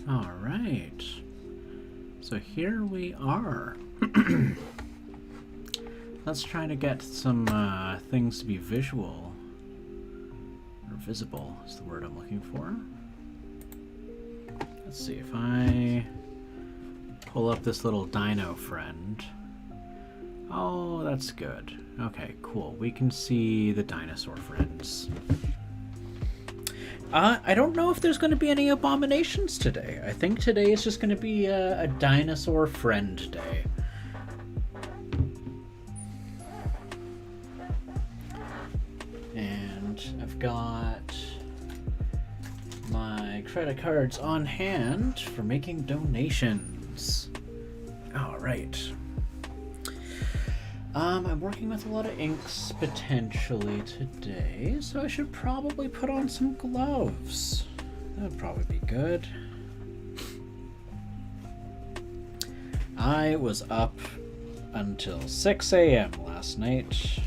All right. So here we are. Let's try to get some things to be visual. Or visible is the word I'm looking for. Let's see if I pull up this little dino friend. Oh, that's good. Okay, cool. We can see the dinosaur friends. I don't know if there's going to be any abominations today. I think today is just going to be a dinosaur friend day. And I've got my credit cards on hand for making donations. All right. I'm working with a lot of inks potentially today, so I should probably put on some gloves. That would probably be good. I was up until 6 a.m. last night,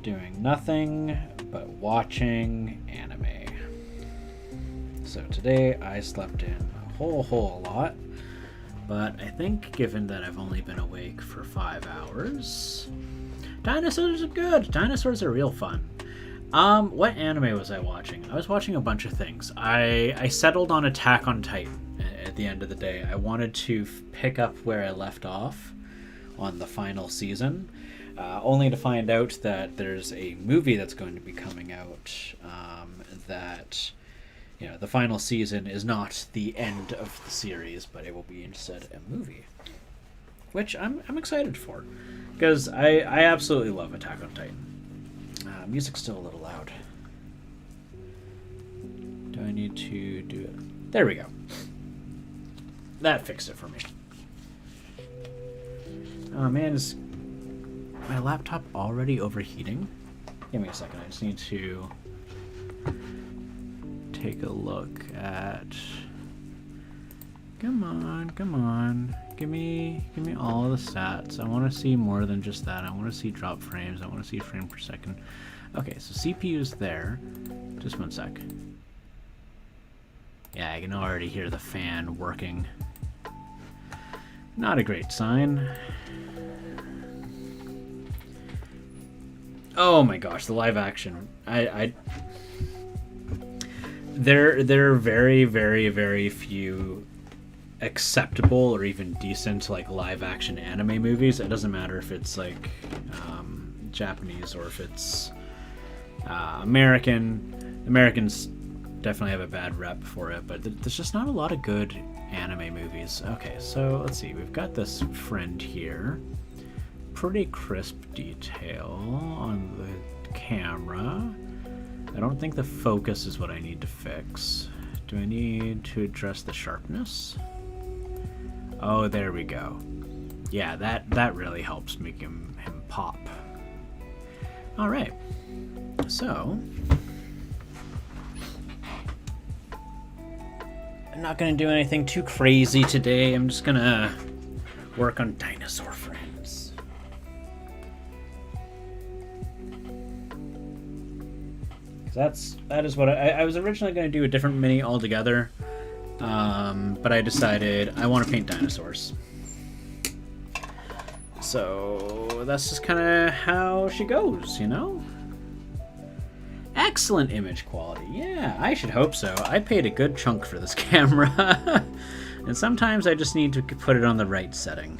doing nothing but watching anime. So today I slept in a whole lot. But I think, given that I've only been awake for 5 hours, dinosaurs are good. Dinosaurs are real fun. What anime was I watching? I was watching a bunch of things. I settled on Attack on Titan at the end of the day. I wanted to pick up where I left off on the final season, only to find out that there's a movie that's going to be coming out that... You know, the final season is not the end of the series, but it will be instead a movie, which I'm excited for, because I absolutely love Attack on Titan. Music's still a little loud. Do I need to do it? There we go. That fixed it for me. Oh man, is my laptop already overheating? Give me a second. I just need to take a look at... Come on. Give me all the stats. I want to see more than just that. I want to see drop frames. I want to see frame per second. Okay, so CPU's there. Just one sec. Yeah, I can already hear the fan working. Not a great sign. Oh my gosh, the live action. There are very, very, very few acceptable or even decent like live action anime movies. It doesn't matter if it's like Japanese or if it's American. Americans definitely have a bad rep for it, but there's just not a lot of good anime movies. Okay, so let's see. We've got this friend here. Pretty crisp detail on the camera. I don't think the focus is what I need to fix. Do I need to address the sharpness? Oh, there we go. Yeah, that really helps make him pop. All right. So, I'm not going to do anything too crazy today. I'm just going to work on dinosaur friends. That is what I was originally going to do a different mini altogether, but I decided I want to paint dinosaurs. So that's just kind of how she goes, you know? Excellent image quality. Yeah, I should hope so. I paid a good chunk for this camera. And sometimes I just need to put it on the right setting.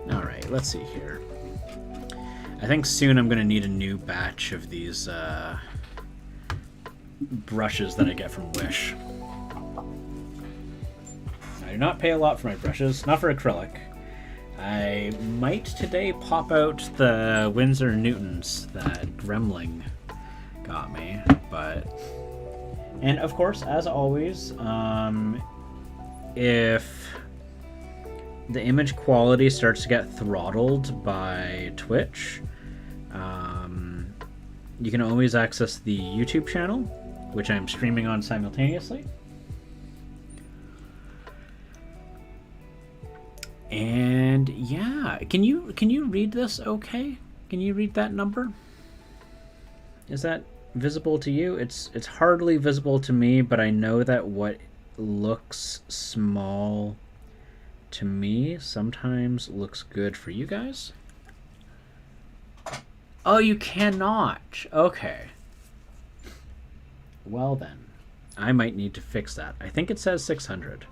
Alright, let's see here. I think soon I'm going to need a new batch of these brushes that I get from Wish. I do not pay a lot for my brushes, not for acrylic. I might today pop out the Winsor Newtons that Gremling got me, but... And of course, as always, if the image quality starts to get throttled by Twitch, you can always access the YouTube channel, which I'm streaming on simultaneously. And yeah, can you read this okay? Can you read that number? Is that visible to you? It's hardly visible to me, but I know that what looks small to me sometimes looks good for you guys. Oh, you cannot. Okay. Well then, I might need to fix that. I think it says 600.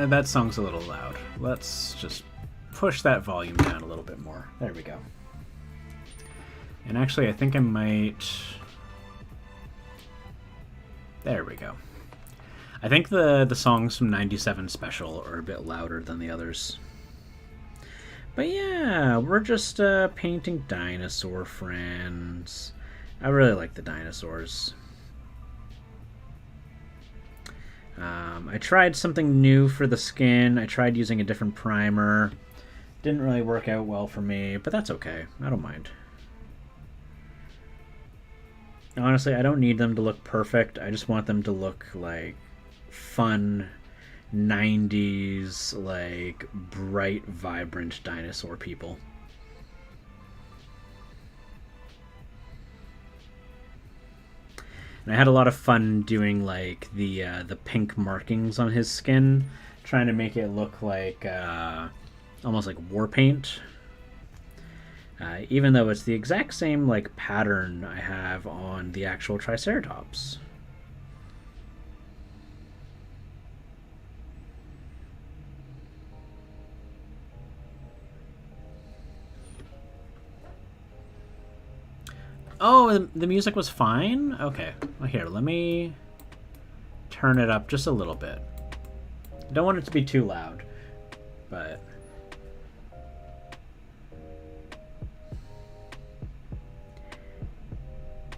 That song's a little loud. Let's just push that volume down a little bit more. There we go. And actually, I think I might... There we go. I think the songs from 97 Special are a bit louder than the others. But yeah, we're just painting dinosaur friends. I really like the dinosaurs. I tried something new for the skin. I tried using a different primer. Didn't really work out well for me, but that's okay. I don't mind. Honestly, I don't need them to look perfect. I just want them to look like fun 90s, like bright, vibrant dinosaur people. And I had a lot of fun doing like the pink markings on his skin, trying to make it look like almost like war paint. Even though it's the exact same like pattern I have on the actual Triceratops. Oh, the music was fine? Okay. Well, here, let me turn it up just a little bit. I don't want it to be too loud, but...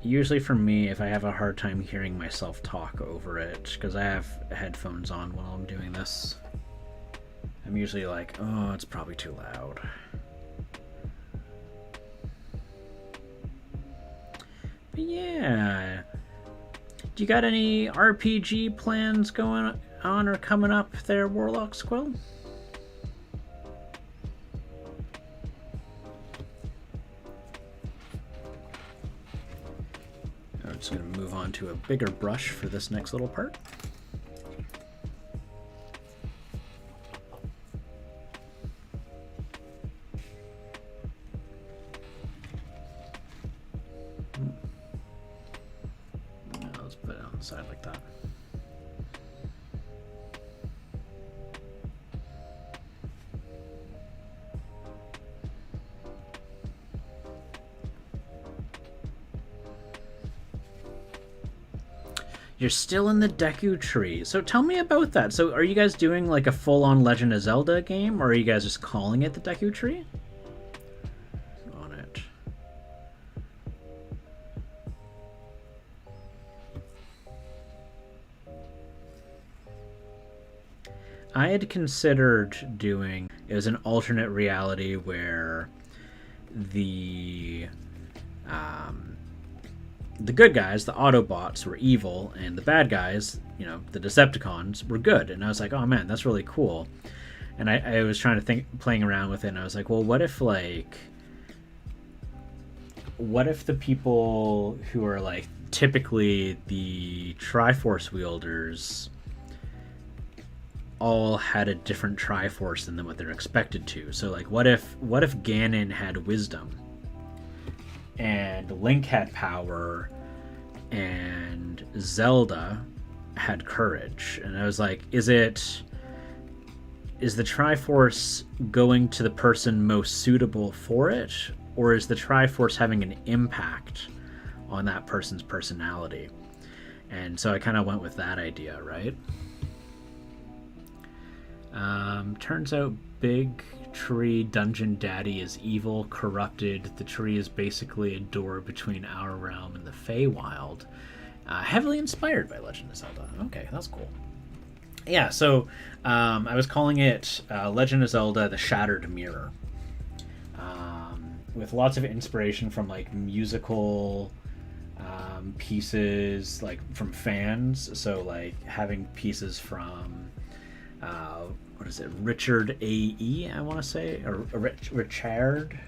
Usually for me, if I have a hard time hearing myself talk over it, because I have headphones on while I'm doing this, I'm usually like, oh, it's probably too loud. But yeah. Do you got any RPG plans going on or coming up there, Warlock Squill? I'm just going to move on to a bigger brush for this next little part. Let's put it on the side like that. You're still in the Deku Tree. So tell me about that. So are you guys doing like a full-on Legend of Zelda game, or are you guys just calling it the Deku Tree? On it. I had considered doing... It was an alternate reality where the good guys, the Autobots, were evil, and the bad guys, you know, the Decepticons, were good. And I was like, oh man, that's really cool. And I was trying to think, playing around with it, and I was like, well, what if the people who are like typically the Triforce wielders all had a different Triforce than what they're expected to? So like, what if Ganon had wisdom, and Link had power, and Zelda had courage? And I was like, is the Triforce going to the person most suitable for it, or is the Triforce having an impact on that person's personality? And so I kind of went with that idea, right? Turns out Big Tree Dungeon Daddy is evil, corrupted. The tree is basically a door between our realm and the Feywild. Heavily inspired by Legend of Zelda. Okay, that's cool. Yeah, so I was calling it Legend of Zelda: The Shattered Mirror, with lots of inspiration from like musical pieces, like from fans. So like having pieces from what is it, Richard A.E. I want to say, or Richard,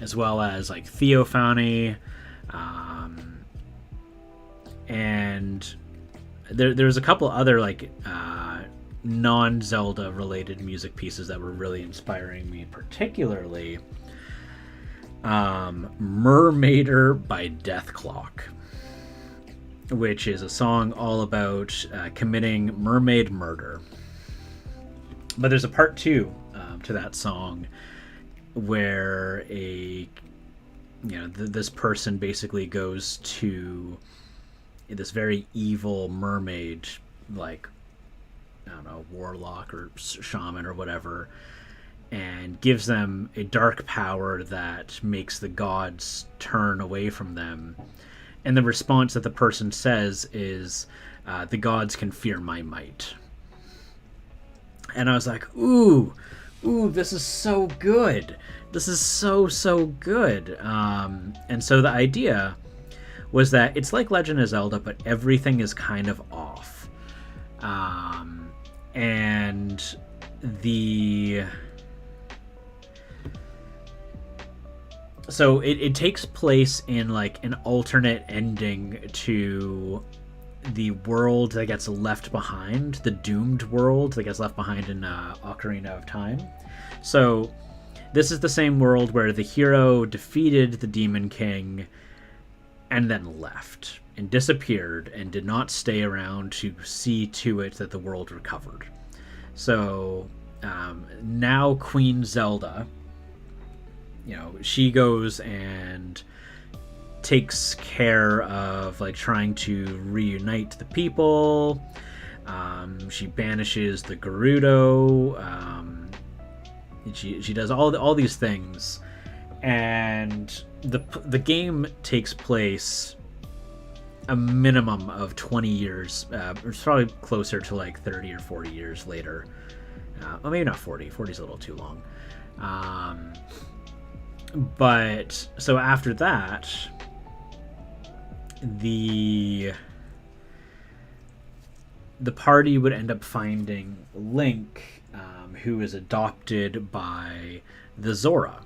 as well as like Theophany, and there's a couple other like non-Zelda related music pieces that were really inspiring me, particularly Mermaider by Deathclock, which is a song all about committing mermaid murder. But there's a part 2 to that song where this person basically goes to this very evil mermaid, like, I don't know, warlock or shaman or whatever, and gives them a dark power that makes the gods turn away from them. And the response that the person says is, the gods can fear my might. And I was like, ooh, this is so good. This is so good. And so the idea was that it's like Legend of Zelda, but everything is kind of off. And so it takes place in like an alternate ending to the world that gets left behind, the doomed world that gets left behind in Ocarina of Time. So this is the same world where the hero defeated the Demon King and then left and disappeared and did not stay around to see to it that the world recovered. So now Queen Zelda, she goes and takes care of like trying to reunite the people. She banishes the Gerudo. She does all these things, and the game takes place a minimum of 20 years. It's probably closer to like 30 or 40 years later. Well, maybe not 40. 40 is a little too long. But so after that, the party would end up finding Link, who is adopted by the Zora.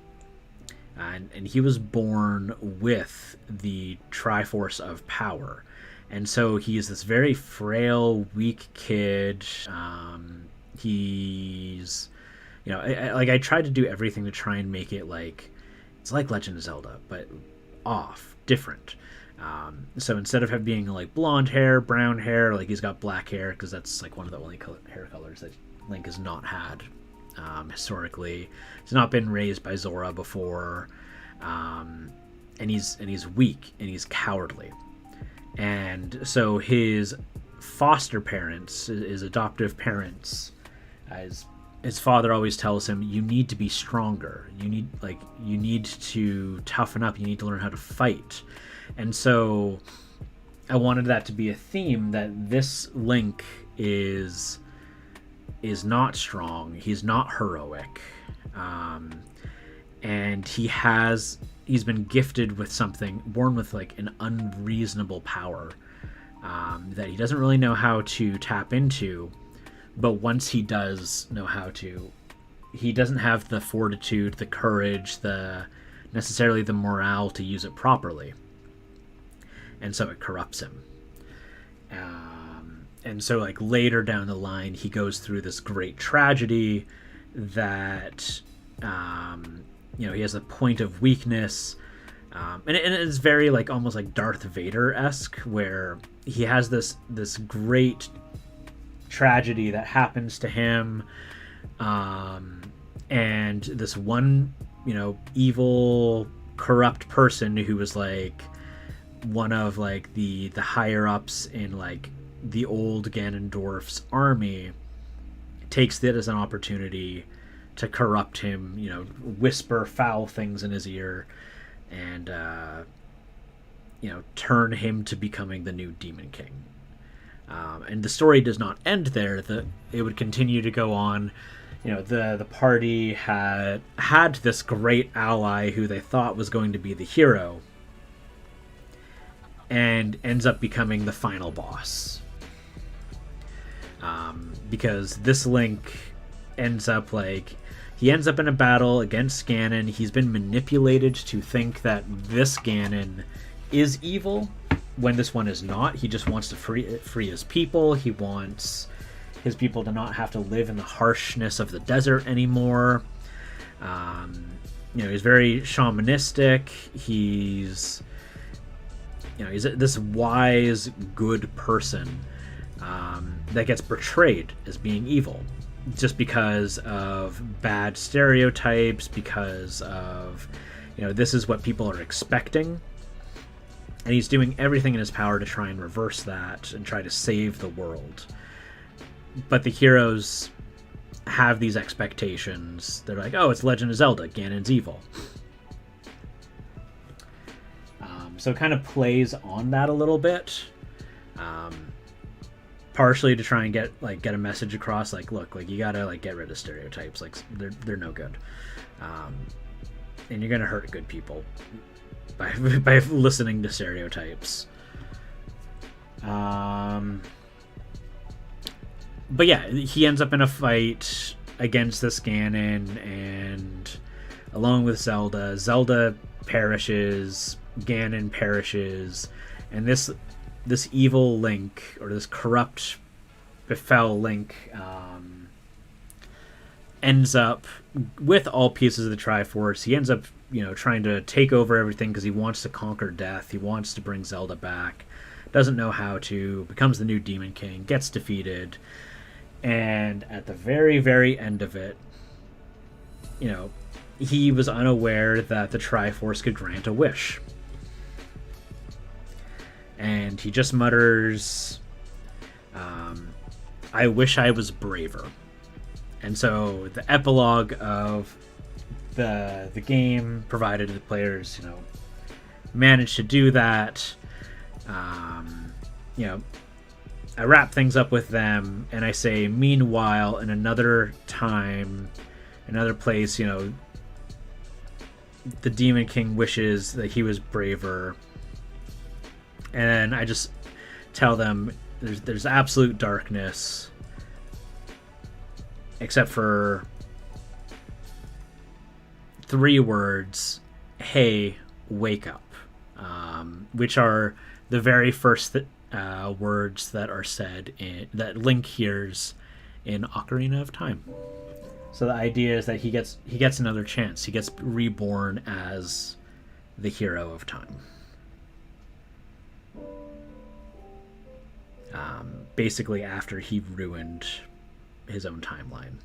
And he was born with the Triforce of Power. And so he's this very frail, weak kid. He's, I tried to do everything to try and make it like, it's like Legend of Zelda, but off, different. So instead of him being like blonde hair, brown hair, like he's got black hair, because that's like one of the only hair colors that Link has not had historically. He's not been raised by Zora before, and he's weak and he's cowardly. And so his foster parents, his adoptive parents, as his father always tells him, you need to be stronger. You need to toughen up. You need to learn how to fight. And so I wanted that to be a theme, that this Link is not strong. He's not heroic. And he's been gifted with something, born with like an unreasonable power that he doesn't really know how to tap into. But once he does know how to, he doesn't have the fortitude, the courage, necessarily the morale to use it properly. And so it corrupts him. And so like later down the line, he goes through this great tragedy that, he has a point of weakness. And it's very like almost like Darth Vader-esque, where he has this great tragedy that happens to him, and this one evil corrupt person who was like one of like the higher ups in like the old Ganondorf's army takes it as an opportunity to corrupt him, whisper foul things in his ear, and turn him to becoming the new Demon King. And the story does not end there. It would continue to go on. The party had this great ally who they thought was going to be the hero, and ends up becoming the final boss. Because this Link ends up like he ends up in a battle against Ganon. He's been manipulated to think that this Ganon is evil when this one is not. He just wants to free his people. He wants his people to not have to live in the harshness of the desert anymore. He's very shamanistic. He's this wise, good person that gets portrayed as being evil just because of bad stereotypes, because of, this is what people are expecting. And he's doing everything in his power to try and reverse that and try to save the world. But the heroes have these expectations. They're like, oh, it's Legend of Zelda, Ganon's evil. So it kind of plays on that a little bit. Partially to try and get a message across, look, you gotta get rid of stereotypes. They're no good. And you're gonna hurt good people by listening to stereotypes. But yeah, he ends up in a fight against this Ganon, and along with Zelda perishes, Ganon perishes, and this evil Link, or this corrupt, befell Link, ends up with all pieces of the Triforce. He ends up, trying to take over everything because he wants to conquer death. He wants to bring Zelda back. Doesn't know how to. Becomes the new Demon King. Gets defeated. And at the very, very end of it, he was unaware that the Triforce could grant a wish. And he just mutters, I wish I was braver. And so the epilogue of the game, provided the players, managed to do that, I wrap things up with them, and I say, meanwhile, in another time, another place, the Demon King wishes that he was braver. And I just tell them there's absolute darkness, except for 3 words, hey, wake up, which are the very first words that are said that Link hears in Ocarina of Time. So the idea is that he gets another chance. He gets reborn as the hero of time. Basically after he ruined his own timeline.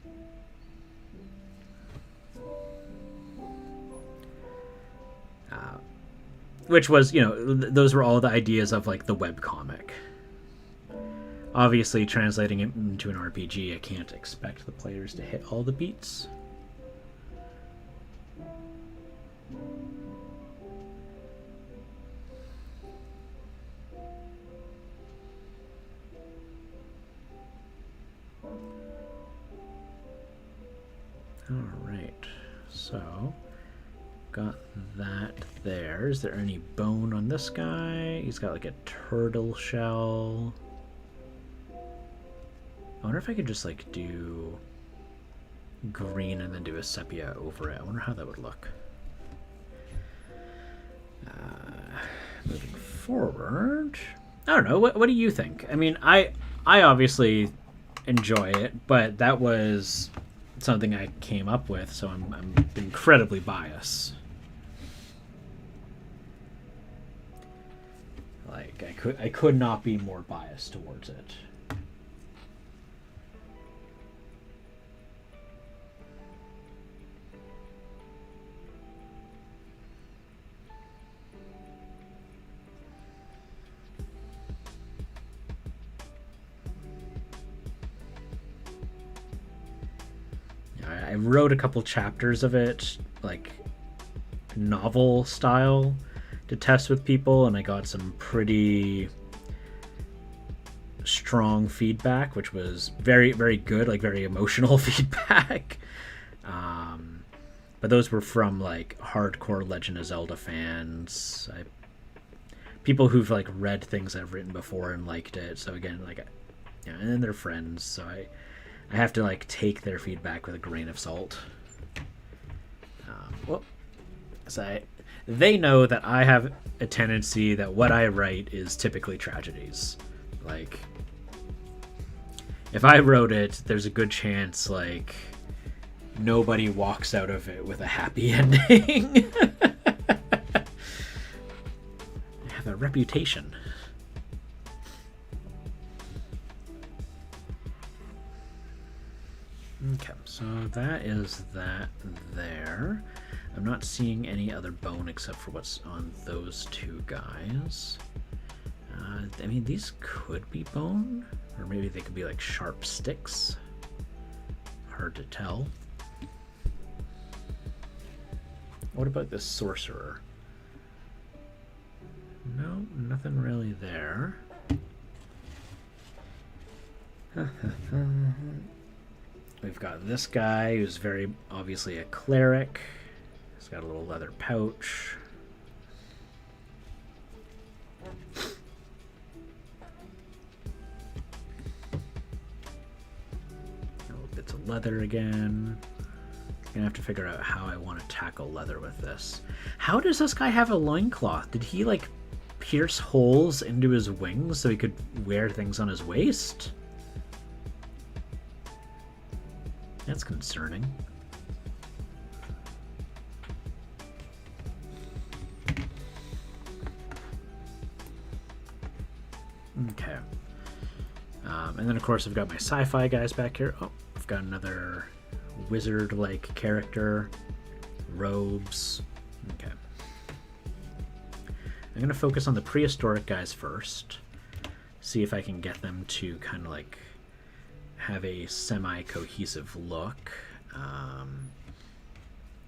Which was, those were all the ideas of the webcomic. Obviously, translating it into an RPG, I can't expect the players to hit all the beats. Alright, so got that there. Is there any bone on this guy? He's got a turtle shell. I wonder if I could just do green and then do a sepia over it. I wonder how that would look. Moving forward, I don't know. What do you think? I mean, I obviously enjoy it, but that was something I came up with, so I'm incredibly biased. I could not be more biased towards it. I wrote a couple chapters of it, novel style, to test with people, and I got some pretty strong feedback, which was very, very good, very emotional feedback. But those were from hardcore Legend of Zelda fans, people who've read things I've written before and liked it. So again, and they're friends, so I have to take their feedback with a grain of salt. Well, so they know that I have a tendency that what I write is typically tragedies. Like, if I wrote it, there's a good chance, like, nobody walks out of it with a happy ending. I have a reputation. Okay, so that is that there. I'm not seeing any other bone except for what's on those two guys. I mean, these could be bone, or maybe they could be like sharp sticks. Hard to tell. What about this sorcerer? No, nothing really there. We've got this guy who's very obviously a cleric. He's got a little leather pouch. Little bits of leather again. I'm gonna have to figure out how I want to tackle leather with this. How does this guy have a loincloth? Did he like pierce holes into his wings so he could wear things on his waist? That's concerning. Okay. And then, of course, I've got my sci-fi guys back here. Oh, I've got another wizard-like character. Robes. Okay. I'm going to focus on the prehistoric guys first. See if I can get them to kind of like have a semi-cohesive look.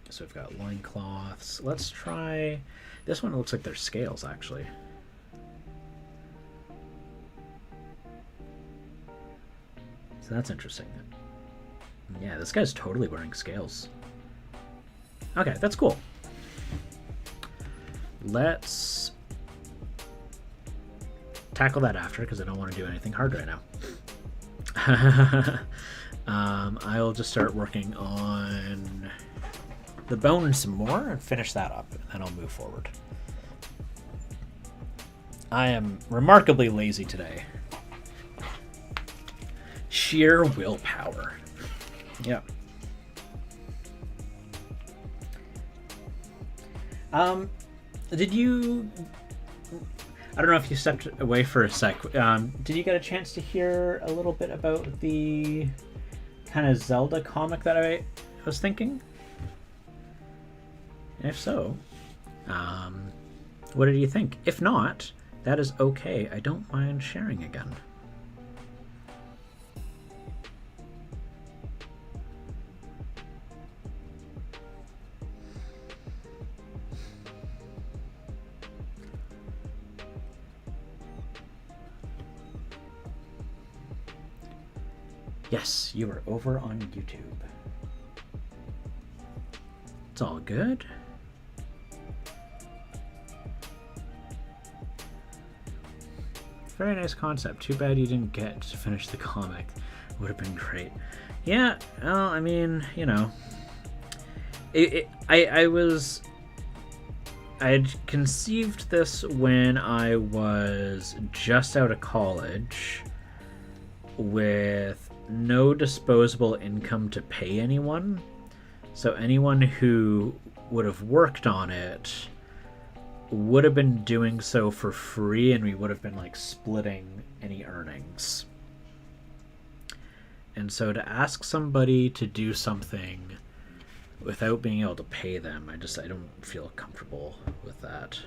So we've got loincloths. Let's try this one. It looks like there's scales actually. So that's interesting. Yeah, this guy's totally wearing scales. Okay, that's cool. Let's tackle that after because I don't want to do anything hard right now. I'll just start working on the bone some more and finish that up, and then I'll move forward. I am remarkably lazy today. Sheer willpower. Yeah. Did you... I don't know if you stepped away for a sec. Did you get a chance to hear a little bit about the kind of Zelda comic that I was thinking? And if so, what did you think? If not, that is okay. I don't mind sharing again. Yes, you are over on YouTube. It's all good. Very nice concept. Too bad you didn't get to finish the comic. Would have been great. Yeah, well, I mean, you know, I had conceived this when I was just out of college with no disposable income to pay anyone. So anyone who would have worked on it would have been doing so for free, and we would have been like splitting any earnings. And so to ask somebody to do something without being able to pay them, I don't feel comfortable with that.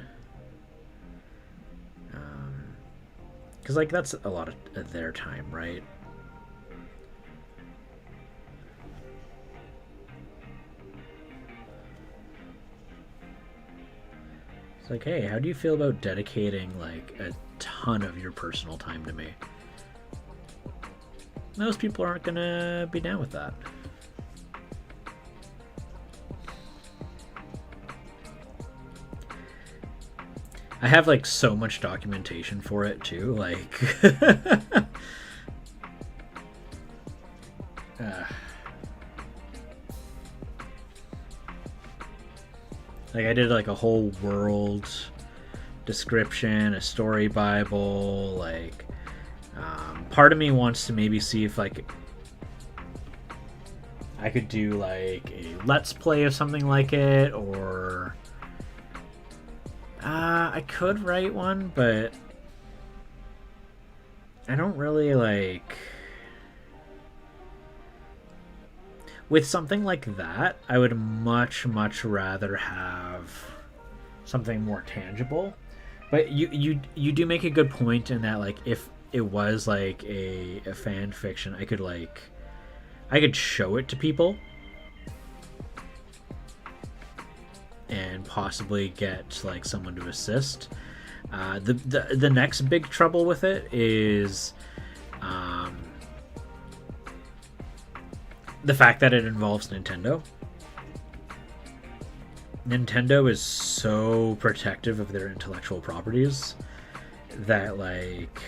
Because like that's a lot of their time, right? It's like, hey, how do you feel about dedicating like a ton of your personal time to me? Most people aren't gonna be down with that. I have like so much documentation for it too, like Like I did like a whole world description, a story bible. Like part of me wants to maybe see if like I could do like a let's play of something like it, or I could write one, but I don't really like. With something like that, I would much rather have something more tangible. But you do make a good point in that, like, if it was like a fan fiction, I could show it to people and possibly get like someone to assist. The next big trouble with it is the fact that it involves Nintendo. Nintendo is so protective of their intellectual properties that like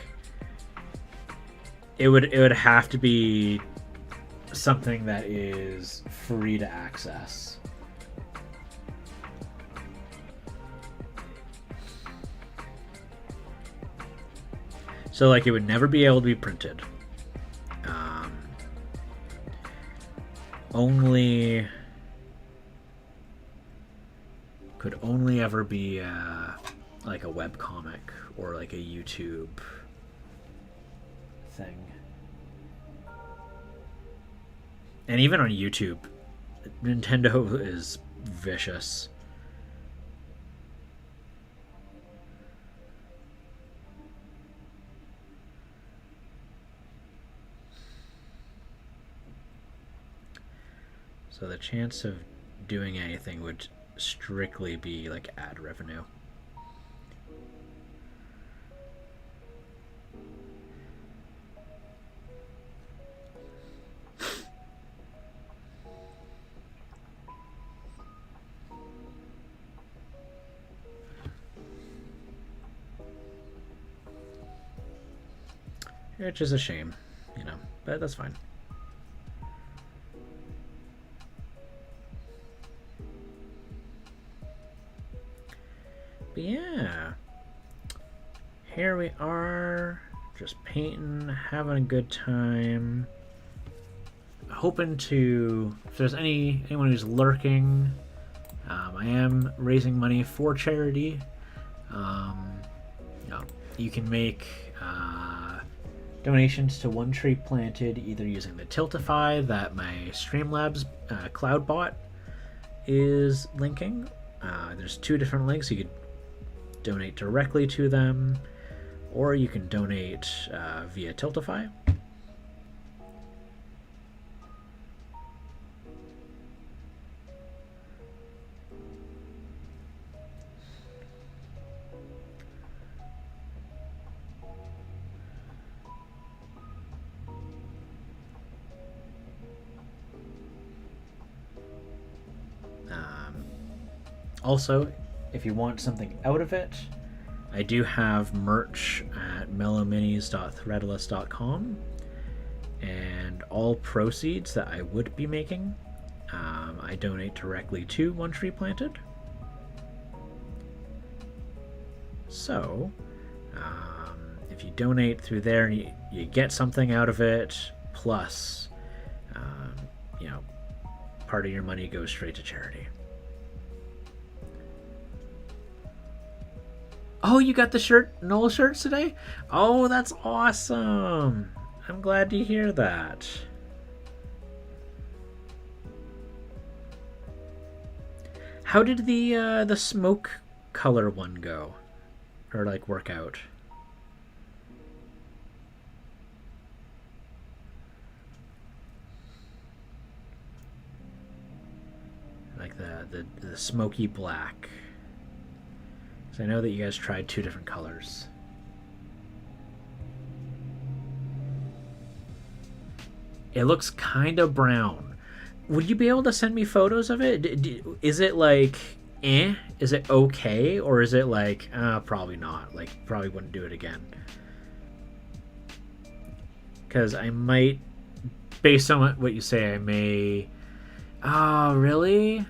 it would have to be something that is free to access. So like it would never be able to be printed. Could only ever be like a web comic or like a YouTube thing. And even on YouTube, Nintendo is vicious. So the chance of doing anything would strictly be like ad revenue. Which is a shame, you know, but that's fine. But yeah, here we are, just painting, having a good time. Hoping to, if there's anyone who's lurking, I am raising money for charity. You can make donations to One Tree Planted either using the Tiltify that my Streamlabs cloud bot is linking. There's two different links. You could donate directly to them, or you can donate via Tiltify. Also, if you want something out of it, I do have merch at mellowminis.threadless.com, and all proceeds that I would be making, I donate directly to One Tree Planted. So, if you donate through there, you get something out of it, plus, part of your money goes straight to charity. Oh, you got the shirt, Noel shirts today? Oh, that's awesome. I'm glad to hear that. How did the smoke color one go? Or like work out? Like the smoky black. I know that you guys tried two different colors. It looks kind of brown. Would you be able to send me photos of it? Is it like, Is it okay? Or is it like, probably not. Like, probably wouldn't do it again. Because I might, based on what you say, I may... Oh, really?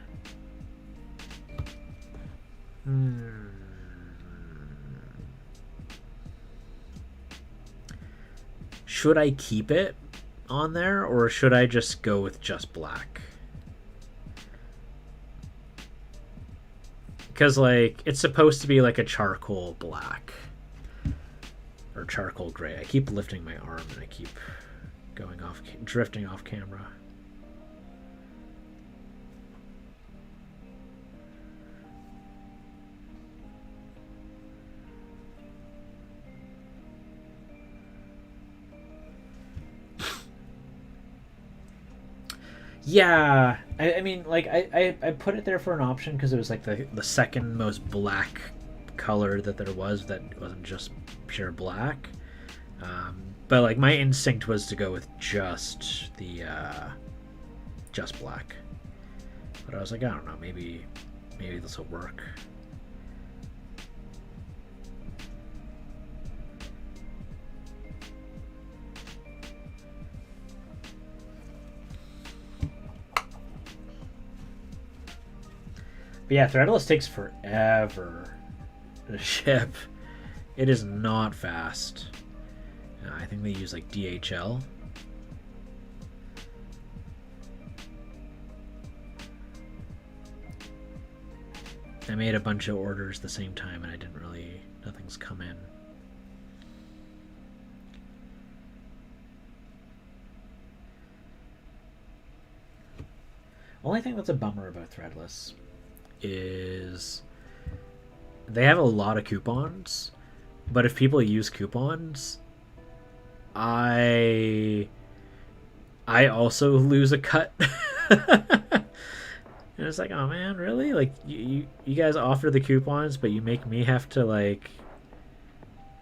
Hmm. Should I keep it on there, or should I just go with just black? Because, like, it's supposed to be like a charcoal black. Or charcoal gray. I keep lifting my arm and I keep going off, drifting off camera. Yeah, I mean, like, I put it there for an option because it was like the second most black color that there was that wasn't just pure black. But like my instinct was to go with just the just black. But I was like, I don't know, maybe this will work. But yeah, Threadless takes forever to ship. It is not fast. I think they use like DHL. I made a bunch of orders at the same time and I didn't really, nothing's come in. Only thing that's a bummer about Threadless is they have a lot of coupons, but if people use coupons, I also lose a cut. And it's like, oh man, really? Like you guys offer the coupons, but you make me have to like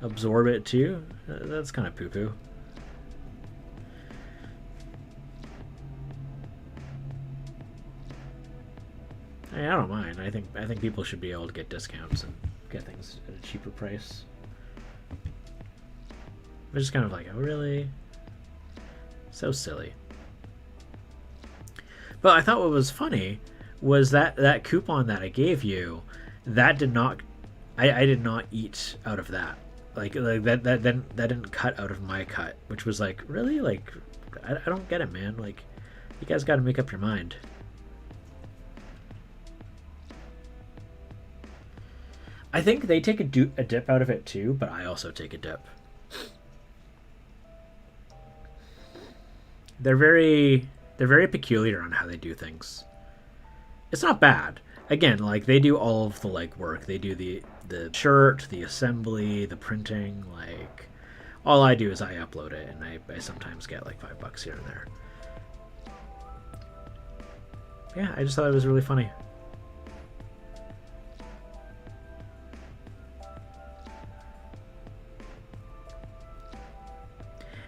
absorb it too? That's kind of poo poo. I don't mind. I think people should be able to get discounts and get things at a cheaper price. It's just kind of like, oh really? So silly. But I thought what was funny was that coupon that I gave you, that did not, I did not eat out of that. Like that didn't cut out of my cut, which was like, really? Like, I don't get it, man. Like, you guys got to make up your mind. I think they take a dip out of it too, but I also take a dip. They're very peculiar on how they do things. It's not bad. Again, like they do all of the like work. They do the shirt, the assembly, the printing. Like all I do is I upload it, and I sometimes get like $5 here and there. Yeah, I just thought it was really funny.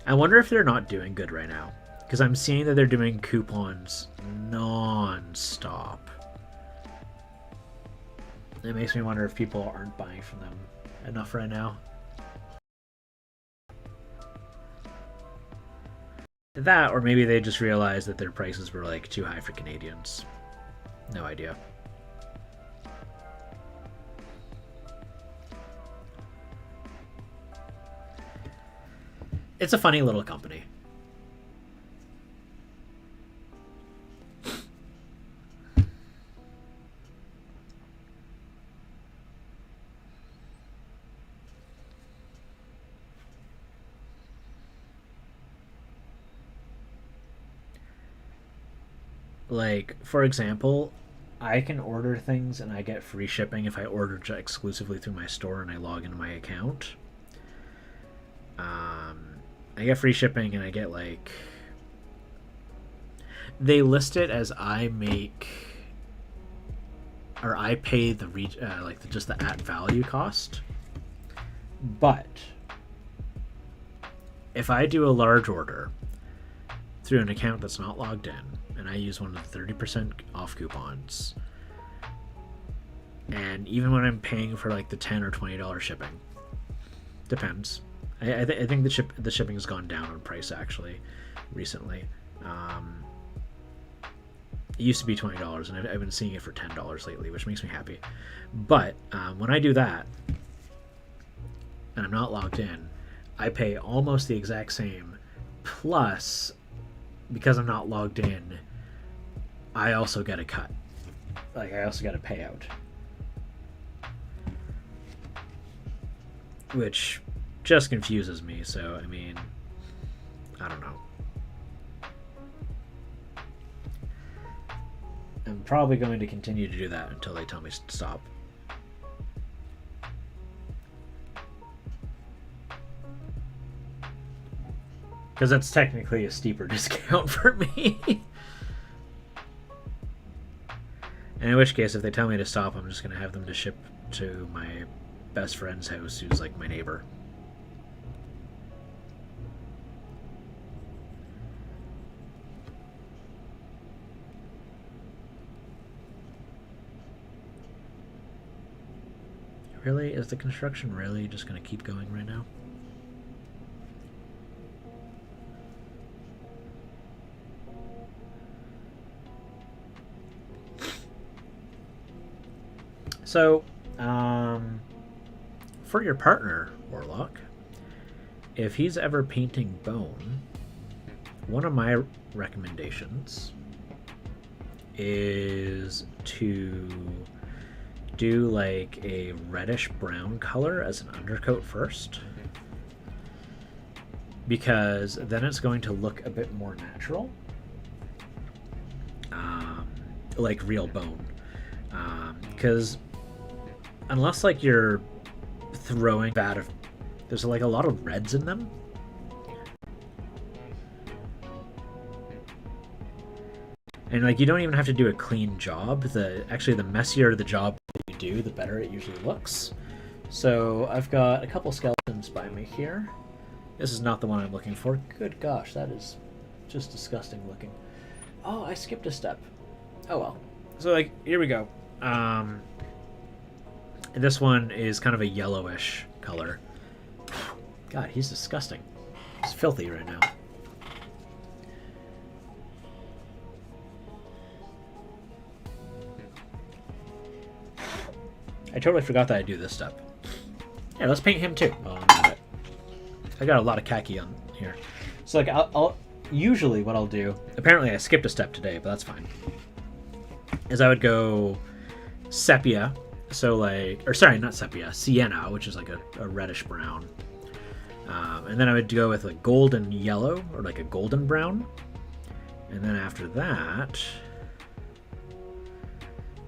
I wonder if they're not doing good right now, because I'm seeing that they're doing coupons non-stop. It makes me wonder if people aren't buying from them enough right now. That, or maybe they just realized that their prices were like too high for Canadians. No idea. It's a funny little company. Like, for example, I can order things and I get free shipping if I order exclusively through my store and I log into my account. I get free shipping and I get like, they list it as I make, or I pay the like just the at value cost. But if I do a large order through an account that's not logged in, and I use one of the 30% off coupons, and even when I'm paying for like the $10 or $20 shipping, depends. I think the shipping has gone down on price actually recently. It used to be $20, and I've been seeing it for $10 lately, which makes me happy. But when I do that, and I'm not logged in, I pay almost the exact same. Plus, because I'm not logged in, I also get a cut. Like, I also get a payout. Which just confuses me, so, I mean, I don't know. I'm probably going to continue to do that until they tell me to stop. Because that's technically a steeper discount for me. And in which case, if they tell me to stop, I'm just going to have them to ship to my best friend's house, who's like my neighbor. Really? Is the construction really just going to keep going right now? So, for your partner, Warlock, if he's ever painting bone, one of my recommendations is to do like a reddish brown color as an undercoat first, because then it's going to look a bit more natural, like real bone. Because unless like you're throwing vat of, there's like a lot of reds in them. And like you don't even have to do a clean job. Actually the messier the job that you do, the better it usually looks. So I've got a couple skeletons by me here. This is not the one I'm looking for. Good gosh, that is just disgusting looking. Oh, I skipped a step. Oh well. So like here we go. This one is kind of a yellowish color. God, he's disgusting. He's filthy right now. I totally forgot that I do this step. Yeah, let's paint him too. I got a lot of khaki on here. So like I'll usually what I'll do, apparently I skipped a step today, but that's fine, is I would go sepia, so like, or sorry, not sepia, sienna, which is like a reddish brown. And then I would go with a golden yellow, or like a golden brown. And then after that,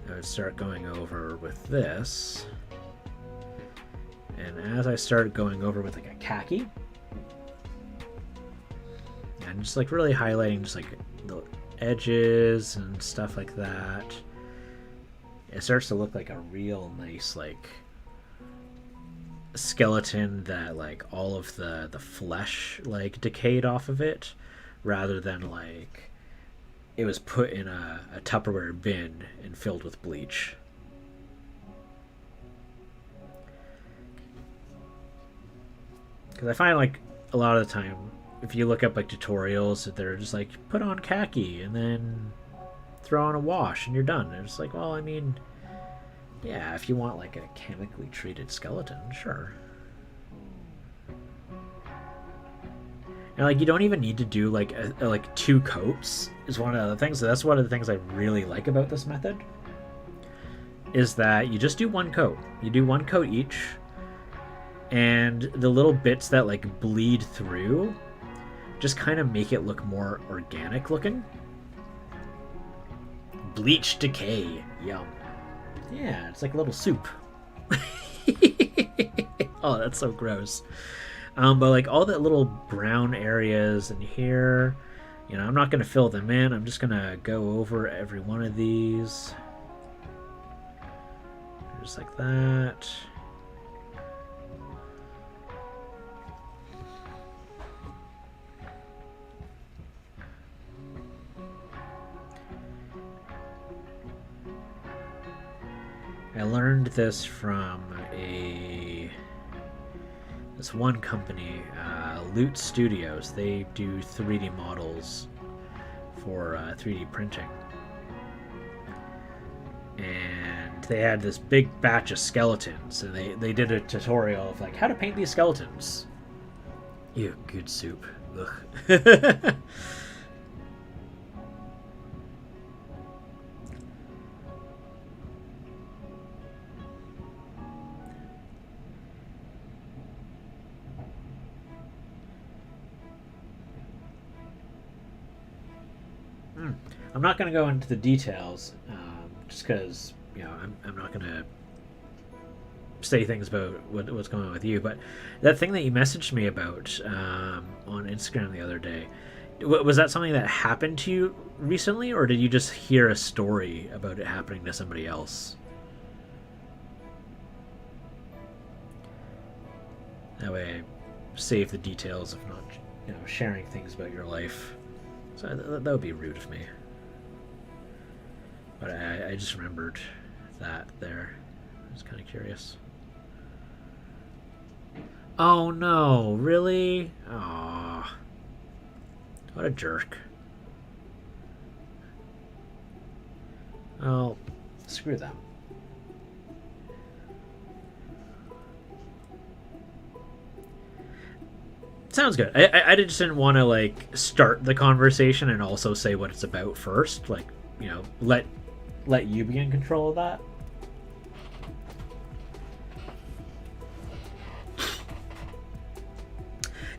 I would start going over with this. And as I start going over with like a khaki, and just like really highlighting just like the edges and stuff like that, it starts to look like a real nice like skeleton that like all of the flesh like decayed off of it, rather than like it was put in a Tupperware bin and filled with bleach. Because I find like a lot of the time, if you look up like tutorials, that they're just like put on khaki and then throw on a wash and you're done. And it's like, well, I mean, yeah, if you want like a chemically treated skeleton, sure. And like you don't even need to do like like 2 coats is one of the things. So that's one of the things I really like about this method, is that you just do 1 coat. You do 1 coat each, and the little bits that like bleed through just kind of make it look more organic looking. Bleach decay, yum. Yeah, it's like a little soup. Oh, that's so gross. But like all the little brown areas in here, you know, I'm not going to fill them in. I'm just going to go over every one of these. Just like that. I learned this from this one company, Loot Studios. They do 3D models for 3D printing. and they had this big batch of skeletons, and they did a tutorial of like how to paint these skeletons. Ew, good soup. Ugh. I'm not going to go into the details, just because I'm not going to say things about what's going on with you. But that thing that you messaged me about on Instagram the other day, was that something that happened to you recently, or did you just hear a story about it happening to somebody else? That way, I save the details of not sharing things about your life. So that would be rude of me. But I just remembered that there. I was kind of curious. Oh no, really? Aw. What a jerk. Oh, screw them. Sounds good. I just didn't want to like start the conversation and also say what it's about first. Like, let you be in control of that.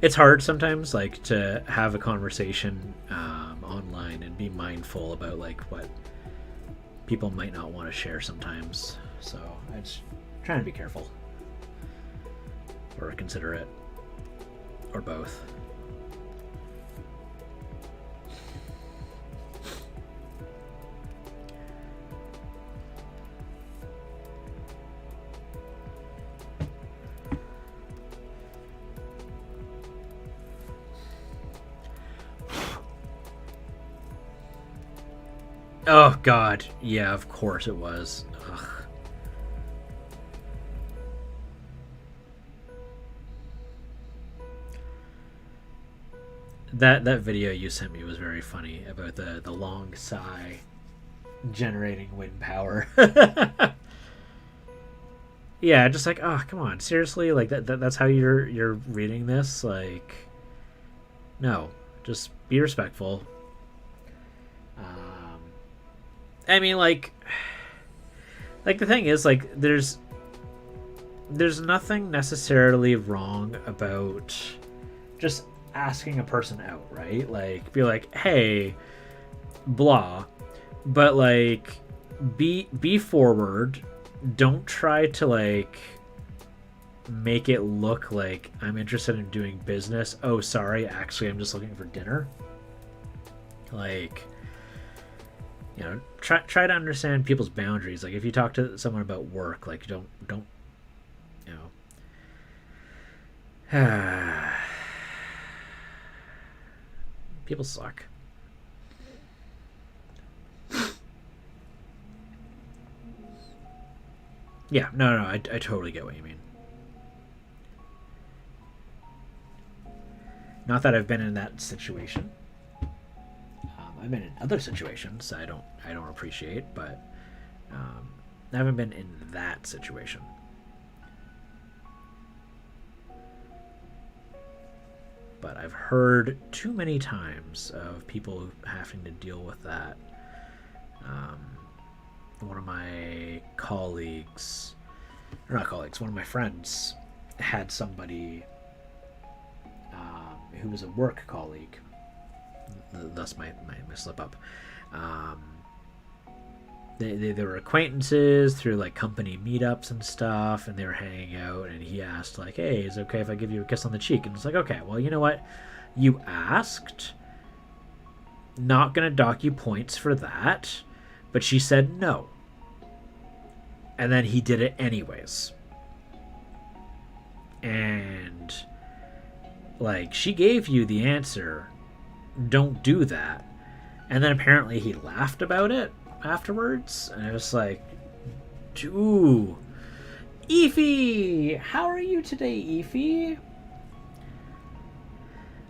It's hard sometimes, like, to have a conversation online and be mindful about like what people might not want to share sometimes. So I just try and be careful or considerate or both. Oh god, yeah, of course it was. Ugh. That video you sent me was very funny about the long sigh generating wind power. Yeah, just like, oh, come on, seriously, like that's how you're reading this? Like, no, just be respectful. I mean, like the thing is, like, there's nothing necessarily wrong about just asking a person out, right? Like, be like, hey, blah, but like, be forward. Don't try to like make it look like I'm interested in doing business. Oh, sorry, actually, I'm just looking for dinner. Like, try to understand people's boundaries. Like, if you talk to someone about work, like, don't people suck. Yeah, no, I totally get what you mean. Not that I've been in that situation. I've been in other situations I don't appreciate, but I haven't been in that situation. But I've heard too many times of people having to deal with that. One of my colleagues, or not colleagues, one of my friends had somebody who was a work colleague, thus my slip up. They were acquaintances through like company meetups and stuff, and they were hanging out, and he asked like, hey, is it okay if I give you a kiss on the cheek? And it's like, okay, well, you know what, you asked, not gonna dock you points for that, but she said no, and then he did it anyways, and like, she gave you the answer, don't do that, and then apparently he laughed about it afterwards, and I was like, ooh, Eefy, how are you today, Eefy?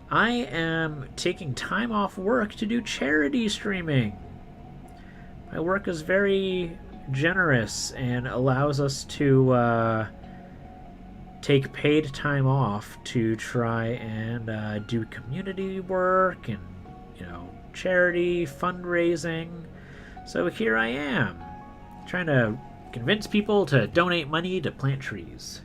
I am taking time off work to do charity streaming. My work is very generous and allows us to take paid time off to try and do community work and, charity, fundraising. So here I am, trying to convince people to donate money to plant trees.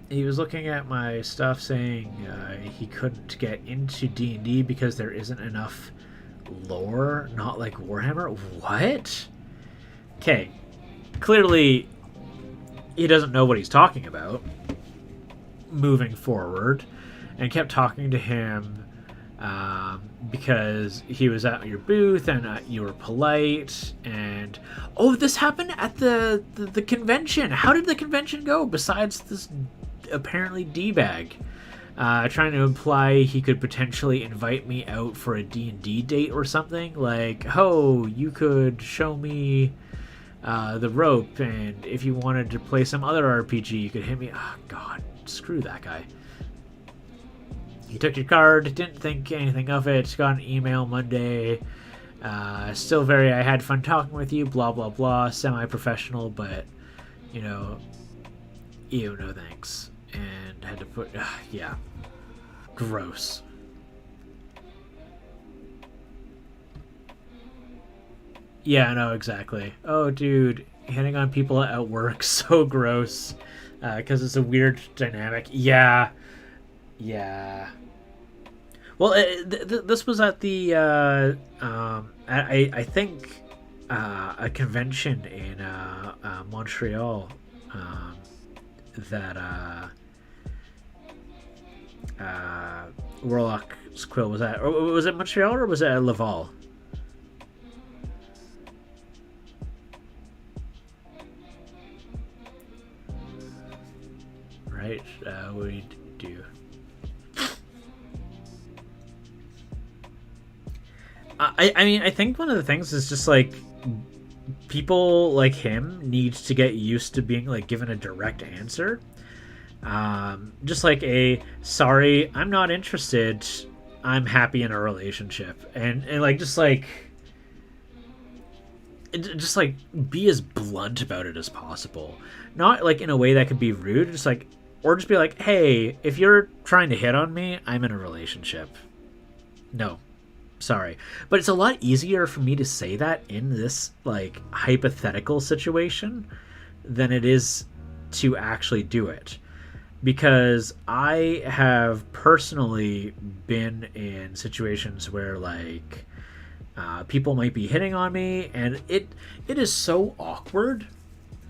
He was looking at my stuff saying he couldn't get into D&D because there isn't enough lore, not like Warhammer. What? Okay, clearly he doesn't know what he's talking about. Moving forward, and kept talking to him because he was at your booth and you were polite. And this happened at the convention. How did the convention go? Besides this apparently D-bag trying to imply he could potentially invite me out for a D&D date or something, like, you could show me the rope, and if you wanted to play some other RPG, you could hit me. Oh god, screw that guy. He took your card, didn't think anything of it, got an email Monday, still very, I had fun talking with you, blah blah blah, semi-professional, but no thanks. And had to put, yeah, gross. Yeah, no, exactly. Oh, dude, hitting on people at work, so gross. Because it's a weird dynamic. Yeah. Well, this was at the, I think, a convention in Montreal that Warlock's Quill was at. Or was it Montreal or was it at Laval? Right? What do you do? I mean, I think one of the things is just like people like him need to get used to being like given a direct answer. Just like sorry, I'm not interested. I'm happy in a relationship, and like just like be as blunt about it as possible. Not like in a way that could be rude. Just like, or just be like, hey, if you're trying to hit on me, I'm in a relationship. No. Sorry, but it's a lot easier for me to say that in this like hypothetical situation than it is to actually do it, because I have personally been in situations where like people might be hitting on me, and it is so awkward.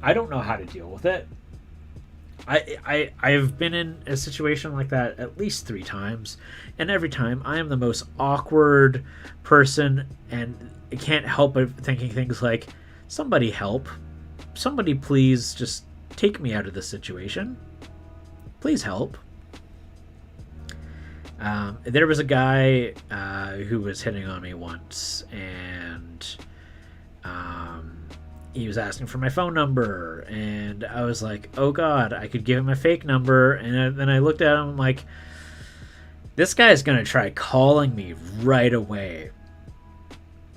I don't know how to deal with it. I've been in a situation like that at least 3 times, and every time I am the most awkward person, and I can't help but thinking things like, somebody help. Somebody please just take me out of this situation. Please help. There was a guy who was hitting on me once, and he was asking for my phone number, and I was like, oh god, I could give him a fake number. And then I looked at him like, this guy's gonna try calling me right away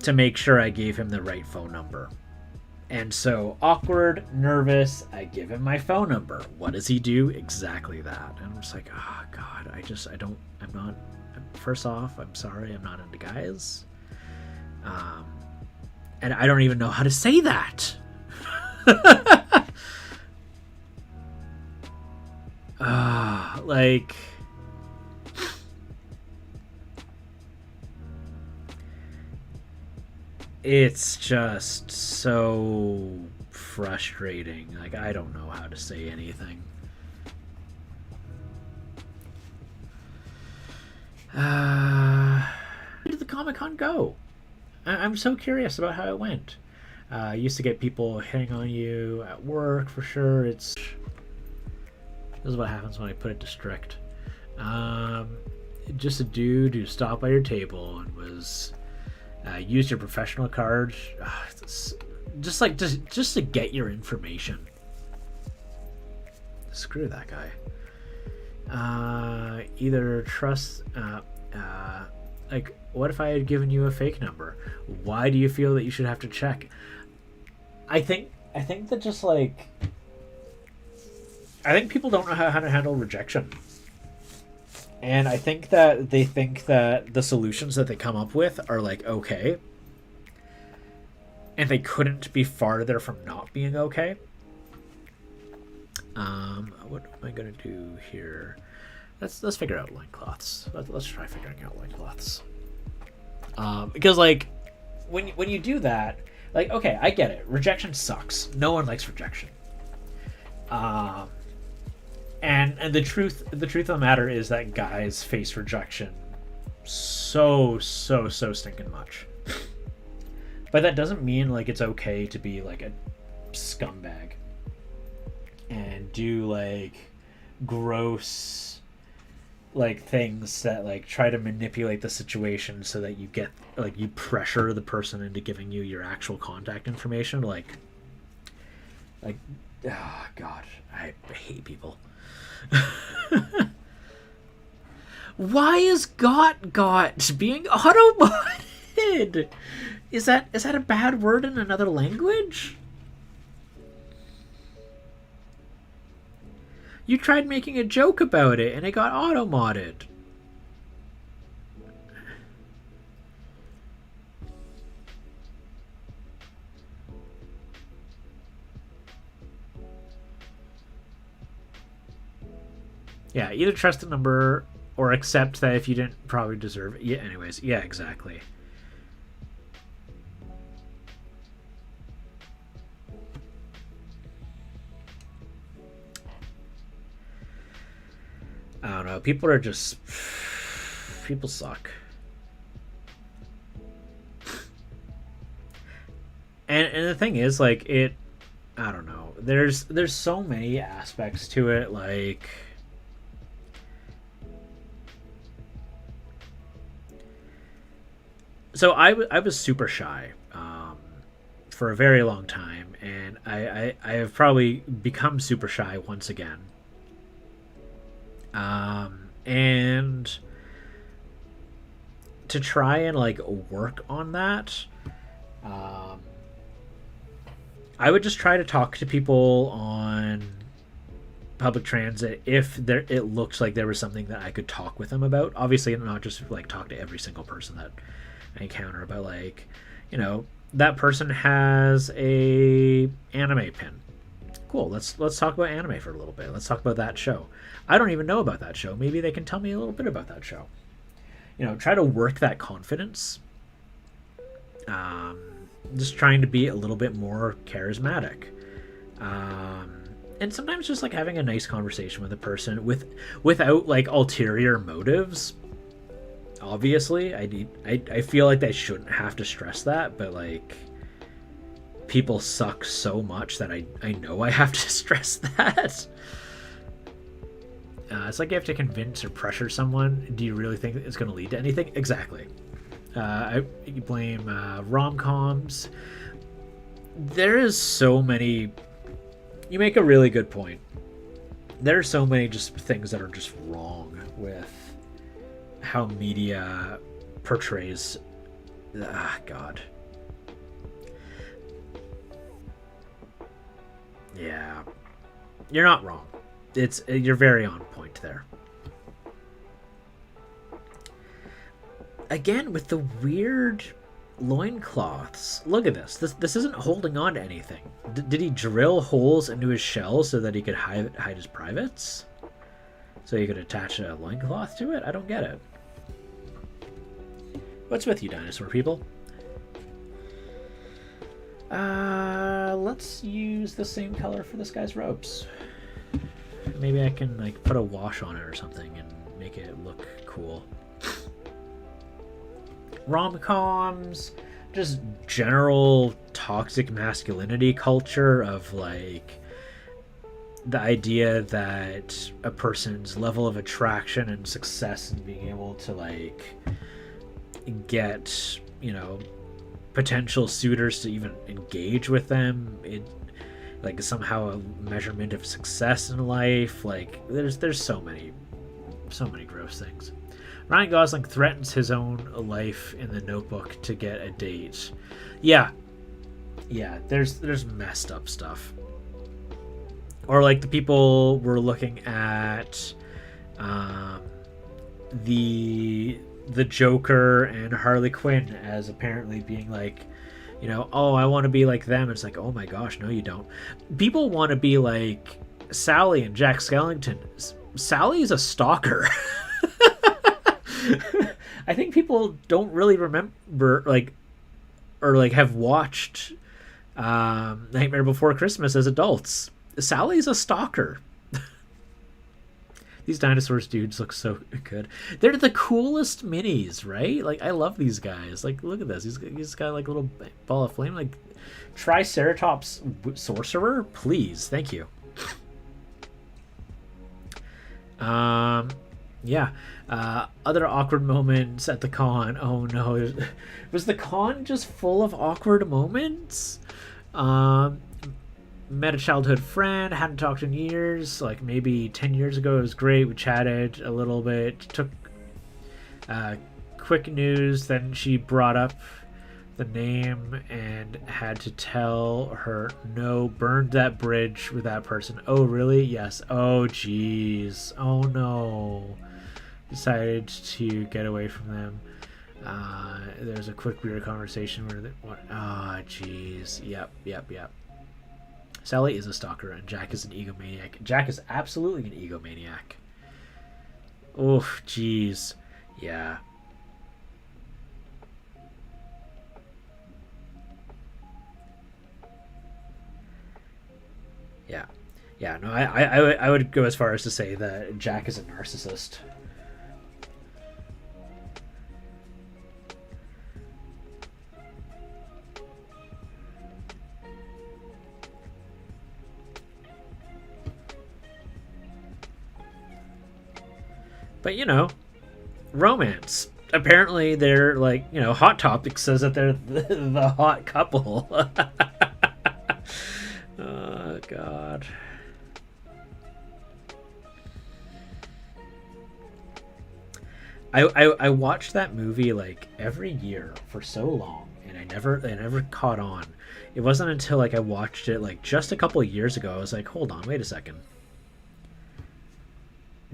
to make sure I gave him the right phone number. And so, awkward, nervous, I give him my phone number. What does he do? Exactly that. And I'm just like, oh god, first off, I'm sorry, I'm not into guys. And I don't even know how to say that. Like, it's just so frustrating. Like, I don't know how to say anything. Where did the Comic-Con go? I'm so curious about how it went. I used to get people hitting on you at work for sure. This is what happens when I put it to strict. Just a dude who stopped by your table and was used your professional card, just to get your information. Screw that guy. Either trust. Like, what if I had given you a fake number? Why do you feel that you should have to check? I think that just like, I think people don't know how to handle rejection. And I think that they think that the solutions that they come up with are like okay. And they couldn't be farther from not being okay. What am I gonna do here? Let's figure out loincloths. Let's try figuring out loincloths. Because like when you do that, like okay, I get it. Rejection sucks. No one likes rejection. And the truth of the matter is that guys face rejection so stinking much. But that doesn't mean like it's okay to be like a scumbag and do like gross like things that like try to manipulate the situation so that you get like you pressure the person into giving you your actual contact information. Like oh god, I hate people. Why is got being auto-modded? Is that a bad word in another language? You tried making a joke about it and it got auto-modded. Yeah, either trust the number or accept that if you didn't probably deserve it. Yeah, anyways, yeah, exactly. I don't know. People suck. And the thing is, like, I don't know. There's so many aspects to it, like so I was super shy for a very long time, and I have probably become super shy once again. And to try and like work on that, I would just try to talk to people on public transit if it looked like there was something that I could talk with them about. Obviously, not just like talk to every single person that I encounter, but like, you know, that person has a anime pin. Cool. Let's talk about anime for a little bit. Let's talk about that show. I don't even know about that show. Maybe they can tell me a little bit about that show. You know, try to work that confidence. Just trying to be a little bit more charismatic. And sometimes just like having a nice conversation with a person without like ulterior motives. Obviously, I feel like I shouldn't have to stress that, but like people suck so much that I know I have to stress that. It's like you have to convince or pressure someone. Do you really think it's going to lead to anything? Exactly. You blame rom-coms. There is so many. You make a really good point. There are so many just things that are just wrong with how media portrays. God. Yeah, you're not wrong. You're very on point there. Again, with the weird loincloths. Look at this. This isn't holding on to anything. Did he drill holes into his shell so that he could hide his privates? So he could attach a loincloth to it? I don't get it. What's with you, dinosaur people? Let's use the same color for this guy's robes. Maybe I can like put a wash on it or something and make it look cool. Rom-coms, just general toxic masculinity culture of like the idea that a person's level of attraction and success and being able to like get, you know, potential suitors to even engage with them, it like somehow a measurement of success in life. Like there's so many gross things. Ryan Gosling threatens his own life in The Notebook to get a date. Yeah, there's messed up stuff. Or like the people were looking at the Joker and Harley Quinn as apparently being like, oh, I want to be like them. It's like, oh my gosh, no, you don't. People want to be like Sally and Jack Skellington. Sally's a stalker. I think people don't really remember, or have watched Nightmare Before Christmas as adults. Sally's a stalker. These dinosaurs dudes look so good. They're the coolest minis, right? Like, I love these guys. Like, look at this. He's got like a little ball of flame. Like, Triceratops Sorcerer, please, thank you. Yeah. Other awkward moments at the con. Oh no, was the con just full of awkward moments? Met a childhood friend, hadn't talked in years, like maybe 10 years ago. It was great. We chatted a little bit, took quick news, then she brought up the name and had to tell her no, burned that bridge with that person. Oh really? Yes. Oh geez. Oh no. Decided to get away from them. There's a quick weird conversation where jeez. Yep. Sally is a stalker and Jack is an egomaniac. Jack is absolutely an egomaniac. Oh, jeez. Yeah. Yeah, no, I would go as far as to say that Jack is a narcissist. But, romance. Apparently they're like, Hot Topic says that they're the hot couple. Oh, God. I watched that movie like every year for so long, and I never caught on. It wasn't until like I watched it like just a couple of years ago I was like, hold on, wait a second.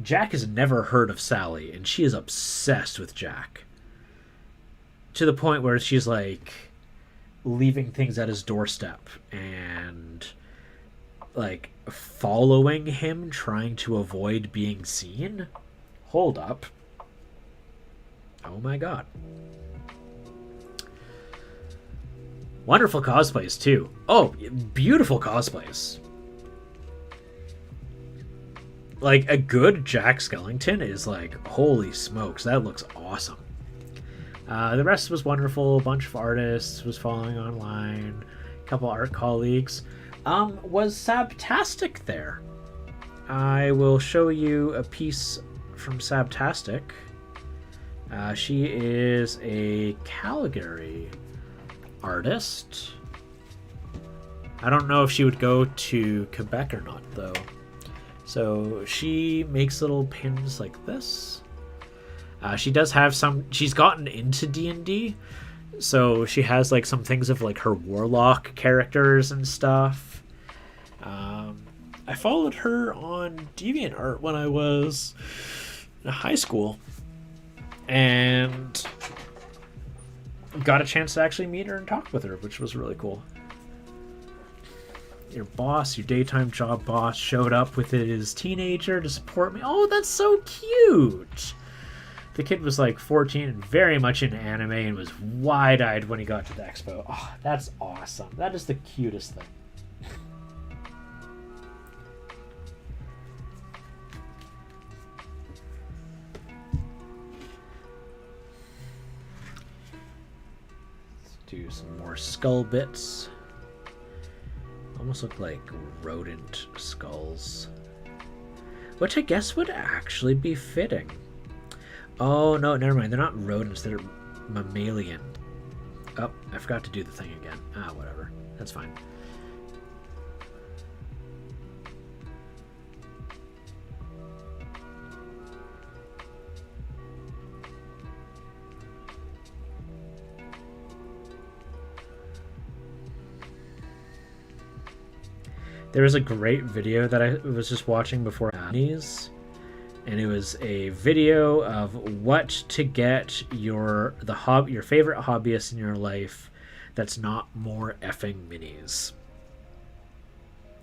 Jack has never heard of Sally, and she is obsessed with Jack. To the point where she's like leaving things at his doorstep and like following him, trying to avoid being seen. Hold up. Oh my god. Wonderful cosplays too. Oh, beautiful cosplays. Like, a good Jack Skellington is like, holy smokes, that looks awesome. The rest was wonderful. A bunch of artists was following online. A couple art colleagues. Was Sabtastic there? I will show you a piece from Sabtastic. She is a Calgary artist. I don't know if she would go to Quebec or not, though. So she makes little pins like this. She does have some... She's gotten into D&D. So she has like some things of like her warlock characters and stuff. I followed her on DeviantArt when I was in high school. And got a chance to actually meet her and talk with her, which was really cool. Your boss, your daytime job boss, showed up with his teenager to support me. Oh, that's so cute. The kid was like 14 and very much into anime and was wide-eyed when he got to the expo. Oh, that's awesome. That is the cutest thing. Let's do some more skull bits. Almost look like rodent skulls. Which I guess would actually be fitting. Oh, no, never mind. They're not rodents. They're mammalian. Oh, I forgot to do the thing again. Ah, whatever. That's fine. There was a great video that I was just watching before Annie's, and it was a video of what to get your favorite hobbyist in your life that's not more effing minis.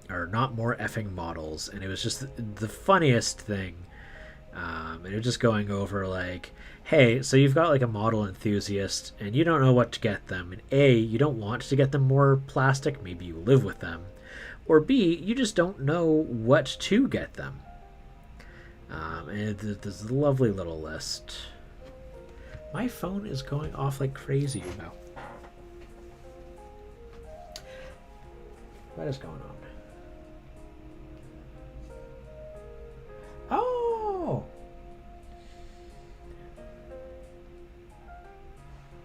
Or not more effing models. And it was just the funniest thing. And it was just going over like, hey, so you've got like a model enthusiast and you don't know what to get them. And A, you don't want to get them more plastic. Maybe you live with them. Or B, you just don't know what to get them. And there's a lovely little list. My phone is going off like crazy now. What is going on? Oh!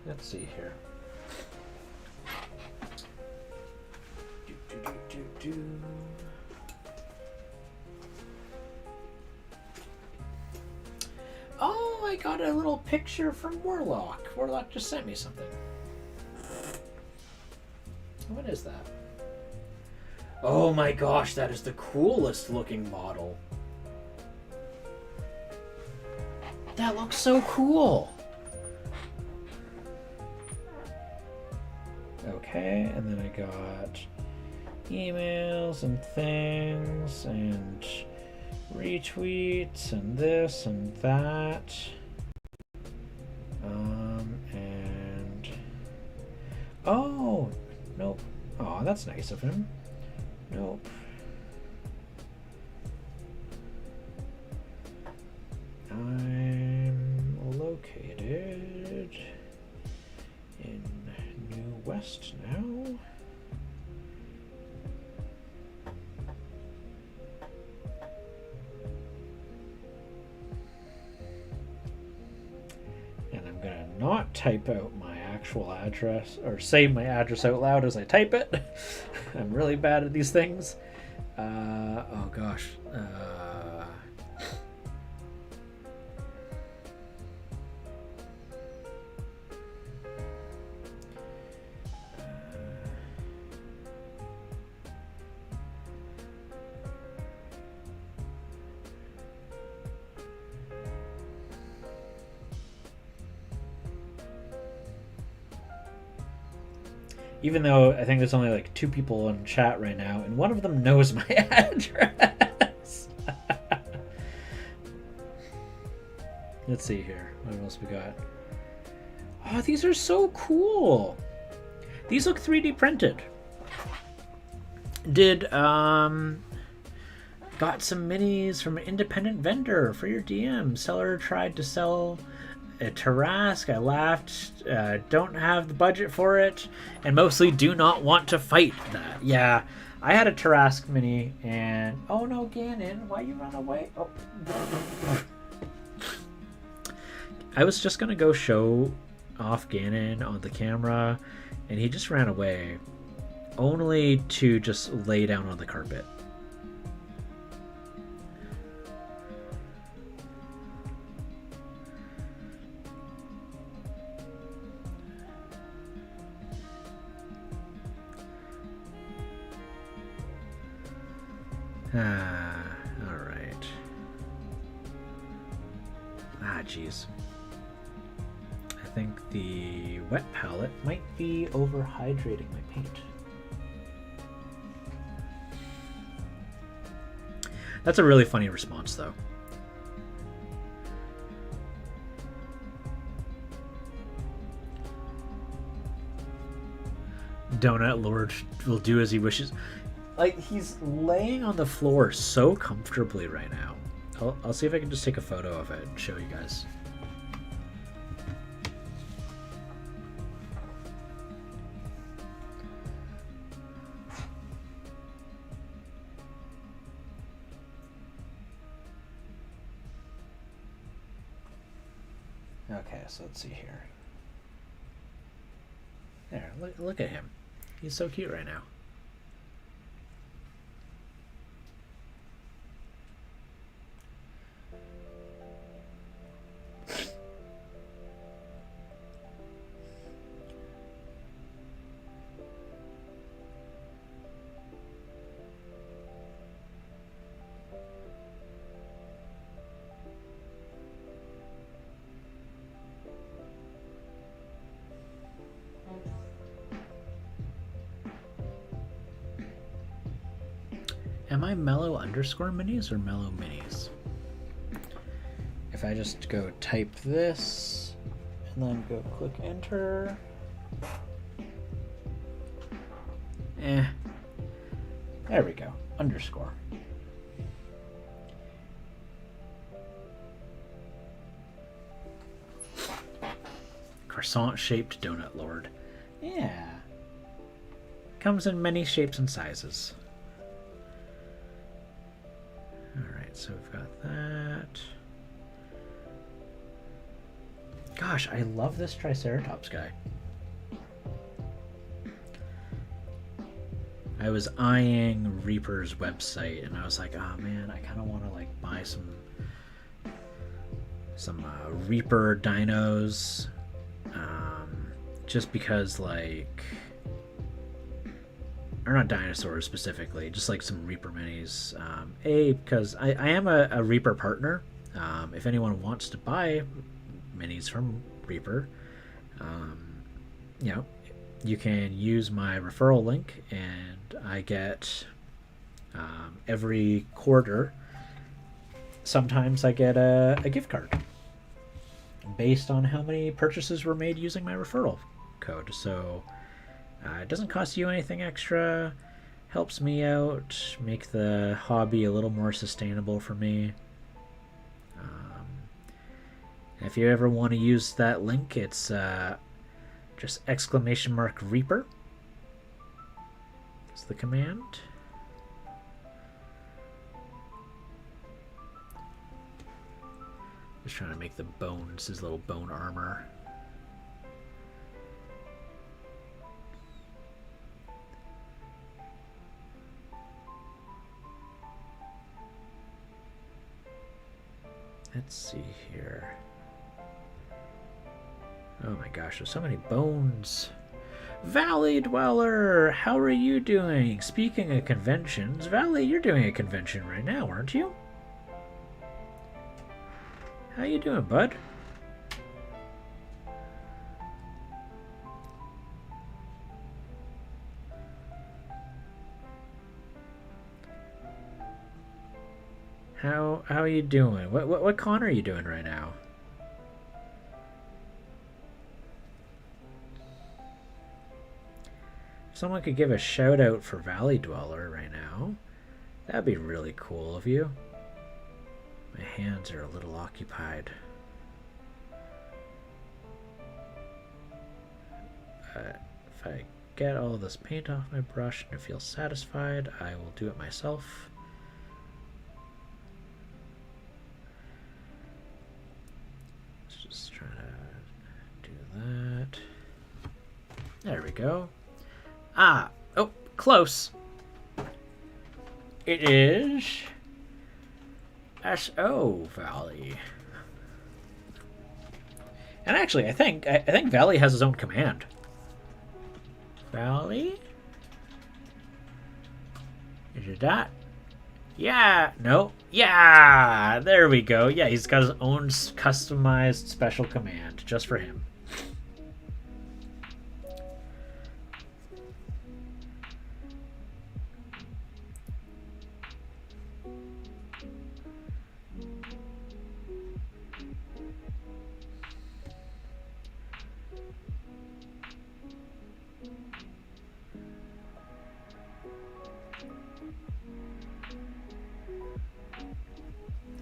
Let's see here. Oh, I got a little picture from Warlock. Warlock just sent me something. What is that? Oh my gosh, that is the coolest looking model. That looks so cool. Okay, and then I got emails and things and retweets and this and that. And oh, nope. Oh, that's nice of him. Nope. I'm located in New West now. And I'm gonna not type out my actual address or say my address out loud as I type it. I'm really bad at these things. Oh gosh. Even though I think there's only like 2 people in chat right now, and one of them knows my address. Let's see here. What else we got? Oh, these are so cool. These look 3D printed. Got some minis from an independent vendor for your DM. Seller tried to sell a Tarrasque. I laughed. Don't have the budget for it, and mostly do not want to fight that. Yeah, I had a Tarrasque mini, and oh no, Ganon, why you run away? Oh, I was just gonna go show off Ganon on the camera, and he just ran away, only to just lay down on the carpet. Alright. Jeez. I think the wet palette might be overhydrating my paint. That's a really funny response, though. Donut Lord will do as he wishes. Like, he's laying on the floor so comfortably right now. I'll see if I can just take a photo of it and show you guys. Okay, so let's see here. There, look at him. He's so cute right now. Am I mellow underscore minis or mellow minis? If I just go type this and then go click enter. There we go. Underscore. Croissant shaped donut lord. Yeah. Comes in many shapes and sizes. Alright, so we've got that. Gosh, I love this Triceratops guy. I was eyeing Reaper's website and I was like, oh man, I kind of want to like buy some Reaper dinos, just because like, or not dinosaurs specifically, just like some Reaper minis. Because I am a Reaper partner. If anyone wants to buy minis from Reaper, you know, you can use my referral link, and I get every quarter. Sometimes I get a gift card based on how many purchases were made using my referral code. So it doesn't cost you anything extra. Helps me out, make the hobby a little more sustainable for me. If you ever want to use that link, it's just !Reaper. That's the command. Just trying to make the bones, his little bone armor. Let's see here. Oh my gosh, there's so many bones. Valley Dweller, how are you doing? Speaking of conventions, Valley, you're doing a convention right now, aren't you? How you doing, bud? How are you doing? What con are you doing right now? If someone could give a shout out for Valley Dweller right now, that'd be really cool of you. My hands are a little occupied. If I get all this paint off my brush and feel satisfied, I will do it myself. Let's just try to do that. There we go. Oh, close. It is SO Valley. And actually, I think Valley has his own command. Valley? Is it that? Yeah. No. Yeah. There we go. Yeah, he's got his own customized special command just for him.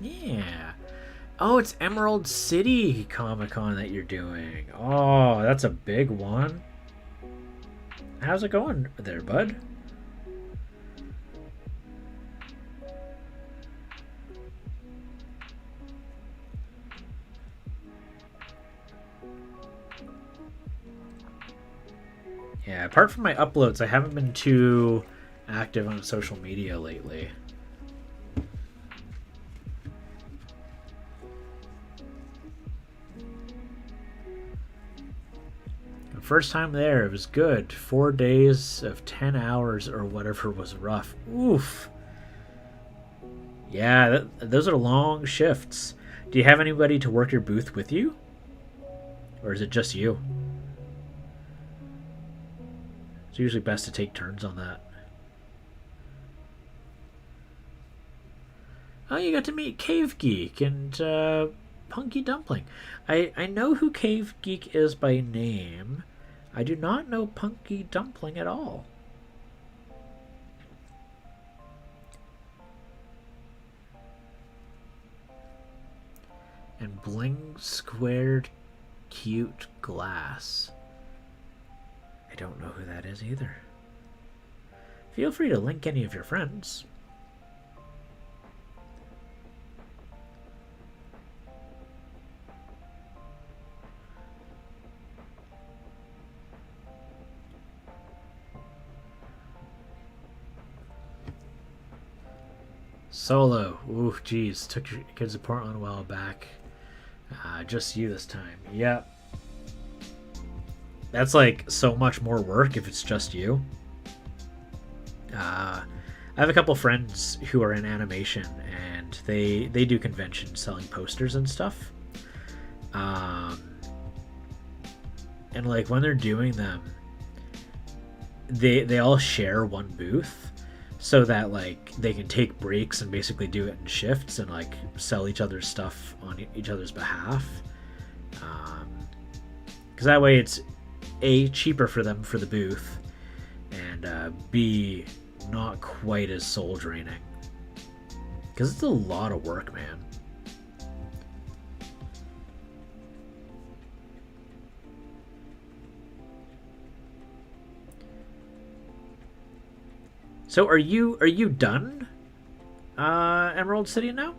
Yeah. Oh, it's Emerald City Comic-Con that you're doing. Oh, that's a big one. How's it going there, bud? Yeah, apart from my uploads, I haven't been too active on social media lately. First time there, it was good. 4 days of 10 hours or whatever was rough. Oof. Yeah, those are long shifts. Do you have anybody to work your booth with you? Or is it just you? It's usually best to take turns on that. Oh, you got to meet Cave Geek and Punky Dumpling. I know who Cave Geek is by name. I do not know Punky Dumpling at all. And Bling Squared Cute Glass. I don't know who that is either. Feel free to link any of your friends. Solo. Ooh, geez. Took your kids to Portland a while back. Just you this time. Yep. That's like so much more work if it's just you. I have a couple friends who are in animation, and they do conventions selling posters and stuff. And like when they're doing them, they all share one booth, so that like they can take breaks and basically do it in shifts and like sell each other's stuff on each other's behalf. Because that way it's A, cheaper for them for the booth, and B, not quite as soul draining. Because it's a lot of work, man. So are you done, Emerald City now?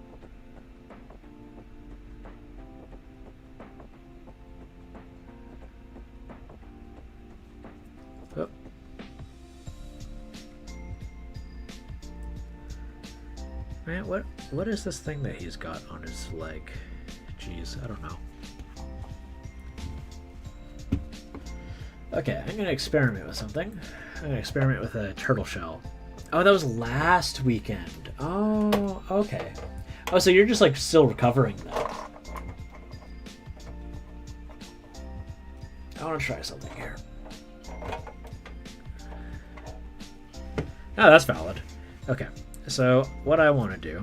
Oh. Man, what is this thing that he's got on his leg? Jeez, I don't know. Okay, I'm gonna experiment with something. I'm gonna experiment with a turtle shell. Oh, that was last weekend. Oh, okay. Oh, so you're just like still recovering then. I want to try something here. Oh, that's valid. Okay, so what I want to do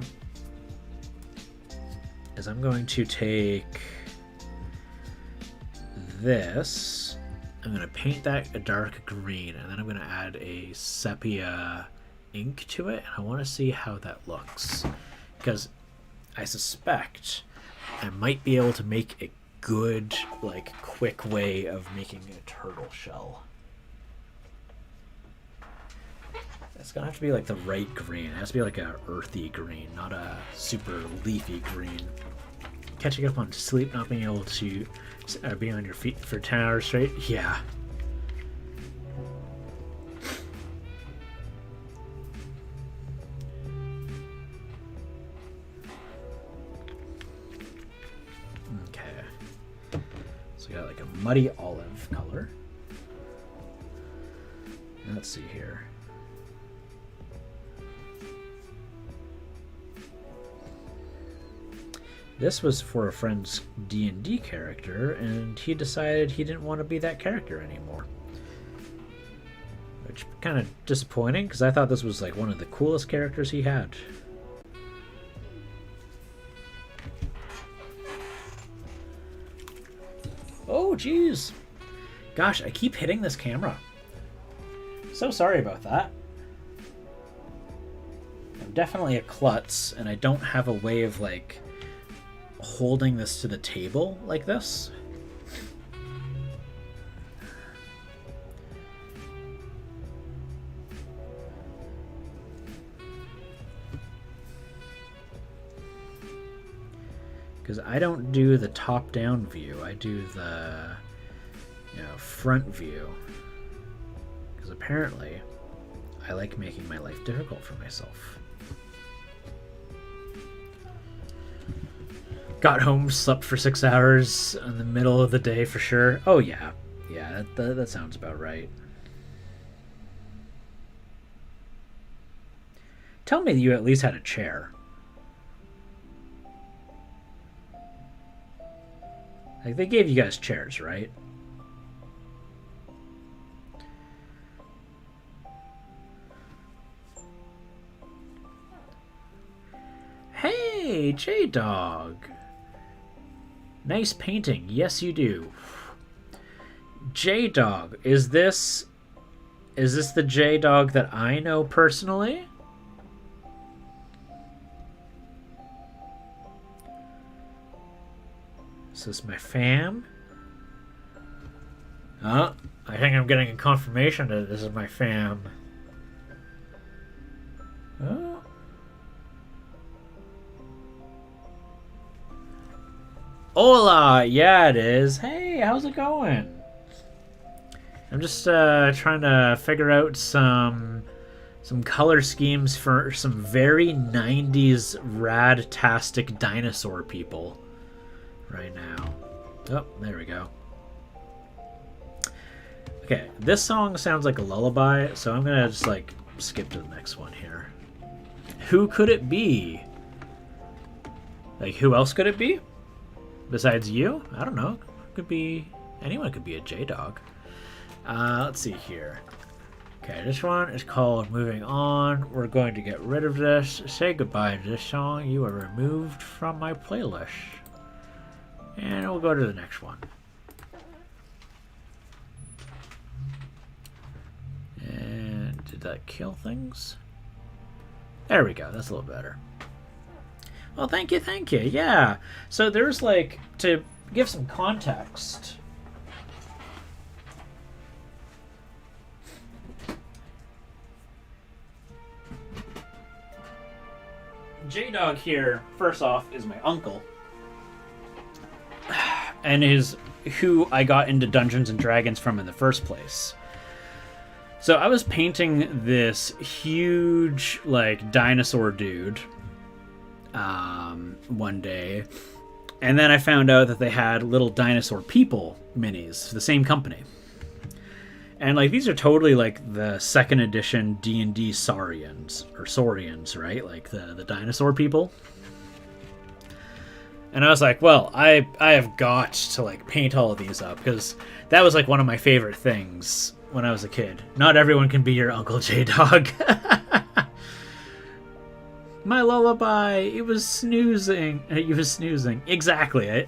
is I'm going to take this. I'm going to paint that a dark green, and then I'm going to add a sepia ink to it, and I want to see how that looks, because I suspect I might be able to make a good, like, quick way of making a turtle shell. It's gonna have to be like the right green. It has to be like a earthy green, not a super leafy green. Catching up on sleep, not being able to be on your feet for 10 hours straight. Yeah. Okay. So we got like a muddy olive color. Let's see here. This was for a friend's D&D character, and he decided he didn't want to be that character anymore. Which kind of disappointing, because I thought this was like one of the coolest characters he had. Oh, jeez. Gosh, I keep hitting this camera. So sorry about that. I'm definitely a klutz, and I don't have a way of like holding this to the table like this. Because I don't do the top-down view, I do the front view. Because apparently I like making my life difficult for myself. Got home, slept for 6 hours in the middle of the day for sure. Oh yeah, yeah, that sounds about right. Tell me that you at least had a chair. Like, they gave you guys chairs, right? Hey, Hey, J-Dog. Nice painting. Yes, you do. J-Dog. Is this the J-Dog that I know personally? Is this my fam? Oh, I think I'm getting a confirmation that this is my fam. Oh. Hola! Yeah, it is. Hey, how's it going? I'm just trying to figure out some color schemes for some very 90s rad-tastic dinosaur people right now. Oh, there we go. Okay, this song sounds like a lullaby, so I'm gonna just like skip to the next one here. Who could it be? Like, who else could it be? Besides you? I don't know. Could be anyone. Could be a J-Dog. Let's see here. Okay, this one is called Moving On. We're going to get rid of this. Say goodbye to this song. You are removed from my playlist. And we'll go to the next one. And did that kill things? There we go. That's a little better. Well, thank you, thank you. Yeah. So there's like, to give some context. J-Dog here, first off, is my uncle. And is who I got into Dungeons and Dragons from in the first place. So I was painting this huge, like, dinosaur dude one day. And then I found out that they had little dinosaur people minis, the same company. And, like, these are totally, like, the second edition D&D Saurians, or Saurians, right? Like, the dinosaur people. And I was like, well, I have got to, like, paint all of these up, because that was, like, one of my favorite things when I was a kid. Not everyone can be your Uncle J-Dog. My lullaby, it was snoozing. It was snoozing. Exactly.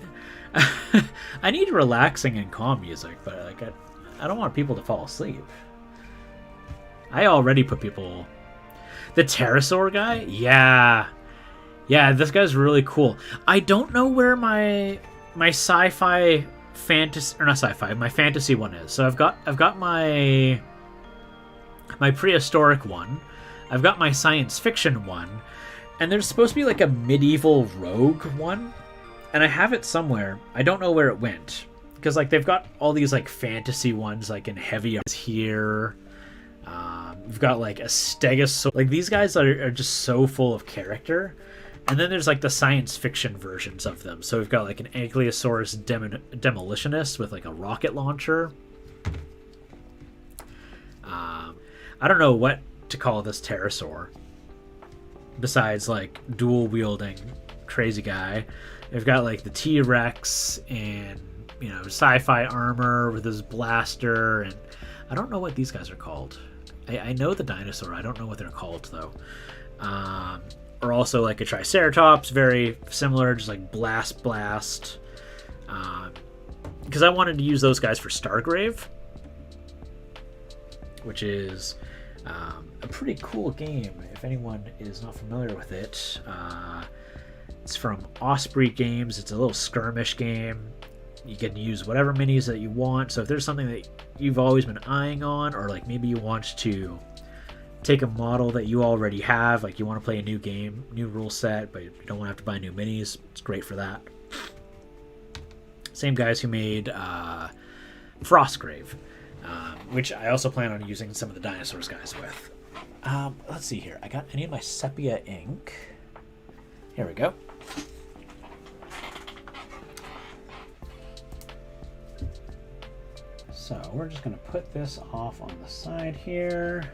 I need relaxing and calm music, but, like, I don't want people to fall asleep. I already put people... The pterosaur guy? Yeah. Yeah, this guy's really cool. I don't know where my sci-fi fantasy... Or not sci-fi, my fantasy one is. So I've got my prehistoric one. I've got my science fiction one. And there's supposed to be like a medieval rogue one. And I have it somewhere. I don't know where it went. Because, like, they've got all these, like, fantasy ones, like, in heavy here. We've got, like, a Stegosaurus. Like, these guys are just so full of character. And then there's, like, the science fiction versions of them. So we've got, like, an Ankylosaurus Demolitionist with, like, a rocket launcher. I don't know what to call this pterosaur. Besides, like, dual-wielding crazy guy. They've got, like, the T-Rex and... you know, sci-fi armor with his blaster, and I don't know what these guys are called. I know the dinosaur. I don't know what they're called, though. Or also, like, a Triceratops, very similar, just like blast. Because I wanted to use those guys for Stargrave, which is a pretty cool game, if anyone is not familiar with it. It's from Osprey Games. It's a little skirmish game. You can use whatever minis that you want. So if there's something that you've always been eyeing on, or like maybe you want to take a model that you already have, like you want to play a new game, new rule set, but you don't want to have to buy new minis, it's great for that. Same guys who made Frostgrave, which I also plan on using some of the dinosaurs guys with. Let's see here. I need my sepia ink. Here we go. So we're just going to put this off on the side here.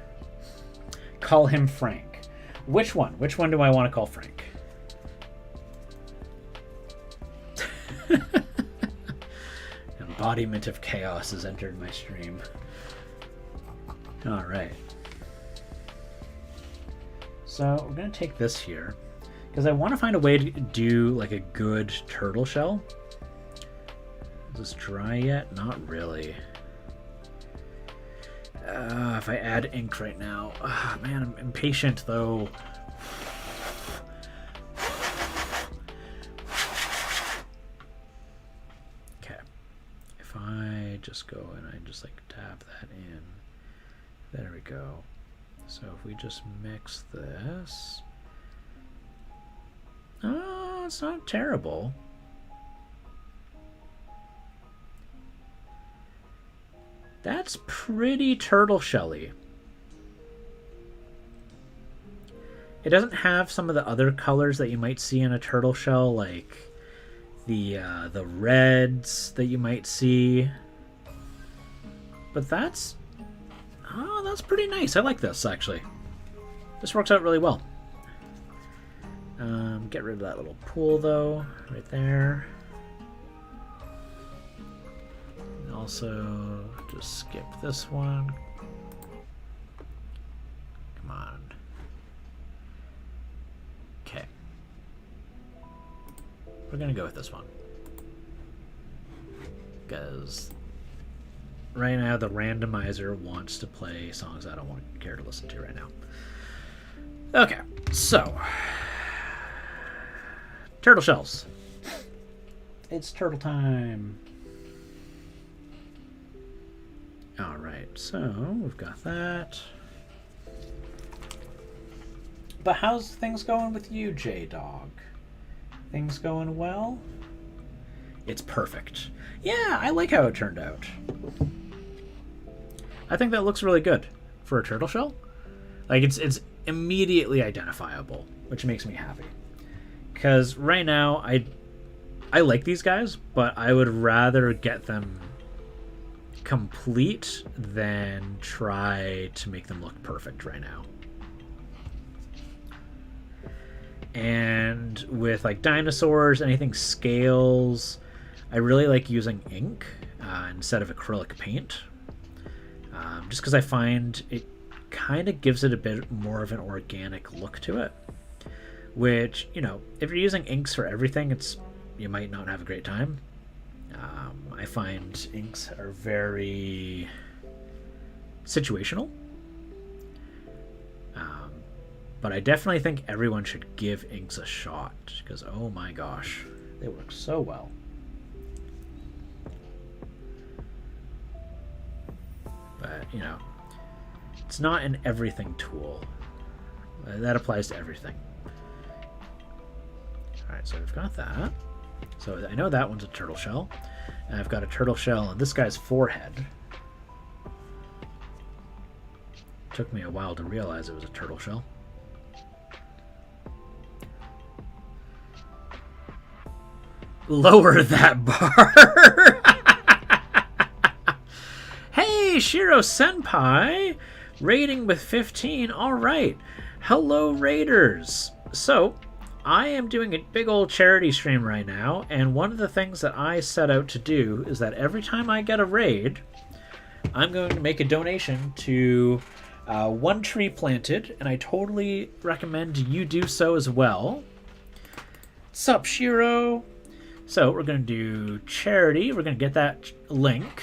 Call him Frank. Which one? Which one do I want to call Frank? Embodiment of chaos has entered my stream. All right. So we're going to take this here. Because I want to find a way to do like a good turtle shell. Is this dry yet? Not really. If I add ink right now. Man, I'm impatient though. Okay. If I just go and I just like tap that in. There we go. So if we just mix this. Oh, it's not terrible. That's pretty turtle shelly. It doesn't have some of the other colors that you might see in a turtle shell, like the reds that you might see. But that's pretty nice. I like this actually. This works out really well. Get rid of that little pool though, right there. And also just skip this one. Come on. Okay. We're gonna go with this one. Because right now the randomizer wants to play songs I don't want to care to listen to right now. Okay, so turtle shells. It's turtle time. All right, so we've got that. But how's things going with you, J-Dog? Things going well? It's perfect. Yeah, I like how it turned out. I think that looks really good for a turtle shell. Like it's immediately identifiable, which makes me happy. Because right now I like these guys, but I would rather get them complete than try to make them look perfect right now. And with like dinosaurs, anything scales, I really like using ink instead of acrylic paint. Just because I find it kind of gives it a bit more of an organic look to it. Which, you know, if you're using inks for everything, you might not have a great time. I find inks are very situational. But I definitely think everyone should give inks a shot. Because, oh my gosh, they work so well. But, you know, it's not an everything tool. That applies to everything. Alright, so we've got that. So I know that one's a turtle shell. And I've got a turtle shell on this guy's forehead. Took me a while to realize it was a turtle shell. Lower that bar! Hey, Shiro Senpai! Raiding with 15. Alright. Hello, Raiders. So, I am doing a big old charity stream right now, and one of the things that I set out to do is that every time I get a raid, I'm going to make a donation to One Tree Planted, and I totally recommend you do so as well. Sup, Shiro? So we're going to do charity. We're going to get that link.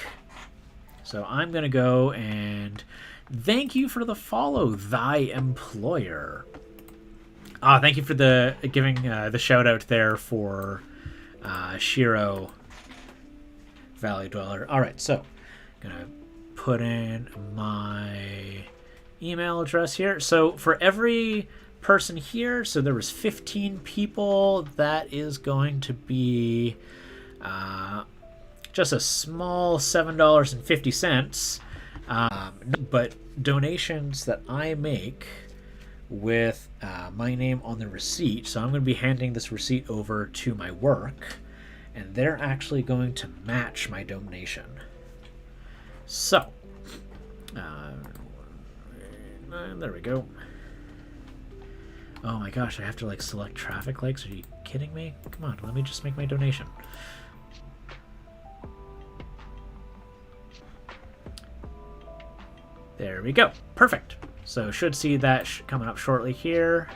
So I'm going to go and thank you for the follow, thy employer. Thank you for the giving the shout out there for Shiro Valley Dweller. All right, so I'm going to put in my email address here. So for every person here, so there was 15 people, that is going to be just a small $7.50. But donations that I make with my name on the receipt, so I'm going to be handing this receipt over to my work, and they're actually going to match my donation. So there we go. Oh my gosh, I have to like select traffic lights. Are you kidding me? Come on, let me just make my donation. There we go. Perfect. So should see that coming up shortly here.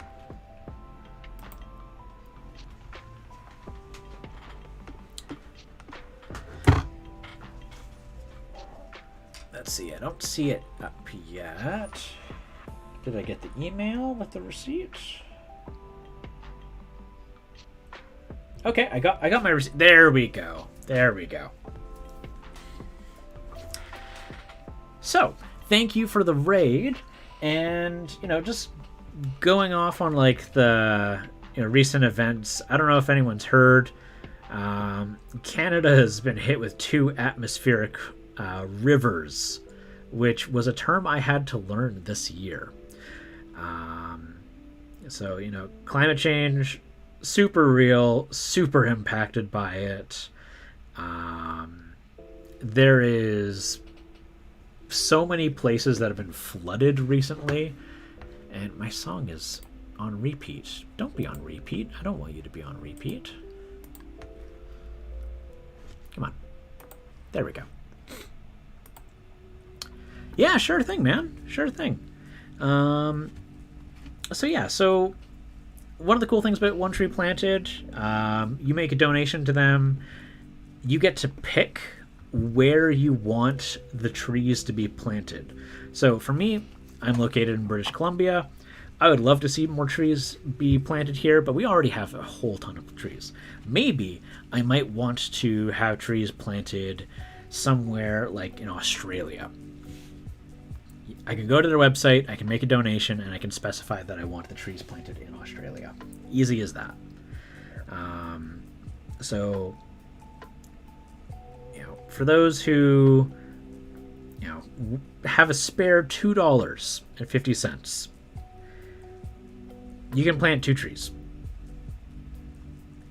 Let's see. I don't see it up yet. Did I get the email with the receipt? Okay, I got my receipt. There we go. There we go. So, thank you for the raid, and just going off on like the recent events. I don't know if anyone's heard. Canada has been hit with 2 atmospheric rivers, which was a term I had to learn this year. So climate change, super real, super impacted by it. There is so many places that have been flooded recently, and my song is on repeat. Don't be on repeat. I don't want you to be on repeat. Come on. There we go. Yeah, sure thing, man. Sure thing. So one of the cool things about One Tree Planted, you make a donation to them. You get to pick where you want the trees to be planted. So for me, I'm located in British Columbia. I would love to see more trees be planted here, but we already have a whole ton of trees. Maybe I might want to have trees planted somewhere like in Australia. I can go to their website, I can make a donation, and I can specify that I want the trees planted in Australia. Easy as that. For those who have a spare $2.50, you can plant 2 trees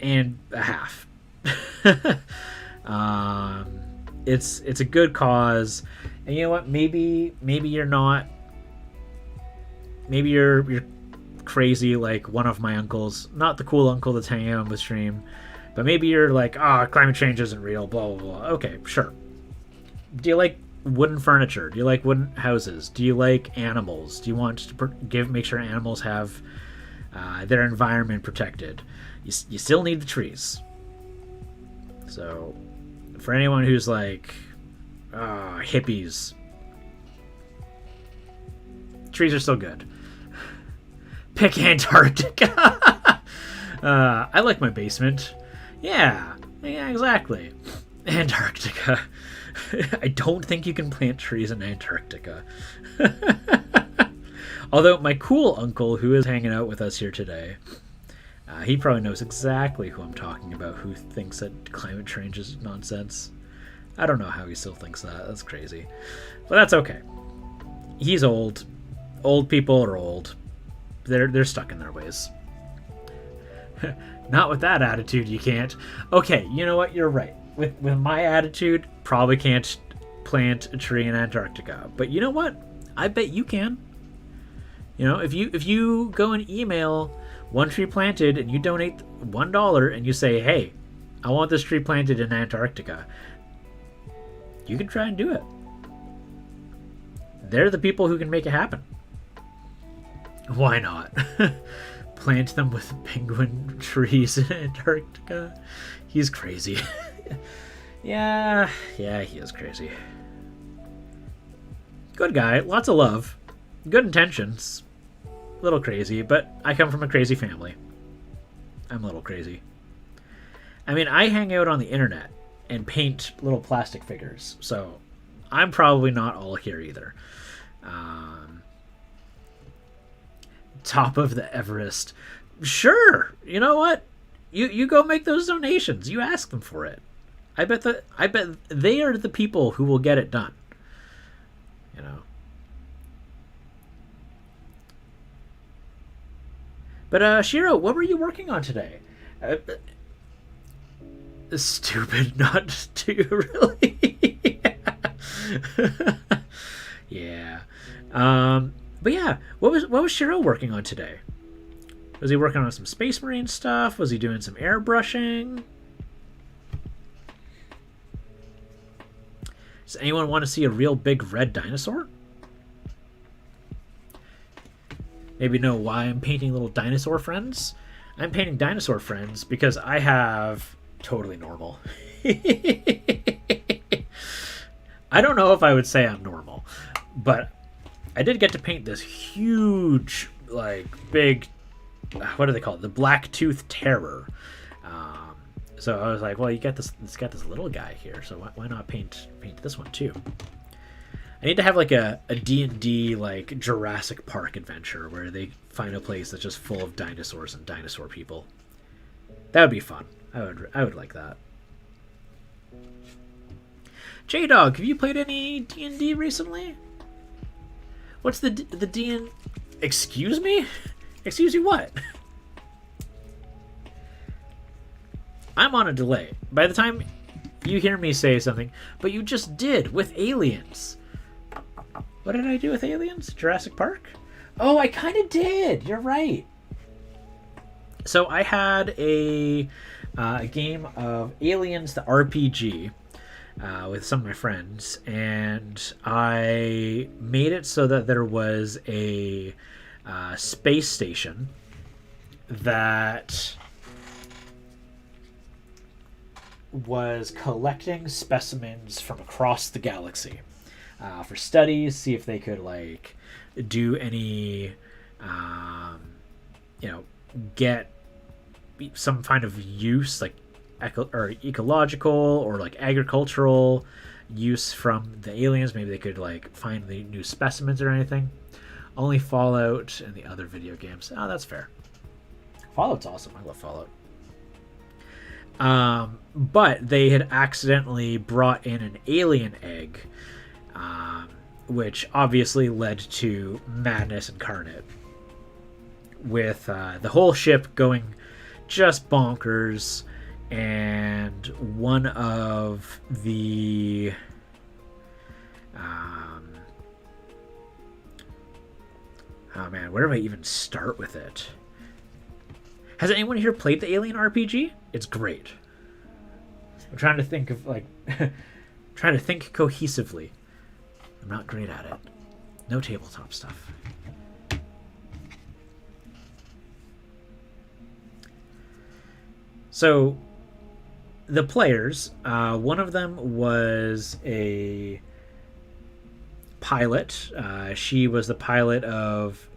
and a half. It's a good cause, and you know what? Maybe you're not. Maybe you're crazy like one of my uncles, not the cool uncle that's hanging out on the stream, but maybe you're like, climate change isn't real, blah blah blah. Okay, sure. Do you like wooden furniture? Do you like wooden houses? Do you like animals? Do you want to make sure animals have their environment protected? You still need the trees. So, for anyone who's like, hippies, trees are still good. Pick Antarctica. I like my basement. Yeah, exactly. Antarctica. I don't think you can plant trees in Antarctica. Although my cool uncle, who is hanging out with us here today, he probably knows exactly who I'm talking about, who thinks that climate change is nonsense. I don't know how he still thinks that. That's crazy. But that's okay. He's old. Old people are old. They're stuck in their ways. Not with that attitude, you can't. Okay, you know what? You're right. With my attitude, probably can't plant a tree in Antarctica. But you know what? I bet you can. If you go and email One Tree Planted and you donate $1 and you say, hey, I want this tree planted in Antarctica, you can try and do it. They're the people who can make it happen. Why not? Plant them with penguin trees in Antarctica. He's crazy. Yeah, he is crazy. Good guy, lots of love, good intentions. A little crazy, but I come from a crazy family. I'm a little crazy. I mean, I hang out on the internet and paint little plastic figures, so I'm probably not all here either. Top of the Everest. Sure, you know what? You go make those donations. You ask them for it. I bet they are the people who will get it done. But Shiro, what were you working on today? Stupid not to, really. Yeah. But yeah, what was Shiro working on today? Was he working on some Space Marine stuff? Was he doing some airbrushing? Does anyone want to see a real big red dinosaur? Maybe know why I'm painting little dinosaur friends? I'm painting dinosaur friends because I have totally normal. I don't know if I would say I'm normal. But I did get to paint this huge, like, big, what do they call it? The Black Tooth Terror. So I was like, well, it's got this little guy here, so why not paint this one too? I need to have like a D&D like Jurassic Park adventure where they find a place that's just full of dinosaurs and dinosaur people. That would be fun. I would like that. J-Dog, have you played any D&D recently? What's the D&D? Excuse me? Excuse you what? I'm on a delay. By the time you hear me say something, but you just did with Aliens. What did I do with Aliens? Jurassic Park? Oh, I kind of did. You're right. So I had a game of Aliens, the RPG, with some of my friends, and I made it so that there was a space station that was collecting specimens from across the galaxy for studies, see if they could like do any, get some kind of use, like ecological or like agricultural use from the aliens. Maybe they could like find the new specimens or anything. Only Fallout and the other video games. Oh, that's fair. Fallout's awesome. I love Fallout. But they had accidentally brought in an alien egg, which obviously led to madness incarnate, with the whole ship going just bonkers, and one of the oh man, where do I even start with it? Has anyone here played the Alien RPG? It's great. I'm trying to think of like trying to think cohesively. I'm not great at it. No tabletop stuff. So the players, one of them was a pilot. She was the pilot of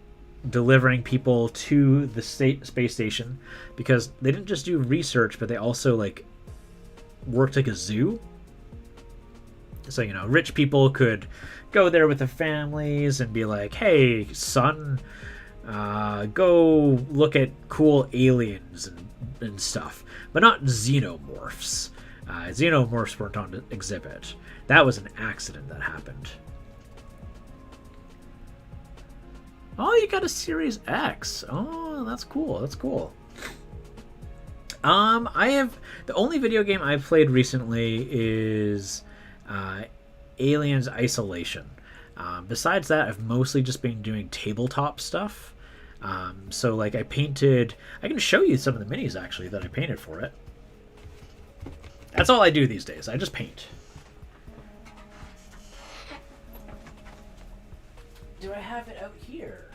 delivering people to the space station, because they didn't just do research, but they also like worked like a zoo. So, you know, rich people could go there with their families and be like, hey, son, go look at cool aliens and stuff. But not xenomorphs. Xenomorphs weren't on exhibit. That was an accident that happened. Oh, you got a Series X. Oh, that's cool. That's cool. The only video game I've played recently is Aliens Isolation. Besides that, I've mostly just been doing tabletop stuff. So like I can show you some of the minis actually that I painted for it. That's all I do these days. I just paint. Do I have it out here?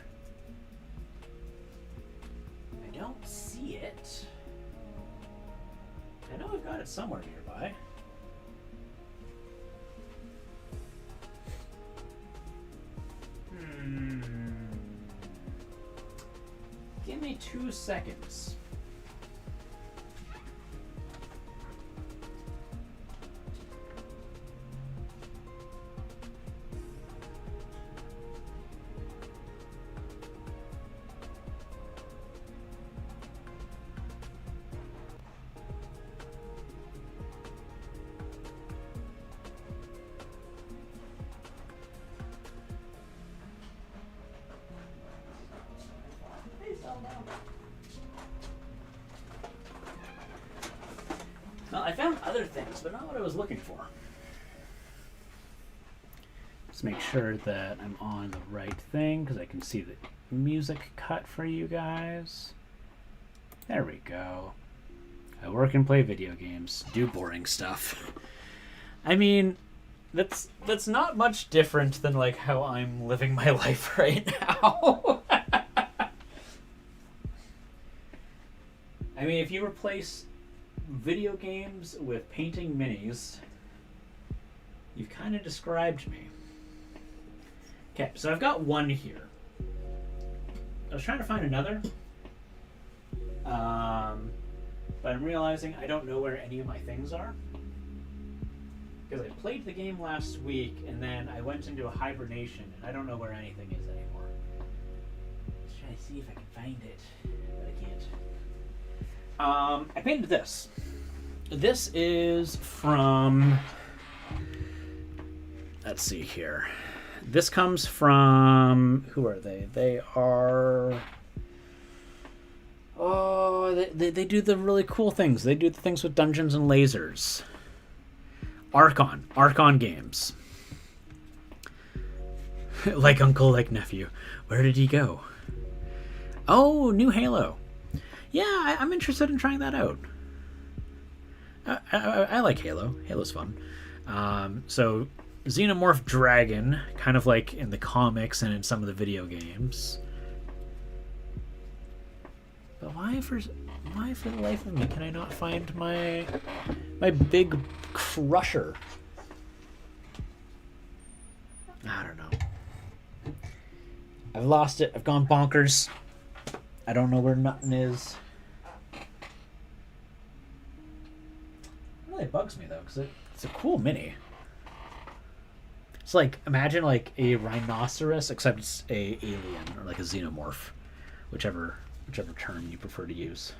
I don't see it. I know I've got it somewhere nearby. Give me 2 seconds. Well, I found other things, but not what I was looking for. Let's make sure that I'm on the right thing, because I can see the music cut for you guys. There we go. I work and play video games, do boring stuff. I mean, that's not much different than like how I'm living my life right now. I mean, if you replace video games with painting minis, you've kind of described me. Okay, so I've got one here. I was trying to find another. But I'm realizing I don't know where any of my things are. Because I played the game last week, and then I went into a hibernation, and I don't know where anything is anymore. Let's try to see if I can find it, but I can't. I painted this. This is from... Let's see here. This comes from... Who are they? They are... Oh, they do the really cool things. They do the things with Dungeons and Lasers. Archon Games. Like uncle, like nephew. Where did he go? Oh, new Halo. Yeah, I'm interested in trying that out. I like Halo. Halo's fun. So, Xenomorph Dragon, kind of like in the comics and in some of the video games. But why for the life of me can I not find my big crusher? I don't know. I've lost it. I've gone bonkers. I don't know where nothing is. It really bugs me though, because it's a cool mini. It's like, imagine like a rhinoceros, except it's a alien, or like a xenomorph, whichever term you prefer to use.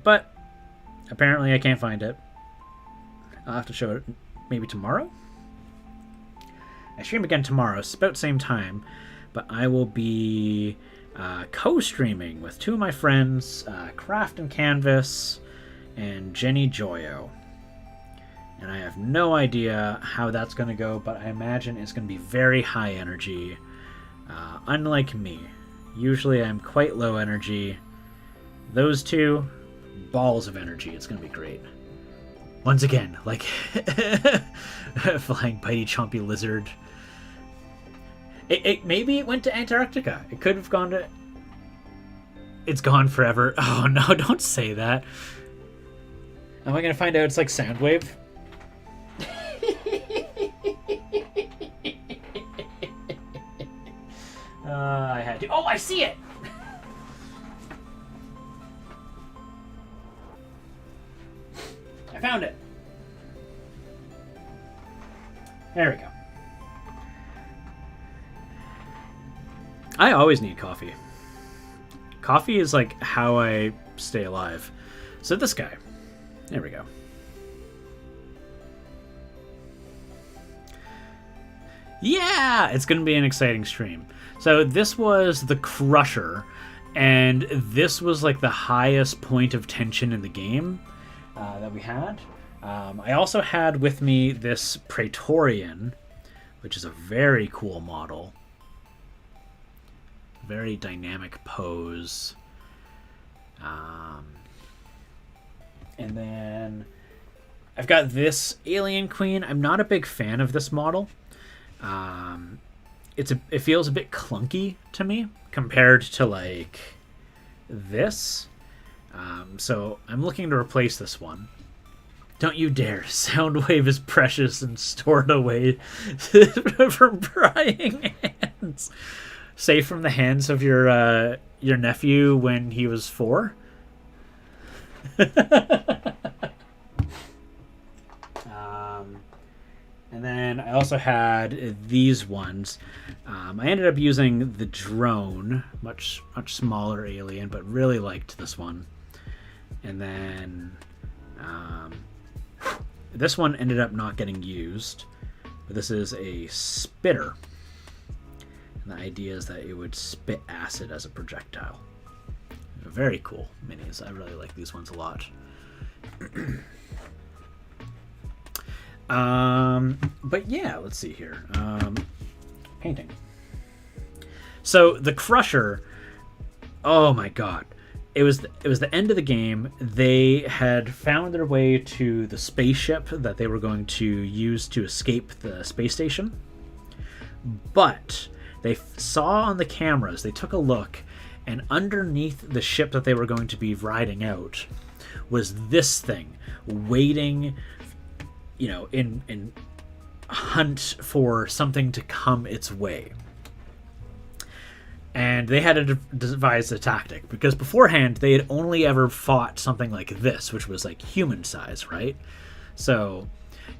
But apparently I can't find it. I'll have to show it maybe tomorrow. I stream again tomorrow. It's about the same time, but I will be co-streaming with two of my friends, Craft and Canvas and Jenny Joyo. And I have no idea how that's going to go, but I imagine it's going to be very high energy. Unlike me. Usually I'm quite low energy. Those two, balls of energy. It's going to be great. Once again, like flying bitey chompy lizard. Maybe it went to Antarctica. It could have gone to... It's gone forever. Oh no, don't say that. Am I going to find out it's like Soundwave? I had to. Oh, I see it! I found it. There we go. I always need coffee. Coffee is like how I stay alive. So this guy. There we go. Yeah! It's going to be an exciting stream. So this was the Crusher, and this was like the highest point of tension in the game that we had. I also had with me this Praetorian, which is a very cool model. Very dynamic pose. And then I've got this Alien Queen. I'm not a big fan of this model. It feels a bit clunky to me compared to like this. So I'm looking to replace this one. Don't you dare. Soundwave is precious and stored away from prying hands. Safe from the hands of your nephew when he was 4. And then I also had these ones. I ended up using the drone, much smaller alien, but really liked this one. And then this one ended up not getting used, but this is a spitter. And the idea is that it would spit acid as a projectile. Very cool minis. I really like these ones a lot. But yeah, let's see here. Painting. So the Crusher, oh my god. It was the end of the game. They had found their way to the spaceship that they were going to use to escape the space station. But they saw on the cameras, they took a look, and underneath the ship that they were going to be riding out was this thing waiting, you know, in hunt for something to come its way. And they had to devise a tactic, because beforehand they had only ever fought something like this, which was like human size, right? So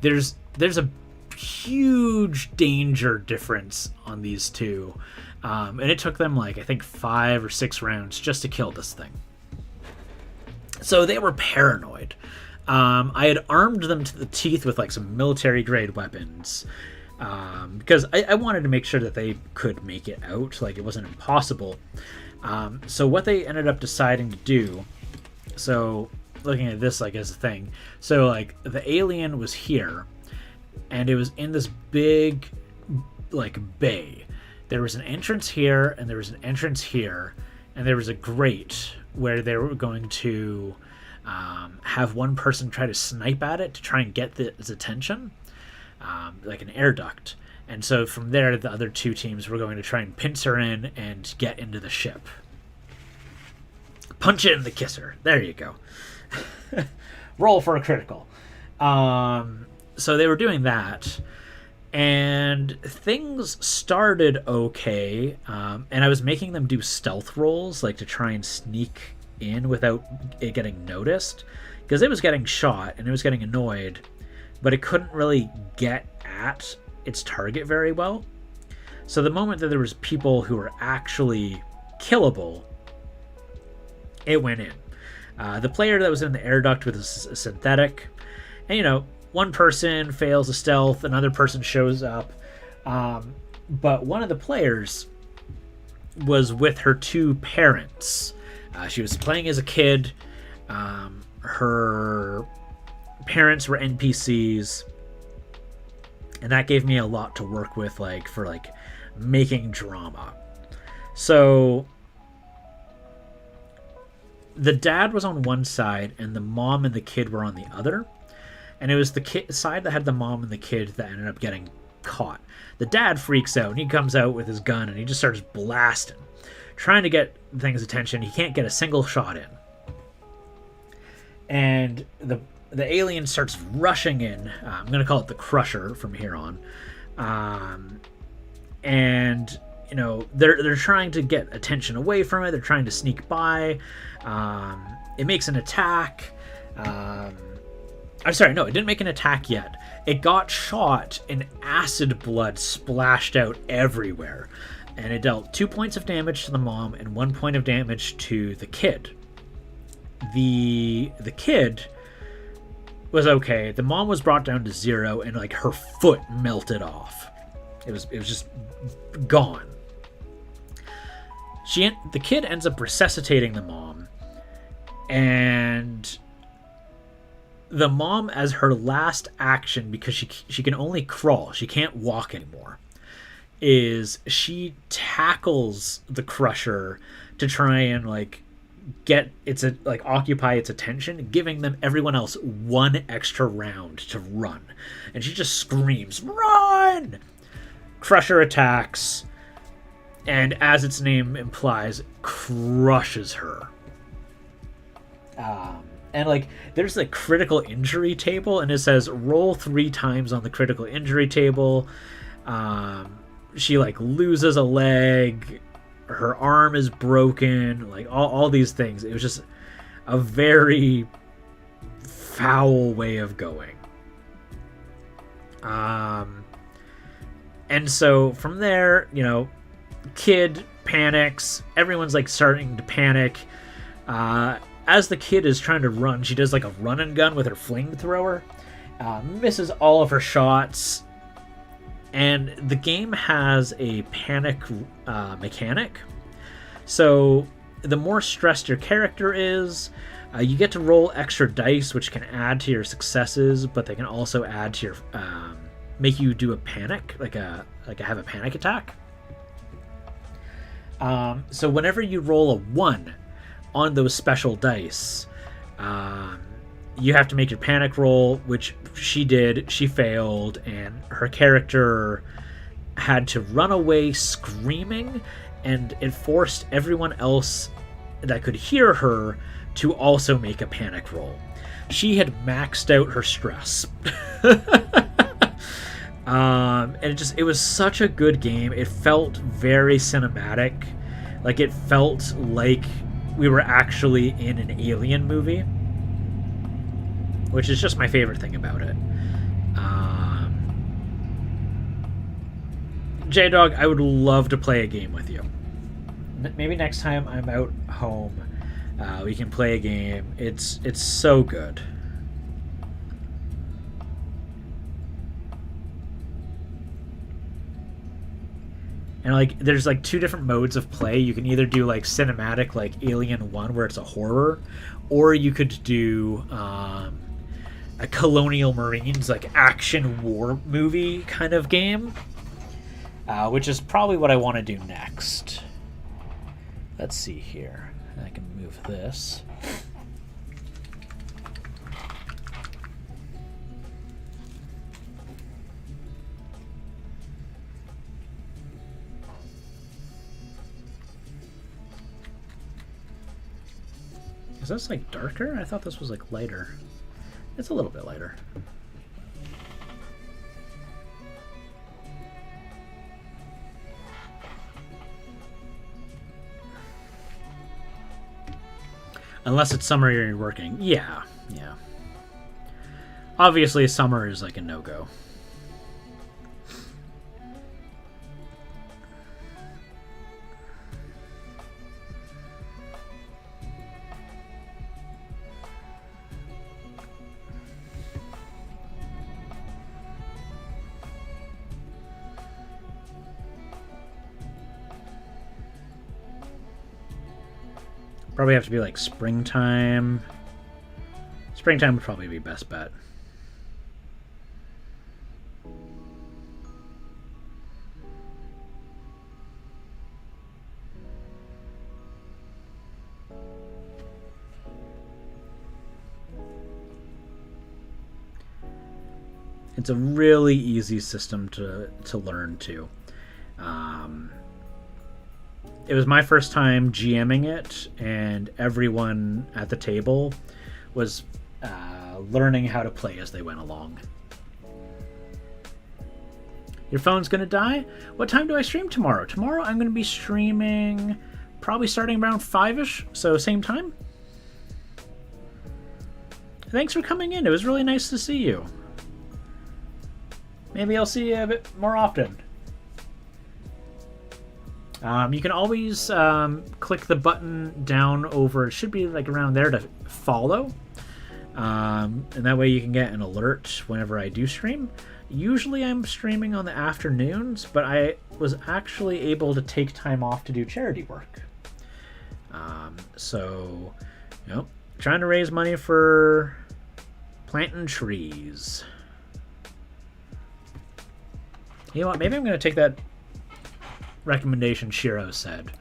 there's a huge danger difference on these two, and it took them like I think 5 or 6 rounds just to kill this thing. So they were paranoid. I had armed them to the teeth with like some military grade weapons, because I wanted to make sure that they could make it out, like it wasn't impossible. So what they ended up deciding to do, so looking at this like as a thing, so like the alien was here, and it was in this big like bay. There was an entrance here, and there was an entrance here, and there was a grate where they were going to have one person try to snipe at it to try and get its attention, like an air duct. And so from there, the other 2 teams were going to try and pincer in and get into the ship. Punch it in the kisser. There you go. Roll for a critical. So they were doing that, and things started okay, and I was making them do stealth rolls, like to try and sneak in without it getting noticed, because it was getting shot and it was getting annoyed, but it couldn't really get at its target very well. So the moment that there was people who were actually killable, it went in. The player that was in the air duct with a synthetic, and one person fails a stealth, another person shows up, but one of the players was with her 2 parents. She was playing as a kid. Her parents were NPCs, and that gave me a lot to work with, for making drama. So the dad was on one side, and the mom and the kid were on the other. And it was the side that had the mom and the kid that ended up getting caught. The dad freaks out, and he comes out with his gun, and he just starts blasting, trying to get things' attention. He can't get a single shot in. And the alien starts rushing in. I'm going to call it the Crusher from here on. And, they're trying to get attention away from it. They're trying to sneak by. It makes an attack. I'm sorry, no, it didn't make an attack yet. It got shot, and acid blood splashed out everywhere. And it dealt 2 points of damage to the mom and 1 point of damage to the kid. The kid was okay. The mom was brought down to 0, and her foot melted off. It was just gone. The kid ends up resuscitating the mom, and the mom, as her last action, because she can only crawl, she can't walk anymore, is she tackles the Crusher to try and occupy its attention, giving everyone else 1 extra round to run. And she just screams, "Run!" Crusher attacks, and as its name implies, crushes her. And there's a critical injury table, and it says roll 3 times on the critical injury table. She loses a leg, her arm is broken, all these things. It was just a very foul way of going. And so from there, kid panics. Everyone's starting to panic. As the kid is trying to run, she does a run and gun with her flamethrower, misses all of her shots, and the game has a panic mechanic. So the more stressed your character is, you get to roll extra dice, which can add to your successes, but they can also add to your make you do a panic, have a panic attack. So whenever you roll a 1 on those special dice, you have to make your panic roll, which she did. She failed, and her character had to run away screaming, and it forced everyone else that could hear her to also make a panic roll. She had maxed out her stress. And it was such a good game. It felt very cinematic. Like, it felt like we were actually in an Alien movie, which is just my favorite thing about it. J-Dog, I would love to play a game with you. Maybe next time I'm out home, we can play a game. It's so good. And like, there's like two different modes of play. You can either do like cinematic, like Alien 1, where it's a horror, or you could do a Colonial Marines, like action war movie kind of game, which is probably what I want to do next. Let's see here. I can move this. Is this like darker? I thought this was like lighter. It's a little bit lighter. Unless it's summer you're working. Yeah, yeah. Obviously summer is like a no-go. Probably have to be like springtime. Springtime would probably be best bet. It's a really easy system to learn too. It was my first time GMing it, and everyone at the table was learning how to play as they went along. Your phone's gonna die? What time do I stream tomorrow? Tomorrow I'm gonna be streaming probably starting around 5-ish, so same time. Thanks for coming in. It was really nice to see you. Maybe I'll see you a bit more often. You can always click the button down over, it should be like around there, to follow. And that way you can get an alert whenever I do stream. Usually I'm streaming on the afternoons, but I was actually able to take time off to do charity work. So, you know, trying to raise money for planting trees. You know what, maybe I'm going to take that recommendation Shiro said.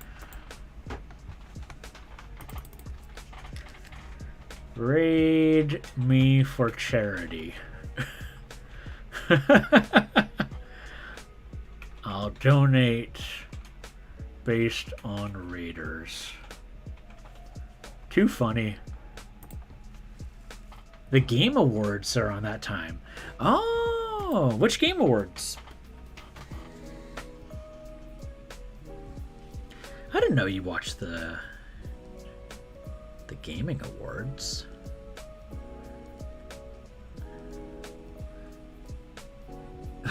Raid me for charity. I'll donate based on raiders. Too funny. The Game Awards are on that time. Oh, which Game Awards? I didn't know you watched the Gaming Awards.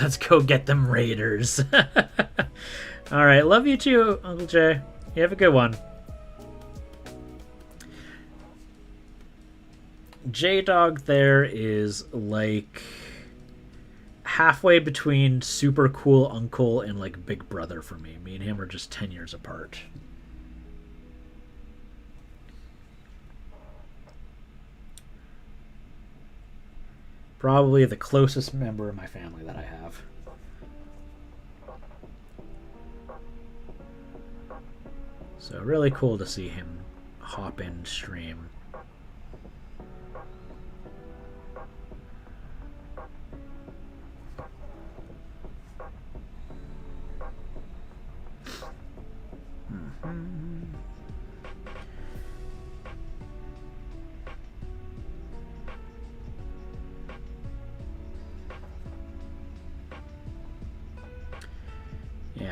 Let's go get them raiders. All right, love you too, Uncle Jay. You have a good one. J-Dog there is like halfway between super cool uncle and like big brother for me. Me and him are just 10 years apart. Probably the closest member of my family that I have. So really cool to see him hop in stream.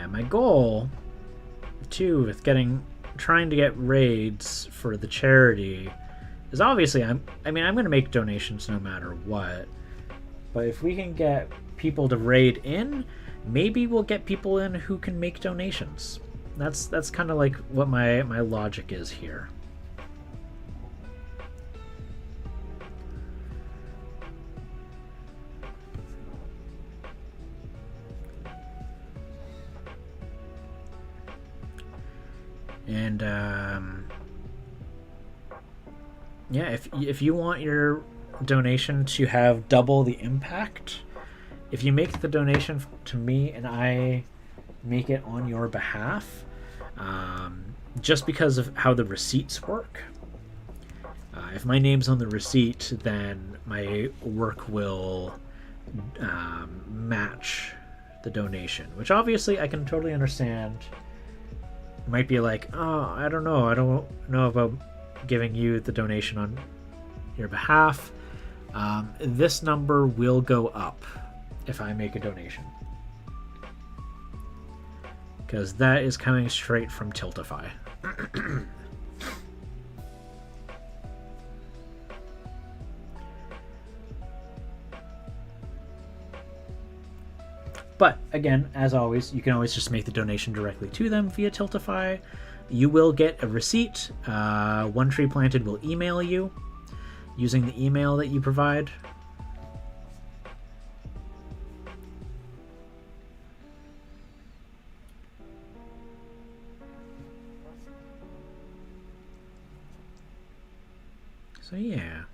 yeah, my goal too with trying to get raids for the charity is obviously I'm going to make donations no matter what. But if we can get people to raid in, maybe we'll get people in who can make donations. That's kind of like what my logic is here. And yeah, if you want your donation to have double the impact, if you make the donation to me and I make it on your behalf, just because of how the receipts work, if my name's on the receipt, then my work will match the donation, which obviously I can totally understand. It might be like, oh, I don't know about giving you the donation on your behalf. This number will go up if I make a donation, because that is coming straight from Tiltify. But again, as always, you can always just make the donation directly to them via Tiltify. You will get a receipt. One Tree Planted will email you using the email that you provide. So yeah,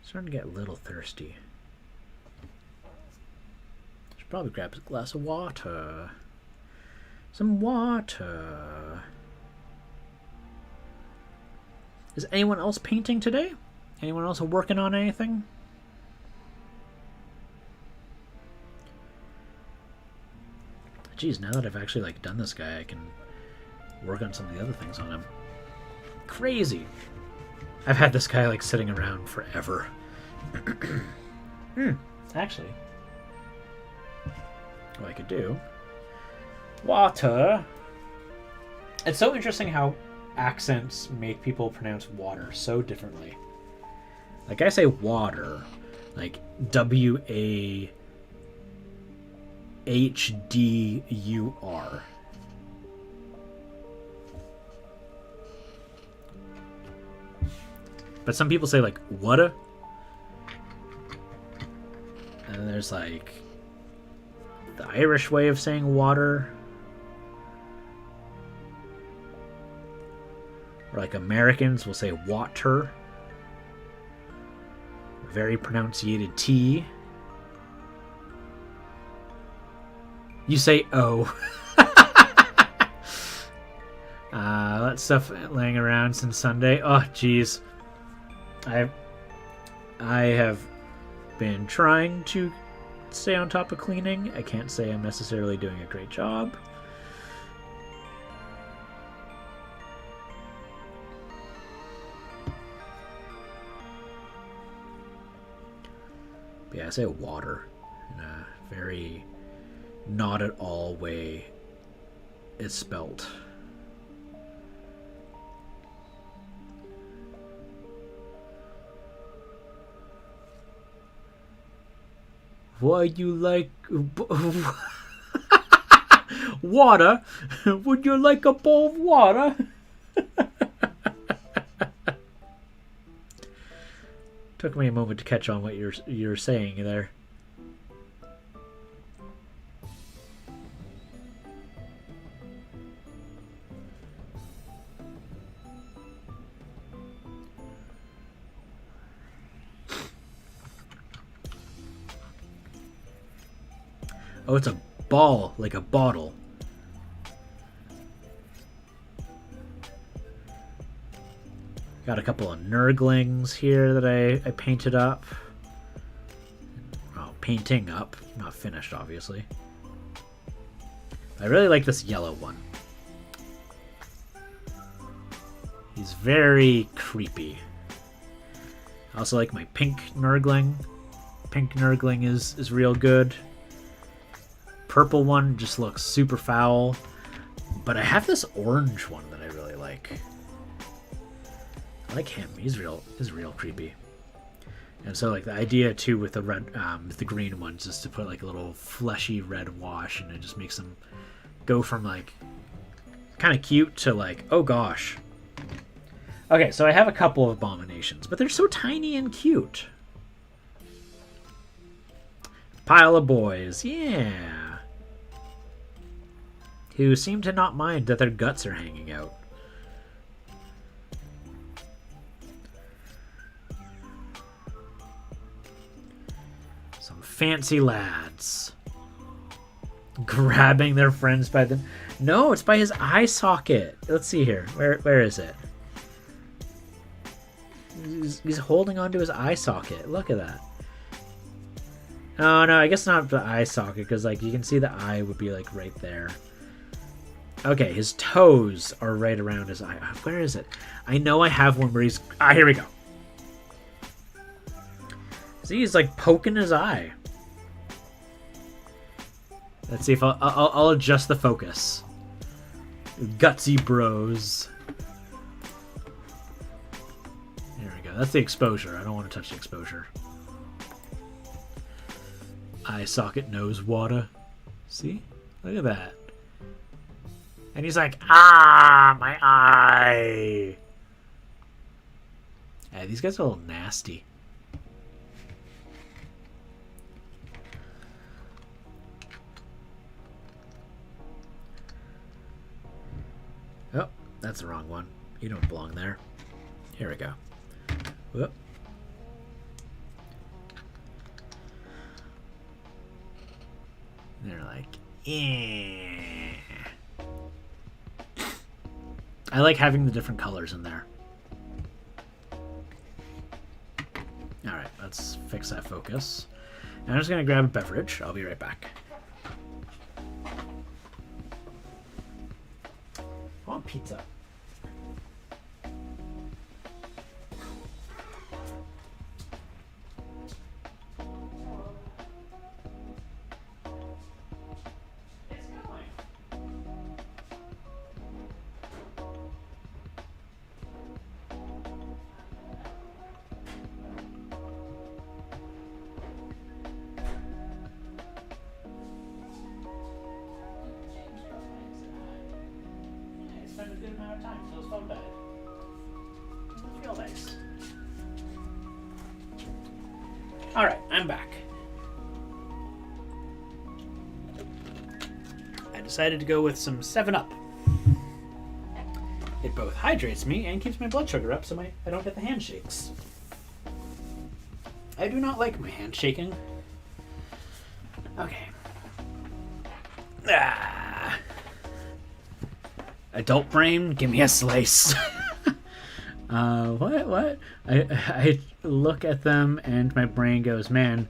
starting to get a little thirsty. Should probably grab a glass of water. Some water. Is anyone else painting today? Anyone else working on anything? Geez, now that I've actually done this guy, I can work on some of the other things on him. Crazy. I've had this guy sitting around forever. Actually, what I could do. Water. It's so interesting how accents make people pronounce water so differently. I say water, WAHDUR. But some people say whata. And there's the Irish way of saying water. Or Americans will say water. Very pronunciated T. You say O. That stuff laying around since Sunday. Oh, jeez. I have been trying to stay on top of cleaning. I can't say I'm necessarily doing a great job. But yeah, I say water in a very not at all way it's spelt. Why you like water? Would you like a bowl of water? Took me a moment to catch on what you're saying there. Oh, it's a ball, like a bottle. Got a couple of Nurglings here that I painted up. Oh, painting up. Not finished, obviously. I really like this yellow one. He's very creepy. I also like my pink Nurgling. Pink Nurgling is real good. purple one just looks super foul. But I have this orange one that I really like. I like him. He's real creepy. And so like the idea too with the red, with the green ones is to put like a little fleshy red wash, and it just makes them go from like kind of cute to like, oh gosh. Okay, so I have a couple of abominations, but they're so tiny and cute. Pile of boys, yeah. Who seem to not mind that their guts are hanging out. Some fancy lads. Grabbing their friends by the... No, it's by his eye socket. Let's see here. Where is it? He's holding onto his eye socket. Look at that. Oh, no, I guess not the eye socket, because like you can see the eye would be like right there. Okay, his toes are right around his eye. Where is it? I know I have one where he's... Ah, here we go. See, he's like poking his eye. Let's see if I'll adjust the focus. Gutsy bros. There we go. That's the exposure. I don't want to touch the exposure. Eye socket nose water. See? Look at that. And he's like, ah, my eye. Yeah, these guys are a little nasty. Oh, that's the wrong one. You don't belong there. Here we go. Whoop. They're like, eh. I like having the different colors in there. Alright, let's fix that focus. And I'm just going to grab a beverage. I'll be right back. I want pizza. Spend a good amount of time until his phone died. Doesn't feel nice. Alright, I'm back. I decided to go with some 7-Up. It both hydrates me and keeps my blood sugar up so I don't get the handshakes. I do not like my hand shaking. Okay. Adult brain, give me a slice. What? I look at them and my brain goes, man,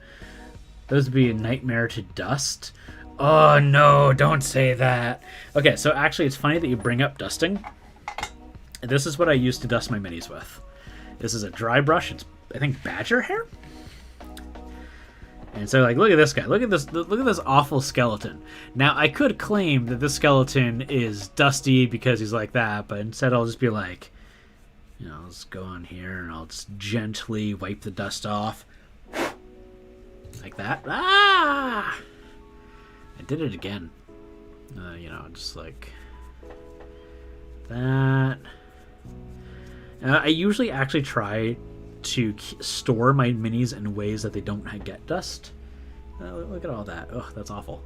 those would be a nightmare to dust. Oh no, don't say that. Okay, so actually it's funny that you bring up dusting. This is what I used to dust my minis with. This is a dry brush. It's, I think, badger hair. And so, like, look at this guy. Look at this awful skeleton. Now, I could claim that this skeleton is dusty because he's like that, but instead I'll just be like, you know, let's go on here and I'll just gently wipe the dust off. Like that. Ah! I did it again. You know, just like that. I usually actually try to store my minis in ways that they don't get dust. Look at all that. Ugh, that's awful.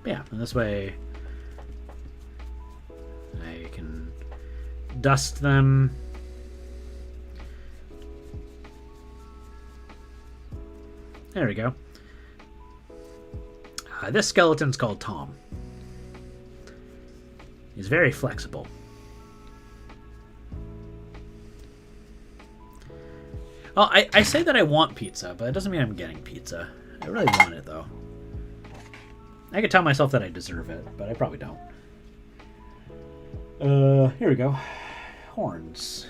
Yeah, and this way I can dust them. There we go. This skeleton's called Tom. He's very flexible. Well, I say that I want pizza, but it doesn't mean I'm getting pizza. I really want it, though. I could tell myself that I deserve it, but I probably don't. Here we go. Horns.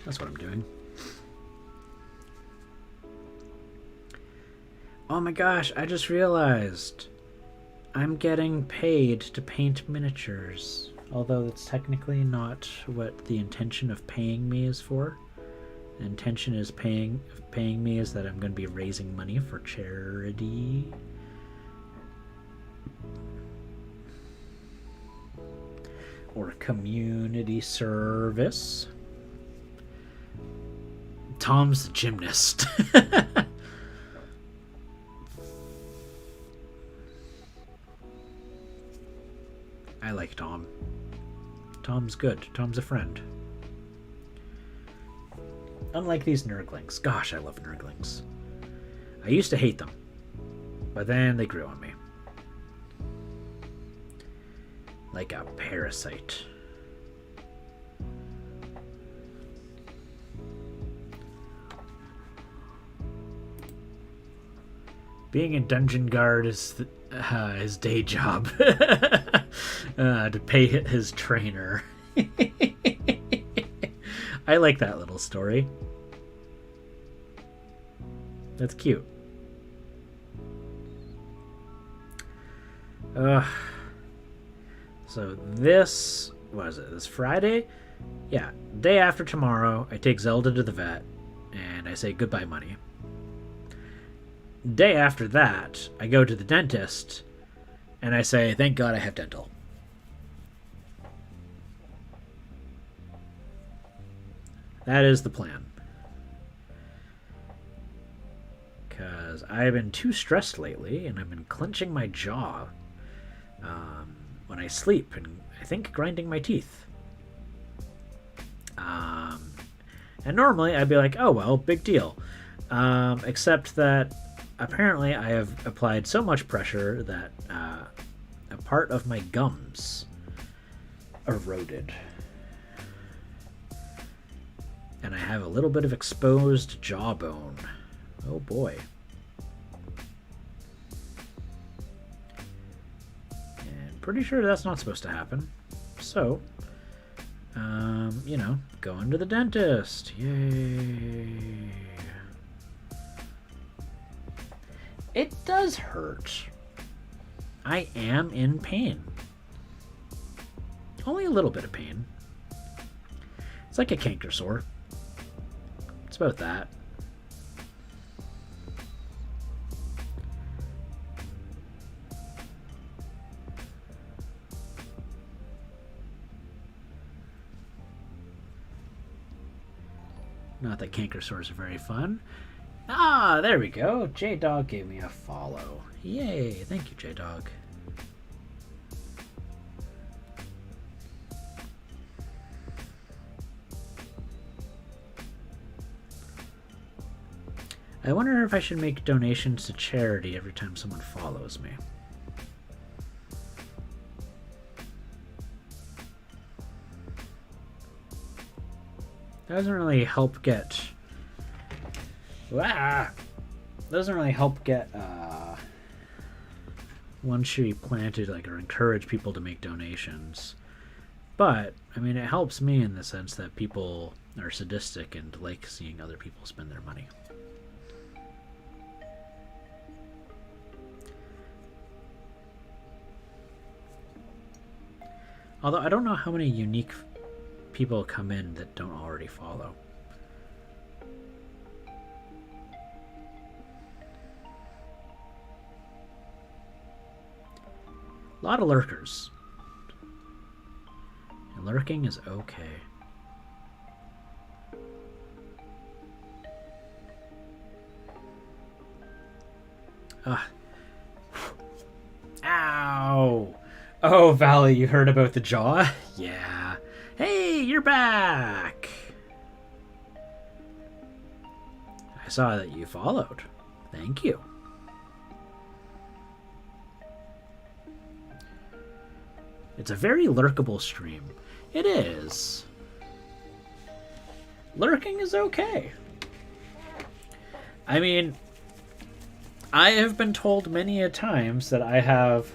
That's what I'm doing. Oh my gosh, I just realized I'm getting paid to paint miniatures. Although that's technically not what the intention of paying me is for. The intention is paying me is that I'm going to be raising money for charity. Or community service. Tom's the gymnast. I like Tom. Tom's good. Tom's a friend. Unlike these Nurglings. Gosh, I love Nurglings. I used to hate them, but then they grew on me. Like a parasite. Being a dungeon guard is his day job. To pay his trainer. I like that little story. That's cute. So this, what is it, this Friday? Yeah, day after tomorrow, I take Zelda to the vet, and I say goodbye money. Day after that, I go to the dentist, and I say, thank God I have dental. That is the plan. Because I've been too stressed lately, and I've been clenching my jaw when I sleep, and I think grinding my teeth. And normally I'd be like, oh well, big deal. Except that apparently I have applied so much pressure that a part of my gums eroded. And I have a little bit of exposed jawbone. Oh boy. And pretty sure that's not supposed to happen. So, you know, going to the dentist. Yay. It does hurt. I am in pain. Only a little bit of pain. It's like a canker sore. It's about that. Not that canker sores are very fun. Ah, there we go. J-Dog gave me a follow. Yay, thank you, J-Dog. I wonder if I should make donations to charity every time someone follows me. Doesn't really help get... Doesn't really help get one tree planted, like, or encourage people to make donations. But, I mean, it helps me in the sense that people are sadistic and like seeing other people spend their money. Although I don't know how many unique people come in that don't already follow. A lot of lurkers. And lurking is okay. Ow! Oh, Valley, you heard about the jaw? Yeah. Hey, you're back! I saw that you followed. Thank you. It's a very lurkable stream. It is. Lurking is okay. I mean, I have been told many a times that I have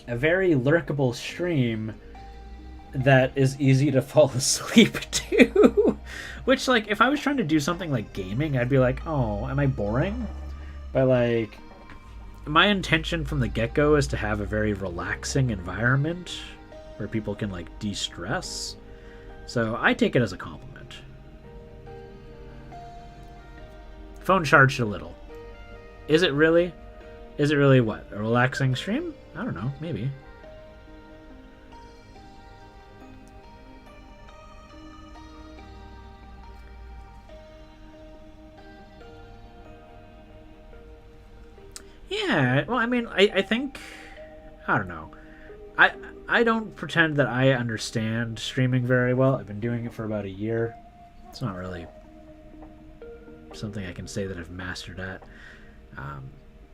a very lurkable stream that is easy to fall asleep to Which, like, if I was trying to do something like gaming, I'd be like, oh, am I boring? But, like, my intention from the get-go is to have a very relaxing environment where people can, like, de-stress. So I take it as a compliment. Phone charged a little. Is it really? Is it really what? A relaxing stream? I don't know. Maybe. Yeah, well, I mean, I think, I don't know. I don't pretend that I understand streaming very well. I've been doing it for about a year. It's not really something I can say that I've mastered at.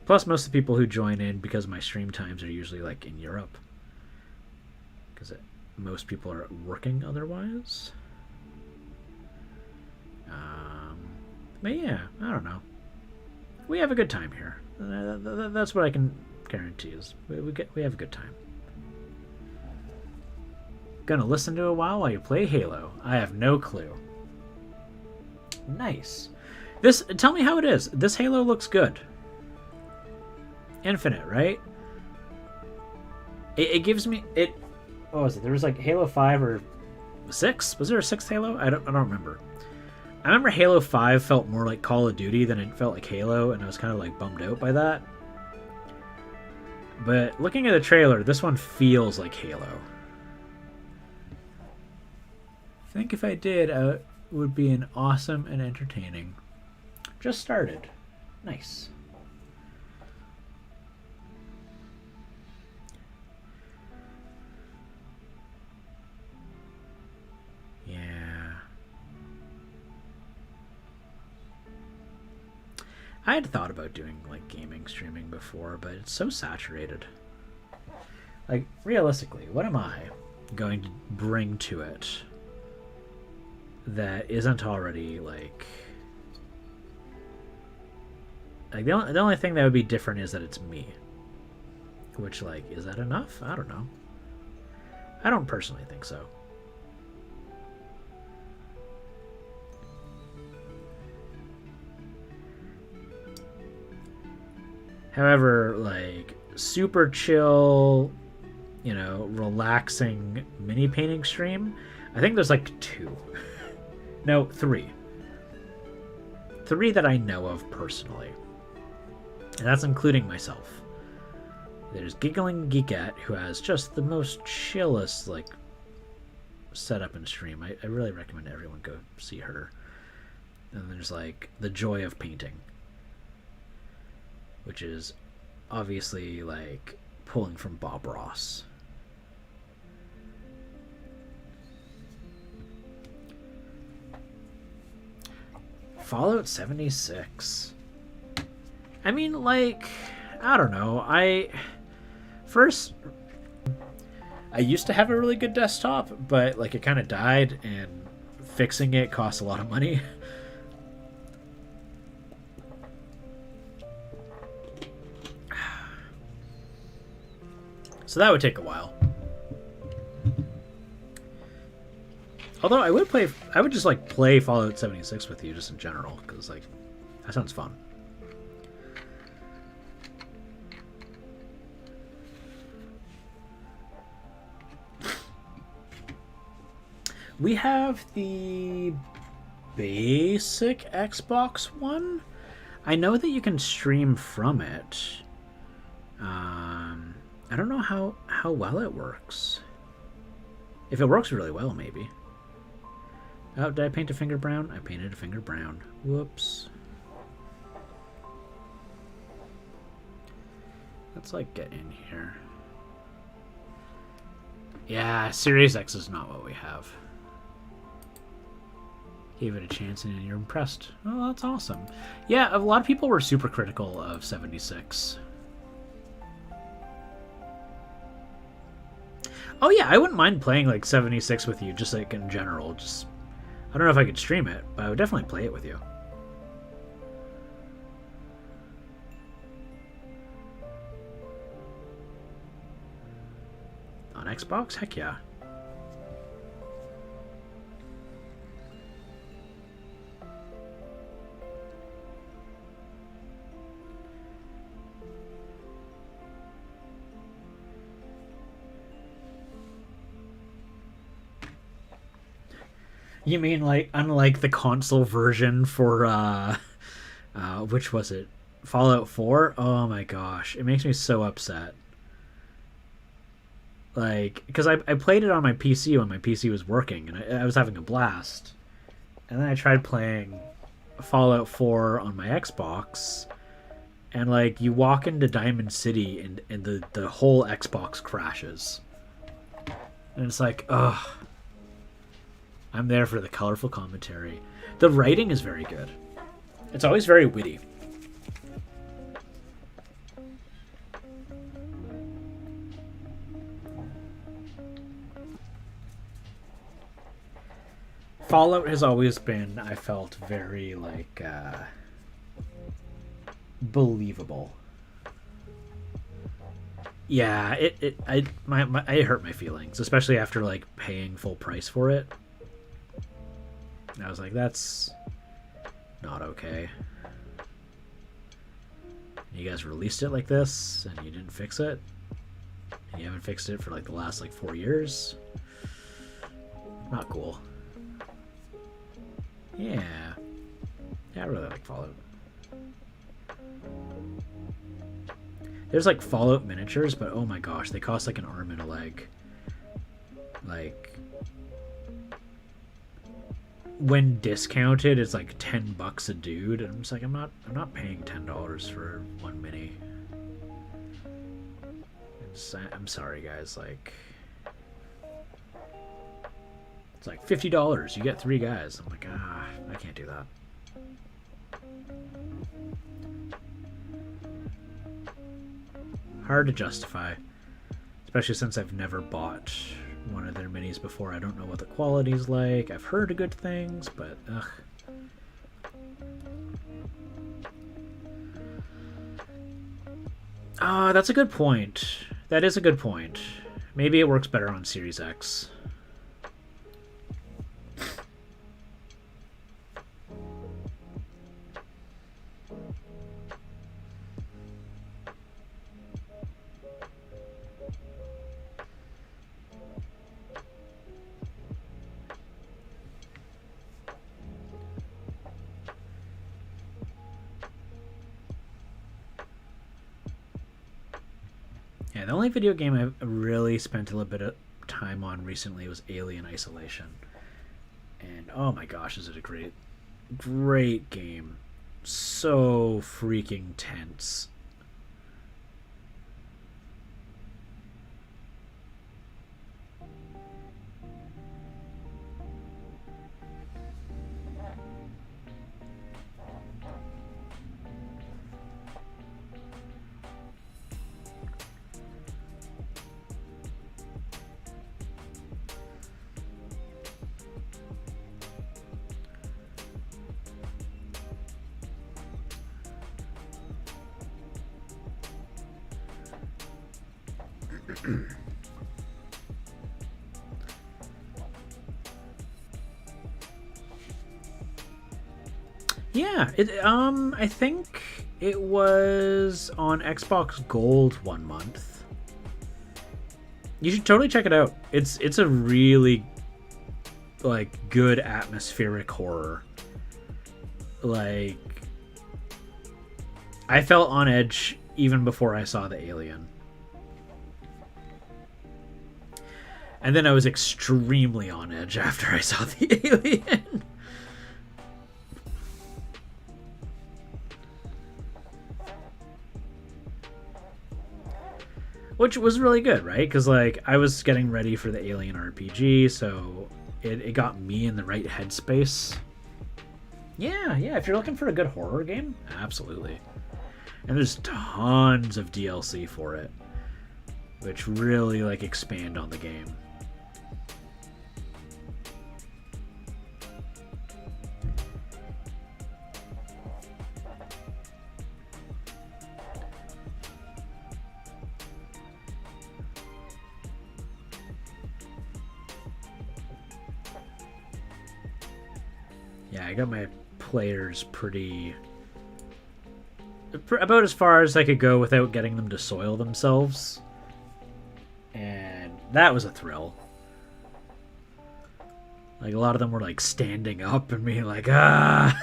Plus, most of the people who join in because my stream times are usually like in Europe, because most people are working otherwise. But yeah, I don't know. We have a good time here. That's what I can guarantee is we have a good time. Gonna listen to a while you play Halo. I have no clue. Nice. Tell me how it is. This Halo looks good. Infinite, right? It gives me it. What was it? There was like Halo 5 or 6. Was there a 6th Halo? I don't remember. I remember Halo 5 felt more like Call of Duty than it felt like Halo, and I was kind of like bummed out by that. But looking at the trailer, this one feels like Halo. I think if I did, it would be an awesome and entertaining. Just started. Nice. Yeah. I had thought about doing like gaming streaming before, but it's so saturated. Like, realistically, what am I going to bring to it that isn't already like the only thing that would be different is that it's me. Which, like, is that enough? I don't know. I don't personally think so. However, like, super chill, you know, relaxing mini painting stream, I think there's like 2. No, 3. 3 that I know of personally. And that's including myself. There's Giggling Geekette, who has just the most chillest, like, setup and stream. I really recommend everyone go see her. And there's, like, The Joy of Painting, which is obviously, like, pulling from Bob Ross. Fallout 76. I mean, like, I don't know. I used to have a really good desktop, but, like, it kind of died, and fixing it costs a lot of money. So that would take a while. Although I would just like play Fallout 76 with you just in general, because like that sounds fun. We have the basic Xbox One. I know that you can stream from it. I don't know how well it works. If it works really well, maybe. Oh, did I paint a finger brown? I painted a finger brown. Whoops. Let's, like, get in here. Yeah, Series X is not what we have. Gave it a chance and you're impressed. Oh, that's awesome. Yeah, a lot of people were super critical of 76. Oh yeah, I wouldn't mind playing like 76 with you, just like in general. Just I don't know if I could stream it, but I would definitely play it with you. On Xbox? Heck yeah. You mean like unlike the console version for which was it? Fallout 4? Oh my gosh, it makes me so upset. Like, because I played it on my PC when my PC was working, and I was having a blast. And then I tried playing Fallout 4 on my Xbox, and like you walk into Diamond City, and the whole Xbox crashes. And it's like, ugh. I'm there for the colorful commentary. The writing is very good. It's always very witty. Fallout has always been, I felt, very like believable. Yeah, it hurt my feelings, especially after like paying full price for it. I was like, that's not okay. You guys released it like this, and you didn't fix it, and you haven't fixed it for like the last like 4 years. Not cool. Yeah, I really like Fallout. There's like Fallout miniatures, but oh my gosh, they cost like an arm and a leg. Like, when discounted, it's like $10 a dude, and I'm just like, I'm not paying $10 for one mini. I'm sorry, guys. Like, it's like $50. You get 3 guys. I'm like, I can't do that. Hard to justify, especially since I've never bought one of their minis before. I don't know what the quality's like. I've heard good things, but ugh. That's a good point. That is a good point. Maybe it works better on Series X. Yeah, the only video game I've really spent a little bit of time on recently was Alien Isolation. And oh my gosh, is it a great game. So freaking tense. Yeah, I think it was on Xbox Gold 1 month. You should totally check it out. It's a really like good atmospheric horror. Like, I felt on edge even before I saw the alien. And then I was extremely on edge after I saw the alien. Which was really good, right? Because like I was getting ready for the Alien RPG, so it got me in the right headspace. Yeah, if you're looking for a good horror game, absolutely. And there's tons of DLC for it, which really like expand on the game. Yeah, I got my players pretty about as far as I could go without getting them to soil themselves. And that was a thrill. Like a lot of them were like standing up and being like, ah.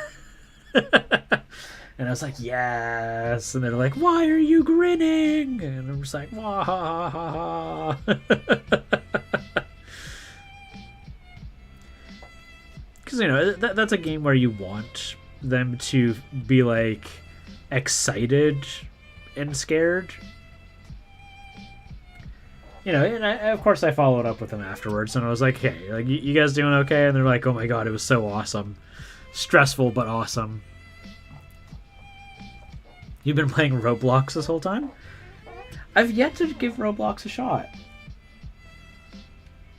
And I was like, yes. And they're like, why are you grinning? And I'm just like, wah ha ha ha. Because, you know, that's a game where you want them to be like excited and scared. You know, and of course I followed up with them afterwards, and I was like, hey, like, you guys doing okay? And they're like, oh my god, it was so awesome. Stressful, but awesome. You've been playing Roblox this whole time? I've yet to give Roblox a shot.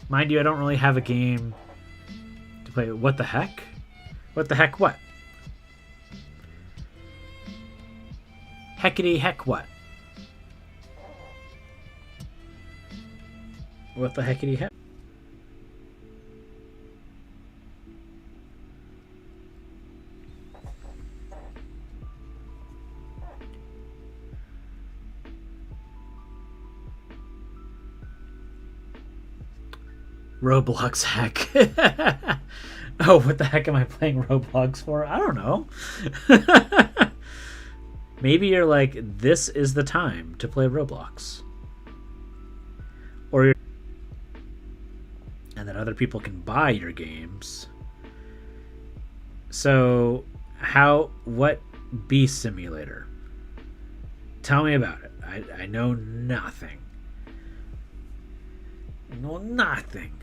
Mind you, I don't really have a game to play. What the heck? What the heck what? Heckity heck what? What the heckity heck? Roblox hack. Oh, what the heck am I playing Roblox for? I don't know. Maybe you're like, this is the time to play Roblox. Or you're... and then other people can buy your games. So, what Bee Simulator? Tell me about it. I know nothing. I know nothing.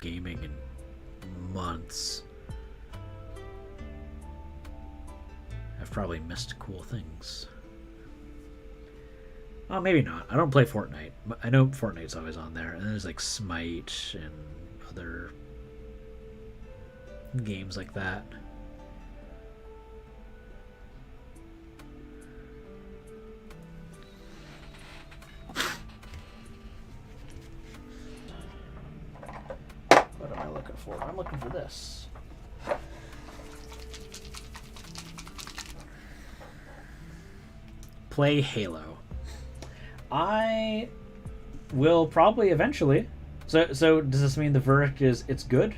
Gaming in months. I've probably missed cool things. Oh, maybe not. I don't play Fortnite. I know Fortnite's always on there, and then there's like Smite and other games like that. What am I looking for? I'm looking for this. Play Halo. I will probably eventually. So does this mean the verdict is it's good?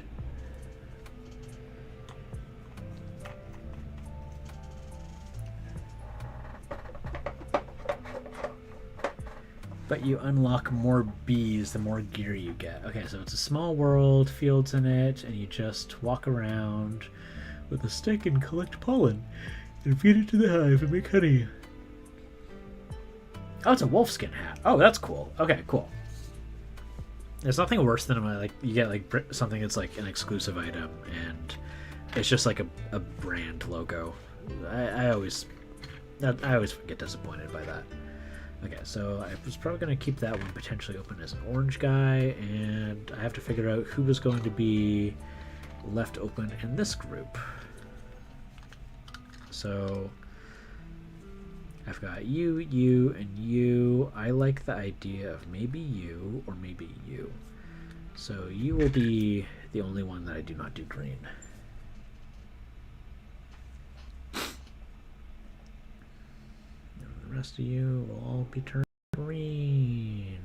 But you unlock more bees the more gear you get. Okay, so it's a small world, fields in it, and you just walk around with a stick and collect pollen and feed it to the hive and make honey. Oh, it's a wolfskin hat. Oh, that's cool. Okay, cool. There's nothing worse than when like you get like something that's like an exclusive item and it's just like a brand logo. I always get disappointed by that. Okay, so I was probably going to keep that one potentially open as an orange guy, and I have to figure out who was going to be left open in this group. So I've got you, you, and you. I like the idea of maybe you or maybe you. So you will be the only one that I do not do green. The rest of you will all be turned green.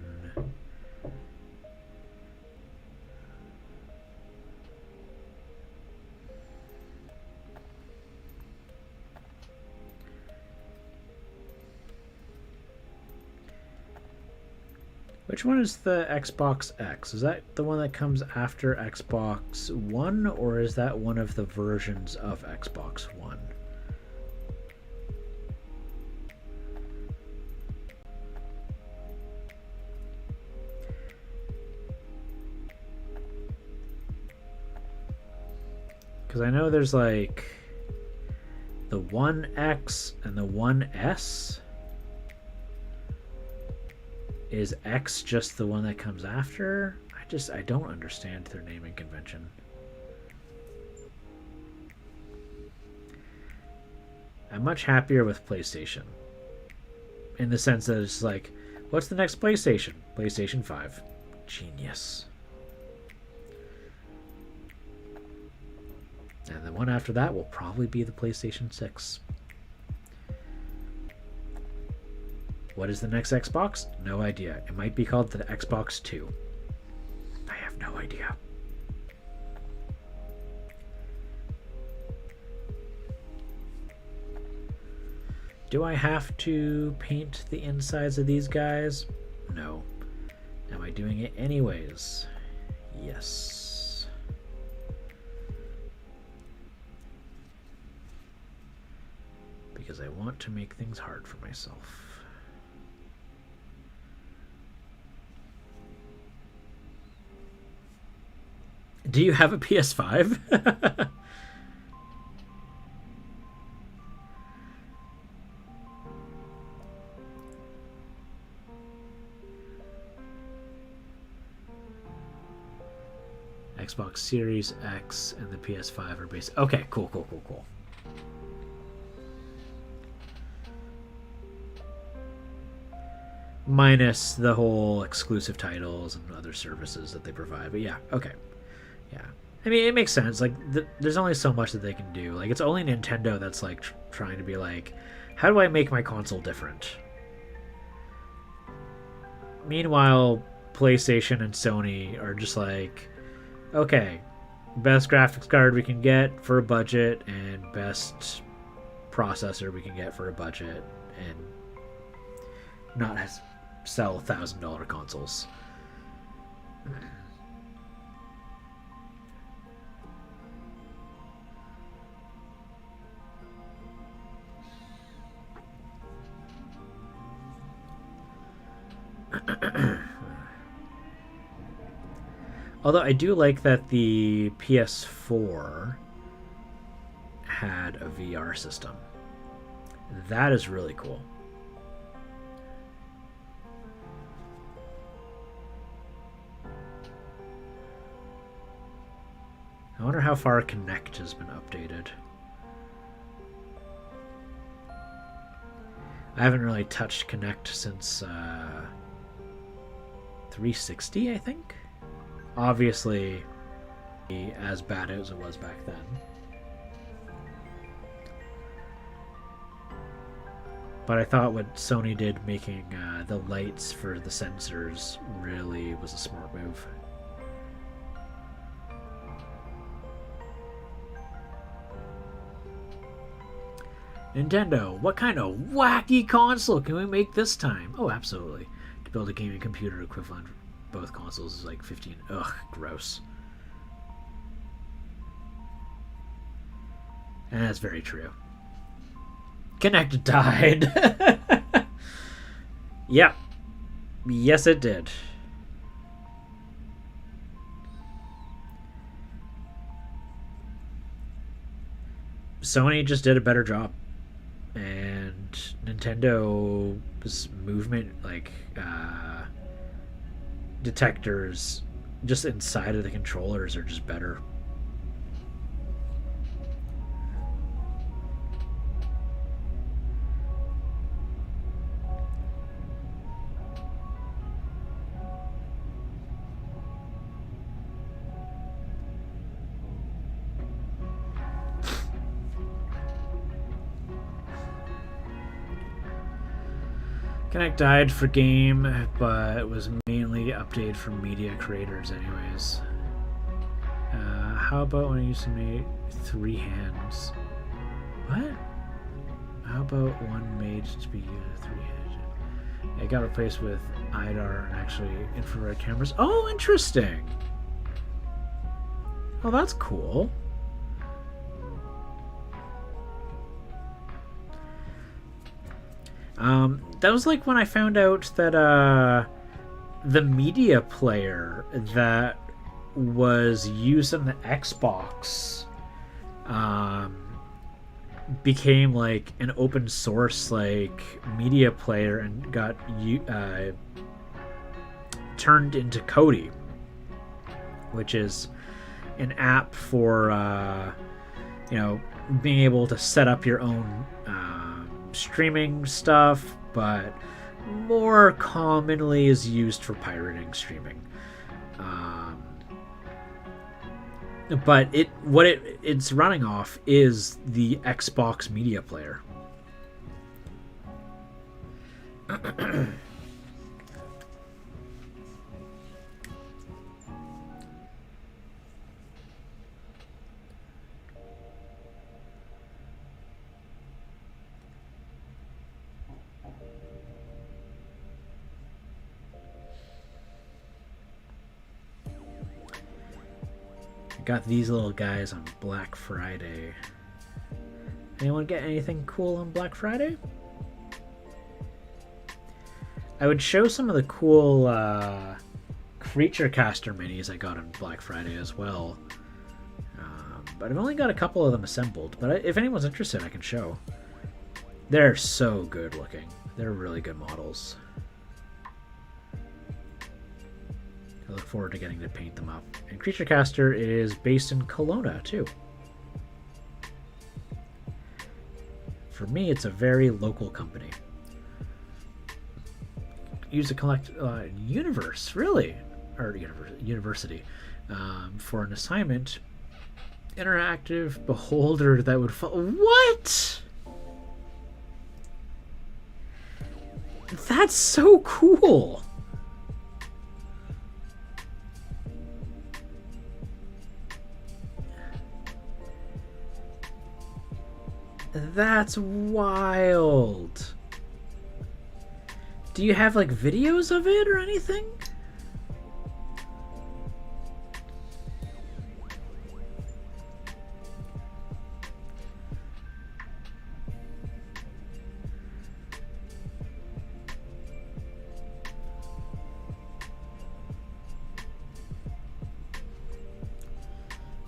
Which one is the Xbox X? Is that the one that comes after Xbox One, or is that one of the versions of Xbox One? Because I know there's like the One X and the One S. Is X just the one that comes after? I don't understand their naming convention. I'm much happier with PlayStation. In the sense that it's like, what's the next PlayStation? PlayStation 5. Genius. And the one after that will probably be the PlayStation 6. What is the next Xbox? No idea. It might be called the Xbox 2. I have no idea. Do I have to paint the insides of these guys? No. Am I doing it anyways? Yes. Because I want to make things hard for myself. Do you have a PS5? Xbox Series X and the PS5 are based. Okay, cool. Minus the whole exclusive titles and other services that they provide. But yeah, okay. Yeah. I mean, it makes sense. Like, there's only so much that they can do. Like, it's only Nintendo that's, like, trying to be like, how do I make my console different? Meanwhile, PlayStation and Sony are just like, okay, best graphics card we can get for a budget and best processor we can get for a budget and not sell $1,000 consoles. Although I do like that the PS4 had a VR system. That is really cool. I wonder how far Kinect has been updated. I haven't really touched Kinect since 360, I think. Obviously, as bad as it was back then. But I thought what Sony did making the lights for the sensors really was a smart move. Nintendo, what kind of wacky console can we make this time? Oh, absolutely. To build a gaming computer equivalent for both consoles is like 15. Ugh, gross. And that's very true. Kinect died. Yep. Yes, it did. Sony just did a better job. And Nintendo's movement, like, detectors just inside of the controllers are just better. Kinect died for game, but it was mainly updated for media creators anyways. How about when I used to make 3 hands? What? How about one made to be used 3 hands? It got replaced with IDAR and actually infrared cameras. Oh, interesting! Oh, that's cool. That was like when I found out that the media player that was used in the Xbox became like an open source like media player and got turned into Kodi, which is an app for being able to set up your own streaming stuff, but more commonly is used for pirating streaming. But it's running off is the Xbox Media Player. Got these little guys on Black Friday. Anyone get anything cool on Black Friday? I would show some of the cool Creature Caster minis I got on Black Friday as well. But I've only got a couple of them assembled. But if anyone's interested, I can show. They're so good looking. They're really good models. I look forward to getting to paint them up. And Creature Caster is based in Kelowna, too. For me, it's a very local company. Use a universe, really, or university, for an assignment. Interactive beholder that would follow. What? That's so cool. That's wild. Do you have like videos of it or anything?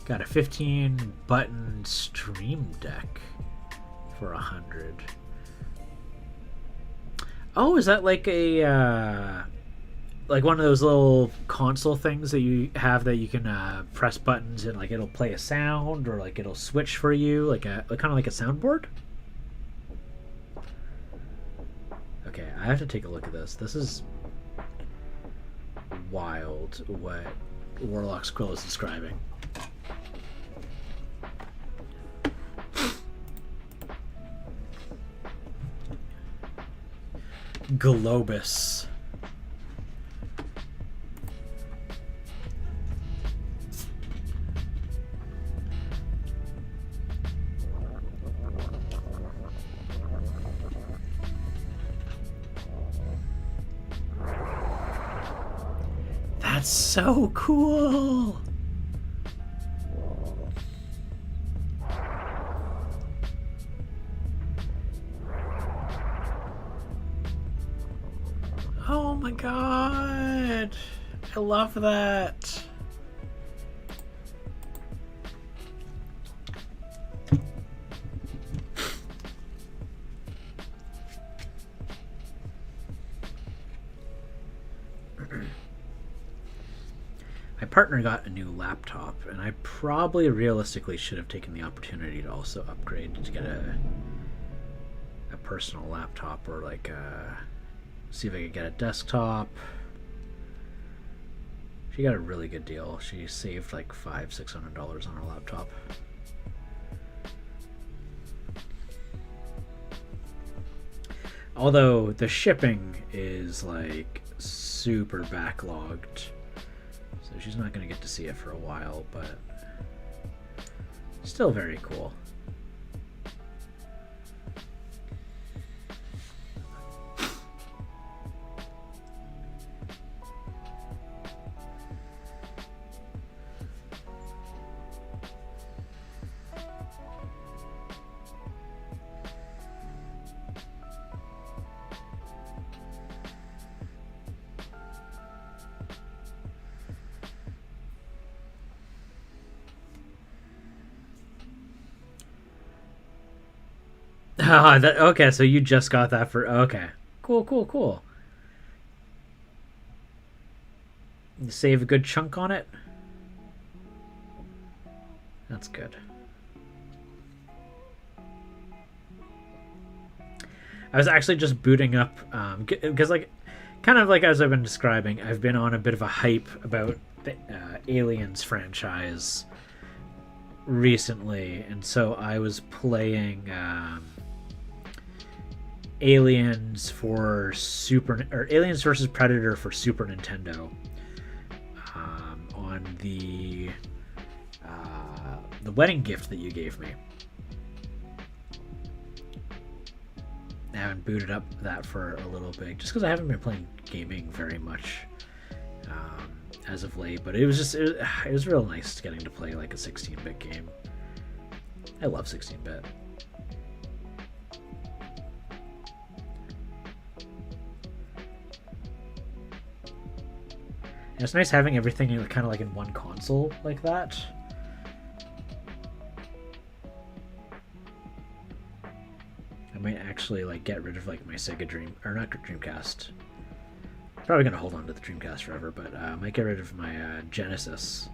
Got a 15 button Stream Deck for 100. Oh, is that like a like one of those little console things that you have that you can press buttons and like it'll play a sound or like it'll switch for you, like kind of like a soundboard? Okay, I have to take a look at this. This is wild what Warlock Squill is describing. Globus. That's so cool. Oh my god, I love that. My partner got a new laptop, and I probably realistically should have taken the opportunity to also upgrade to get a personal laptop or like see if I could get a desktop. She got a really good deal. She saved like $500-600 on her laptop. Although the shipping is like super backlogged, so she's not going to get to see it for a while, but still very cool. Okay, so you just got that for... Okay. Cool. You save a good chunk on it? That's good. I was actually just booting up because like kind of like as I've been describing, I've been on a bit of a hype about the Aliens franchise recently, and so I was playing Aliens Aliens versus Predator for Super Nintendo on the wedding gift that you gave me. I haven't booted up that for a little bit just because I haven't been playing gaming very much as of late, but it was real nice getting to play like a 16-bit game. I love 16-bit. And it's nice having everything kind of like in one console like that. I might actually like get rid of like my Sega Dreamcast. Probably gonna hold on to the Dreamcast forever, but I might get rid of my Genesis.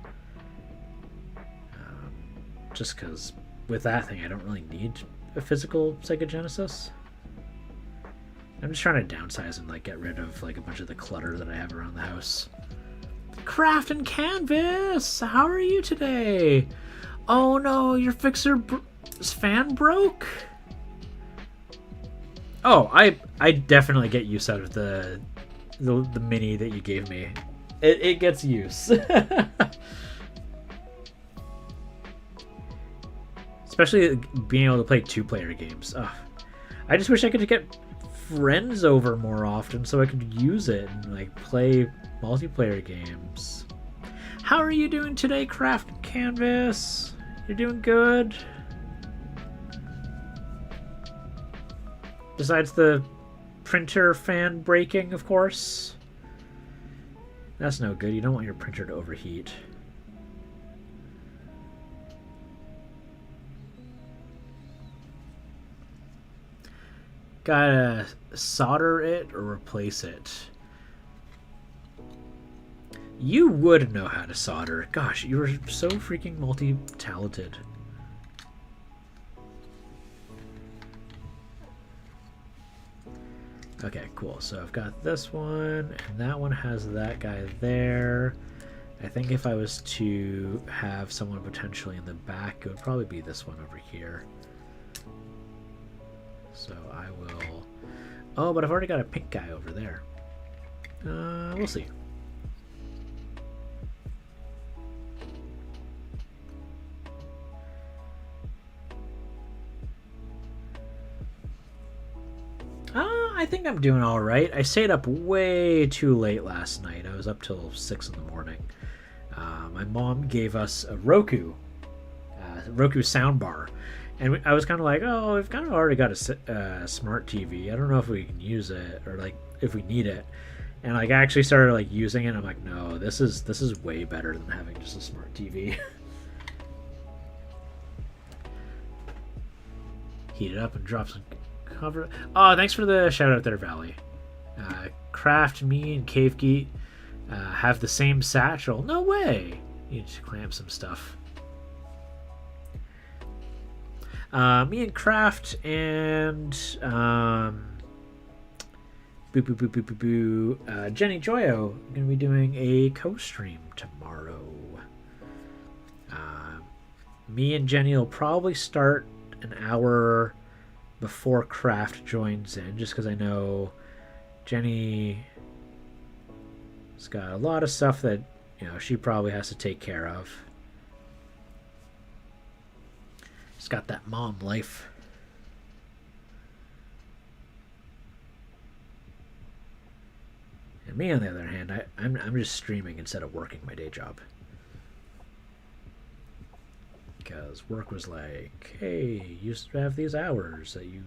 Just because with that thing I don't really need a physical Sega Genesis. I'm just trying to downsize and like get rid of like a bunch of the clutter that I have around the house. Craft and Canvas, how are you today? Oh no, your Fixer fan broke? Oh, I definitely get use out of the mini that you gave me. It gets use. Especially being able to play 2-player games. Ugh. I just wish I could get friends over more often so I could use it and like play multiplayer games. How are you doing today, Craft Canvas? You're doing good? Besides the printer fan breaking, of course. That's no good. You don't want your printer to overheat. Gotta solder it or replace it. You would know how to solder. Gosh, you were so freaking multi-talented. Okay, cool. So I've got this one, and that one has that guy there. I think if I was to have someone potentially in the back, it would probably be this one over here. So I will... Oh, but I've already got a pink guy over there. We'll see. I think I'm doing all right. I stayed up way too late last night. I was up till 6 in the morning. My mom gave us a Roku soundbar. And I was kind of like, oh, we've kind of already got a smart TV. I don't know if we can use it or like if we need it. And like I actually started like using it. And I'm like, no, this is way better than having just a smart TV. Heat it up and drop some cover. Oh, thanks for the shout out there, Valley. Craft, me, and Cave Geet have the same satchel. No way. You need to clamp some stuff. Me and Craft and Jenny Joyo are going to be doing a co-stream tomorrow. Me and Jenny will probably start an hour before Craft joins in, just because I know Jenny's got a lot of stuff that she probably has to take care of. She's got that mom life. And me, on the other hand, I'm just streaming instead of working my day job. Because work was like, hey, you have these hours that you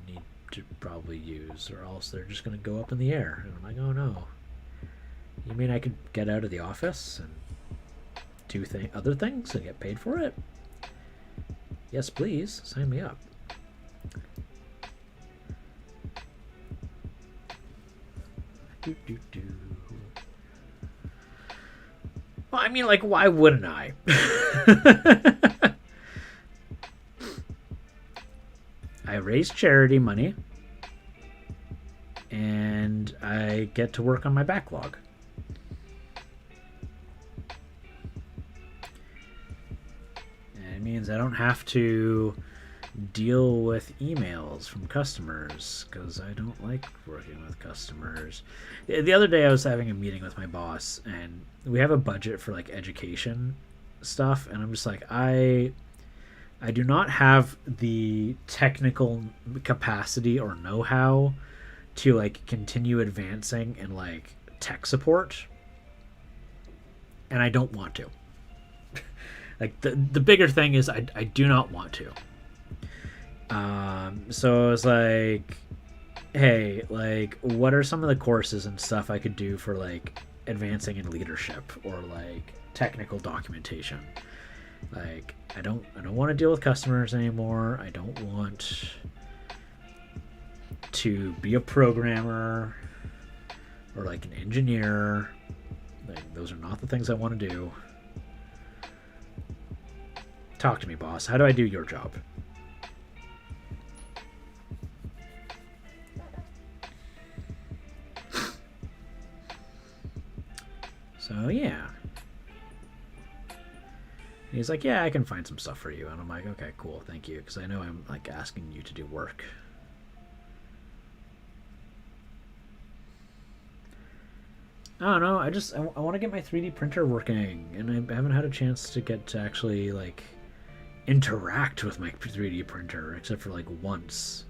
need to probably use, or else they're just going to go up in the air. And I'm like, oh no. You mean I could get out of the office and do other things and get paid for it? Yes, please. Sign me up. Well, I mean, like, why wouldn't I? I raise charity money and I get to work on my backlog. And it means I don't have to deal with emails from customers because I don't like working with customers. The other day I was having a meeting with my boss, and we have a budget for like education stuff, and I'm just like, I do not have the technical capacity or know-how to like continue advancing in like tech support, and I don't want to. Like the bigger thing is I do not want to. So I was like, hey, like, what are some of the courses and stuff I could do for like advancing in leadership or like technical documentation? Like, I don't want to deal with customers anymore. I don't want to be a programmer or like an engineer. Like, those are not the things I want to do. Talk to me, boss. How do I do your job? So yeah. And he's like, yeah, I can find some stuff for you. And I'm like, okay, cool, thank you, because I know I'm like asking you to do work. I don't know, I want to get my 3D printer working, and I haven't had a chance to get to actually like interact with my 3D printer except for like once.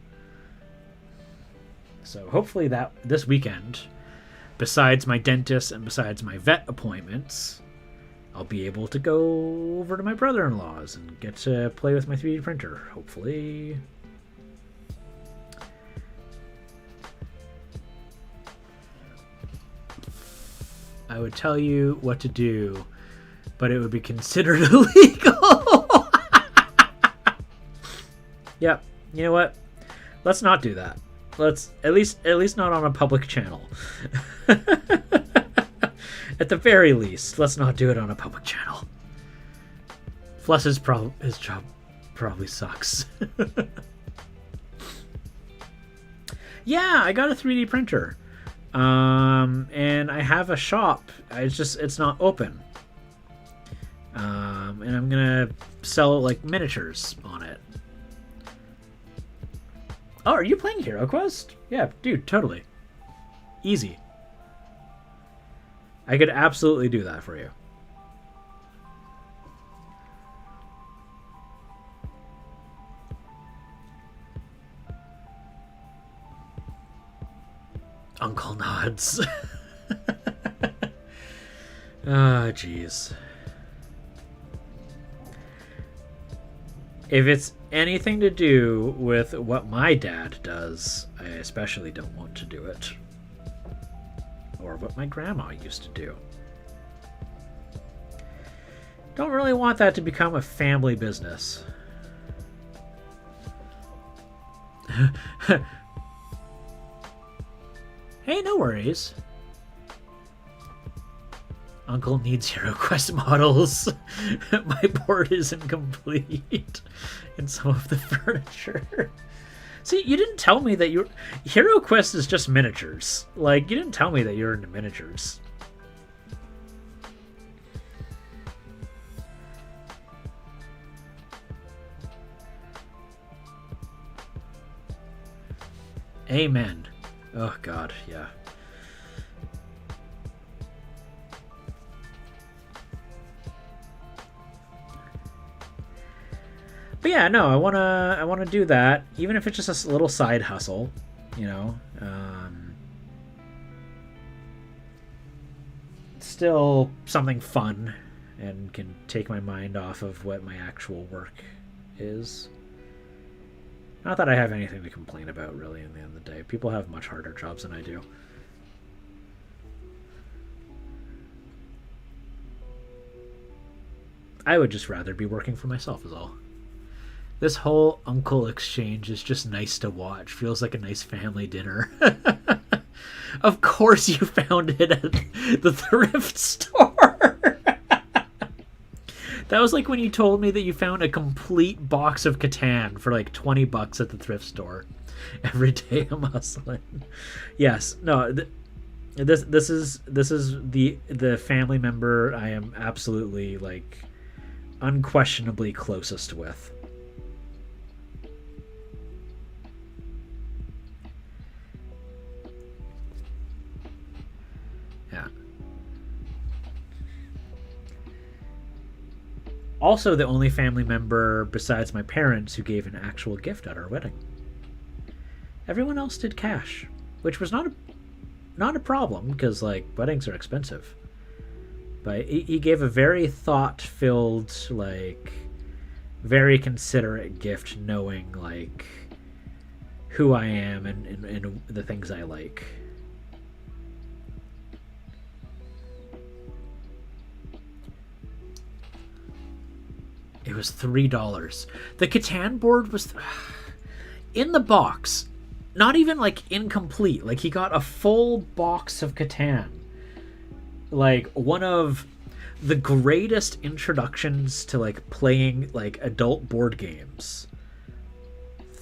So hopefully that this weekend, besides my dentist and besides my vet appointments, I'll be able to go over to my brother-in-law's and get to play with my 3D printer, hopefully. I would tell you what to do, but it would be considered illegal. Yep. You know what? Let's not do that. Let's at least not on a public channel. At the very least, let's not do it on a public channel. Plus, his job probably sucks. Yeah, I got a 3D printer, and I have a shop. It's not open, and I'm gonna sell like miniatures on it. Oh, are you playing Hero Quest? Yeah, dude, totally. Easy. I could absolutely do that for you. Uncle nods. Ah, jeez. If it's anything to do with what my dad does, I especially don't want to do it. Or what my grandma used to do. Don't really want that to become a family business. Hey, no worries. Uncle needs Hero Quest models. My board is incomplete. And some of the furniture. See, you didn't tell me that Hero Quest is just miniatures. Like, you didn't tell me that you're into miniatures. Amen. Oh, God, yeah. But yeah, no, I wanna do that, even if it's just a little side hustle, you know. Still something fun and can take my mind off of what my actual work is. Not that I have anything to complain about, really, in the end of the day. People have much harder jobs than I do. I would just rather be working for myself, is all. This whole uncle exchange is just nice to watch. Feels like a nice family dinner. Of course you found it at the thrift store. That was like when you told me that you found a complete box of Catan for like $20 at the thrift store. Every day I'm hustling. Yes, no. This is the family member I am absolutely like unquestionably closest with. Yeah. Also, the only family member besides my parents who gave an actual gift at our wedding. Everyone else did cash, which was not a problem because like weddings are expensive. But he gave a very thought-filled, like very considerate gift, knowing like who I am and the things I like. It was $3. The Catan board was in the box, not even like incomplete. Like he got a full box of Catan. Like one of the greatest introductions to like playing like adult board games.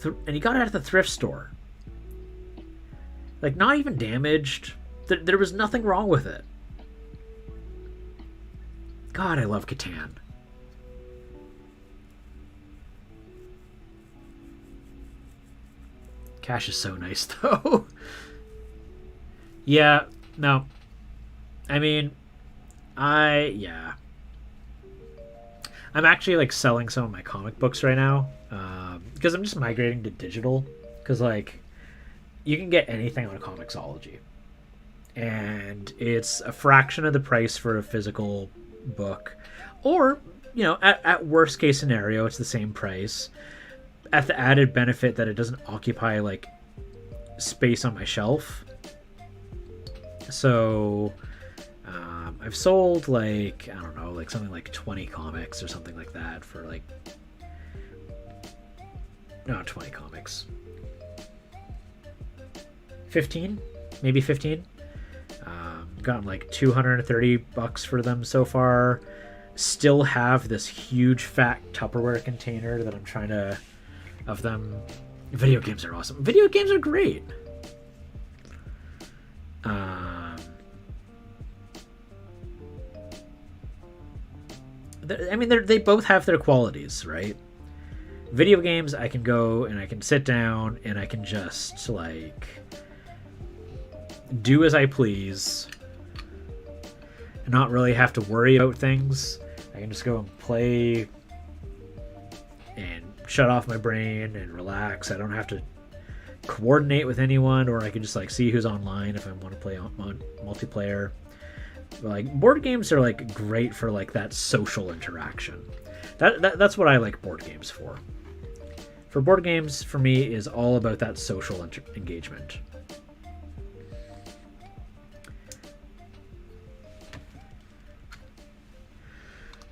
And he got it at the thrift store. Like not even damaged. There was nothing wrong with it. God, I love Catan. Cash is so nice, though. Yeah, no. I mean, yeah. I'm actually, like, selling some of my comic books right now. Because I'm just migrating to digital. Because, like, you can get anything on Comixology. And it's a fraction of the price for a physical book. Or, you know, at worst case scenario, it's the same price. At the added benefit that it doesn't occupy like space on my shelf. So I've sold like, I don't know, like something like 20 comics or something like that for like, no, 20 comics, 15, maybe 15. Gotten like $230 for them so far. Still have this huge fat Tupperware container that I'm trying to of them. Video games are awesome. Video games are great. I mean, they both have their qualities, right? Video games, I can go and I can sit down and I can just like do as I please and not really have to worry about things. I can just go and play and shut off my brain and relax. I don't have to coordinate with anyone, or I can just like see who's online if I want to play on multiplayer. Like board games are like great for like that social interaction. That's what I like board games for. For board games, for me, is all about that social engagement.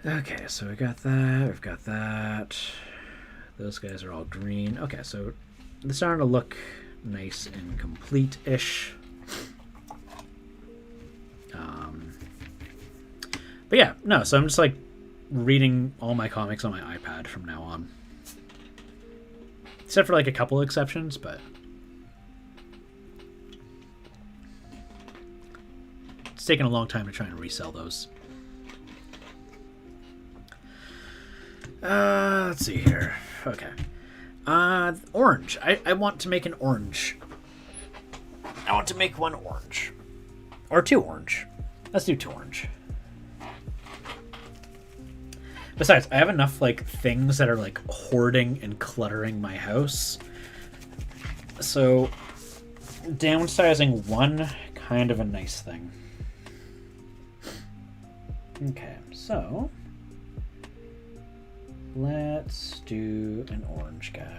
Okay, so we got that. We've got that. Those guys are all green. Okay, so they're starting to look nice and complete-ish. But yeah, no, so I'm just like reading all my comics on my iPad from now on. Except for like a couple exceptions, but it's taken a long time to try and resell those. Let's see here. Okay. Orange. I want to make an orange. I want to make one orange. Or two orange. Let's do two orange. Besides, I have enough, like, things that are, like, hoarding and cluttering my house. So, downsizing one, kind of a nice thing. Okay, so let's do an orange guy.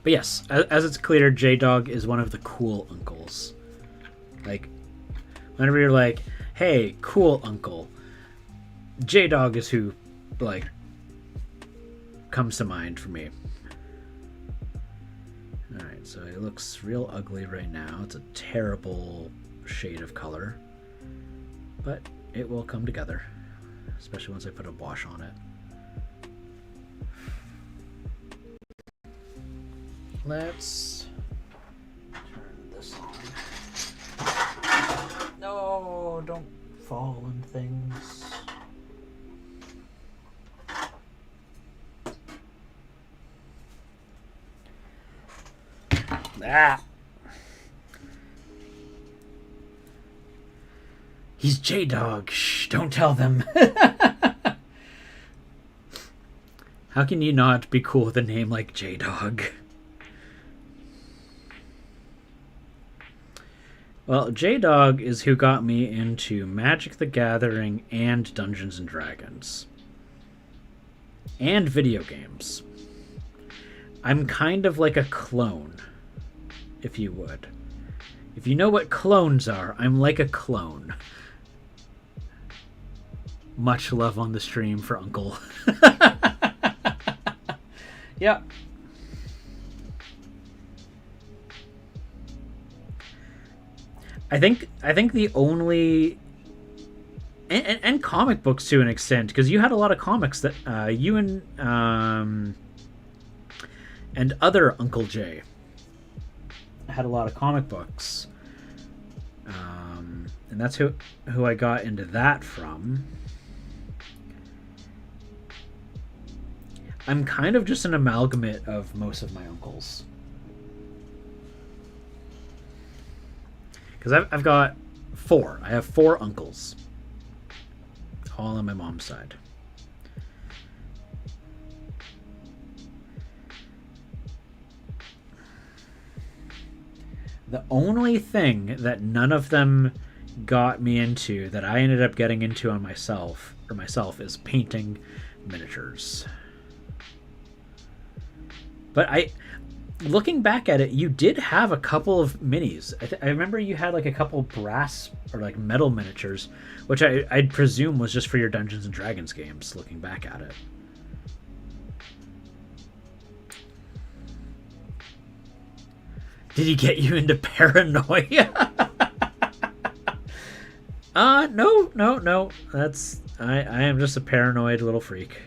But yes, as it's clear, J-Dog is one of the cool uncles. Like, whenever you're like, hey, cool uncle, J-Dog is who, like, comes to mind for me. Alright, so it looks real ugly right now. It's a terrible shade of color. But it will come together, especially once I put a wash on it. Let's turn this on. No, don't fall on things. Ah! He's J-Dog. Shh, don't tell them. How can you not be cool with a name like J-Dog? Well, J-Dog is who got me into Magic the Gathering and Dungeons and Dragons. And video games. I'm kind of like a clone, if you would. If you know what clones are, I'm like a clone. Much love on the stream for Uncle. Yep. I think the only and comic books to an extent, because you had a lot of comics that you and other Uncle Jay had a lot of comic books, and that's who I got into that from. I'm kind of just an amalgamate of most of my uncles. Because I've got 4. I have 4 uncles. All on my mom's side. The only thing that none of them got me into, that I ended up getting into on myself, is painting miniatures. But looking back at it, you did have a couple of minis. I remember you had like a couple brass or like metal miniatures, which I'd presume was just for your Dungeons and Dragons games, looking back at it. Did he get you into paranoia? No. That's I am just a paranoid little freak.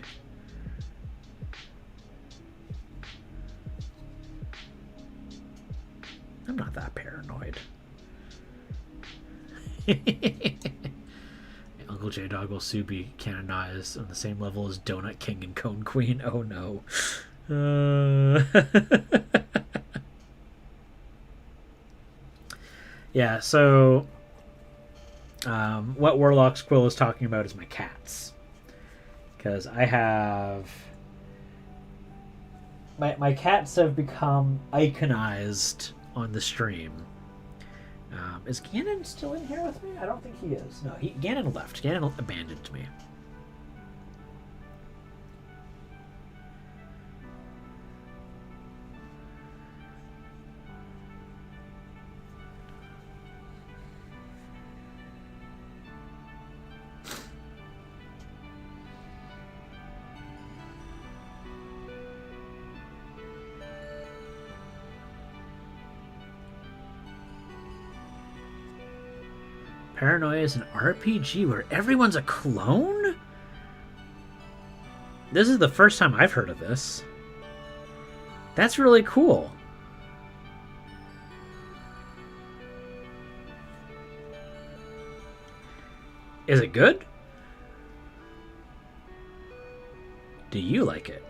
I'm not that paranoid. Uncle J-Dog will soon be canonized on the same level as Donut King and Cone Queen. Oh no. Yeah, so what Warlock Squill is talking about is my cats. Because I have... My cats have become iconized on the stream. Is Ganon still in here with me? I don't think he is. No, Ganon left. Ganon abandoned me. Paranoia is an RPG where everyone's a clone? This is the first time I've heard of this. That's really cool. Is it good? Do you like it?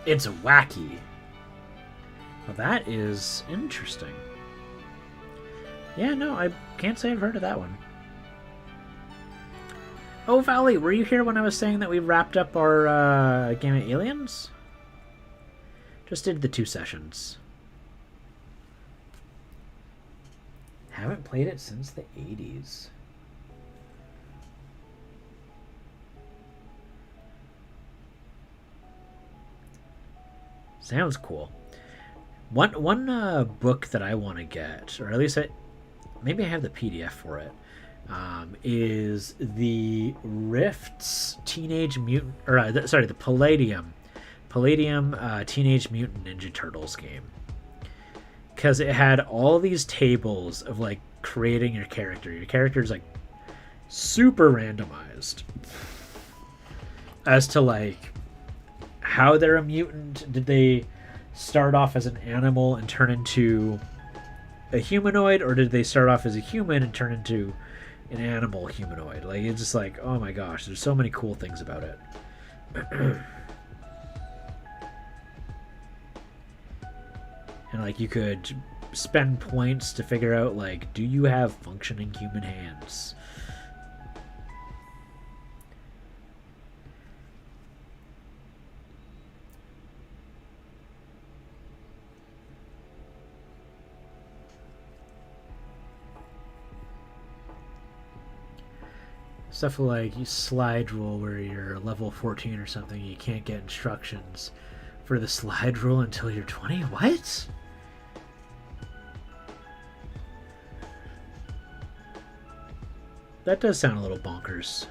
It's wacky. Well, that is interesting. Yeah, no, I can't say I've heard of that one. Oh, Valley, were you here when I was saying that we wrapped up our game of Aliens? Just did the 2 sessions. Haven't played it since the 80s. Sounds cool. One book that I want to get, or at least maybe I have the PDF for it, is the Rifts Teenage Mutant, or the Palladium Teenage Mutant Ninja Turtles game, because it had all these tables of like creating your character. Your character is like super randomized as to like how they're a mutant. Did they start off as an animal and turn into a humanoid, or did they start off as a human and turn into an animal humanoid? Like, it's just like, oh my gosh, there's so many cool things about it. And like, you could spend points to figure out like, do you have functioning human hands? Stuff like you slide rule where you're level 14 or something, you can't get instructions for the slide rule until you're 20. What? That does sound a little bonkers.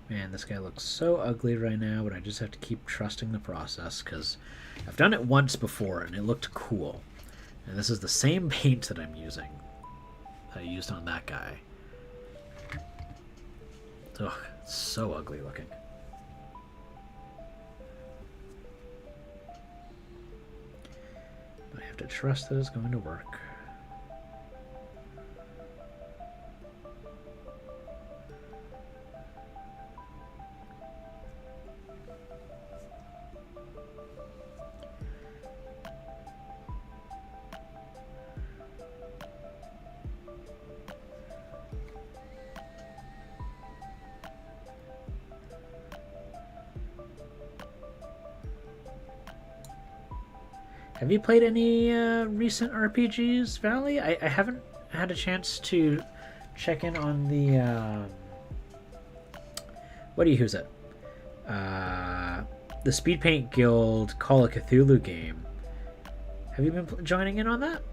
Man, this guy looks so ugly right now, but I just have to keep trusting the process because I've done it once before and it looked cool. And this is the same paint that I'm using that I used on that guy. Ugh, it's so ugly looking. But I have to trust that it's going to work. Have you played any recent RPGs, Valley? I haven't had a chance to check in on the. What do you use it? The Speed Paint Guild Call of Cthulhu game. Have you been joining in on that?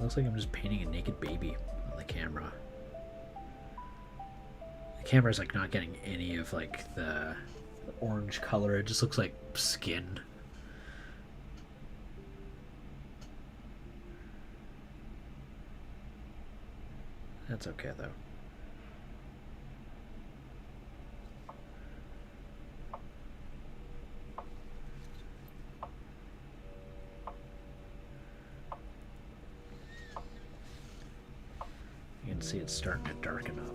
Looks like I'm just painting a naked baby on the camera. The camera's like not getting any of like the orange color. It just looks like skin. That's okay though. You can see starting to darken up.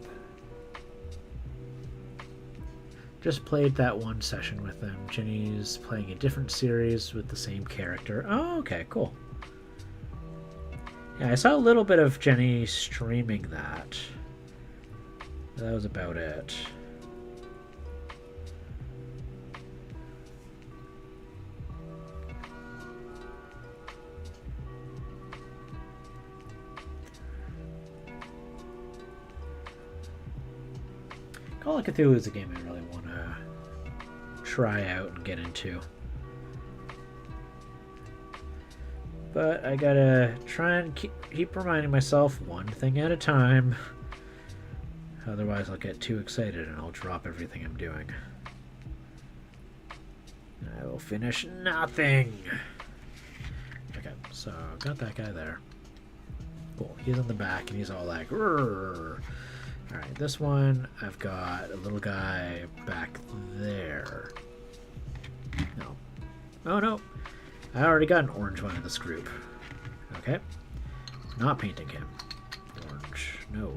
Just played that one session with them. Jenny's playing a different series with the same character. Oh, okay, cool. Yeah, I saw a little bit of Jenny streaming that. That was about it. Call of Cthulhu is a game I really want to try out and get into. But I gotta try and keep reminding myself one thing at a time. Otherwise I'll get too excited and I'll drop everything I'm doing. I will finish nothing. Okay, so got that guy there. Cool, he's in the back and he's all like, "Rrr." Alright, this one, I've got a little guy back there. No. Oh no. I already got an orange one in this group. Okay. Not painting him. Orange. No.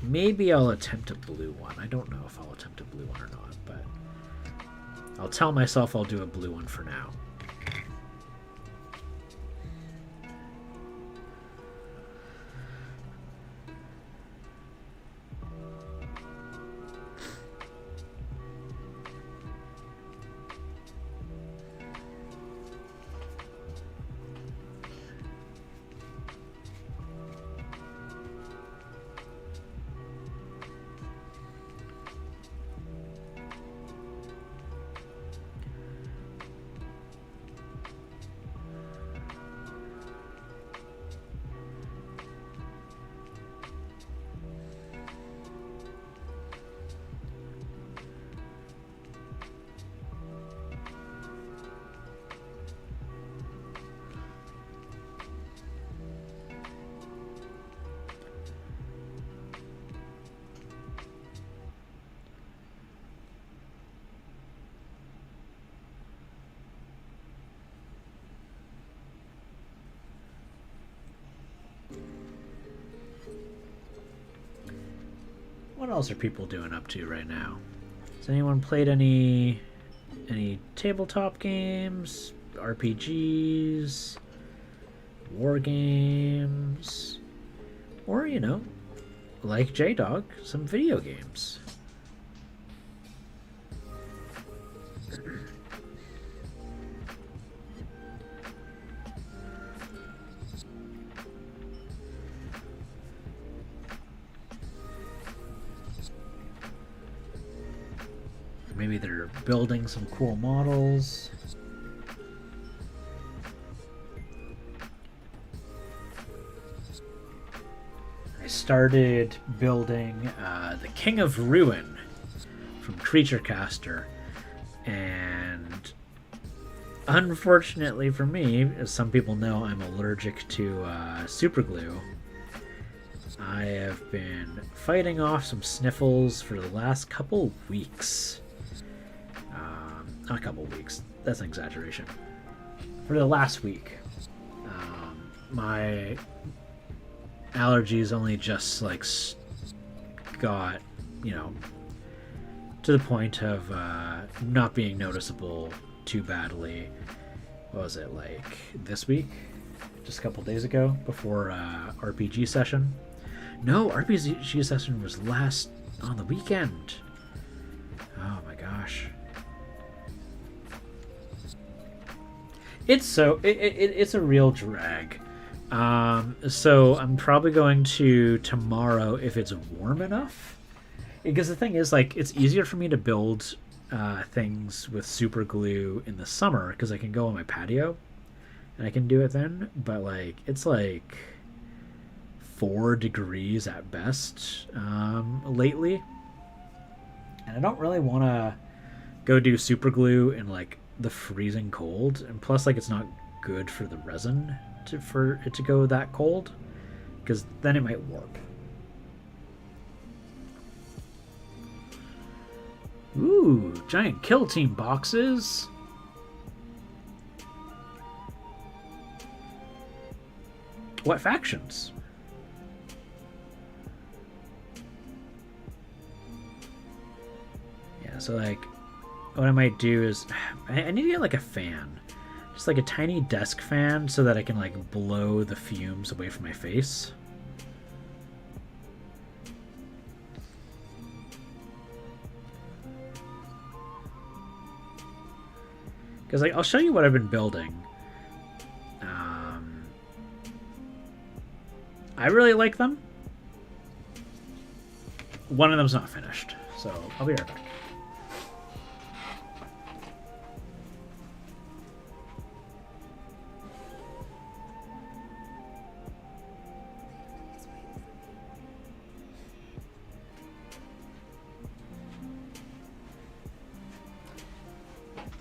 Maybe I'll attempt a blue one. I don't know if I'll attempt a blue one or not, but I'll tell myself I'll do a blue one for now. What else are people doing up to right now? Has anyone played any tabletop games, RPGs, war games, or, you know, like J-Dog, some video games? Maybe they're building some cool models. I started building the King of Ruin from Creature Caster, and unfortunately for me, as some people know, I'm allergic to super glue. I have been fighting off some sniffles for the last couple weeks. Not a couple weeks, that's an exaggeration. For the last week. My allergies only just like got, you know, to the point of not being noticeable too badly. What was it, like this week? Just a couple days ago before RPG session. No, RPG session was last on the weekend. Oh my gosh. It's a real drag. So I'm probably going to tomorrow if it's warm enough. Because the thing is, like, it's easier for me to build things with super glue in the summer because I can go on my patio and I can do it then. But like, it's like 4 degrees at best lately, and I don't really want to go do super glue in like the freezing cold, and plus like it's not good for the resin for it to go that cold because then it might warp. Ooh, giant kill team boxes. What factions? Yeah, so like what I might do is I need to get like a fan. Just like a tiny desk fan so that I can like blow the fumes away from my face. Because like I'll show you what I've been building. I really like them. One of them's not finished, so I'll be right back.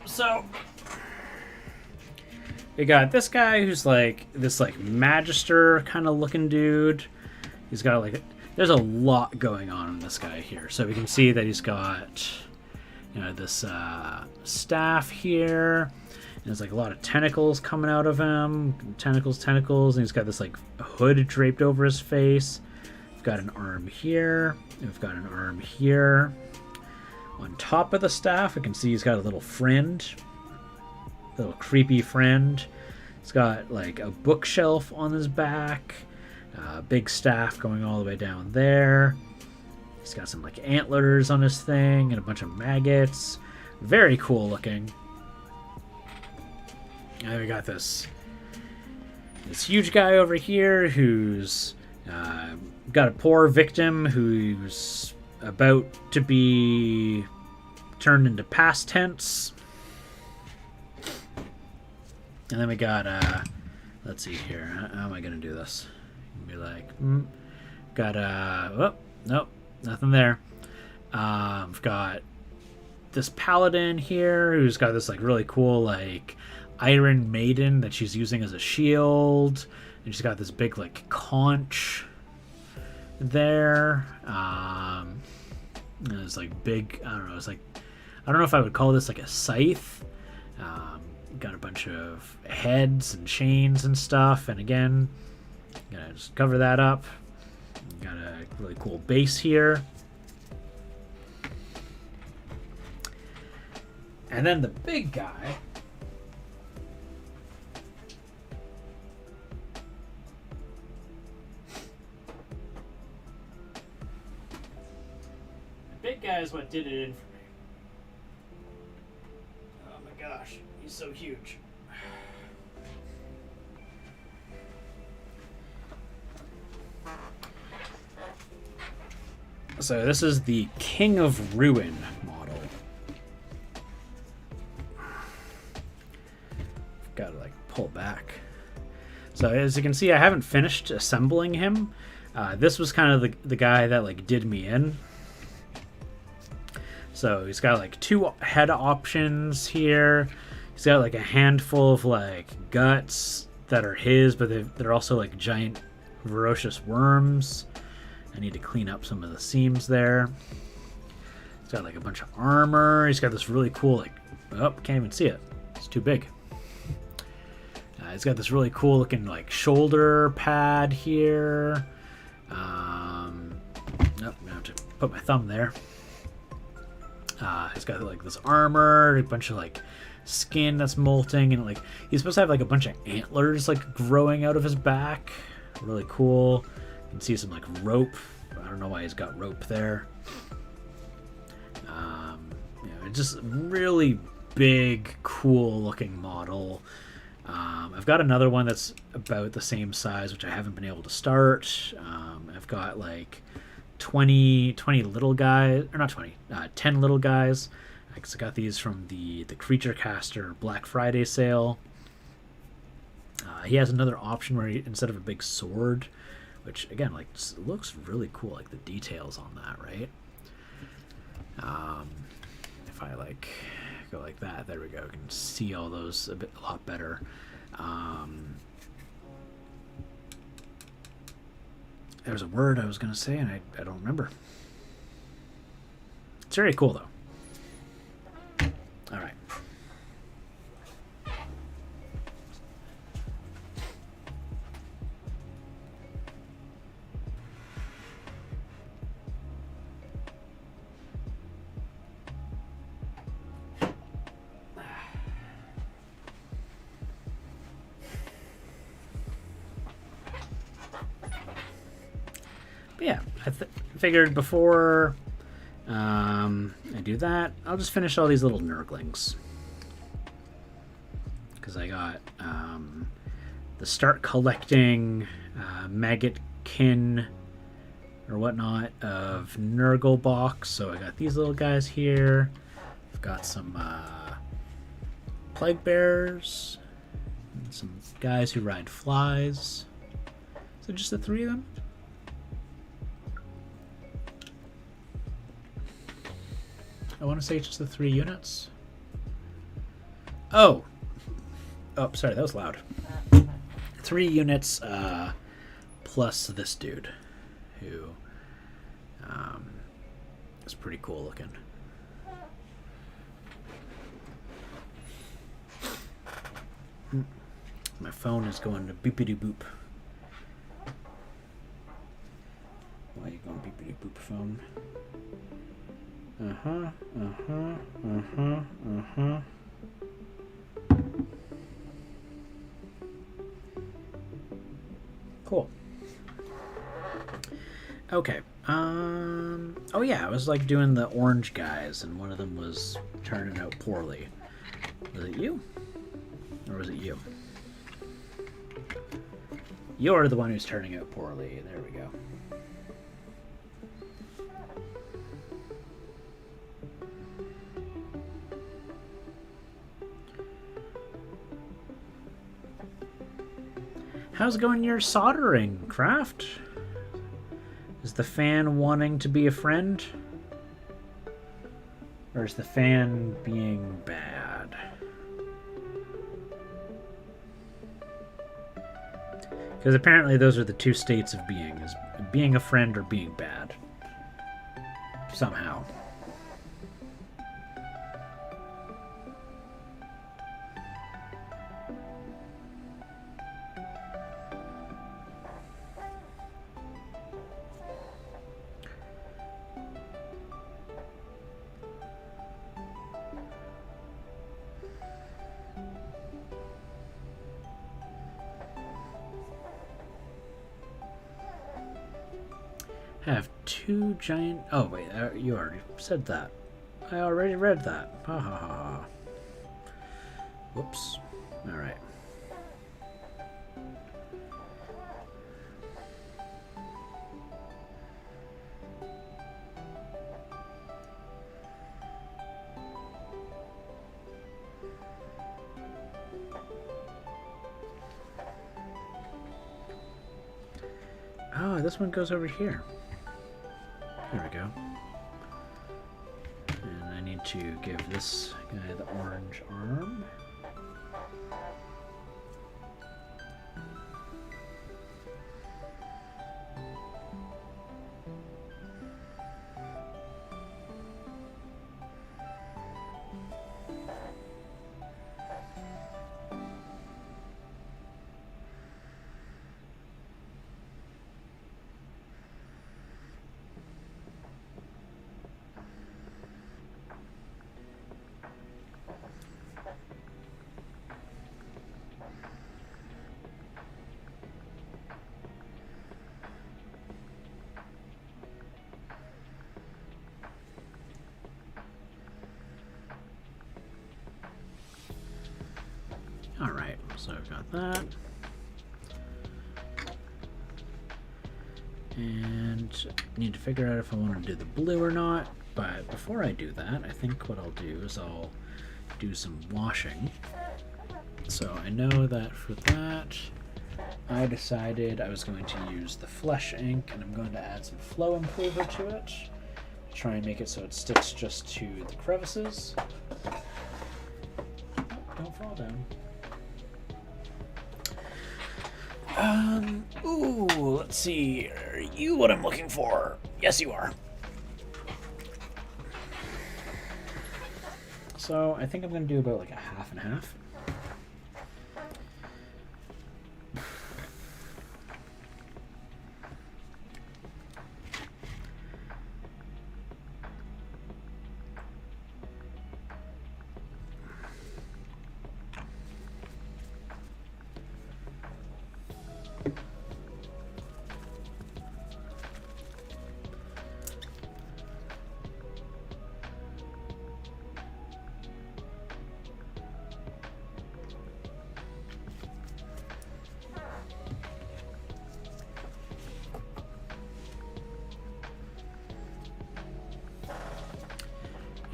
So we got this guy who's like this like magister kind of looking dude. He's got like there's a lot going on in this guy here. So we can see that he's got this staff here. And there's like a lot of tentacles coming out of him. Tentacles, and he's got this like hood draped over his face. We've got an arm here. We've got an arm here. On top of the staff, we can see he's got a little friend. Little creepy friend. He's got like a bookshelf on his back, big staff going all the way down there. He's got some like antlers on his thing and a bunch of maggots. Very cool looking. And we got this huge guy over here who's got a poor victim who's about to be turned into past tense. And then we got, let's see here. How am I going to do this? Be like, got, oh, nope, nothing there. I've got this paladin here who's got this, like, really cool, like, Iron Maiden that she's using as a shield. And she's got this big, like, conch there. And it's, like, big, I don't know, it's like, I don't know if I would call this, like, a scythe. Got a bunch of heads and chains and stuff, and again, gonna just cover that up. Got a really cool base here, and then the big guy. The big guy is what did it in for me. Oh my gosh. He's so huge. So this is the King of Ruin model. Got to like pull back. So as you can see, I haven't finished assembling him. This was kind of the guy that like did me in. So he's got like 2 head options here. He's got like a handful of like guts that are his, but they're also like giant ferocious worms. I need to clean up some of the seams there. He's got like a bunch of armor. He's got this really cool like, oh, can't even see it. It's too big. He's got this really cool looking like shoulder pad here. Nope, I'm gonna have to put my thumb there. He's got like this armor, a bunch of like skin that's molting, and like he's supposed to have like a bunch of antlers like growing out of his back. Really cool. You can see some like rope. I don't know why he's got rope there. It's just really big, cool looking model. I've got another one that's about the same size, which I haven't been able to start. I've got like 20 little guys, or not 20, 10 little guys. I got these from the Creature Caster Black Friday sale. He has another option where instead of a big sword, which again like looks really cool, like the details on that, right? If I like go like that, there we go. You can see all those a lot better. There was a word I was gonna say and I don't remember. It's very cool though. All right. yeah, I figured before I do that, I'll just finish all these little Nurglings. Because I got the start collecting Maggotkin or whatnot of Nurgle box. So I got these little guys here. I've got some Plague Bears, and some guys who ride flies. So just the 3 of them. I want to say just the 3 units. Oh, sorry, that was loud. 3 units plus this dude, who is pretty cool looking. My phone is going to beepity boop. Why are you going beepity boop, phone? Cool. Okay. Oh yeah, I was like doing the orange guys, and one of them was turning out poorly. Was it you? Or was it you? You're the one who's turning out poorly. There we go. How's it going in your soldering, Craft? Is the fan wanting to be a friend? Or is the fan being bad? Because apparently those are the 2 states of being, is being a friend or being bad. Somehow. Have 2 giant... Oh, wait, you already said that. I already read that. Ha ha ha ha. Whoops. Alright. Oh, this one goes over here. There we go. And I need to give this guy the orange arm. Alright, so I've got that. And I need to figure out if I want to do the blue or not. But before I do that, I think what I'll do is I'll do some washing. So I know that for that, I decided I was going to use the Flesh ink, and I'm going to add some flow improver to it to try and make it so it sticks just to the crevices. Don't fall down. Ooh, let's see. Are you what I'm looking for? Yes, you are. So I think I'm going to do about like a half and half.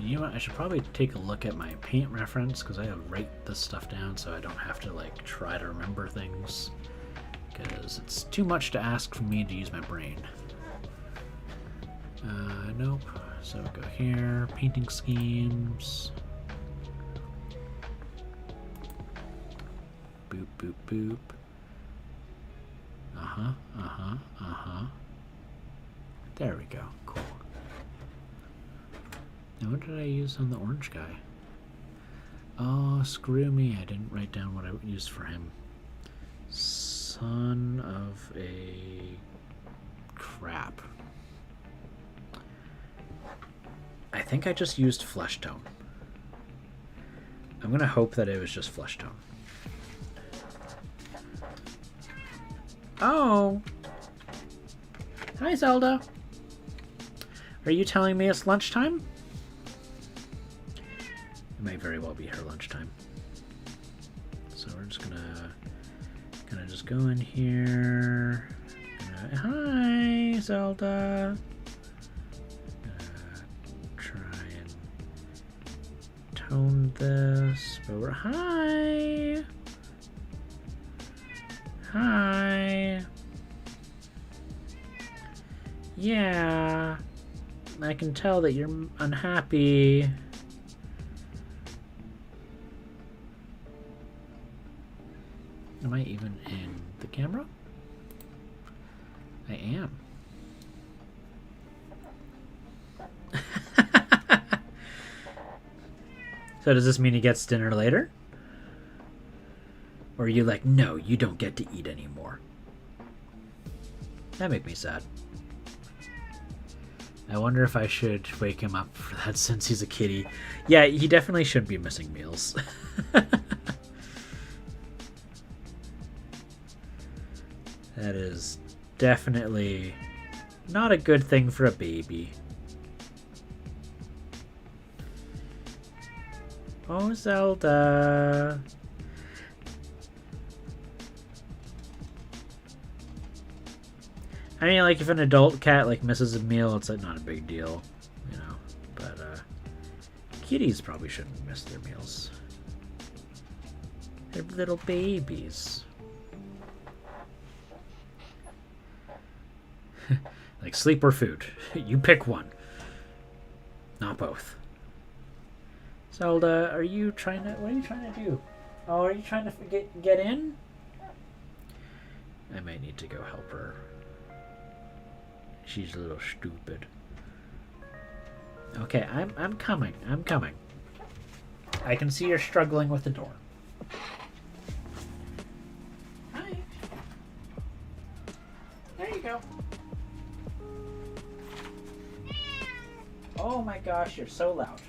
You know what? I should probably take a look at my paint reference because I have to write this stuff down so I don't have to like try to remember things, because it's too much to ask for me to use my brain. Nope. So go here, painting schemes. Boop, boop, boop. There we go. Cool. Now what did I use on the orange guy? Oh, screw me. I didn't write down what I used for him. Son of a crap. I think I just used flesh tone. I'm going to hope that it was just flesh tone. Oh! Hi, Zelda. Are you telling me it's lunchtime? It may very well be her lunchtime. So we're just gonna just go in here. Hi, Zelda. Try and tone this, but we're hi. Hi. Yeah, I can tell that you're unhappy. Am I even in the camera? I am. So does this mean he gets dinner later? Or are you like, no, you don't get to eat anymore? That make me sad. I wonder if I should wake him up for that since he's a kitty. Yeah, he definitely shouldn't be missing meals. That is definitely not a good thing for a baby. Oh, Zelda. I mean, like, if an adult cat, like, misses a meal, it's, like, not a big deal, you know, but, kitties probably shouldn't miss their meals. They're little babies. Like, sleep or food. You pick one. Not both. Zelda, are you trying to... What are you trying to do? Oh, are you trying to get in? I might need to go help her. She's a little stupid. Okay, I'm coming. I'm coming. I can see you're struggling with the door. Hi. There you go. Oh my gosh, you're so loud.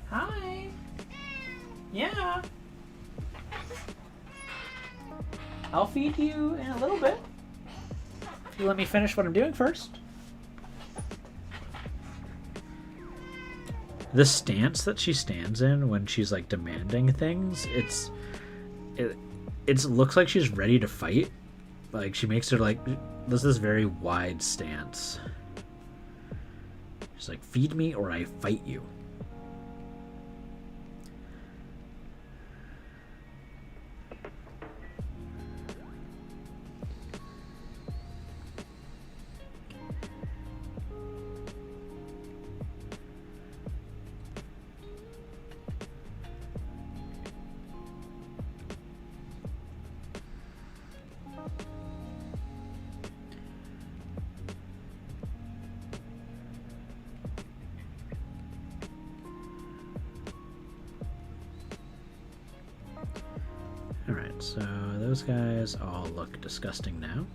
Hi. Yeah. I'll feed you in a little bit. If you let me finish what I'm doing first. The stance that she stands in when she's like demanding things, it looks like she's ready to fight. Like she makes her like this very wide stance. She's like, feed me or I fight you. Alright, so those guys all look disgusting now.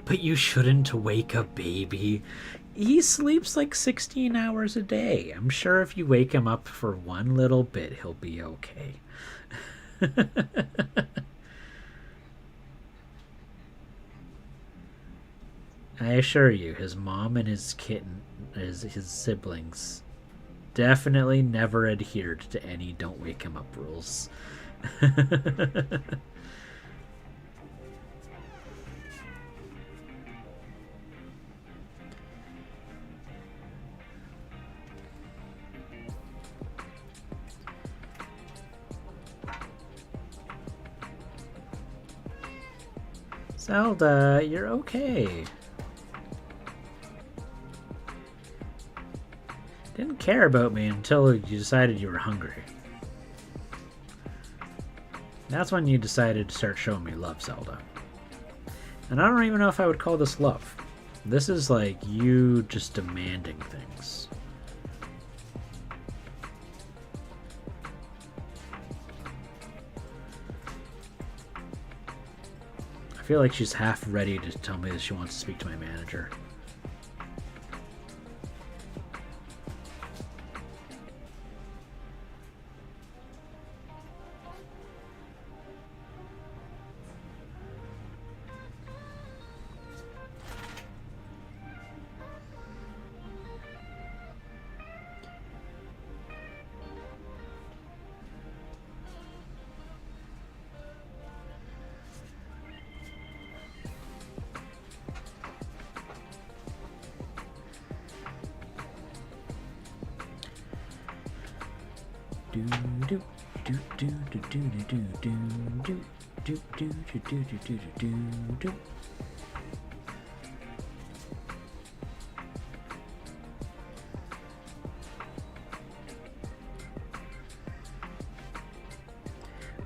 But you shouldn't wake a baby. He sleeps like 16 hours a day. I'm sure if you wake him up for one little bit, he'll be okay. I assure you, his mom and his kitten, his siblings, definitely never adhered to any don't wake him up rules. Zelda, you're okay. Didn't care about me until you decided you were hungry. That's when you decided to start showing me love, Zelda. And I don't even know if I would call this love. This is like you just demanding things. I feel like she's half ready to tell me that she wants to speak to my manager.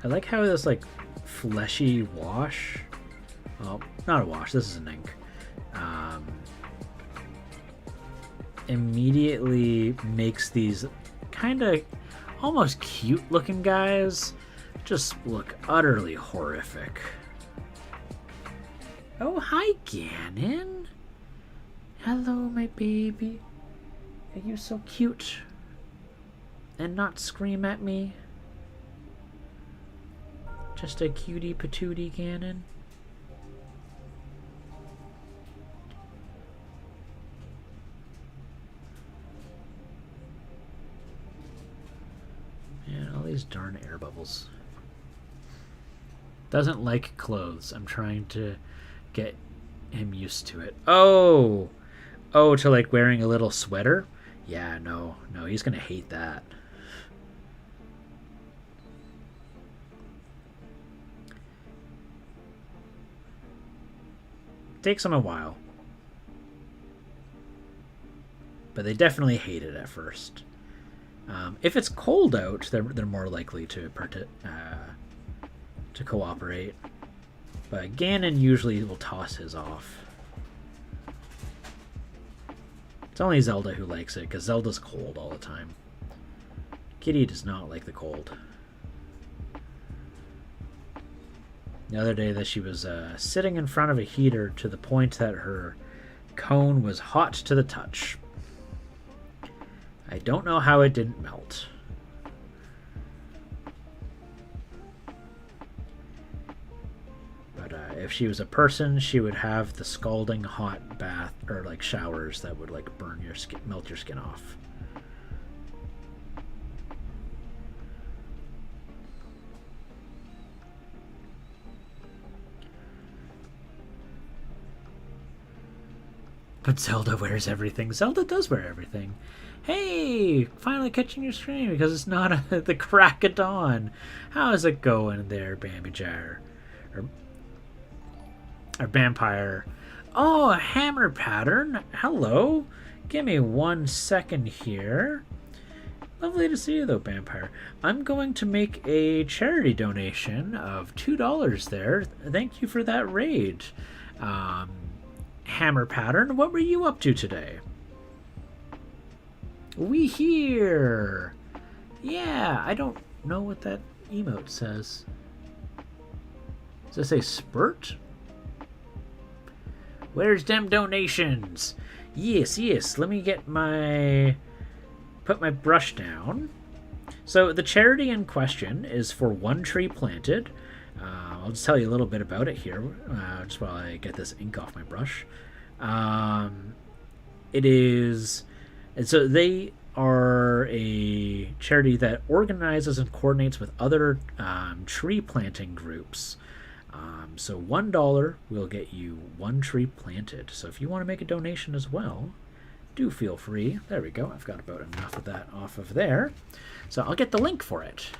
I like how this like fleshy wash, well, not a wash, this is an ink, immediately makes these kind of almost cute looking guys just look utterly horrific. Oh, hi Ganon. Hello, my baby. Are you so cute? And not scream at me? Just a cutie patootie, Ganon. Man, all these darn air bubbles. Doesn't like clothes. I'm trying to get him used to it. Oh! Oh, to like wearing a little sweater? Yeah, no, he's gonna hate that. Takes them a while. But they definitely hate it at first. If it's cold out, they're more likely to cooperate. But Ganon usually will toss his off. It's only Zelda who likes it, because Zelda's cold all the time. Kitty does not like the cold. The other day that she was sitting in front of a heater to the point that her cone was hot to the touch. I don't know how it didn't melt. But if she was a person, she would have the scalding hot bath, or like showers that would like burn your skin, melt your skin off. But Zelda wears everything. Zelda does wear everything. Hey, finally catching your screen because it's not the crack of dawn. How's it going there, Bambi Jar? Or Vampire. Oh, a hammer pattern. Hello. Give me 1 second here. Lovely to see you, though, Vampire. I'm going to make a charity donation of $2 there. Thank you for that raid. Hammer pattern, what were you up to today? We here. Yeah, I don't know what that emote says. Does it say spurt? Where's them donations? Yes, let me get put my brush down. So the charity in question is for One Tree Planted. I'll just tell you a little bit about it here, just while I get this ink off my brush. It is, and so they are a charity that organizes and coordinates with other tree planting groups. So $1 will get you 1 tree planted. So if you want to make a donation as well, do feel free. There we go. I've got about enough of that off of there. So I'll get the link for it.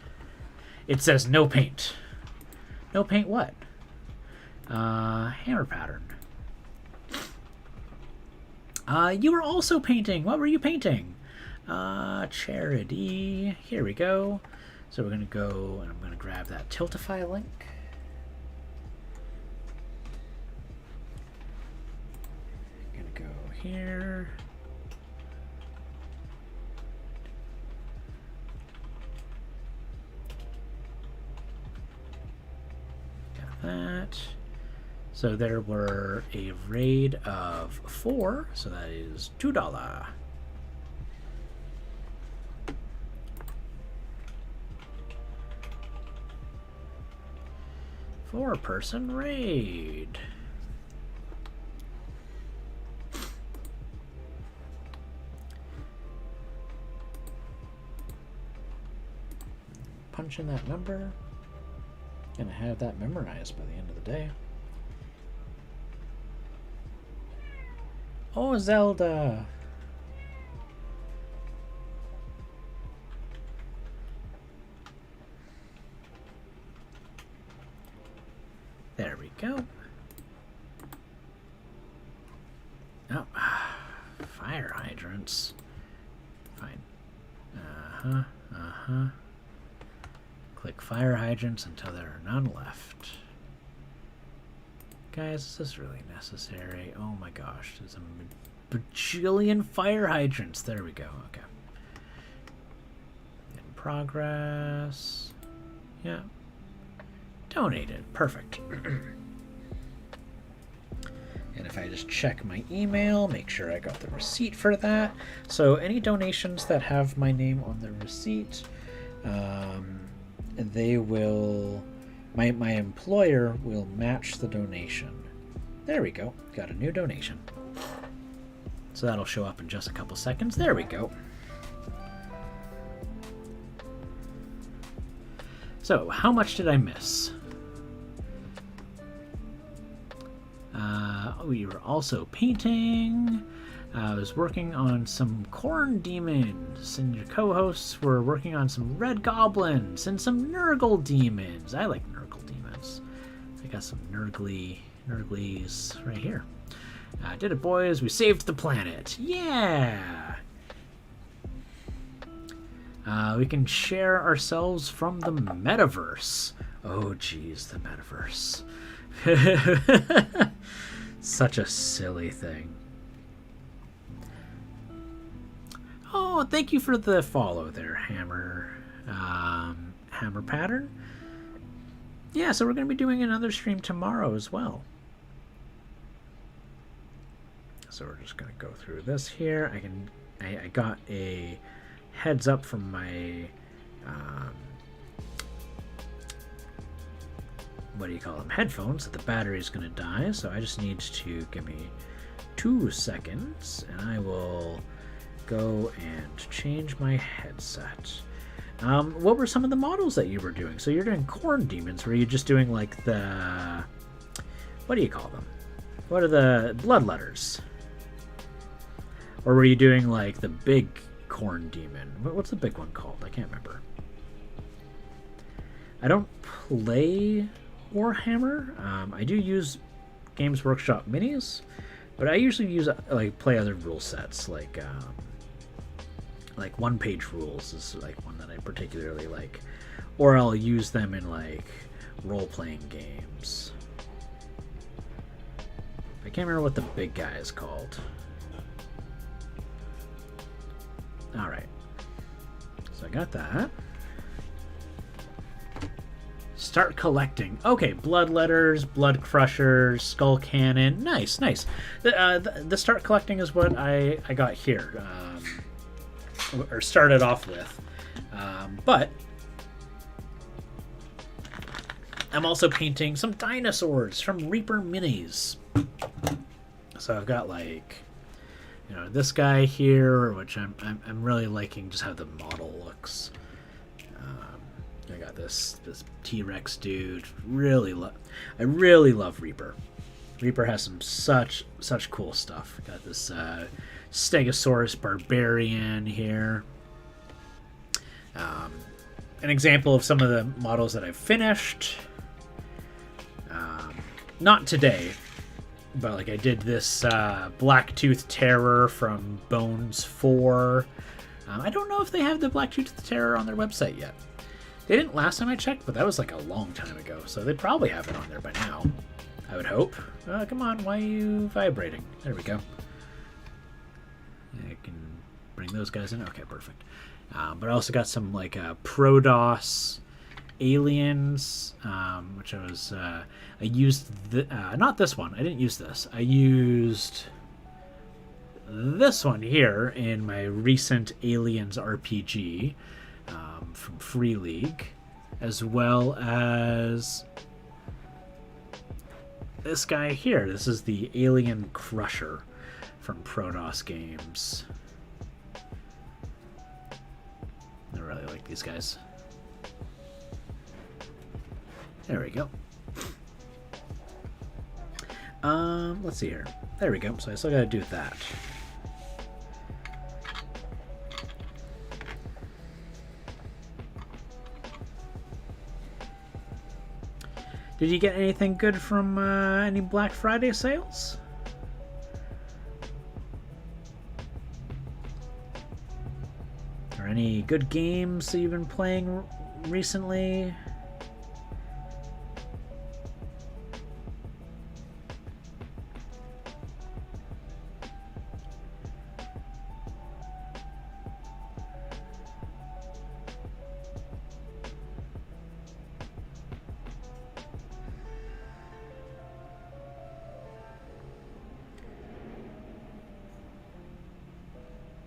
It says no paint. No paint what? Hammer pattern. You were also painting. What were you painting? Charity. Here we go. So we're going to go, and I'm going to grab that Tiltify link. I'm going to go here. Got that. So there were a raid of 4, so that is $2. Four-person raid. Punch in that number. Gonna have that memorized by the end of the day. Oh, Zelda! There we go. Oh, fire hydrants. Fine. Click fire hydrants until there are none left. Guys, is this really necessary? Oh my gosh, there's a bajillion fire hydrants. There we go, okay. In progress. Yeah. Donated, perfect. And if I just check my email, make sure I got the receipt for that. So any donations that have my name on the receipt, they will... My employer will match the donation. There we go. Got a new donation. So that'll show up in just a couple seconds. There we go. So, how much did I miss? We were also painting. I was working on some corn demons, and your co-hosts were working on some red goblins and some Nurgle demons. I like Nurgle demons. I got some Nurglies right here. Did it, boys. We saved the planet. Yeah! We can share ourselves from the metaverse. Oh, geez, the metaverse. Such a silly thing. Oh, thank you for the follow there, Hammer Pattern. Yeah, so we're going to be doing another stream tomorrow as well. So we're just going to go through this here. I got a heads up from my what do you call them, headphones, that the battery is going to die. So I just need to give me 2 seconds, and I will go and change my headset. What were some of the models that you were doing? So you're doing corn demons. Were you just doing like the, what do you call them? What are the bloodletters? Or were you doing like the big corn demon? What's the big one called? I can't remember. I don't play Warhammer. I do use Games Workshop minis, but I usually use play other rule sets, like one-page rules is like one that I particularly like, or I'll use them in like role-playing games. I can't remember what the big guy is called. All right, so I got that. Start collecting. Okay, blood letters, blood crushers, skull cannon. Nice, nice. The start collecting is what I got here, or started off with. But I'm also painting some dinosaurs from Reaper Minis. So I've got like, you know, this guy here, which I'm really liking just how the model looks. I got this T-Rex dude. I really love Reaper. Reaper has some such cool stuff. Got this Stegosaurus Barbarian here. An example of some of the models that I've finished. not today, but like I did this Blacktooth Terror from Bones 4. I don't know if they have the Blacktooth Terror on their website yet. They didn't last time I checked, but that was like a long time ago, so they probably have it on there by now. I would hope. Come on, why are you vibrating? There we go. I can bring those guys in. Okay, perfect. But I also got some like Protoss aliens, which I used not this one. I didn't use this. I used this one here in my recent Aliens RPG from Free League, as well as this guy here. This is the Alien Crusher from Protoss Games. I really like these guys. There we go. Let's see here. There we go. So I still gotta do that. Did you get anything good from any Black Friday sales? Or any good games that you've been playing recently?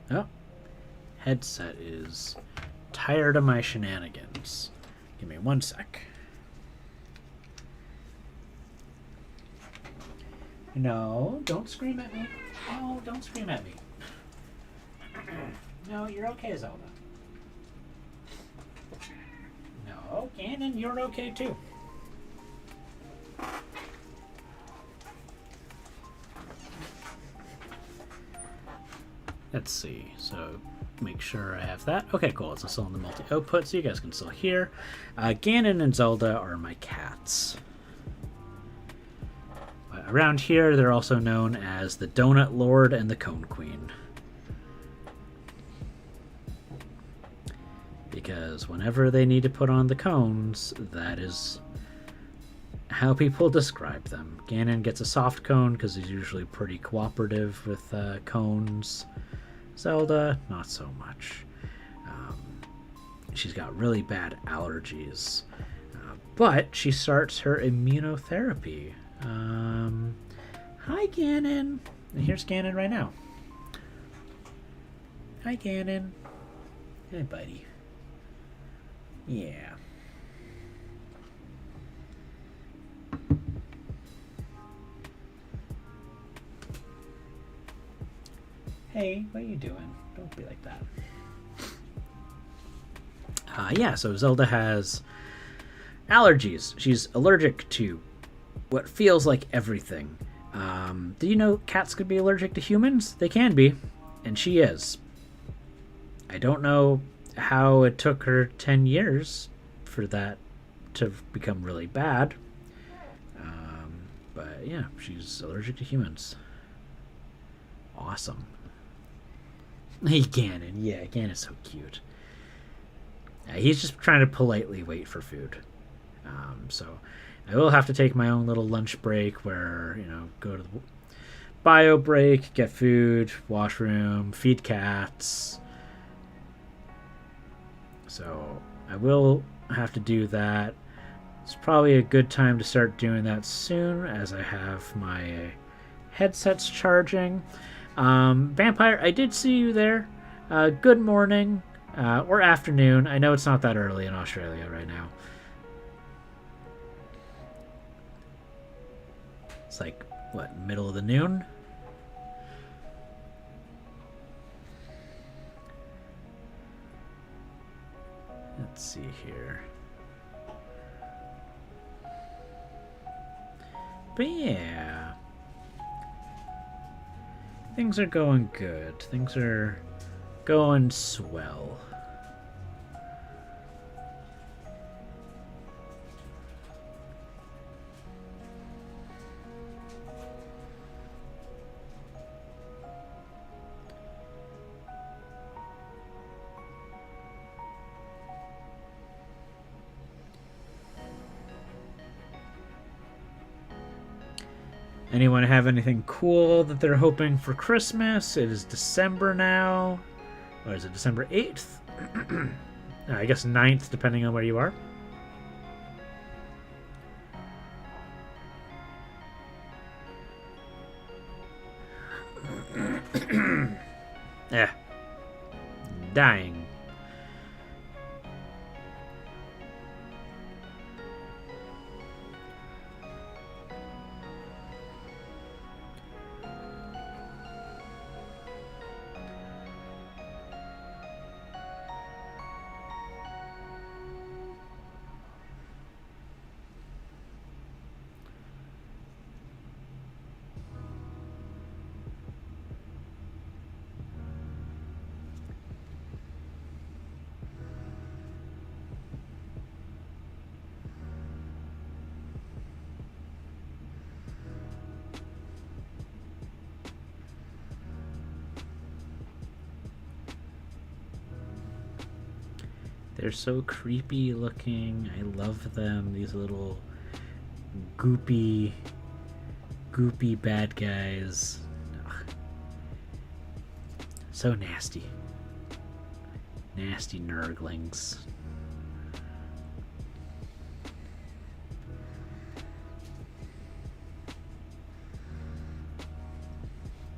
Oh, headset is tired of my shenanigans. Give me one sec. No, don't scream at me. No, don't scream at me. No, you're okay, Zelda. No, Ganon, you're okay too. Let's see, so make sure I have that. Okay, cool, it's still in the multi-output, so you guys can still hear. Ganon and Zelda are my cats. Around here, they're also known as the Donut Lord and the Cone Queen. Because whenever they need to put on the cones, that is how people describe them. Ganon gets a soft cone because he's usually pretty cooperative with cones. Zelda, not so much. She's got really bad allergies. But she starts her immunotherapy. Hi, Ganon. And here's Ganon right now. Hi, Ganon. Hey, buddy. Yeah. Hey, what are you doing? Don't be like that. Yeah, so Zelda has allergies. She's allergic to what feels like everything. Do you know cats could be allergic to humans? They can be, and she is. I don't know how it took her 10 years for that to become really bad. But yeah, she's allergic to humans. Awesome. Hey, Ganon. Yeah, Ganon's so cute. He's just trying to politely wait for food. So I will have to take my own little lunch break where, go to the bio break, get food, washroom, feed cats. So I will have to do that. It's probably a good time to start doing that soon as I have my headsets charging. Vampire, I did see you there. Good morning or afternoon. I know it's not that early in Australia right now. It's like, what, middle of the noon? Let's see here. But yeah. Things are going good. Things are going swell. Anyone have anything cool that they're hoping for Christmas? It is December now. Or is it December 8th? I guess 9th, depending on where you are. Yeah. Dying. They're so creepy looking. I love them. These little goopy bad guys. Ugh. So nasty. Nasty nurglings.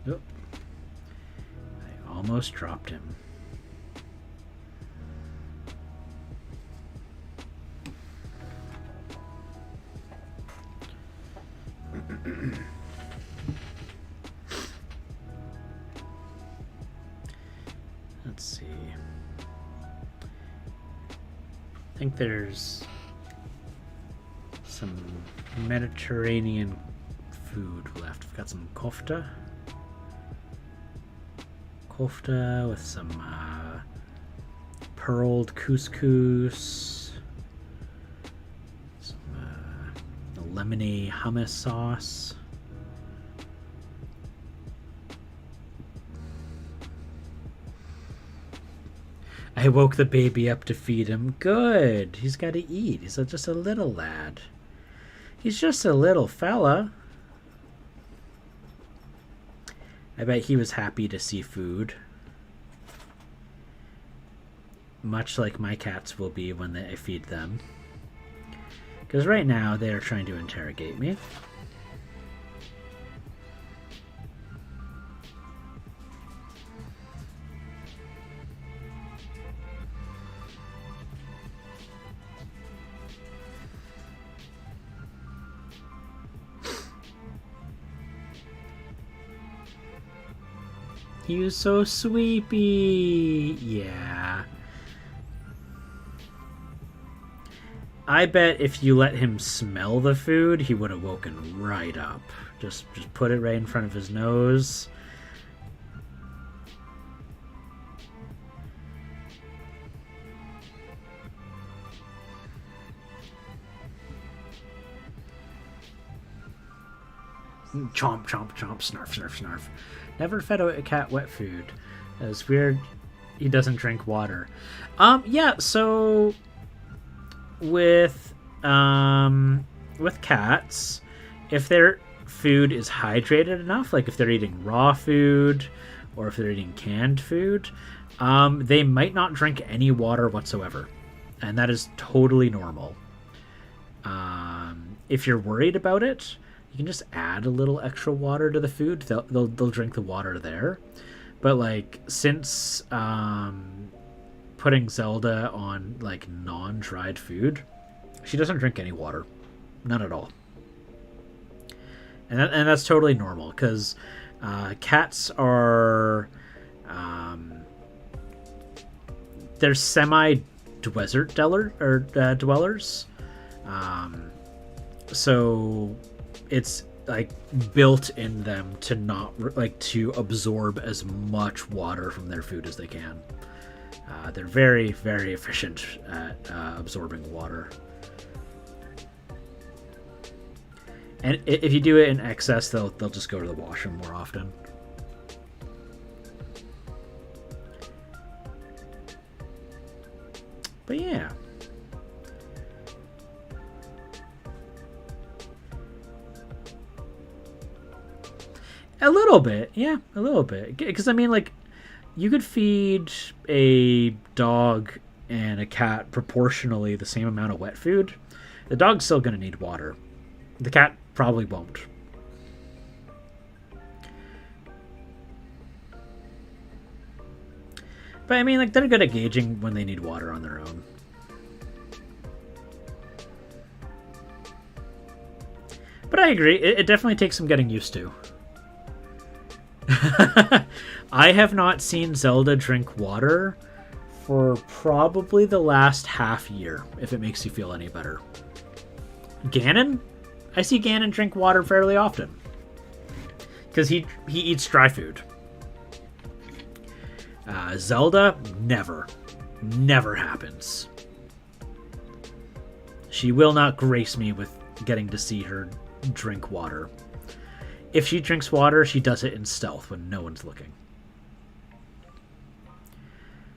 Oh. I almost dropped him. Let's see. I think there's some Mediterranean food left. We've got some kofta. Kofta with some pearled couscous. Some lemony hummus sauce. I woke the baby up to feed him. Good. He's got to eat. He's just a little lad. He's just a little fella. I bet he was happy to see food. Much like my cats will be when I feed them. Because right now they are trying to interrogate me. He was so sweepy. Yeah. I bet if you let him smell the food, he would have woken right up. Just put it right in front of his nose. Chomp, chomp, chomp, snarf, snarf, snarf. Never fed a cat wet food. It's weird. He doesn't drink water. Yeah. So with cats, if their food is hydrated enough, like if they're eating raw food or if they're eating canned food, they might not drink any water whatsoever, and that is totally normal. If you're worried about it, you can just add a little extra water to the food. They'll drink the water there. But like since putting Zelda on like non-dried food, she doesn't drink any water, none at all. And that's totally normal because cats are they're semi-desert dwellers. So it's like built in them to not to absorb as much water from their food as they can. They're very, very efficient at absorbing water. And if you do it in excess, they'll just go to the washroom more often. But yeah. A little bit, yeah, a little bit. Because I mean, like, you could feed a dog and a cat proportionally the same amount of wet food. The dog's still going to need water. The cat probably won't. But I mean, like, they're good at gauging when they need water on their own. But I agree, it definitely takes some getting used to. I have not seen Zelda drink water for probably the last half year, if it makes you feel any better. Ganon? I see Ganon drink water fairly often. Because he eats dry food. Zelda, never. Never happens. She will not grace me with getting to see her drink water. If she drinks water, she does it in stealth when no one's looking.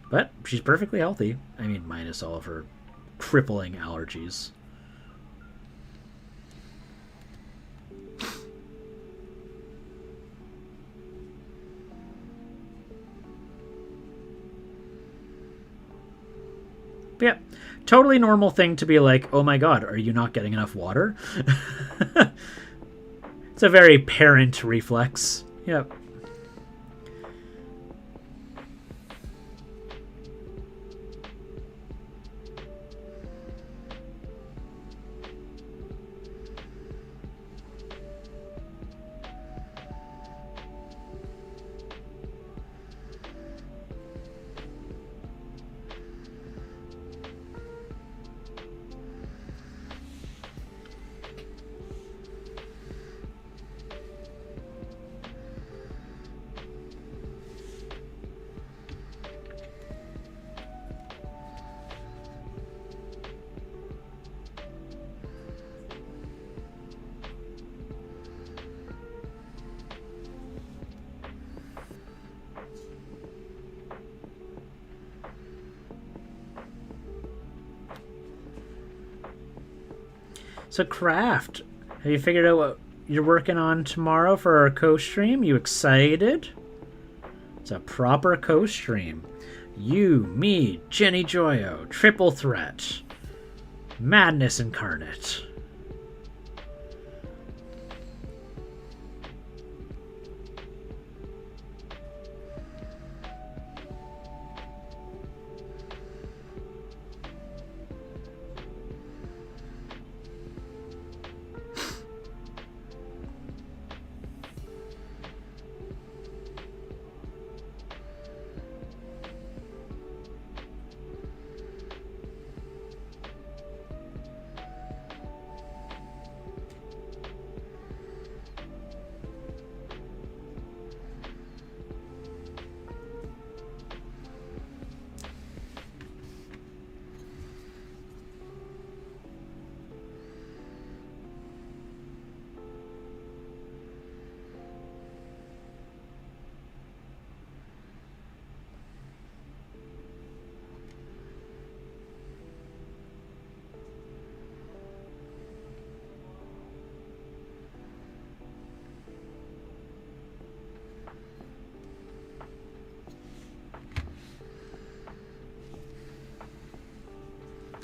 But she's perfectly healthy. I mean, minus all of her crippling allergies. But yeah, totally normal thing to be like, oh my god, are you not getting enough water? It's a very parent reflex. Yep. So, Craft, have you figured out what you're working on tomorrow for our co-stream? You excited? It's a proper co-stream. You, me, Jenny Joyo, Triple Threat, Madness Incarnate.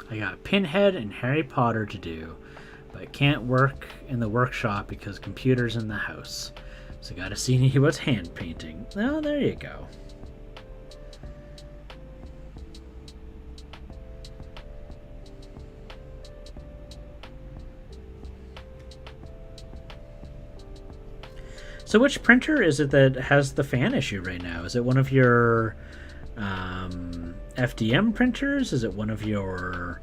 I got Pinhead and Harry Potter to do, but I can't work in the workshop because computer's in the house. So I gotta see what's hand painting. Oh, there you go. So which printer is it that has the fan issue right now? Is it one of your FDM printers? Is it one of your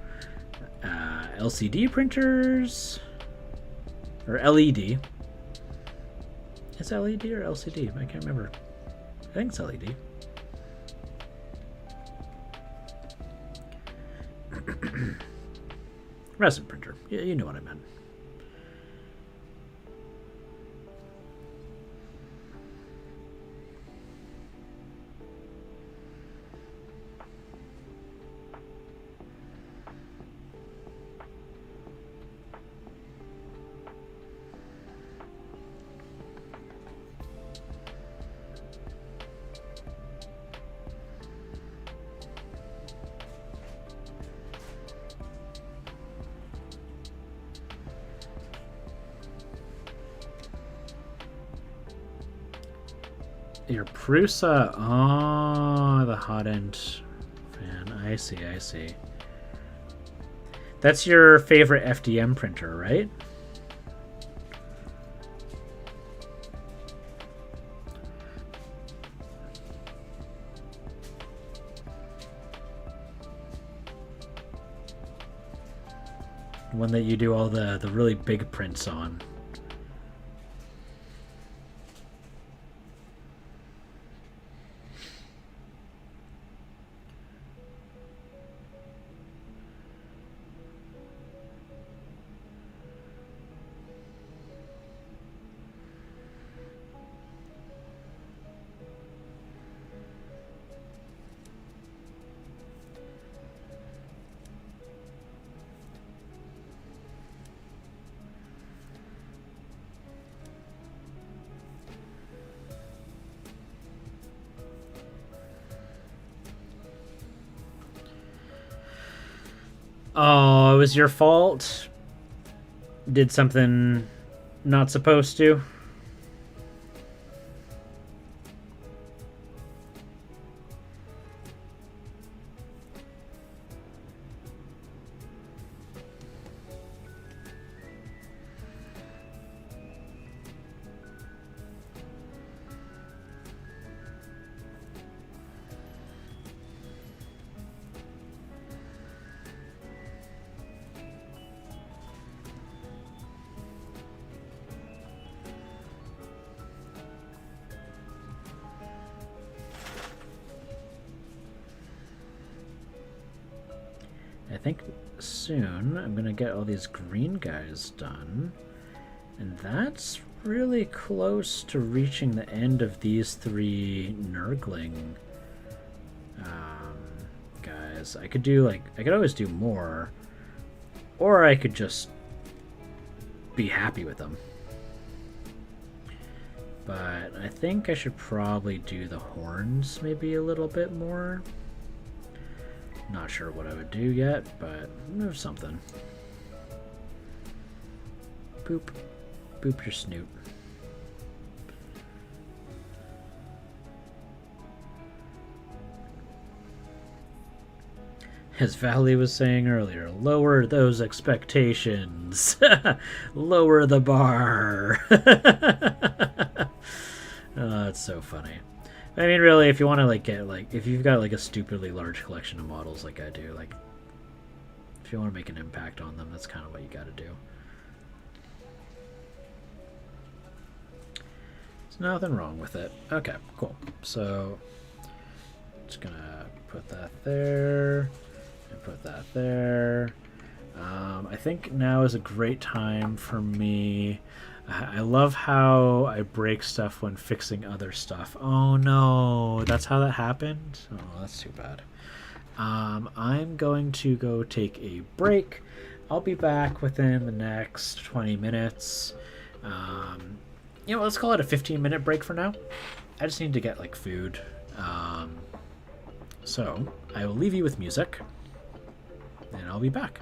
LCD printers? Or LED? Is it LED or LCD? I can't remember. I think it's LED. Resin printer. Yeah, you know what I meant. Your Prusa. Oh, the hot end fan. I see, I see. That's your favorite FDM printer, right? One that you do all the really big prints on. Oh, it was your fault? Did something not supposed to? I think soon I'm gonna get all these green guys done, and that's really close to reaching the end of these 3 Nurgling guys. I could always do more, or I could just be happy with them. But I think I should probably do the horns maybe a little bit more. Not sure what I would do yet, but there's something. Boop. Boop your snoot. As Valley was saying earlier, lower those expectations. Lower the bar. Oh, it's so funny. I mean, really, if you want to get if you've got a stupidly large collection of models like I do, if you want to make an impact on them, that's kind of what you got to do. There's nothing wrong with it. Okay, cool. So, just gonna put that there and put that there. I think now is a great time for me. I love how I break stuff when fixing other stuff. Oh no, that's how that happened? Oh, that's too bad. I'm going to go take a break. I'll be back within the next 20 minutes. Let's call it a 15-minute break for now. I just need to get food. So I will leave you with music, and I'll be back.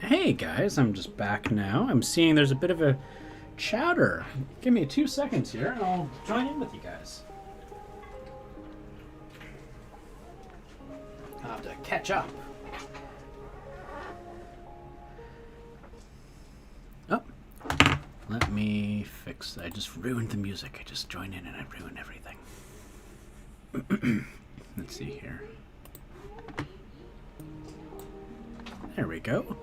Hey guys, I'm just back now. I'm seeing there's a bit of a chatter. Give me 2 seconds here and I'll join in with you guys. I'll have to catch up. Oh, let me fix. I just ruined the music. I just joined in and I ruined everything. Let's see here. There we go.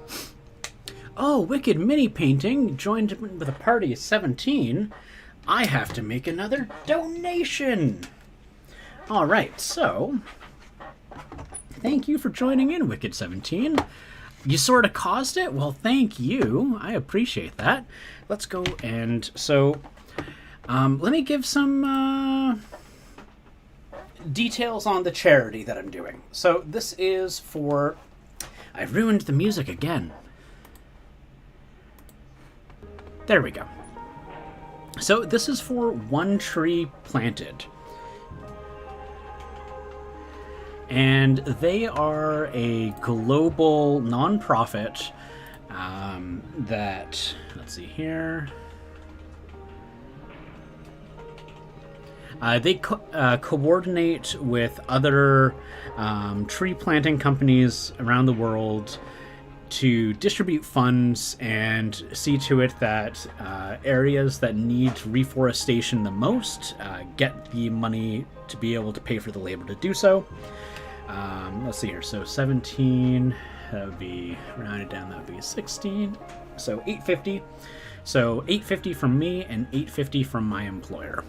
Oh, Wicked Mini Painting joined with a party of 17. I have to make another donation. All right, so thank you for joining in, Wicked 17. You sort of caused it? Well, thank you. I appreciate that. Let's go and so let me give some details on the charity that I'm doing. So this is for... I ruined the music again. There we go. So this is for One Tree Planted. And they are a global nonprofit that, let's see here. They coordinate with other tree planting companies around the world to distribute funds and see to it that areas that need reforestation the most get the money to be able to pay for the labor to do so. Let's see here. So 17, that would be rounded down, that would be 16. So 850. So 850 from me and 850 from my employer.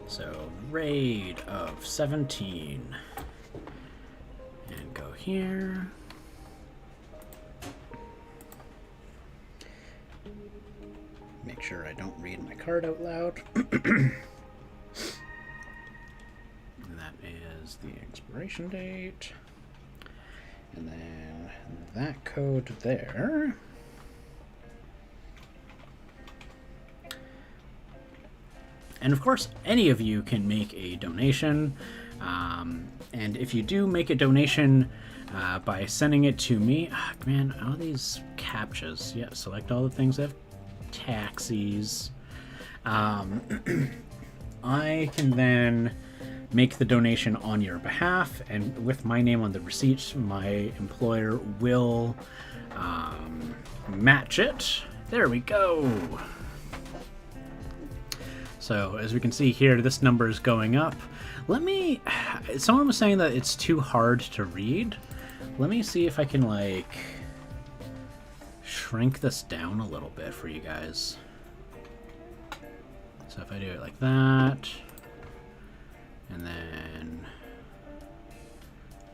So raid of 17. And go here. Make sure I don't read my card out loud. That is the expiration date. And then that code there. And of course, any of you can make a donation. And if you do make a donation by sending it to me, man, all these CAPTCHAs. Yeah, select all the things that have taxis. I can then make the donation on your behalf, and with my name on the receipt, my employer will match it. There we go. So as we can see here, this number is going up. Someone was saying that it's too hard to read. Let me see if I can like shrink this down a little bit for you guys. So if I do it like that, and then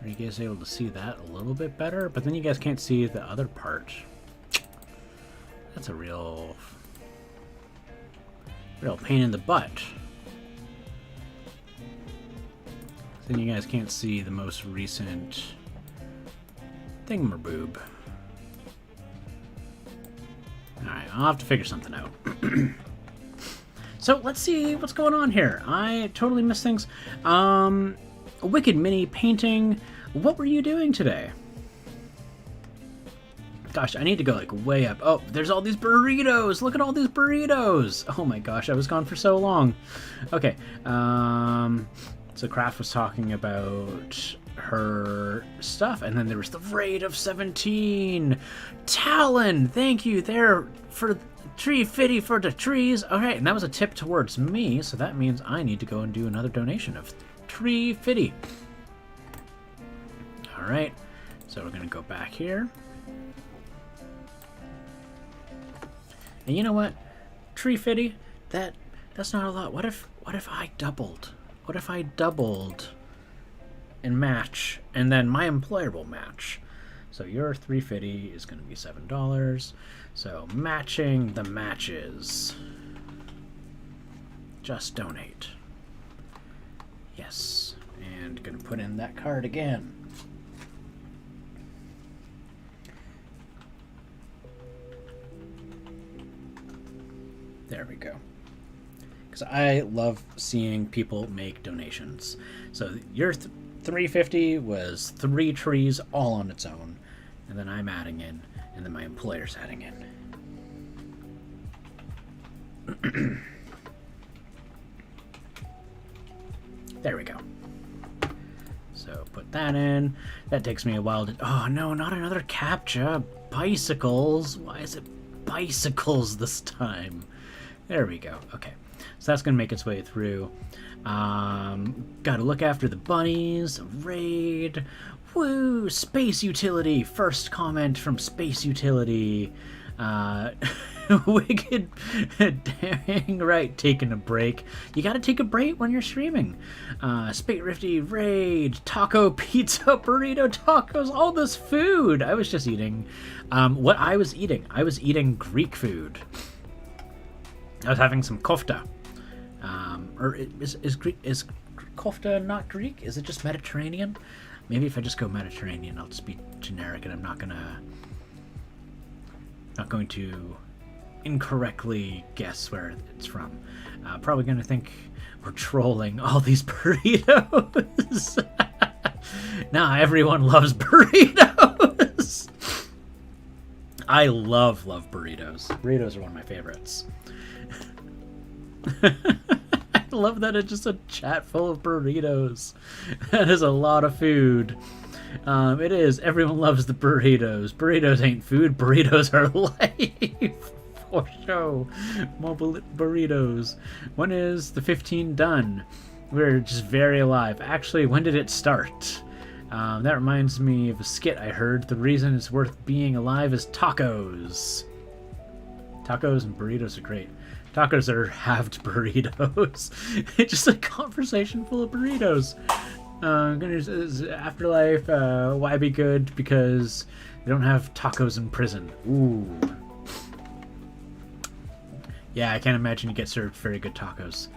are you guys able to see that a little bit better? But then you guys can't see the other part. That's a real pain in the butt. Then you guys can't see the most recent thingamaboob. Alright, I'll have to figure something out. So let's see what's going on here. I totally missed things. Wicked Mini Painting. What were you doing today? Gosh, I need to go like way up. Oh, there's all these burritos. Look at all these burritos. Oh my gosh, I was gone for so long. Okay. So Craft was talking about her stuff, and then there was the raid of 17. Talon, thank you there for tree fitty for the trees. All right, and that was a tip towards me, so that means I need to go and do another donation of tree fitty. All right, so we're gonna go back here. And you know what? Tree fitty, that's not a lot. What if I doubled? What if I doubled and match, and then my employer will match? So your 350 is going to be $7. So matching the matches. Just donate. Yes. And going to put in that card again. There we go. Because I love seeing people make donations. So your $3.50 was 3 trees all on its own, and then I'm adding in, and then my employer's adding in. There we go. So put that in. That takes me a while to... Oh no, not another CAPTCHA. Bicycles. Why is it bicycles this time? There we go. Okay. So that's going to make its way through. Gotta look after the bunnies. Raid. Woo! Space Utility. First comment from Space Utility. Wicked. Dang right, taking a break. You gotta take a break when you're streaming. Spate Rifty, Raid, Taco, Pizza, Burrito, Tacos, all this food. I was just eating. What I was eating Greek food. I was having some kofta. Or is kofta not Greek? Is it just Mediterranean? Maybe if I just go Mediterranean, I'll just be generic, and I'm not going to incorrectly guess where it's from. Probably going to think we're trolling all these burritos. Nah, everyone loves burritos. I love burritos. Burritos are one of my favorites. I love that it's just a chat full of burritos. That is a lot of food. It is. Everyone loves the burritos. Burritos ain't food. Burritos are life. For sure. Mobile burritos. When is the 15 done? We're just very alive. Actually, when did it start? That reminds me of a skit I heard. The reason it's worth being alive is tacos. Tacos and burritos are great. Tacos are halved burritos. It's just a conversation full of burritos. Afterlife, why be good? Because they don't have tacos in prison. Ooh. Yeah, I can't imagine you get served very good tacos.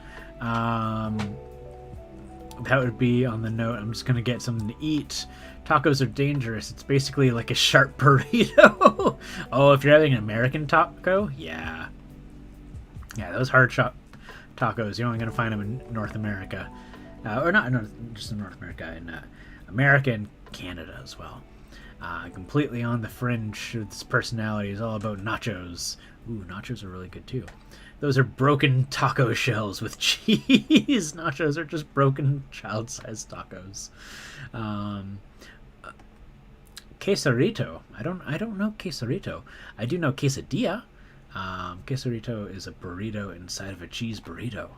That would be on the note. I'm just going to get something to eat. Tacos are dangerous. It's basically like a sharp burrito. Oh, if you're having an American taco? Yeah. Yeah, those hard shop tacos, you're only going to find them in North America. Or not just in North America, in America and Canada as well. Completely on the fringe of this personality is all about nachos. Ooh, nachos are really good too. Those are broken taco shells with cheese. Nachos are just broken child-sized tacos. Quesarito. I don't know quesarito. I do know quesadilla. Quesarito is a burrito inside of a cheese burrito.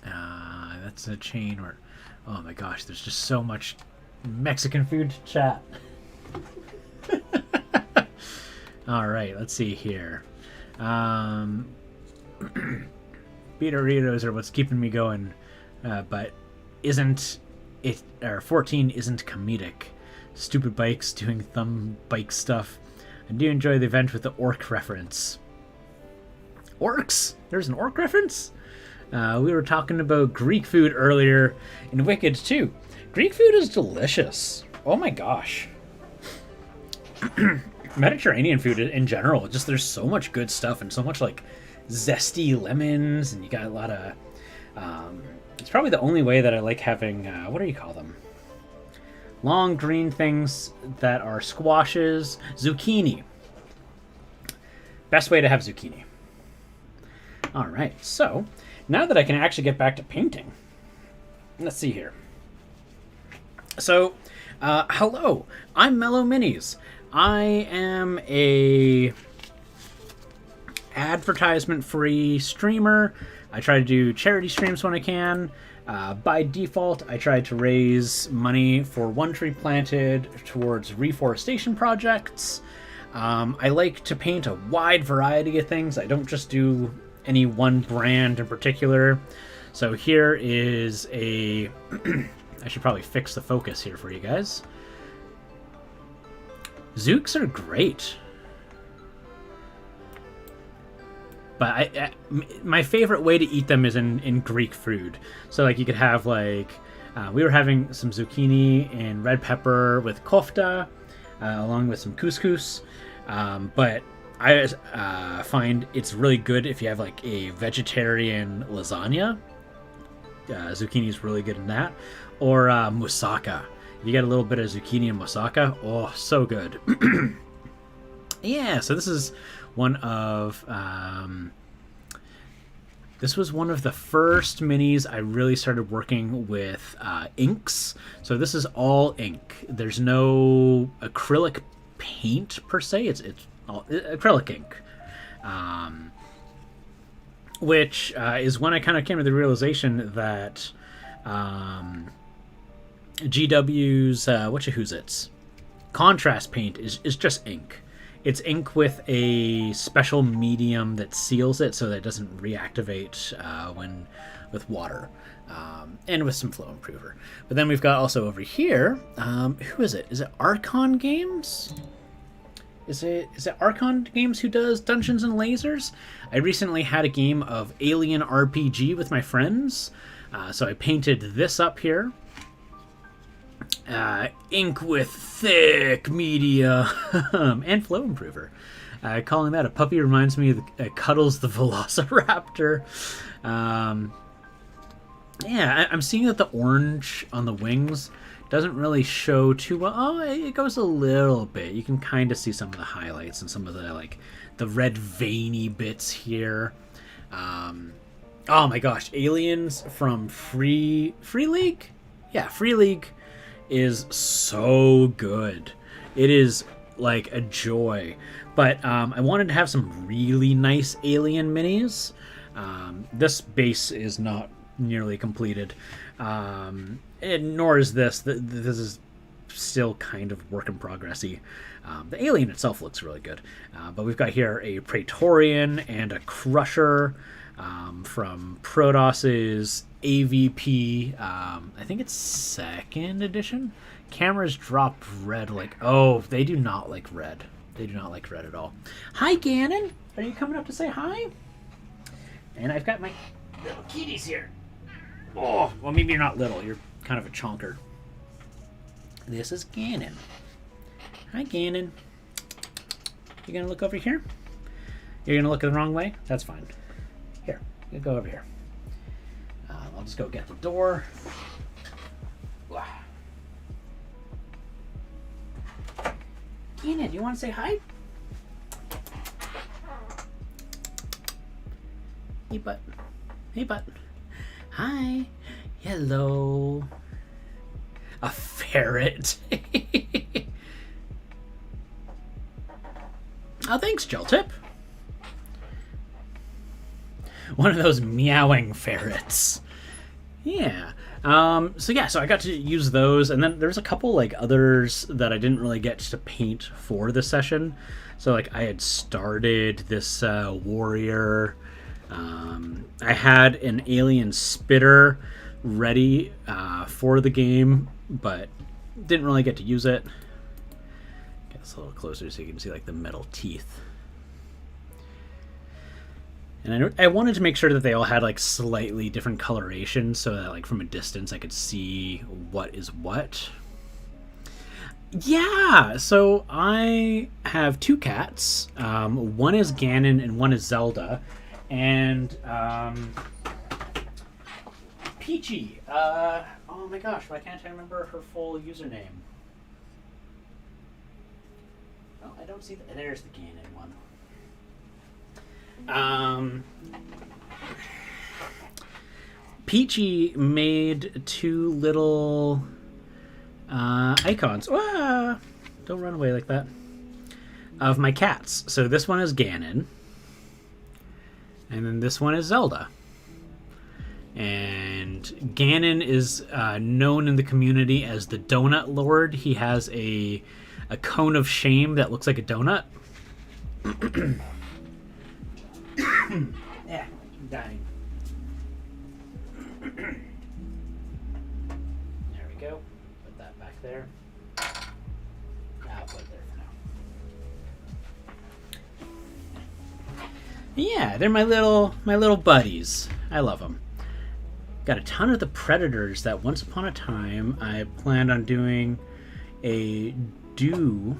That's a chain where, oh my gosh, there's just so much Mexican food to chat. All right, let's see here. Burritos are what's keeping me going, but isn't it? Or 14 isn't comedic. Stupid bikes doing thumb bike stuff. I do enjoy the event with the orc reference. Orcs? There's an orc reference? We were talking about Greek food earlier in Wicked too. Greek food is delicious. Oh my gosh. Mediterranean food in general, just there's so much good stuff and so much like zesty lemons, and you got a lot of it's probably the only way that I like having what do you call them? Long green things that are squashes. Zucchini. Best way to have zucchini. All right, so now that I can actually get back to painting, let's see here. So, hello, I'm Mellow Minis. I am a advertisement-free streamer. I try to do charity streams when I can. By default, I try to raise money for One Tree Planted towards reforestation projects. I like to paint a wide variety of things. I don't just do any one brand in particular. So here is a... I should probably fix the focus here for you guys. Zooks are great. But my favorite way to eat them is in Greek food. So like you could have like, we were having some zucchini and red pepper with kofta, along with some couscous. But I find it's really good if you have like a vegetarian lasagna. Zucchini is really good in that. Or moussaka. If you get a little bit of zucchini and moussaka, oh, so good. Yeah, so this is one of... this was one of the first minis I really started working with inks. So this is all ink. There's no acrylic paint per se. It's all acrylic ink. Which is when I kind of came to the realization that GW's whatcha-who's-its contrast paint is just ink. It's ink with a special medium that seals it so that it doesn't reactivate when with water, and with some flow improver. But then we've got also over here, who is it? Is it Archon Games? Is it Archon Games who does Dungeons and Lasers? I recently had a game of Alien RPG with my friends, so I painted this up here. Ink with thick media and flow improver. Calling that a puppy reminds me of Cuddles the Velociraptor. Yeah, I'm seeing that the orange on the wings doesn't really show too well. Oh, it goes a little bit. You can kind of see some of the highlights and some of the the red veiny bits here. Oh my gosh, Aliens from Free League? Yeah, Free League is so good. It is like a joy. But I wanted to have some really nice Alien minis. This base is not nearly completed, and nor is this. This is still kind of work in progressy. The Alien itself looks really good, but we've got here a Praetorian and a Crusher from Protos's AVP. I think it's 2nd edition. Cameras dropped red. Oh, they do not like red. They do not like red at all. Hi, Ganon. Are you coming up to say hi? And I've got my little kitties here. Oh, well, maybe you're not little. You're kind of a chonker. This is Ganon. Hi, Ganon. You gonna look over here? You're gonna look the wrong way? That's fine. Here, you go over here. I'll just go get the door. Ganon, you want to say hi? Hey, butt. Hey, butt. Hi. Hello. A ferret. Oh, thanks, Geltip. One of those meowing ferrets. Yeah. So I got to use those, and then there's a couple others that I didn't really get to paint for the session. So I had started this warrior. I had an alien spitter ready for the game, but didn't really get to use it. Get this a little closer so you can see the metal teeth. And I wanted to make sure that they all had slightly different coloration so that from a distance I could see what is what. Yeah, so I have 2 cats. One is Ganon and one is Zelda. And Peachy. Oh my gosh, why can't I remember her full username? Oh, I don't see there's the Ganon one. Peachy made 2 little icons. Ah, don't run away like that. Of my cats. So this one is Ganon. And then this one is Zelda. And Ganon is known in the community as the Donut Lord. He has a cone of shame that looks like a donut. Yeah, I'm dying. There we go. Put that back there. I'll put it there for now. Yeah, they're my little buddies. I love them. Got a ton of the Predators that once upon a time I planned on doing a Dio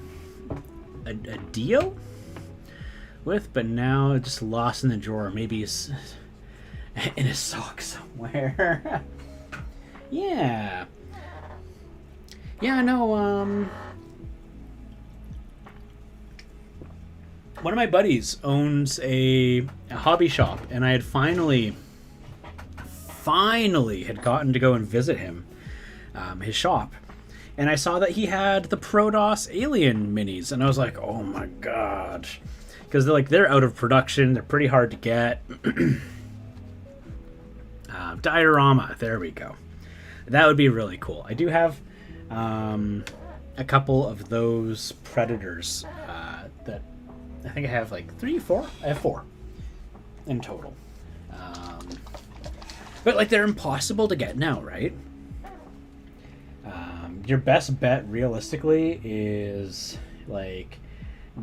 with, but now just lost in the drawer. Maybe it's in a sock somewhere. Yeah. Yeah, no, one of my buddies owns a hobby shop, and I had finally had gotten to go and visit him, his shop, and I saw that he had the Protoss Alien minis, and I was like, oh my god, because they're out of production, they're pretty hard to get. Diorama, there we go. That would be really cool. I do have a couple of those Predators that I think I have like 3, 4. I have 4 in total. But like they're impossible to get now, right? Your best bet realistically is like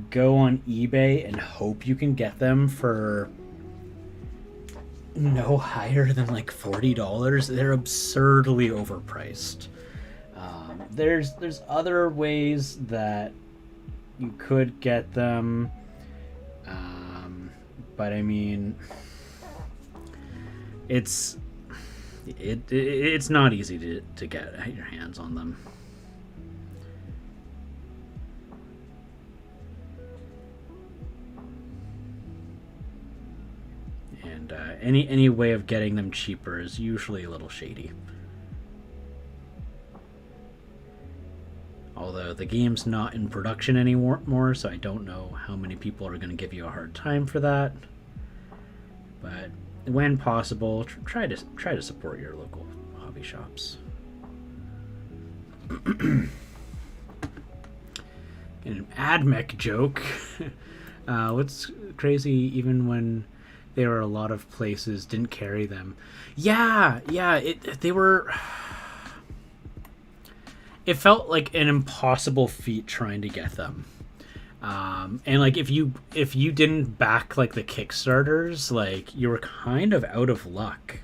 go on eBay and hope you can get them for no higher than like $40. They're absurdly overpriced. There's other ways that you could get them, but I mean, it's not easy to get your hands on them. And any way of getting them cheaper is usually a little shady. Although the game's not in production anymore, so I don't know how many people are going to give you a hard time for that. But when possible, try to support your local hobby shops. An AdMech joke. What's crazy, even when there were a lot of places didn't carry them. Yeah, they were. It felt like an impossible feat trying to get them. And like if you didn't back like the Kickstarters, like you were kind of out of luck.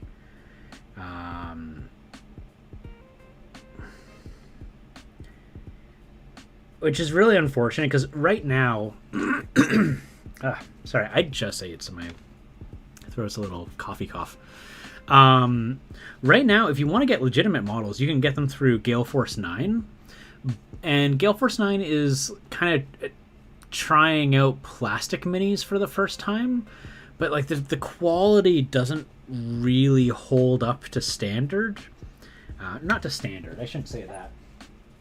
Which is really unfortunate because right now, sorry, I just ate some. My throat's a little coffee cough. Right now, if you want to get legitimate models, you can get them through Gale Force 9. And Gale Force 9 is kind of trying out plastic minis for the first time. But like the quality doesn't really hold up to standard. Not to standard, I shouldn't say that.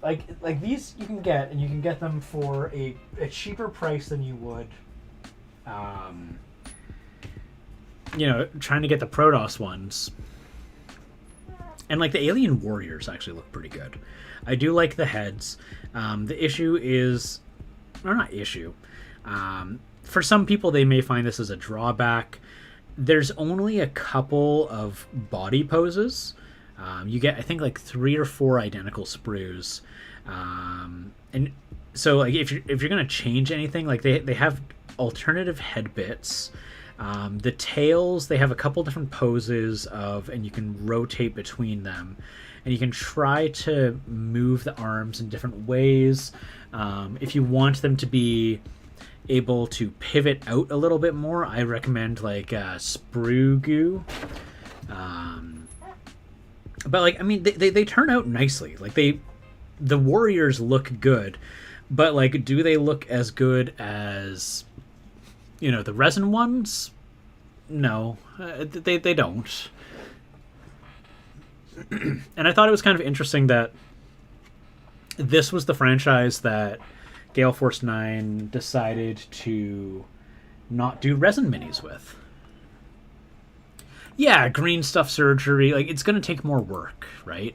Like these you can get, and you can get them for a cheaper price than you would trying to get the Protoss ones. And like the Alien Warriors actually look pretty good. I do like the heads. The issue is, or not issue, for some people they may find this as a drawback. There's only a couple of body poses. You get, I think, like 3 or 4 identical sprues. And so like if you're gonna change anything, like they have alternative head bits. The tails, they have a couple different poses and you can rotate between them, and you can try to move the arms in different ways. If you want them to be able to pivot out a little bit more, I recommend like sprue goo. But like, I mean, they turn out nicely. Like the warriors look good, but like, do they look as good as the resin ones? No, they don't. And I thought it was kind of interesting that this was the franchise that Gale Force 9 decided to not do resin minis with. Yeah, green stuff surgery, like it's going to take more work, right?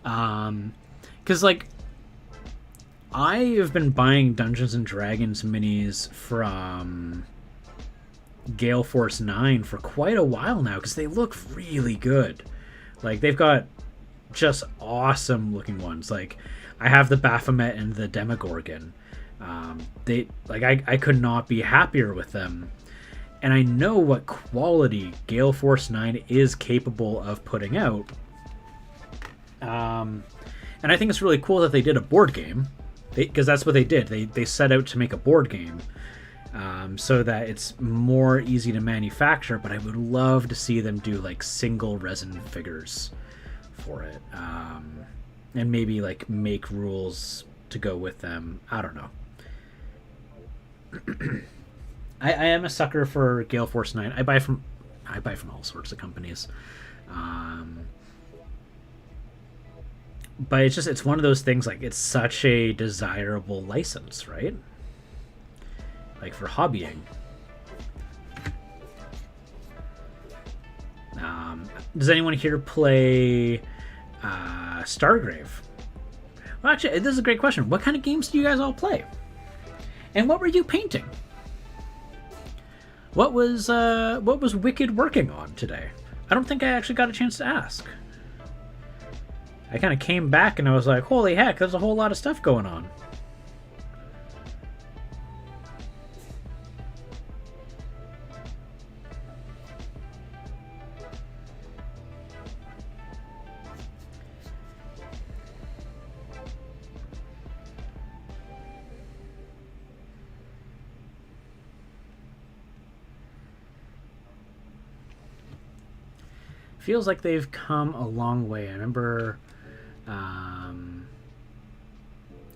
Because like I have been buying Dungeons and Dragons minis from Gale Force 9 for quite a while now because they look really good. Like they've got just awesome looking ones. Like I have the Baphomet and the Demogorgon. I could not be happier with them. And I know what quality Gale Force 9 is capable of putting out. And I think it's really cool that they did a board game. Because that's what they did. They set out to make a board game. So that it's more easy to manufacture. But I would love to see them do like single resin figures for it, and maybe like make rules to go with them. I don't know. I am a sucker for Gale Force 9. I buy from all sorts of companies. But it's one of those things, like, it's such a desirable license, right? Like, for hobbying. Does anyone here play Stargrave? Well, actually, this is a great question. What kind of games do you guys all play? And what were you painting? What was Wicked working on today? I don't think I actually got a chance to ask. I kind of came back and I was like, holy heck, there's a whole lot of stuff going on. Feels like they've come a long way. I remember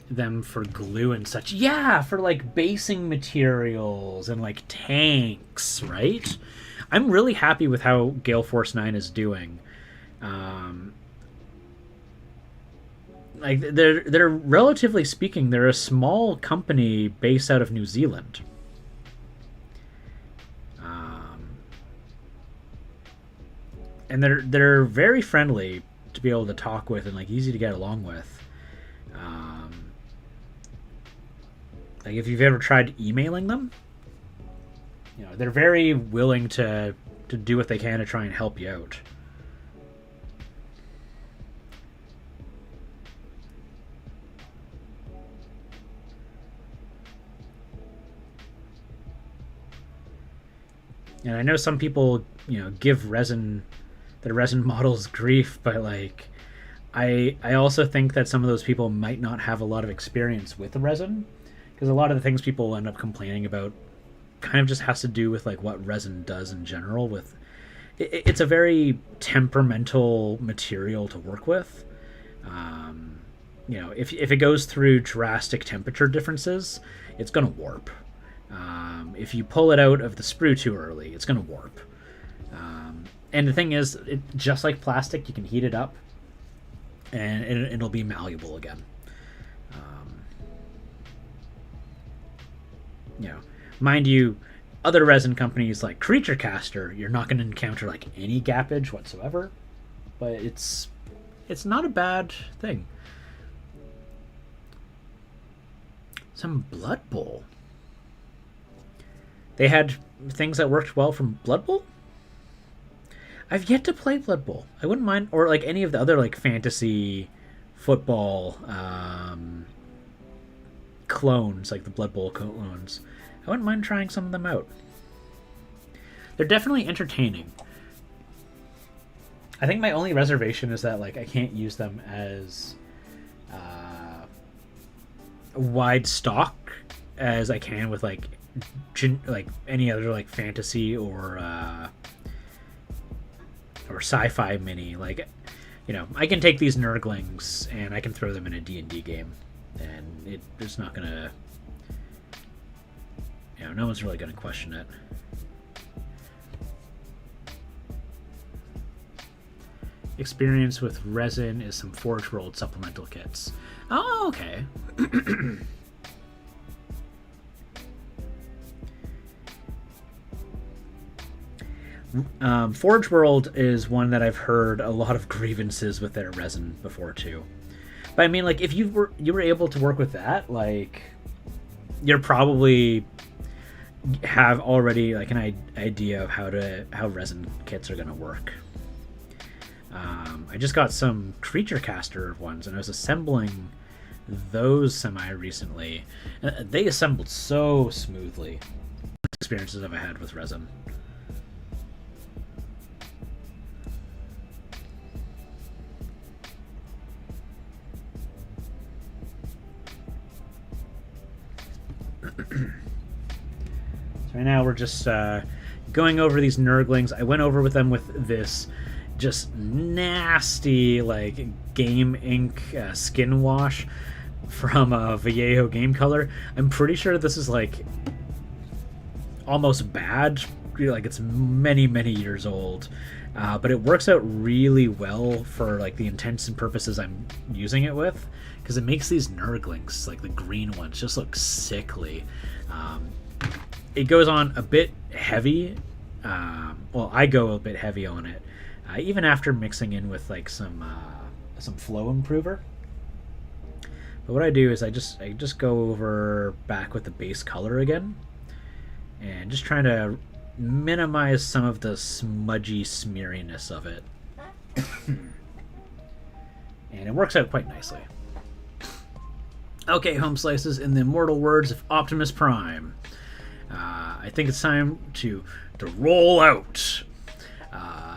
them for glue and such. Yeah, for like basing materials and like tanks, right? I'm really happy with how Gale Force 9 is doing. Like they're relatively speaking, they're a small company based out of New Zealand. And they're very friendly to be able to talk with and like easy to get along with. Like if you've ever tried emailing them, you know, they're very willing to do what they can to try and help you out. And I know some people, you know, give their resin models grief, but like I also think that some of those people might not have a lot of experience with the resin, because a lot of the things people end up complaining about kind of just has to do with like what resin does in general. With it's a very temperamental material to work with. You know, if it goes through drastic temperature differences, it's going to warp. If you pull it out of the sprue too early, it's going to warp. And the thing is, just like plastic, you can heat it up, and it'll be malleable again. You know, mind you, other resin companies like Creature Caster, you're not going to encounter like any gappage whatsoever, but it's not a bad thing. Some Blood Bowl. They had things that worked well from Blood Bowl? I've yet to play Blood Bowl. I wouldn't mind, or like any of the other like fantasy football clones, like the Blood Bowl clones. I wouldn't mind trying some of them out. They're definitely entertaining. I think my only reservation is that like I can't use them as wide stock as I can with like any other like fantasy or sci-fi mini. Like, you know, I can take these Nurglings and I can throw them in a D&D game, and it's not gonna, you know, no one's really gonna question it. Experience with resin is some Forge World supplemental kits. Oh, okay. Forge World is one that I've heard a lot of grievances with their resin before too. But I mean, like, if you were able to work with that, like, you're probably have already like an idea of how resin kits are gonna work. I just got some Creature Caster ones, and I was assembling those semi-recently. They assembled so smoothly. Experiences I've had with resin. So right now we're just going over these Nurglings. I went over with them with this just nasty like Game Ink skin wash from Vallejo Game Color. I'm pretty sure this is like almost bad, like it's many years old, but it works out really well for like the intents and purposes I'm using it with, because it makes these Nurglings, like the green ones, just look sickly. It goes on a bit heavy. Well, I go a bit heavy on it, even after mixing in with like some flow improver. But what I do is I just go over back with the base color again, and just trying to minimize some of the smudgy smeariness of it. And it works out quite nicely. Okay, Home Slices, in the immortal words of Optimus Prime, I think it's time to roll out.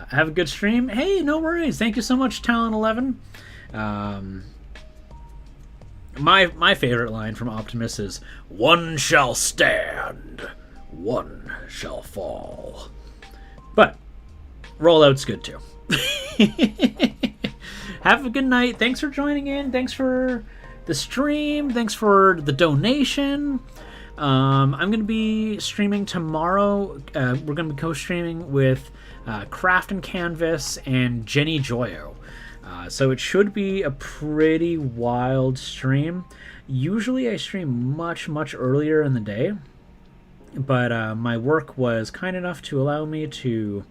Have a good stream. Hey, no worries. Thank you so much, Talon11. My favorite line from Optimus is, "One shall stand, one shall fall." But rollout's good too. Have a good night. Thanks for joining in. Thanks for the stream. Thanks for the donation. I'm going to be streaming tomorrow. We're going to be co-streaming with Craft and Canvas and Jenny Joyo. So it should be a pretty wild stream. Usually I stream much earlier in the day, but my work was kind enough to allow me to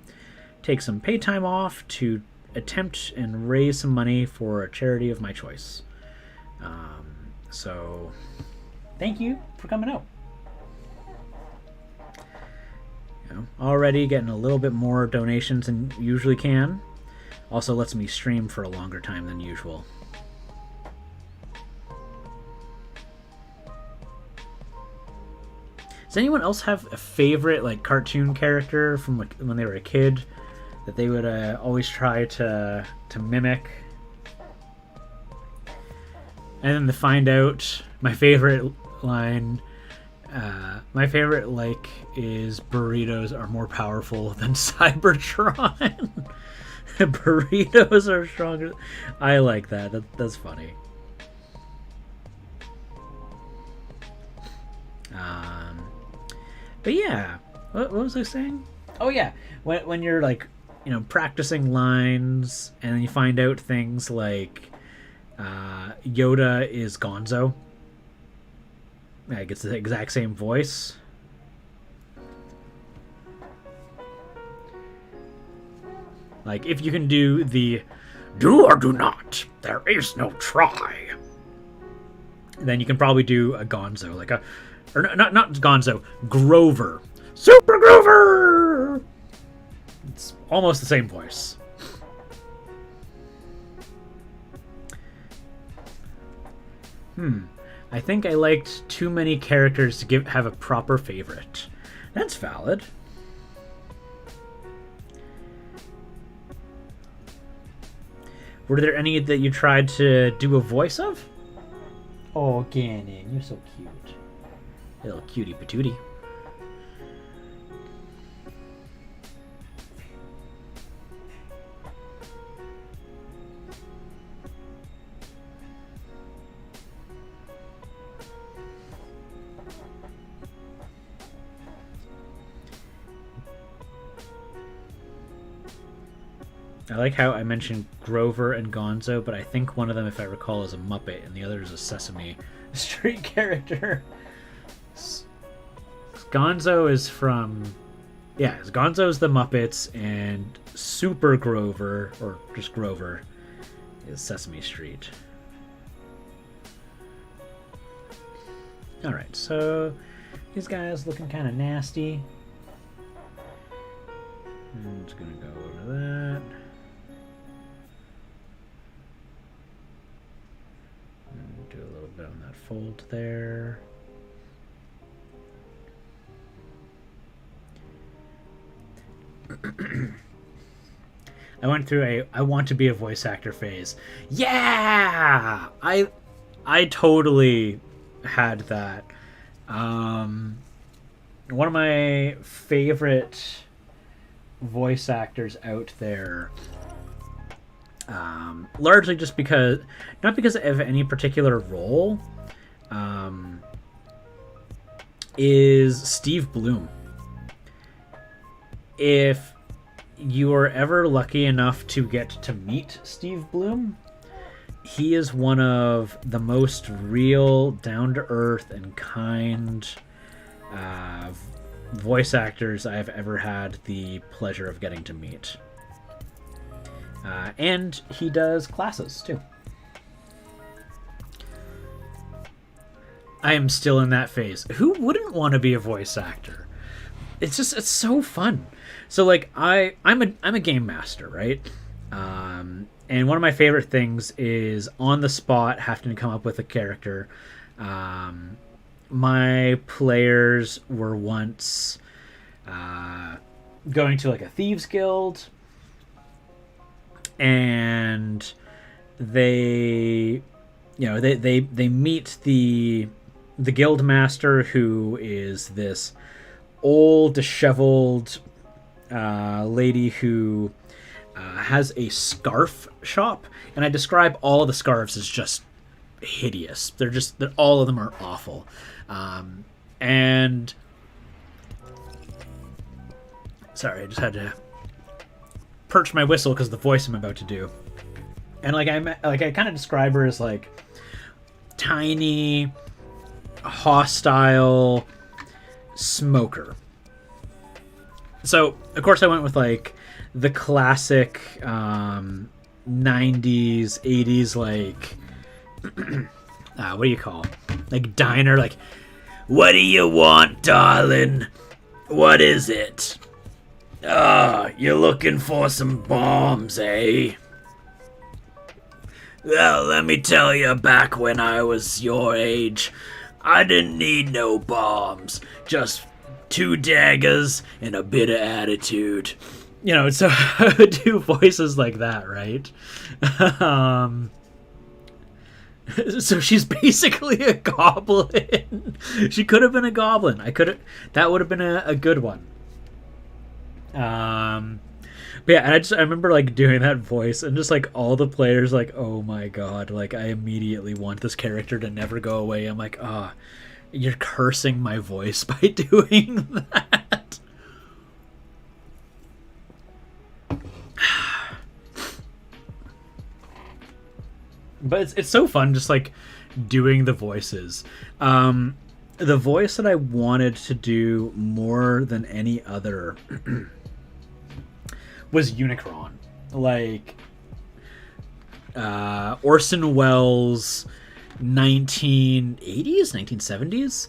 take some paid time off to attempt and raise some money for a charity of my choice. So thank you for coming out. Already getting a little bit more donations than usually can. Also lets me stream for a longer time than usual. Does anyone else have a favorite like cartoon character from like, when they were a kid that they would always try to mimic? And then to find out, my favorite line, my favorite like is burritos are more powerful than Cybertron. Burritos are stronger. I like that. That's funny. But yeah, what was I saying? Oh yeah, when you're like, practicing lines and then you find out things like Yoda is Gonzo. Like it's the exact same voice. Like if you can do the "do or do not, there is no try," then you can probably do a Gonzo, like not Gonzo, Grover, Super Grover. It's almost the same voice. I think I liked too many characters to have a proper favorite. That's valid. Were there any that you tried to do a voice of? Oh, Ganon, you're so cute. Little cutie patootie. I like how I mentioned Grover and Gonzo, but I think one of them, if I recall, is a Muppet, and the other is a Sesame Street character. Gonzo is from... Yeah, Gonzo's the Muppets, and Super Grover, or just Grover, is Sesame Street. Alright, so these guys looking kind of nasty. I'm just going to go over that. Do a little bit on that fold there. I went through I want to be a voice actor phase. Yeah! I totally had that. One of my favorite voice actors out there Largely just because, not because of any particular role, um, is Steve Bloom. If you are ever lucky enough to get to meet Steve Bloom, he is one of the most real, down-to-earth, and kind voice actors I have ever had the pleasure of getting to meet. And he does classes, too. I am still in that phase. Who wouldn't want to be a voice actor? It's so fun. So, like, I'm a game master, right? And one of my favorite things is on the spot having to come up with a character. My players were once going to like a thieves guild, and they meet the guild master, who is this old, disheveled lady who has a scarf shop, and I describe all the scarves as just hideous. They're all of them are awful, and sorry, I just had to perch my whistle because of the voice I'm about to do. And I kind of describe her as like tiny, hostile smoker. So of course I went with like the classic 90s, 80s, like what do you call, like diner, like, what do you want, darling? What is it? You're looking for some bombs, eh? Well, let me tell you, back when I was your age, I didn't need no bombs, just 2 daggers and a bit of attitude. You know, so I would do voices like that, right? So she's basically a goblin. She could have been a goblin. That would have been a good one. But yeah, and I remember like doing that voice, and just like all the players like, oh my god, like I immediately want this character to never go away. I'm like, you're cursing my voice by doing that. But it's so fun just like doing the voices. The voice that I wanted to do more than any other was Unicron. Like Orson Welles' 1980s, 1970s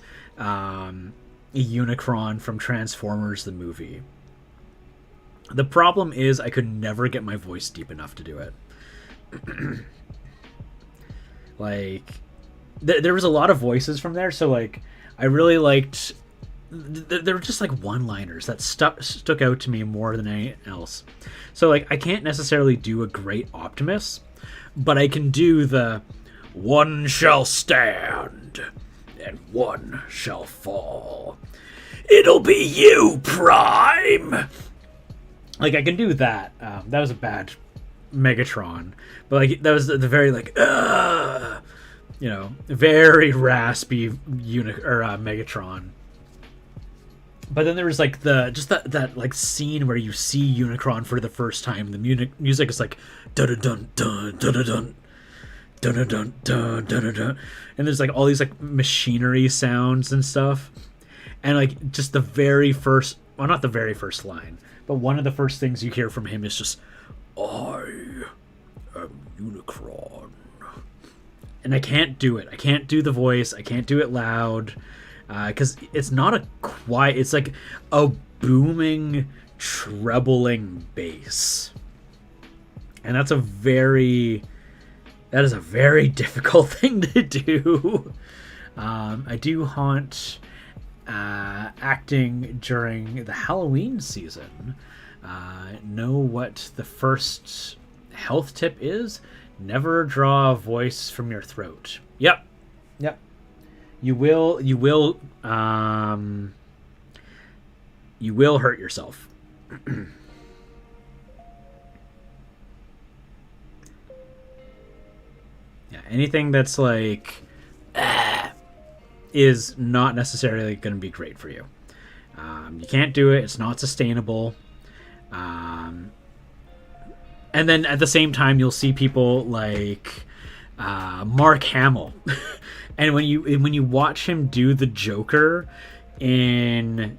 Unicron from Transformers the movie. The problem is I could never get my voice deep enough to do it. Like there was a lot of voices from there, so like I really liked, there were just like one-liners that stuck out to me more than anything else. So like I can't necessarily do a great Optimus, but I can do the one shall stand and one shall fall. It'll be you, Prime. Like I can do that. That was a bad Megatron, but like that was the very like very raspy Megatron. But then there was like that like scene where you see Unicron for the first time. The music is like dun dun dun dun dun dun dun dun dun dun dun, and there's like all these like machinery sounds and stuff, and like just the very first, well, not the very first line, but one of the first things you hear from him is just, I am Unicron. And I can't do it. I can't do the voice. I can't do it loud. Because it's not a quiet, it's like a booming, trebling bass. And that is a very difficult thing to do. I do haunt acting during the Halloween season. Know what the first health tip is? Never draw a voice from your throat. Yep. You will hurt yourself. Yeah, anything that's like is not necessarily going to be great for you. You can't do it. It's not sustainable. And then at the same time, you'll see people like Mark Hamill, and when you watch him do the Joker in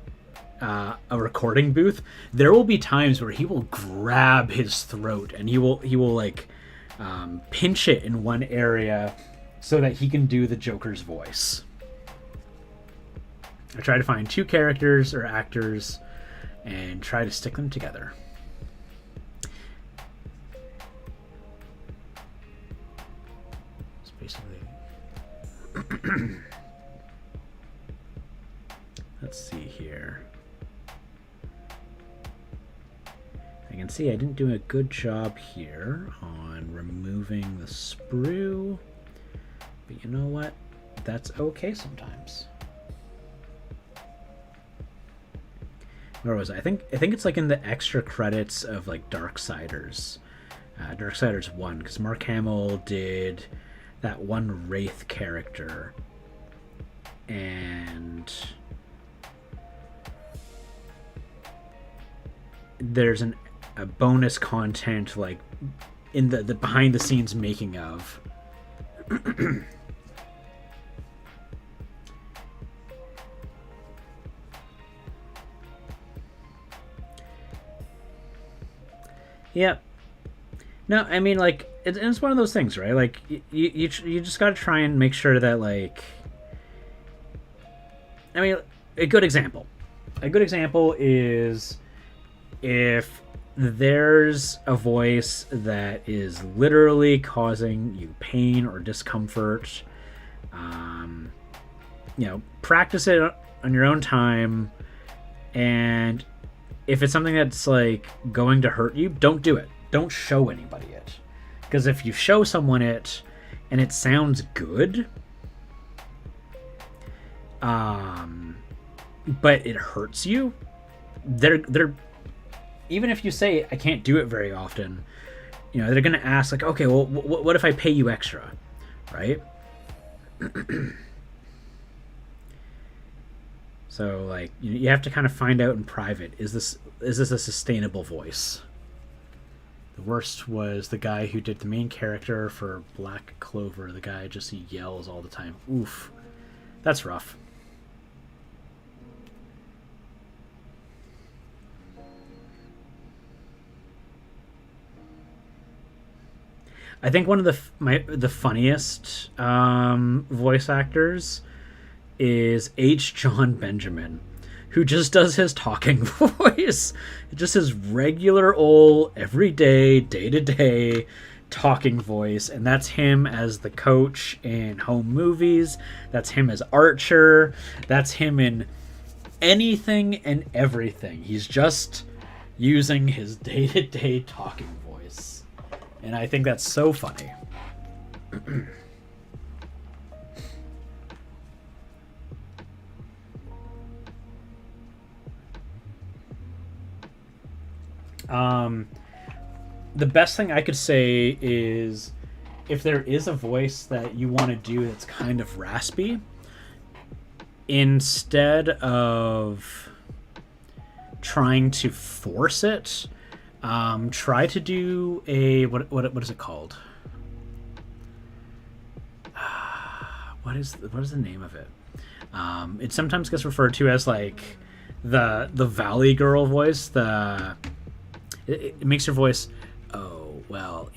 a recording booth, there will be times where he will grab his throat and he will like pinch it in one area so that he can do the Joker's voice. I try to find two characters or actors and try to stick them together. It's basically... Let's see here. I can see I didn't do a good job here on removing the sprue. But you know what? That's okay sometimes. Where was I? I think it's like in the extra credits of like Darksiders. Darksiders 1, because Mark Hamill did that one Wraith character. And there's a bonus content like in the behind the scenes making of. Yep. No, I mean, like, it's one of those things, right? Like, you just got to try and make sure that, like... I mean, a good example. A good example is if there's a voice that is literally causing you pain or discomfort, practice it on your own time, and if it's something that's like going to hurt you, don't do it. Don't show anybody it. Because if you show someone it and it sounds good, but it hurts you, they're even if you say I can't do it very often, they're gonna ask like, okay, well, what if I pay you extra, right? So, like, you have to kind of find out in private, is this a sustainable voice? The worst was the guy who did the main character for Black Clover. The guy just yells all the time. Oof. That's rough. I think one of the funniest voice actors is H. John Benjamin, who just does his talking voice. Just his regular old, everyday, day-to-day talking voice. And that's him as the coach in home movies. That's him as Archer. That's him in anything and everything. He's just using his day-to-day talking voice. And I think that's so funny. The best thing I could say is if there is a voice that you want to do that's kind of raspy, instead of trying to force it, try to do a what is it called? What is the name of it? It sometimes gets referred to as like the Valley Girl voice. It makes your voice, oh, well,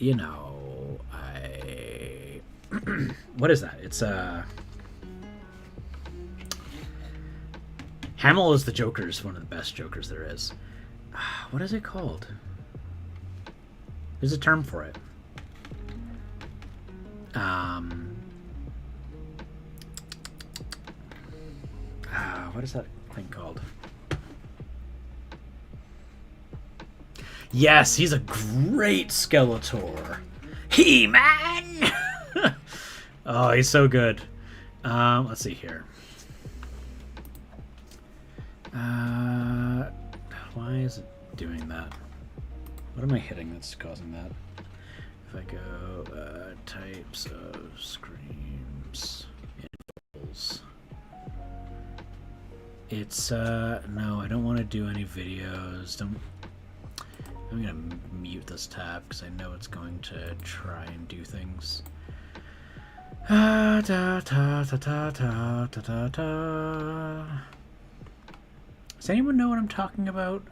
what is that? It's Hamill is the Joker is one of the best Jokers there is. What is it called? There's a term for it. What is that thing called? Yes, he's a great Skeletor. He-Man! Oh, he's so good. Let's see here. Why is it doing that? What am I hitting that's causing that? If I go types of screams in vocals, it's no, I don't want to do any videos. I'm gonna mute this tab because I know it's going to try and do things. Does anyone know what I'm talking about?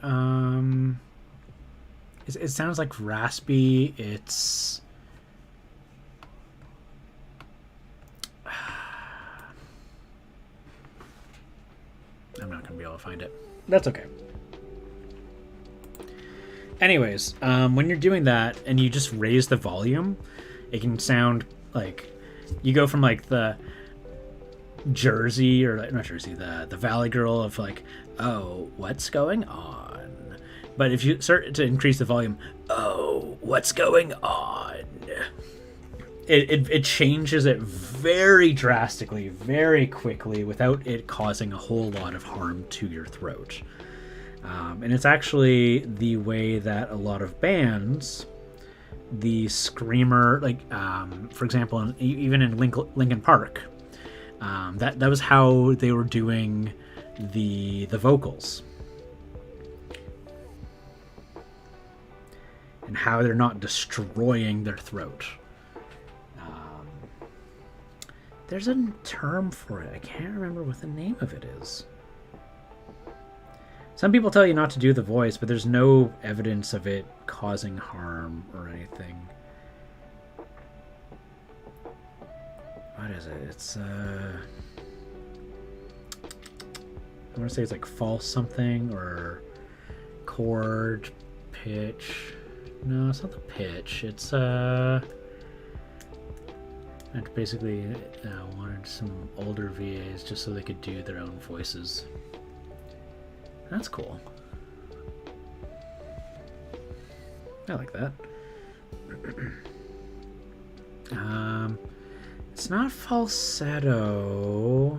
It sounds like raspy. It's I'm not gonna be able to find it. That's okay. Anyways, when you're doing that and you just raise the volume, it can sound like you go from like the Jersey, or not Jersey, the Valley Girl of like, oh, what's going on? But if you start to increase the volume, oh, what's going on? It changes it very drastically, very quickly, without it causing a whole lot of harm to your throat. And it's actually the way that a lot of bands, the screamer, like for example, even in Linkin Park, that was how they were doing the vocals, and how they're not destroying their throat. There's a term for it. I can't remember what the name of it is. Some people tell you not to do the voice, but there's no evidence of it causing harm or anything. What is it? It's I want to say it's like false something, or chord, pitch. No, it's not the pitch. It's I basically wanted some older VAs just so they could do their own voices. That's cool. I like that. It's not falsetto.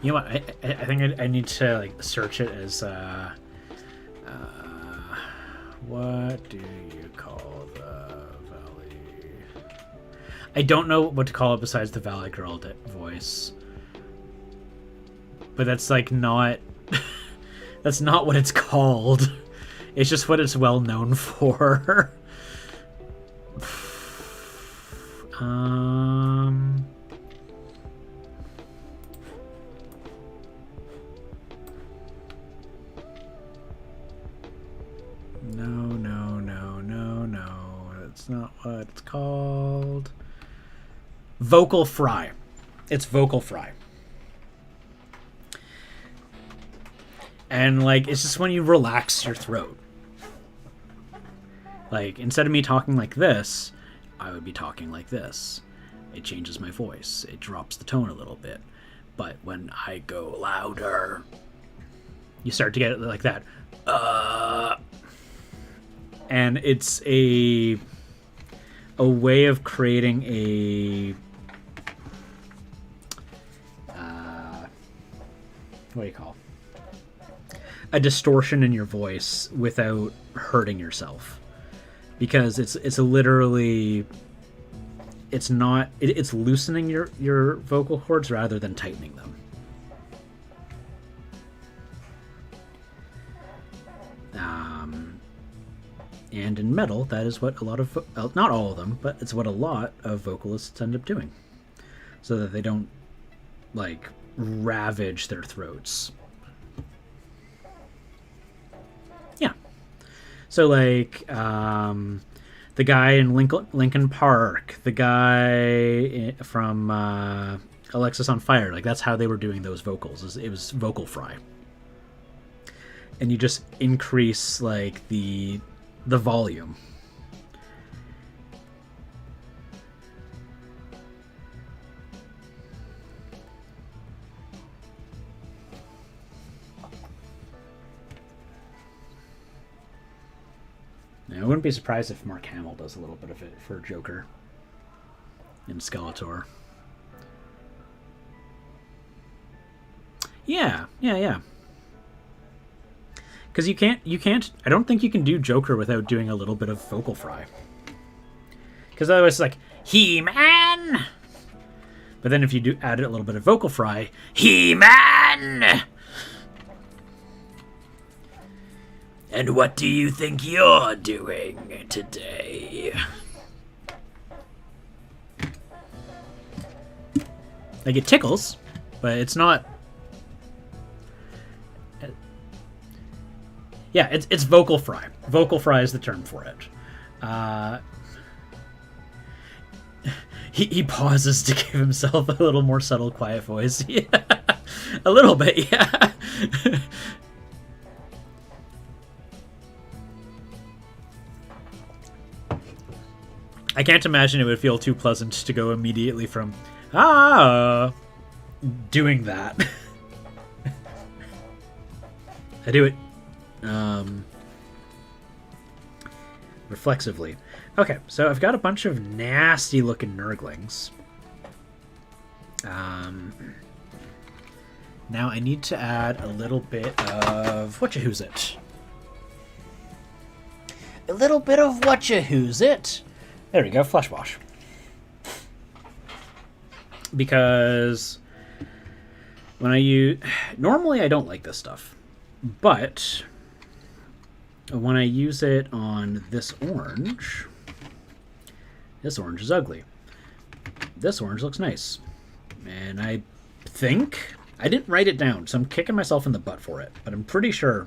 You know what? I think I need to like search it as what do you call the Valley? I don't know what to call it besides the Valley Girl voice. But that's like not that's not what it's called. It's just what it's well known for. No. That's not what it's called. Vocal fry. It's vocal fry. And like, it's just when you relax your throat. Like, instead of me talking like this, I would be talking like this. It changes my voice. It drops the tone a little bit. But when I go louder, you start to get it like that. And it's a way of creating a what do you call a distortion in your voice without hurting yourself, because it's literally it's loosening your vocal cords rather than tightening them. And in metal, that is what a lot of, not all of them, but it's what a lot of vocalists end up doing, so that they don't like ravage their throats. Yeah. So like the guy in Linkin Park, the guy from Alexisonfire, like that's how they were doing those vocals. It was vocal fry. And you just increase like the volume. Now, I wouldn't be surprised if Mark Hamill does a little bit of it for Joker in Skeletor. Yeah. Because you can't. I don't think you can do Joker without doing a little bit of vocal fry. Because otherwise, it's like He-Man. But then if you do add a little bit of vocal fry, He-Man. And what do you think you're doing today? Like, it tickles, but it's not. Yeah, it's vocal fry. Vocal fry is the term for it. He pauses to give himself a little more subtle, quiet voice. Yeah, a little bit, yeah. I can't imagine it would feel too pleasant to go immediately from doing that. I do it reflexively. Okay, so I've got a bunch of nasty looking Nurglings. Now I need to add a little bit of Whatcha-Who's-It. A little bit of Whatcha-Who's-It. There we go, Flesh Wash. Because when I use... Normally I don't like this stuff. But when I use it on this orange is ugly. This orange looks nice. And I think... I didn't write it down, so I'm kicking myself in the butt for it. But I'm pretty sure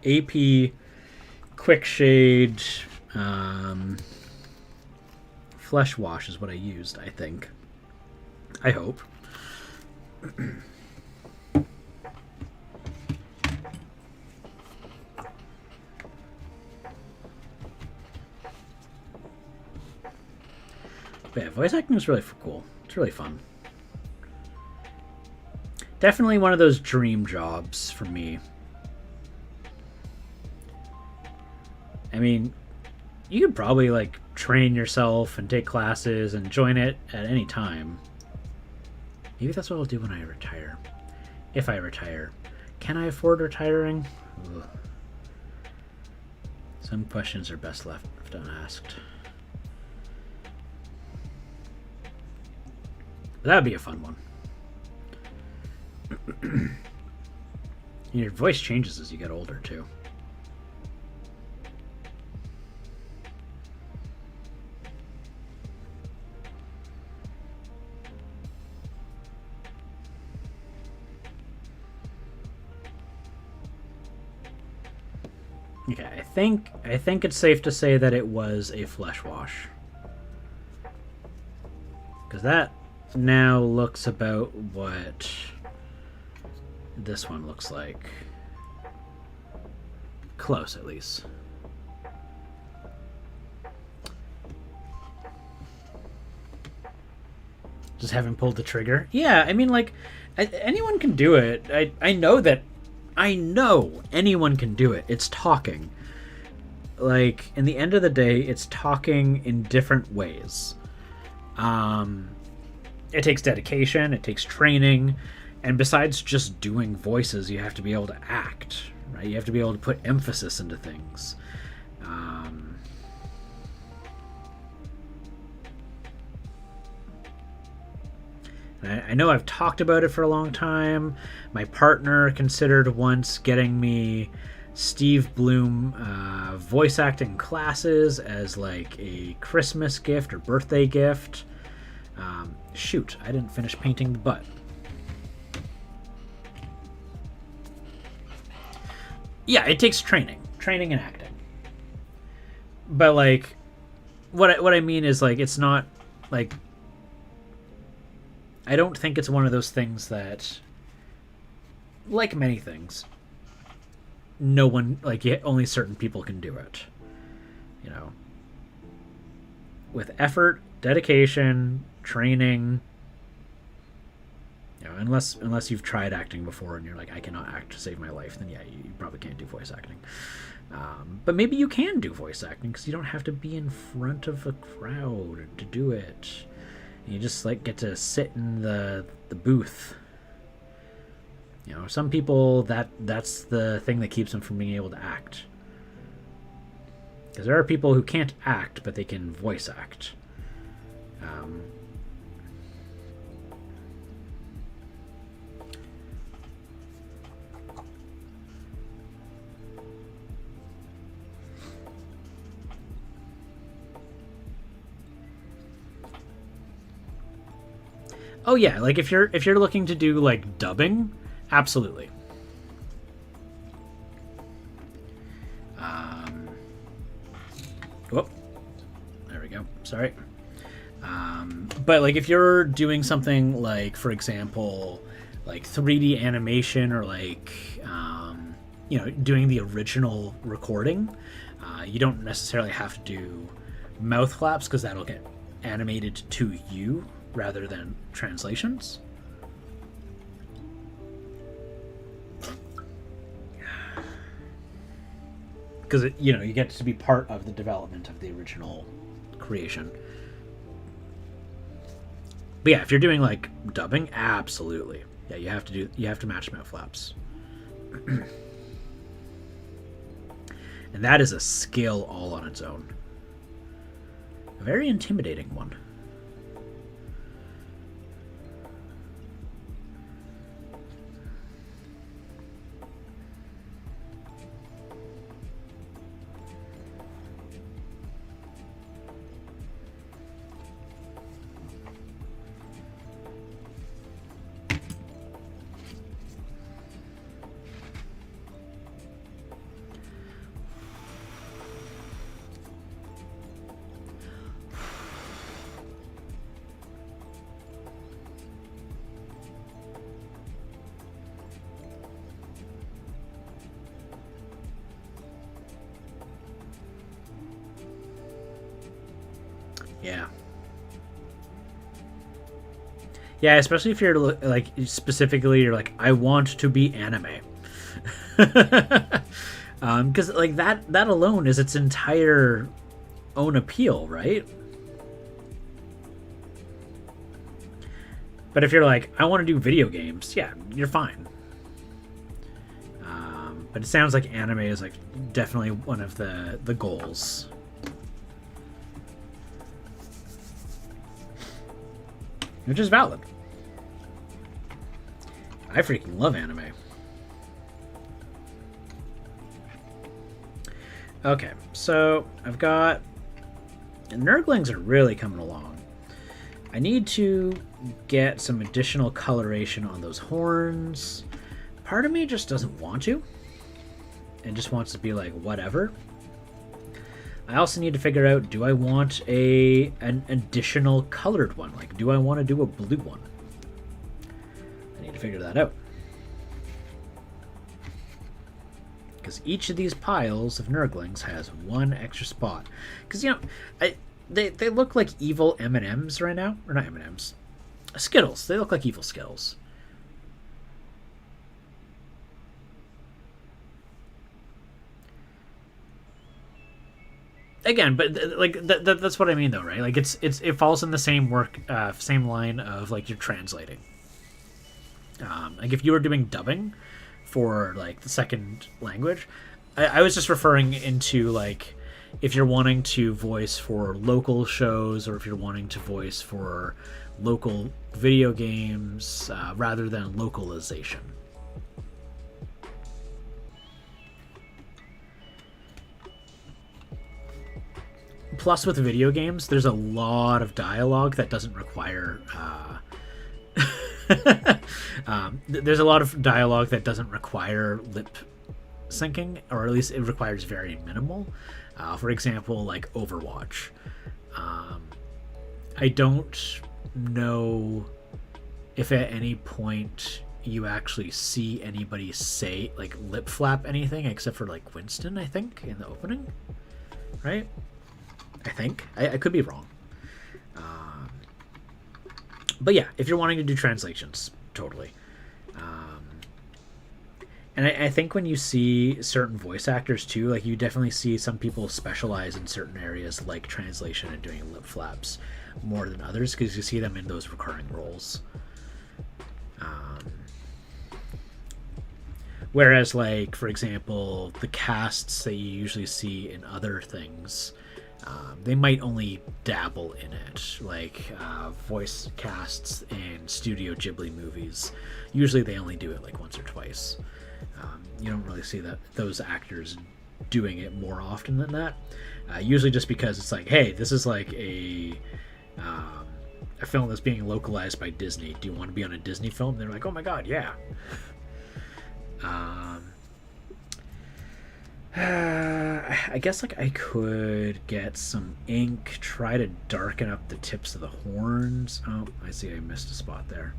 AP Quick Shade Flesh Wash is what I used, I think. I hope. But yeah, voice acting is really cool. It's really fun. Definitely one of those dream jobs for me. I mean, you could probably like train yourself and take classes and join it at any time. Maybe that's what I'll do when I retire. If I retire. Can I afford retiring? Ugh. Some questions are best left unasked. That would be a fun one. Your voice changes as you get older, too. Okay, I think it's safe to say that it was a Flesh Wash. Because that now looks about what this one looks like. Close, at least. Just haven't pulled the trigger. Yeah, I mean, like, anyone can do it. I know anyone can do it. It's talking. Like, in the end of the day, it's talking in different ways. It takes dedication, it takes training, and besides just doing voices, you have to be able to act, right? You have to be able to put emphasis into things. I know I've talked about it for a long time. My partner considered once getting me Steve Bloom voice acting classes as like a Christmas gift or birthday gift. Shoot, I didn't finish painting the butt. Yeah, it takes training and acting. But like, what I mean is like, it's not like, I don't think it's one of those things that, like many things, no one, like, only certain people can do it. You know, with effort, dedication, training. You know, unless you've tried acting before and you're like, I cannot act to save my life, then yeah, you probably can't do voice acting. But maybe you can do voice acting because you don't have to be in front of a crowd to do it. You just like get to sit in the booth You know, some people that's the thing that keeps them from being able to act. Because there are people who can't act, but they can voice act. Oh yeah, like if you're looking to do like dubbing, absolutely. Whoop. There we go. Sorry. But like if you're doing something like, for example, like 3D animation or like doing the original recording, you don't necessarily have to do mouth flaps because that'll get animated to you rather than translations. Because you get to be part of the development of the original creation. But yeah, if you're doing like dubbing, absolutely. Yeah, you have to match mouth flaps. And that is a skill all on its own. A very intimidating one. Yeah. Yeah, especially if you're like specifically you're like, I want to be anime. Because like that alone is its entire own appeal, right? But if you're like, I want to do video games, yeah, you're fine. But it sounds like anime is like definitely one of the goals. Which is valid. I freaking love anime. Okay, so I've got... Nurglings are really coming along. I need to get some additional coloration on those horns. Part of me just doesn't want to. And just wants to be like, whatever. I also need to figure out, do I want an additional colored one? Like, do I want to do a blue one? I need to figure that out. Because each of these piles of Nurglings has one extra spot. Because, they look like evil M&Ms right now. Or not M&Ms. Skittles. They look like evil Skittles. Again, but like that's what I mean, though, right? Like it falls in the same same line of like you're translating. Like if you were doing dubbing for like the second language, I was just referring into like if you're wanting to voice for local shows or if you're wanting to voice for local video games rather than localization. Plus, with video games, there's a lot of dialogue that doesn't require. There's a lot of dialogue that doesn't require lip syncing, or at least it requires very minimal. For example, like Overwatch. I don't know if at any point you actually see anybody say like lip flap anything except for like Winston, I think, in the opening, right? I think. I could be wrong. But yeah, if you're wanting to do translations, totally. And I think when you see certain voice actors too, like you definitely see some people specialize in certain areas like translation and doing lip flaps more than others because you see them in those recurring roles. Whereas, like, for example, the casts that you usually see in other things, they might only dabble in it. Like voice casts in Studio Ghibli movies, usually they only do it like once or twice. You don't really see those actors doing it more often than that. Usually just because it's like, hey, this is like a film that's being localized by Disney. Do you want to be on a Disney film? And they're like, oh my god, yeah. I guess like I could get some ink, try to darken up the tips of the horns. Oh, I see I missed a spot there.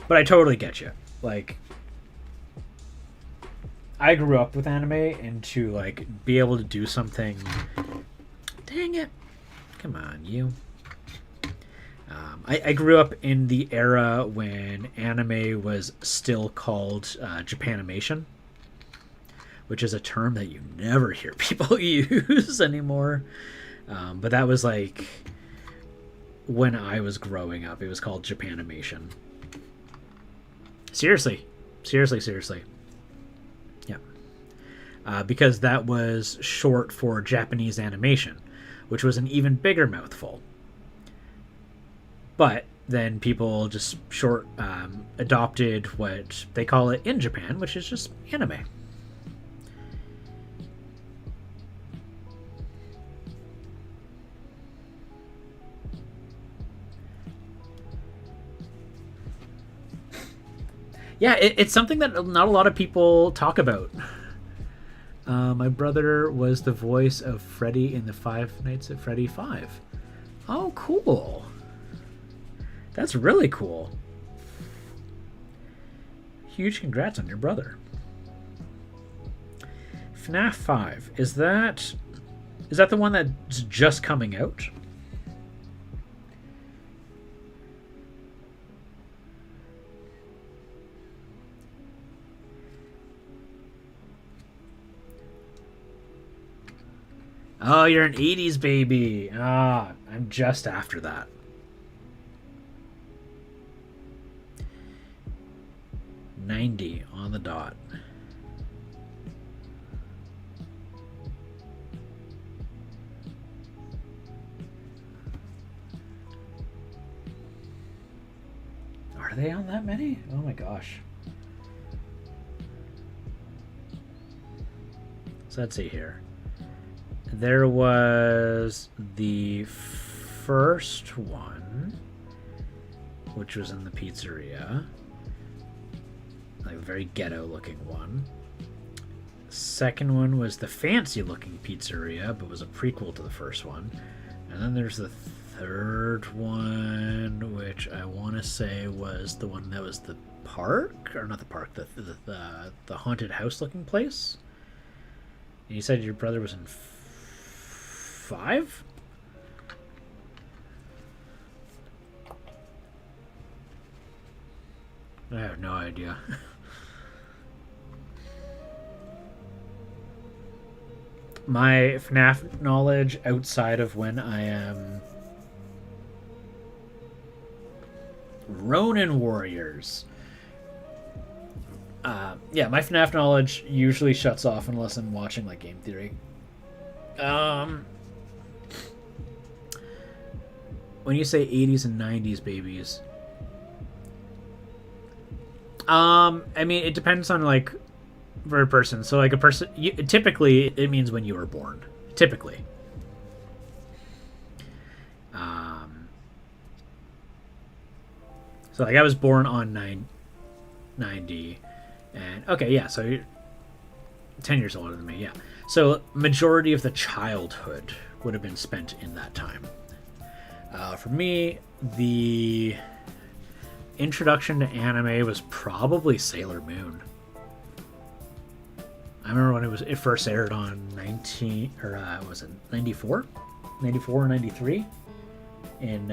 But I totally get you. Like, I grew up with anime, and to like be able to do something. Dang it! Come on, you. I grew up in the era when anime was still called Japanimation, which is a term that you never hear people use anymore. But that was like when I was growing up. It was called Japanimation. Seriously. Yeah. Because that was short for Japanese animation, which was an even bigger mouthful. But then people just adopted what they call it in Japan, which is just anime. Yeah, it's something that not a lot of people talk about. My brother was the voice of Freddy in the Five Nights at Freddy 5. Oh, cool. That's really cool. Huge congrats on your brother. FNAF 5. Is that the one that's just coming out? Oh, you're an 80s baby. I'm just after that. $90 on the dot. Are they on that many? Oh my gosh. So let's see here. There was the first one, which was in the pizzeria. Like a very ghetto looking one. Second one was the fancy looking pizzeria, but was a prequel to the first one. And then there's the third one, which I want to say was the one that was the park, or not the park, the haunted house looking place. And you said your brother was in 5? I have no idea. My FNAF knowledge outside of when I am Ronin Warriors. Yeah, my FNAF knowledge usually shuts off unless I'm watching like Game Theory. When you say 80s and 90s babies, I mean it depends on like for a person. So like a person, typically it means when you were born. Typically. So like I was born on 90, and okay, yeah, so you're 10 years older than me, yeah. So majority of the childhood would have been spent in that time. For me, the introduction to anime was probably Sailor Moon. I remember when it first aired on 94? 94 or 93? In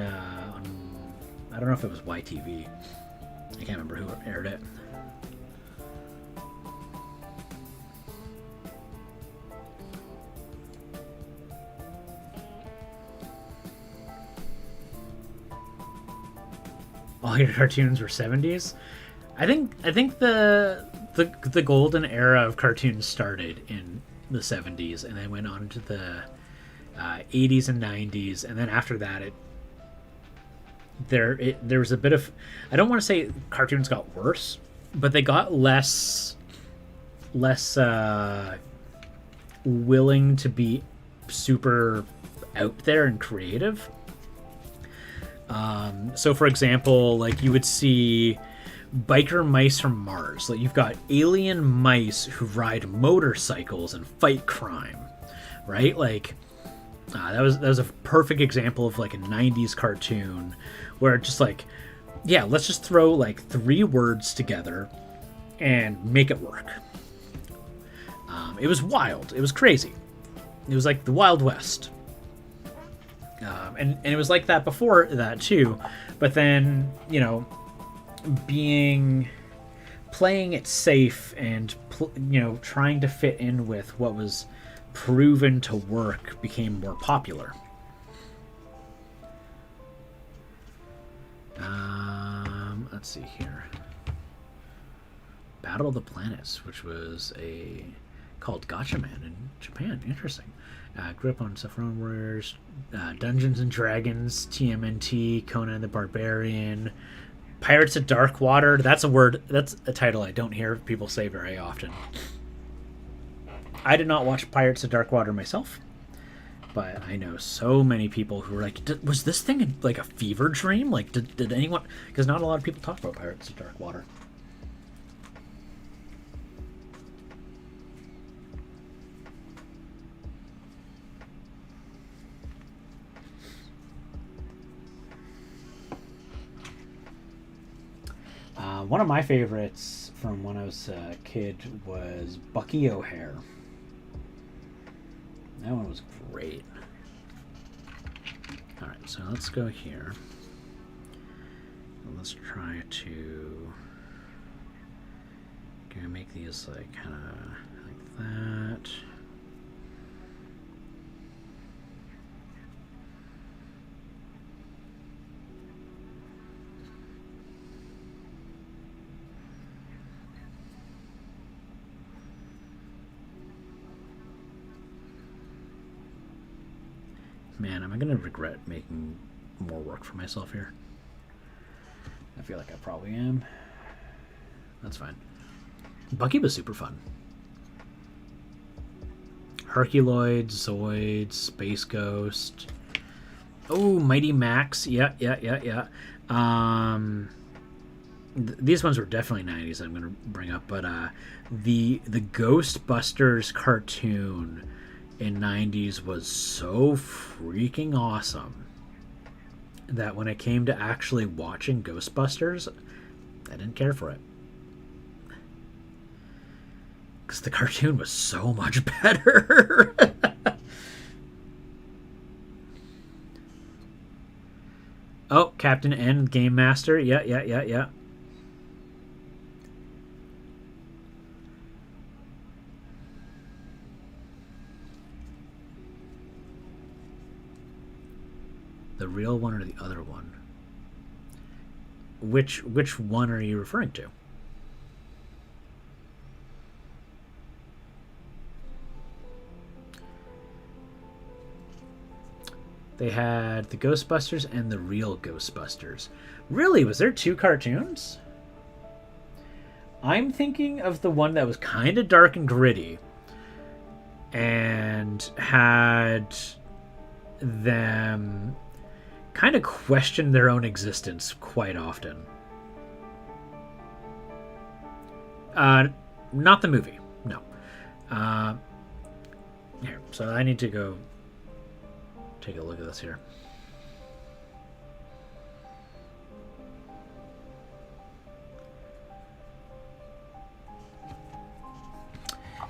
I don't know if it was YTV. I can't remember who aired it. all your cartoons were 70s. I think the golden era of cartoons started in the 70s and then went on to the 80s and 90s, and then after that there was a bit of, I don't want to say cartoons got worse, but they got less willing to be super out there and creative. So for example, like you would see biker mice from Mars. Like you've got alien mice who ride motorcycles and fight crime, right? Like that was a perfect example of like a 90s cartoon where just like, yeah, let's just throw like 3 words together and make it work. It was wild. It was crazy. It was like the Wild West. And it was like that before that too. But then, you know, playing it safe and, you know, trying to fit in with what was proven to work became more popular. Let's see here. Battle of the Planets, which was called Gatchaman in Japan. Interesting. Grew up on Saffron Warriors, Dungeons and Dragons, TMNT, Conan the Barbarian, Pirates of Darkwater. That's a title I don't hear people say very often. I did not watch Pirates of Darkwater myself, but I know so many people who were like, was this thing like a fever dream? Like, did anyone... Because not a lot of people talk about Pirates of Darkwater. One of my favorites from when I was a kid was Bucky O'Hare. That one was great. Alright, so let's go here. Let's try to make these like kind of like that. Man, am I going to regret making more work for myself here? I feel like I probably am. That's fine. Bucky was super fun. Herculoid, Zoid, Space Ghost. Oh, Mighty Max. Yeah. These ones were definitely 90s I'm going to bring up, but the Ghostbusters cartoon in 90s was so freaking awesome that when it came to actually watching Ghostbusters, I didn't care for it. Because the cartoon was so much better. Oh, Captain N, Game Master. Yeah. The real one or the other one? Which one are you referring to? They had the Ghostbusters and the real Ghostbusters. Really? Was there 2 cartoons? I'm thinking of the one that was kind of dark and gritty and had them kind of question their own existence quite often. Not the movie, no. Here, so I need to go take a look at this here.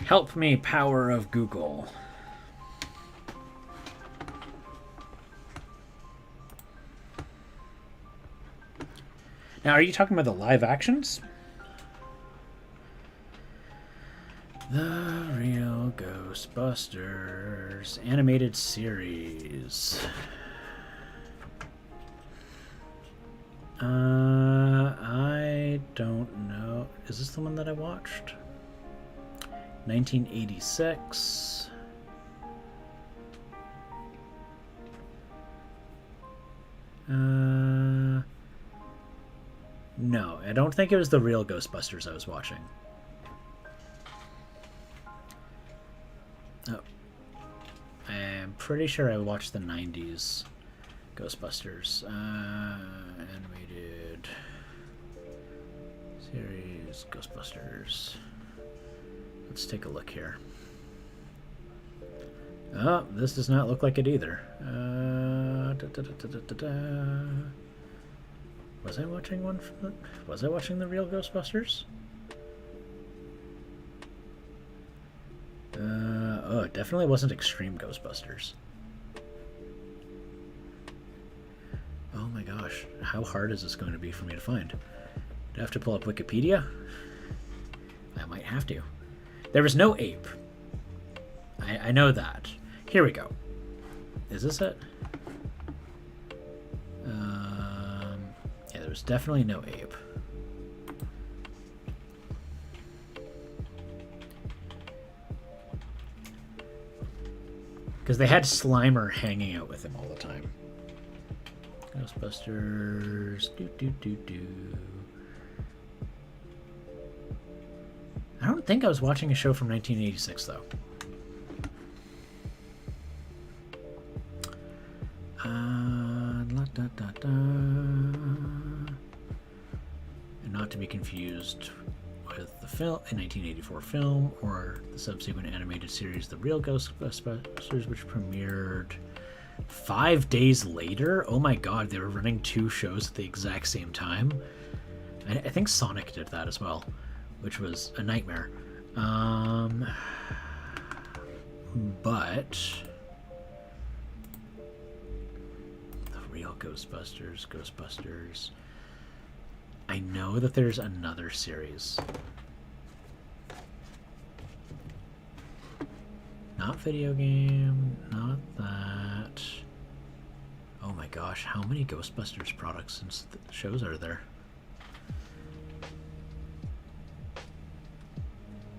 Help me, power of Google. Now, are you talking about the live actions? The Real Ghostbusters animated series. I don't know. Is this the one that I watched? 1986. No, I don't think it was the real Ghostbusters I was watching. Oh. I'm pretty sure I watched the 90s Ghostbusters. Animated series Ghostbusters. Let's take a look here. Oh, this does not look like it either. Was I watching one from the... Was I watching the real Ghostbusters? Oh, it definitely wasn't Extreme Ghostbusters. Oh my gosh, how hard is this going to be for me to find? Do I have to pull up Wikipedia? I might have to. There was no ape. I know that. Here we go. Is this it? Yeah, there was definitely no ape. Because they had Slimer hanging out with him all the time. Ghostbusters. I don't think I was watching a show from 1986, though. And not to be confused with the film, a 1984 film, or the subsequent animated series, The Real Ghostbusters, which premiered 5 days later. Oh my god, they were running 2 shows at the exact same time. I think Sonic did that as well, which was a nightmare. But The Real Ghostbusters. I know that there's another series. Not video game, not that. Oh my gosh, how many Ghostbusters products and shows are there?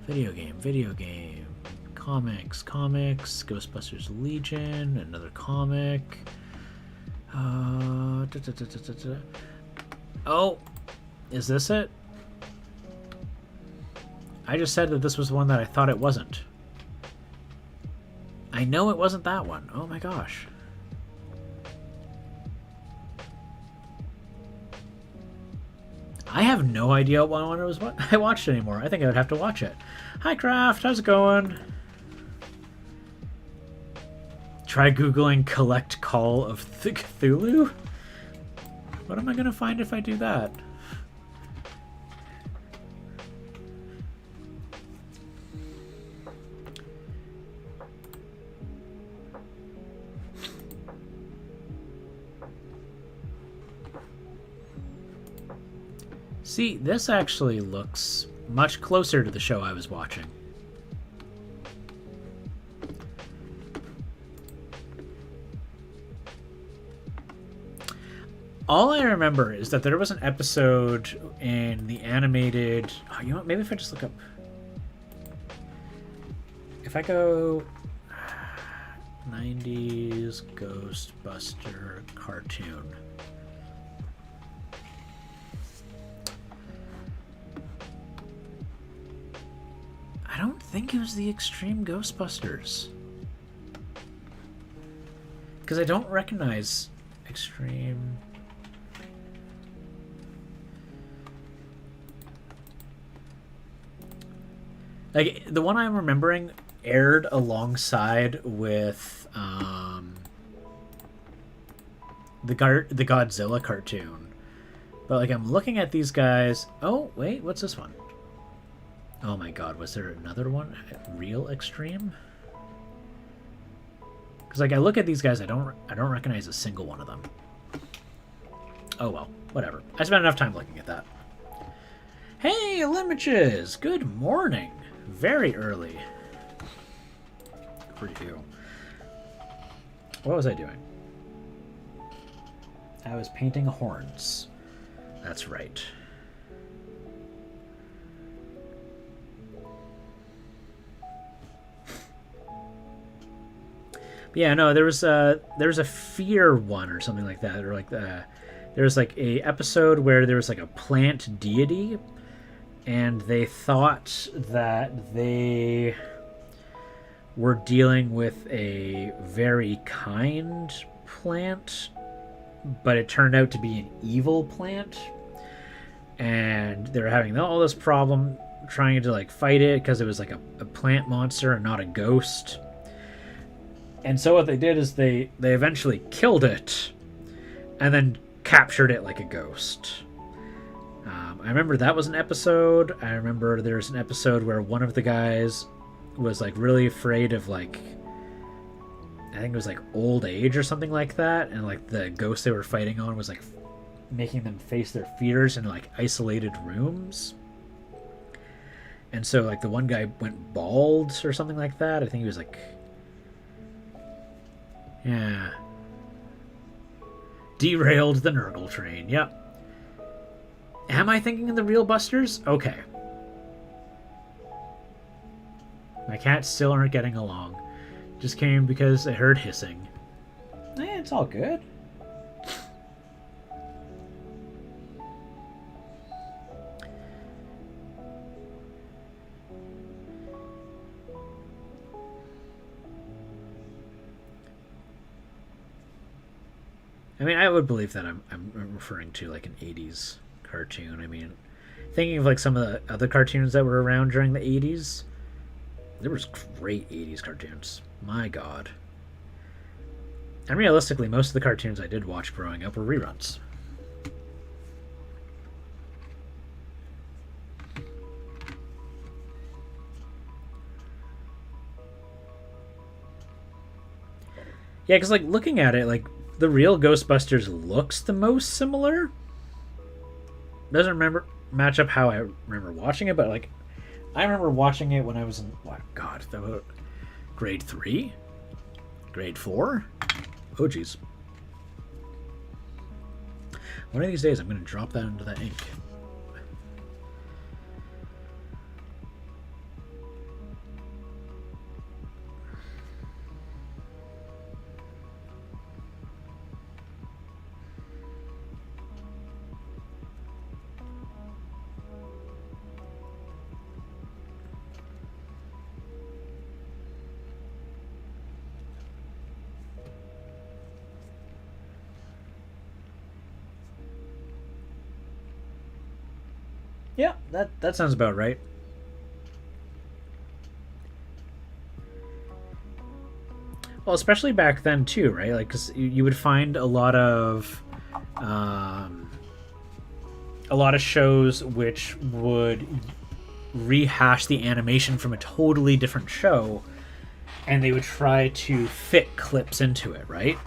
Video game. Comics, Ghostbusters Legion, another comic. Oh, is this it? I just said that this was one that I thought it wasn't. I know it wasn't that one. Oh my gosh. I have no idea what one it was what I watched anymore. I think I would have to watch it. Hi Craft, how's it going? Try Googling Collect Call of Cthulhu? What am I gonna find if I do that? See, this actually looks much closer to the show I was watching. All I remember is that there was an episode in the animated... Oh, you know what? Maybe if I just look up... If I go... 90s Ghostbuster cartoon... I don't think it was the Extreme Ghostbusters. Because I don't recognize Extreme... Like, the one I'm remembering aired alongside with the Godzilla cartoon. But, like, I'm looking at these guys... Oh, wait, what's this one? Oh my god, was there another one? Real Extreme? Because, like, I look at these guys, I don't recognize a single one of them. Oh well, whatever. I spent enough time looking at that. Hey, Limaches! Good morning! Very early. For you. What was I doing? I was painting horns. That's right. Yeah, no, there was a fear one or something like that, or like there was like a episode where there was like a plant deity, and they thought that they were dealing with a very kind plant, but it turned out to be an evil plant, and they were having all this problem trying to like fight it because it was like a plant monster and not a ghost. And so what they did is they eventually killed it and then captured it like a ghost. I remember that was an episode. I remember there's an episode where one of the guys was like really afraid of like, I think it was like old age or something like that, and like the ghost they were fighting on was like making them face their fears in like isolated rooms. And so like the one guy went bald or something like that. I think he was like, yeah, derailed the Nurgle train. Yep. Am I thinking of the real Busters? Okay. My cats still aren't getting along. Just came because I heard hissing. It's all good. I mean, I would believe that I'm referring to like an 80s cartoon. I mean, thinking of like some of the other cartoons that were around during the 80s, there was great 80s cartoons. My God. And realistically, most of the cartoons I did watch growing up were reruns. Yeah, because like looking at it, like the real Ghostbusters looks the most similar. Doesn't match up how I remember watching it, but like I remember watching it when I was in grade 3, grade 4. Oh geez. One of these days I'm going to drop that into that ink. Yeah, that sounds about right. Well, especially back then too, right? Like, because you would find a lot of shows which would rehash the animation from a totally different show, and they would try to fit clips into it, right?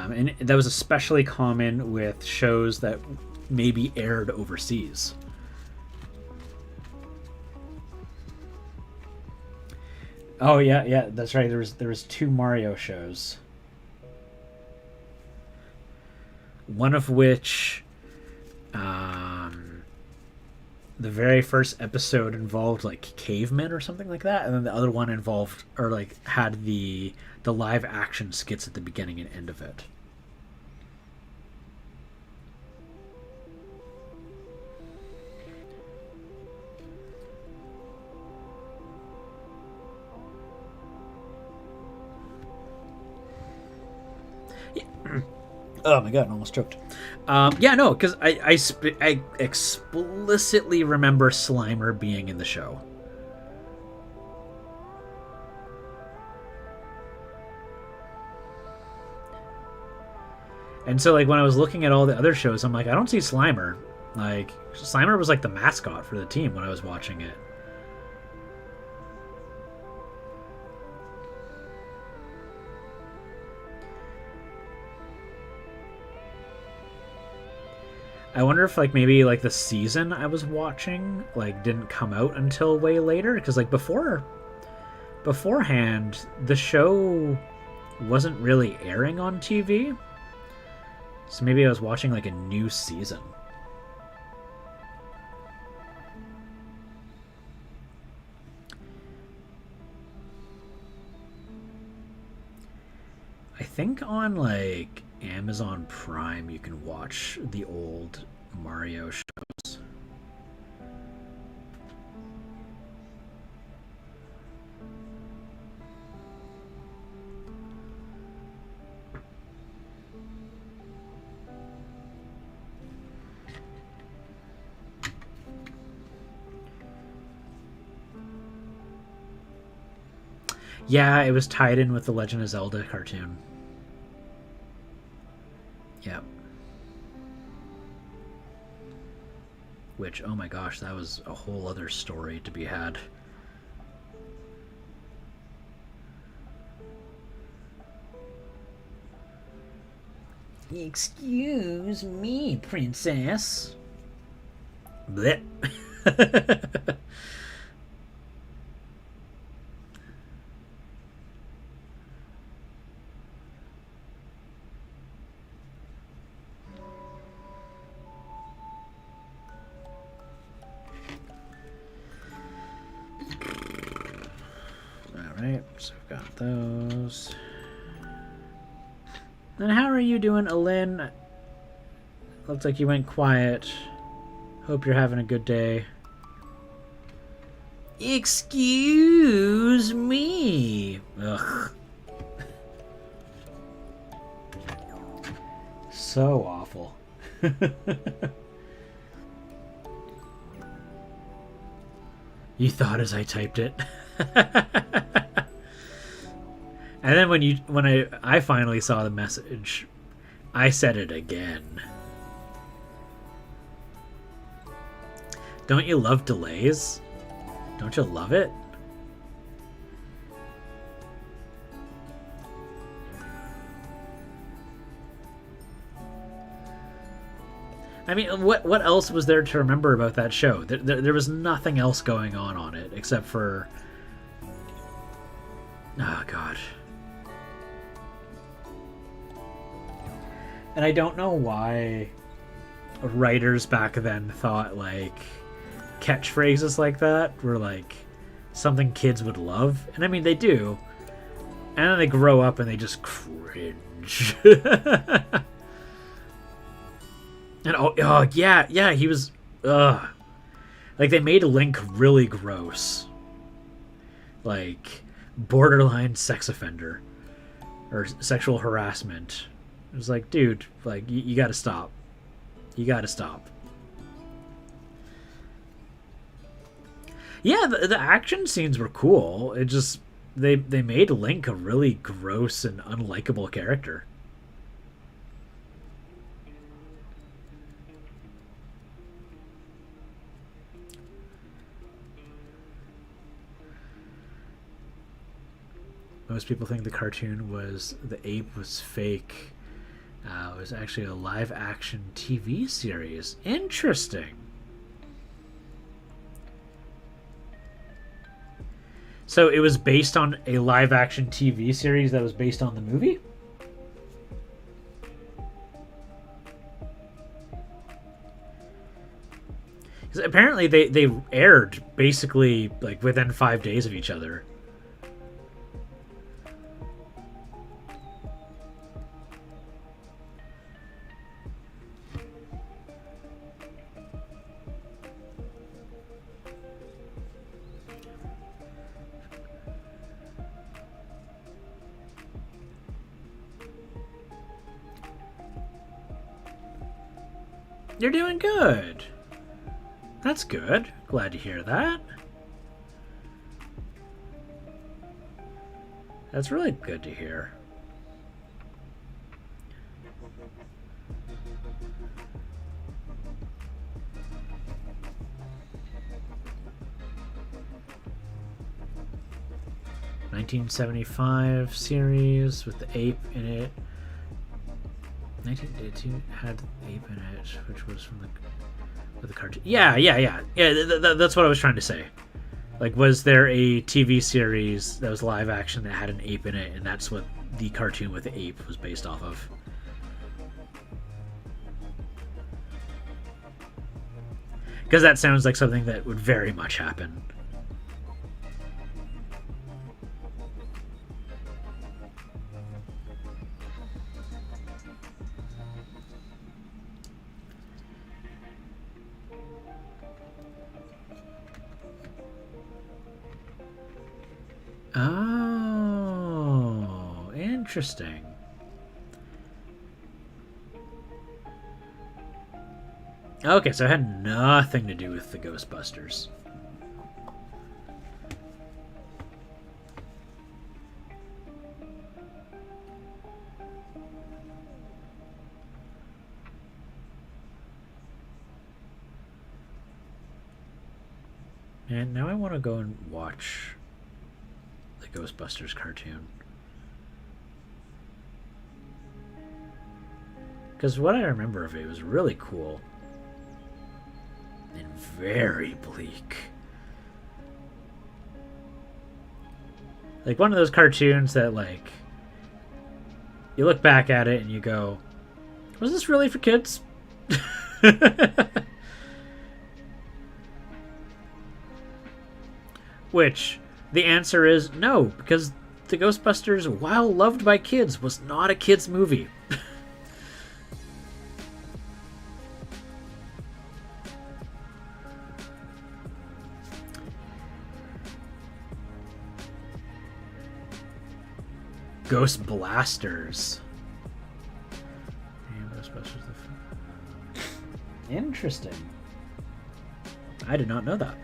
And that was especially common with shows that maybe aired overseas. Oh yeah, that's right. There was 2 Mario shows. One of which, the very first episode involved like cavemen or something like that, and then the other one involved or like had the live action skits at the beginning and end of it. Oh my god, I almost choked. Yeah, no, because I explicitly remember Slimer being in the show. And so, like, when I was looking at all the other shows, I'm like, I don't see Slimer. Like, Slimer was like the mascot for the team when I was watching it. I wonder if like maybe like the season I was watching like didn't come out until way later, because like beforehand the show wasn't really airing on TV. So maybe I was watching like a new season. I think on like Amazon Prime you can watch the old Mario shows. Yeah, it was tied in with the Legend of Zelda cartoon. Yep. Which, oh my gosh, that was a whole other story to be had. Excuse me, princess. Blech. Alright, so we've got those. And how are you doing, Alin? Looks like you went quiet. Hope you're having a good day. Excuse me. Ugh. So awful. You thought as I typed it. And then when I finally saw the message, I said it again. Don't you love delays? Don't you love it? I mean, what else was there to remember about that show? There was nothing else going on it except for... Oh, God. And I don't know why writers back then thought, like, catchphrases like that were, like, something kids would love. And, I mean, they do. And then they grow up and they just cringe. And, oh, yeah, he was, like, they made Link really gross. Like, borderline sex offender. Or sexual harassment. It was like, dude, like, you gotta stop. You gotta stop. Yeah, the action scenes were cool. It just, they made Link a really gross and unlikable character. Most people think the cartoon the ape was fake. It was actually a live-action TV series. Interesting. So it was based on a live-action TV series that was based on the movie? Because apparently they aired basically like within 5 days of each other. You're doing good. That's good. Glad to hear that. That's really good to hear. ...1975 series with the ape in it. 1982 had ape in it, which was from the cartoon. Yeah. That's what I was trying to say. Like, was there a TV series that was live action that had an ape in it, and that's what the cartoon with the ape was based off of? Because that sounds like something that would very much happen. Oh, interesting. Okay, so it had nothing to do with the Ghostbusters. And now I want to go and watch the Ghostbusters cartoon. Because what I remember of it was really cool. And very bleak. Like one of those cartoons that, like, you look back at it and you go, was this really for kids? Which, the answer is no, because the Ghostbusters, while loved by kids, was not a kids' movie. Ghost Blasters. Interesting. I did not know that.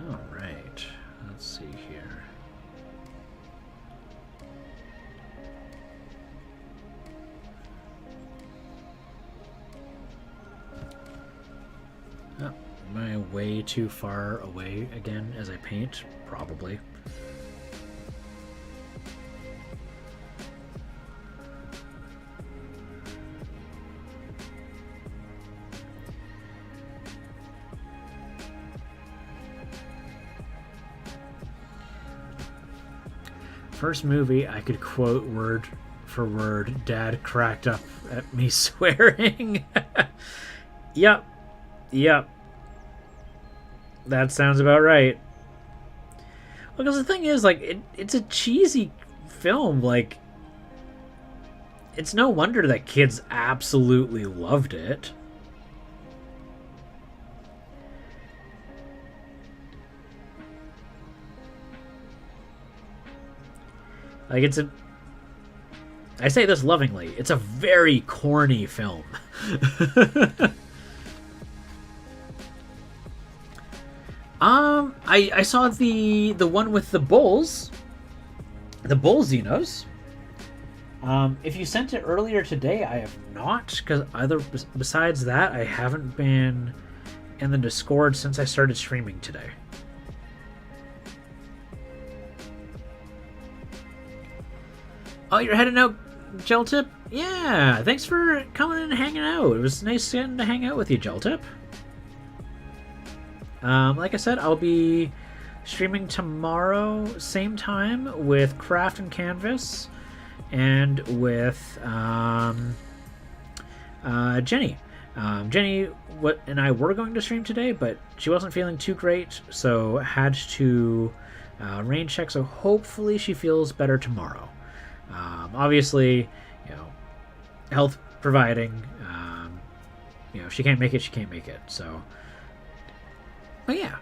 Alright, let's see here. Oh, am I way too far away again as I paint? Probably. First movie I could quote word for word. Dad cracked up at me swearing. Yep. That sounds about right. Well, because the thing is, like, it's a cheesy film. Like, it's no wonder that kids absolutely loved it. Like, I say this lovingly, it's a very corny film. I saw the one with the bulls. The bull Xenos. If you sent it earlier today, I have not, because besides that, I haven't been in the Discord since I started streaming today. Oh, you're heading out, Geltip? Yeah, thanks for coming and hanging out. It was nice getting to hang out with you, Geltip. Like I said, I'll be streaming tomorrow, same time, with Craft and Canvas, and with Jenny. Jenny and I were going to stream today, but she wasn't feeling too great, so had to rain check, so hopefully she feels better tomorrow. Obviously, health providing, if she can't make it, she can't make it, so. But yeah.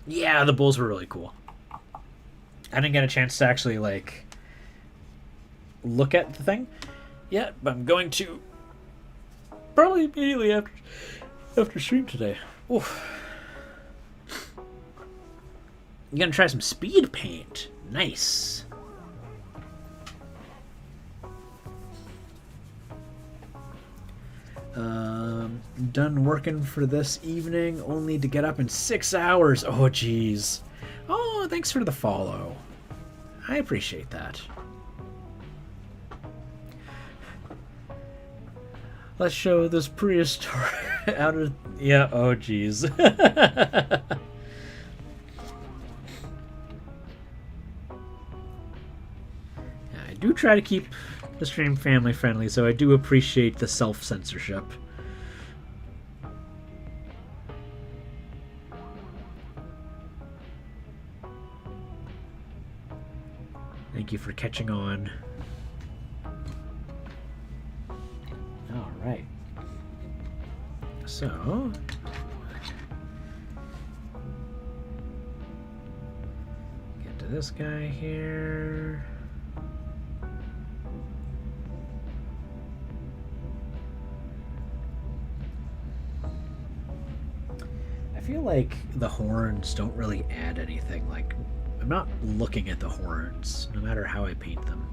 Yeah, the bulls were really cool. I didn't get a chance to actually, like, look at the thing yet, but I'm going to probably immediately after stream today. Oof. I'm gonna try some speed paint. Nice. Done working for this evening, only to get up in 6 hours. Oh, jeez. Oh, thanks for the follow. I appreciate that. Let's show this prehistoric out of... Yeah, oh, jeez. I do try to keep the stream family friendly, so I do appreciate the self-censorship. Thank you for catching on. All right. So, get to this guy here. I feel like the horns don't really add anything. Like, I'm not looking at the horns, no matter how I paint them.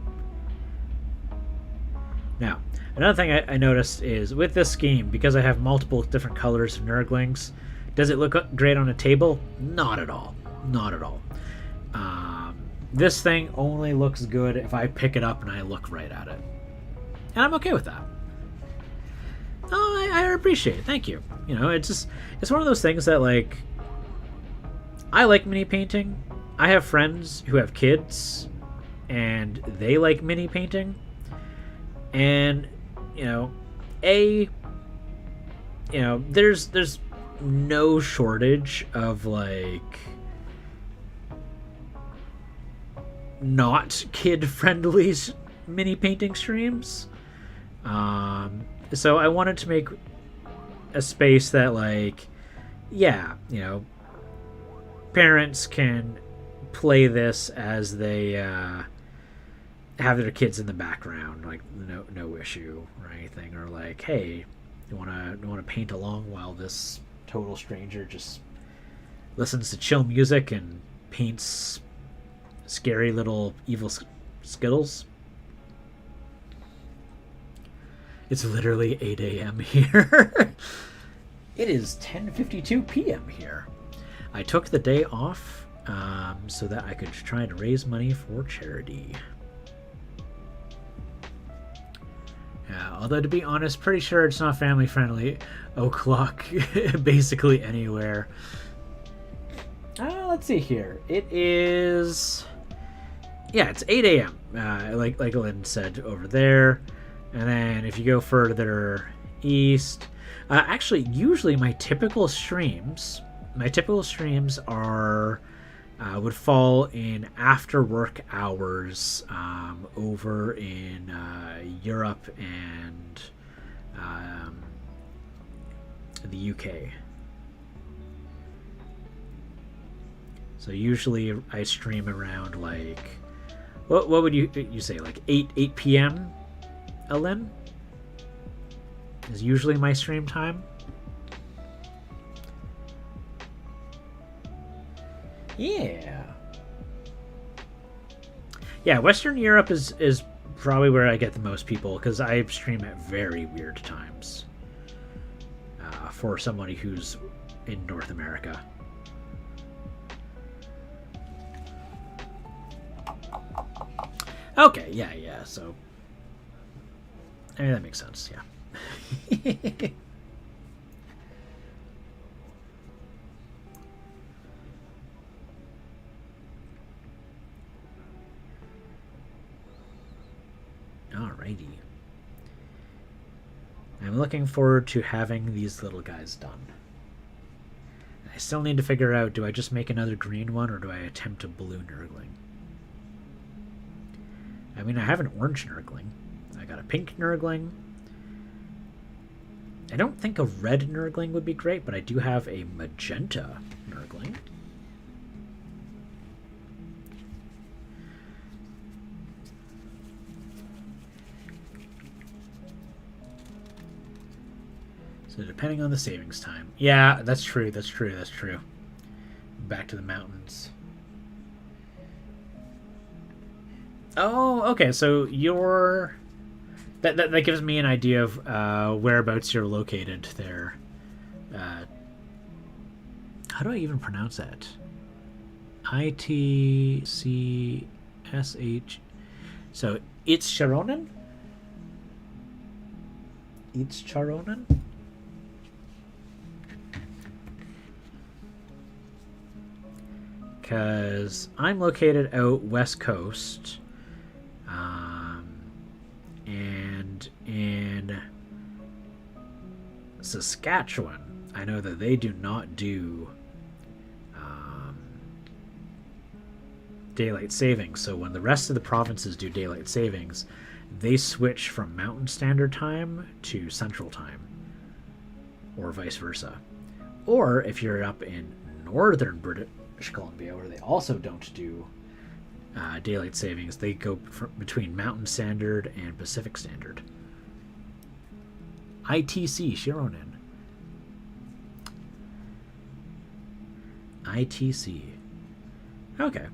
Now, another thing I noticed is with this scheme, because I have multiple different colors of Nurglings, does it look great on a table? Not at all. Not at all. This thing only looks good if I pick it up and I look right at it. And I'm okay with that. Oh, I appreciate it. Thank you. You know, it's one of those things that, like, I like mini painting. I have friends who have kids, and they like mini painting. And, you know, there's no shortage of, like, not kid-friendly mini painting streams. So I wanted to make a space that, like, yeah, you know, parents can play this as they have their kids in the background, like no issue or anything, or like, hey, you wanna paint along while this total stranger just listens to chill music and paints scary little evil skittles. It's literally 8 a.m. here. It is 10:52 p.m. here. I took the day off so that I could try to raise money for charity. Although, to be honest, pretty sure it's not family friendly. O'clock, basically anywhere. Let's see here. It is... Yeah, it's 8 a.m. Like Lynn said over there. And then if you go further east... actually, usually my typical streams are... would fall in after work hours over in Europe and the UK. So usually I stream around, like, what would you say, like 8 p.m. Ellen is usually my stream time. Yeah, Western Europe is probably where I get the most people, because I stream at very weird times for somebody who's in North America. Okay, yeah, so I mean, that makes sense, yeah. Alrighty. I'm looking forward to having these little guys done. I still need to figure out, do I just make another green one, or do I attempt a blue Nurgling? I mean, I have an orange Nurgling. I got a pink Nurgling. I don't think a red Nurgling would be great, but I do have a magenta Nurgling. So depending on the savings time. Yeah, that's true. Back to the mountains. Oh, okay, so you're That gives me an idea of whereabouts you're located there. How do I even pronounce that? ITCSH. So it's Sharonan? It's Charonan? Because I'm located out west coast. And in Saskatchewan, I know that they do not do daylight savings. So when the rest of the provinces do daylight savings, they switch from Mountain Standard Time to Central Time, or vice versa. Or if you're up in northern British Columbia, where they also don't do daylight savings, they go between Mountain Standard and Pacific Standard. ITC, Sharonan. ITC. Okay.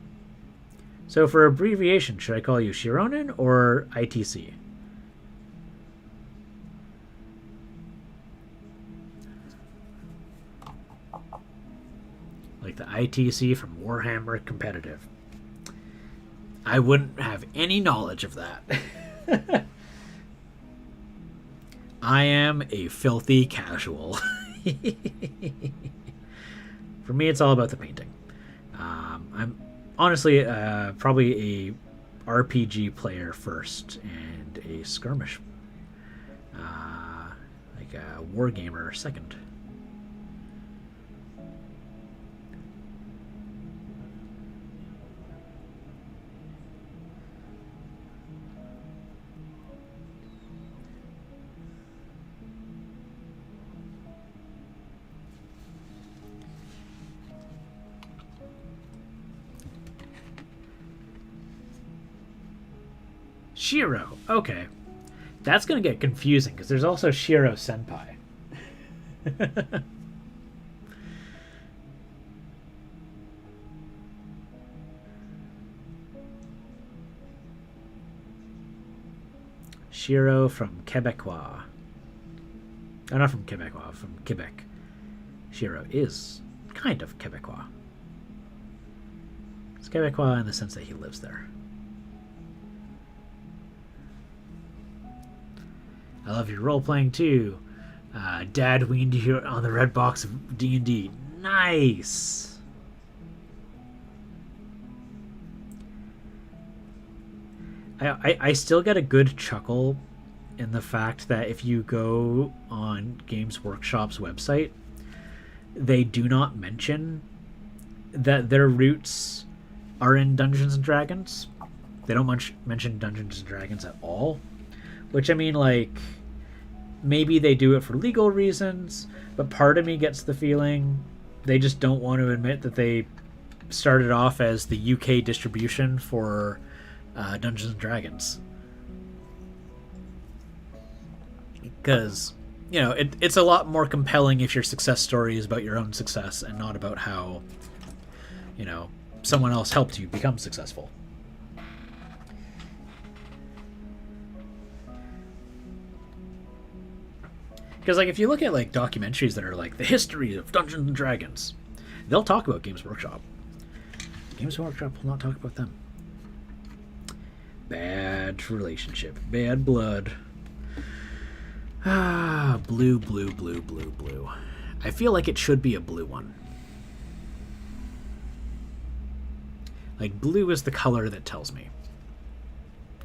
So for abbreviation, should I call you Sharonan or ITC? Like the ITC from Warhammer Competitive. I wouldn't have any knowledge of that. I am a filthy casual. For me, it's all about the painting. I'm honestly probably a RPG player first and a skirmish, like a wargamer second. Shiro. Okay. That's going to get confusing because there's also Shiro Senpai. Shiro from Quebecois. Oh, not from Quebecois, from Quebec. Shiro is kind of Quebecois. It's Quebecois in the sense that he lives there. I love your role-playing too. Dad weaned you on the red box of D&D. Nice! I still get a good chuckle in the fact that if you go on Games Workshop's website, they do not mention that their roots are in Dungeons and Dragons. They don't mention Dungeons and Dragons at all. Which, I mean, like, maybe they do it for legal reasons, but part of me gets the feeling they just don't want to admit that they started off as the UK distribution for Dungeons and Dragons. Because, you know, it's a lot more compelling if your success story is about your own success and not about how, you know, someone else helped you become successful. Because, like, if you look at, like, documentaries that are, like, the history of Dungeons and Dragons, they'll talk about Games Workshop. Games Workshop will not talk about them. Bad relationship. Bad blood. Blue, blue, blue, blue, blue. I feel like it should be a blue one. Like, blue is the color that tells me.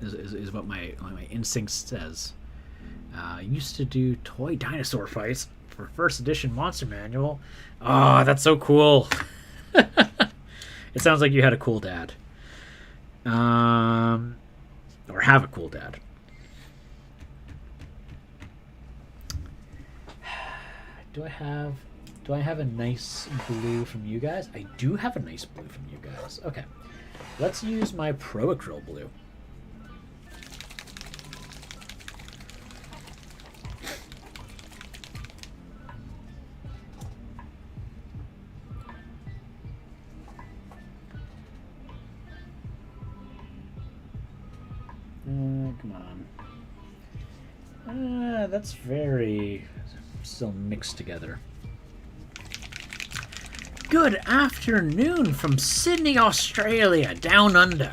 Is what my instinct says. Used to do toy dinosaur fights for first edition Monster Manual. Oh, that's so cool. It sounds like you had a cool dad. Or have a cool dad. Do I have a nice blue from you guys? I do have a nice blue from you guys. Okay. Let's use my Pro-Acryl blue. Come on. That's very still mixed together. Good afternoon from Sydney, Australia, down under.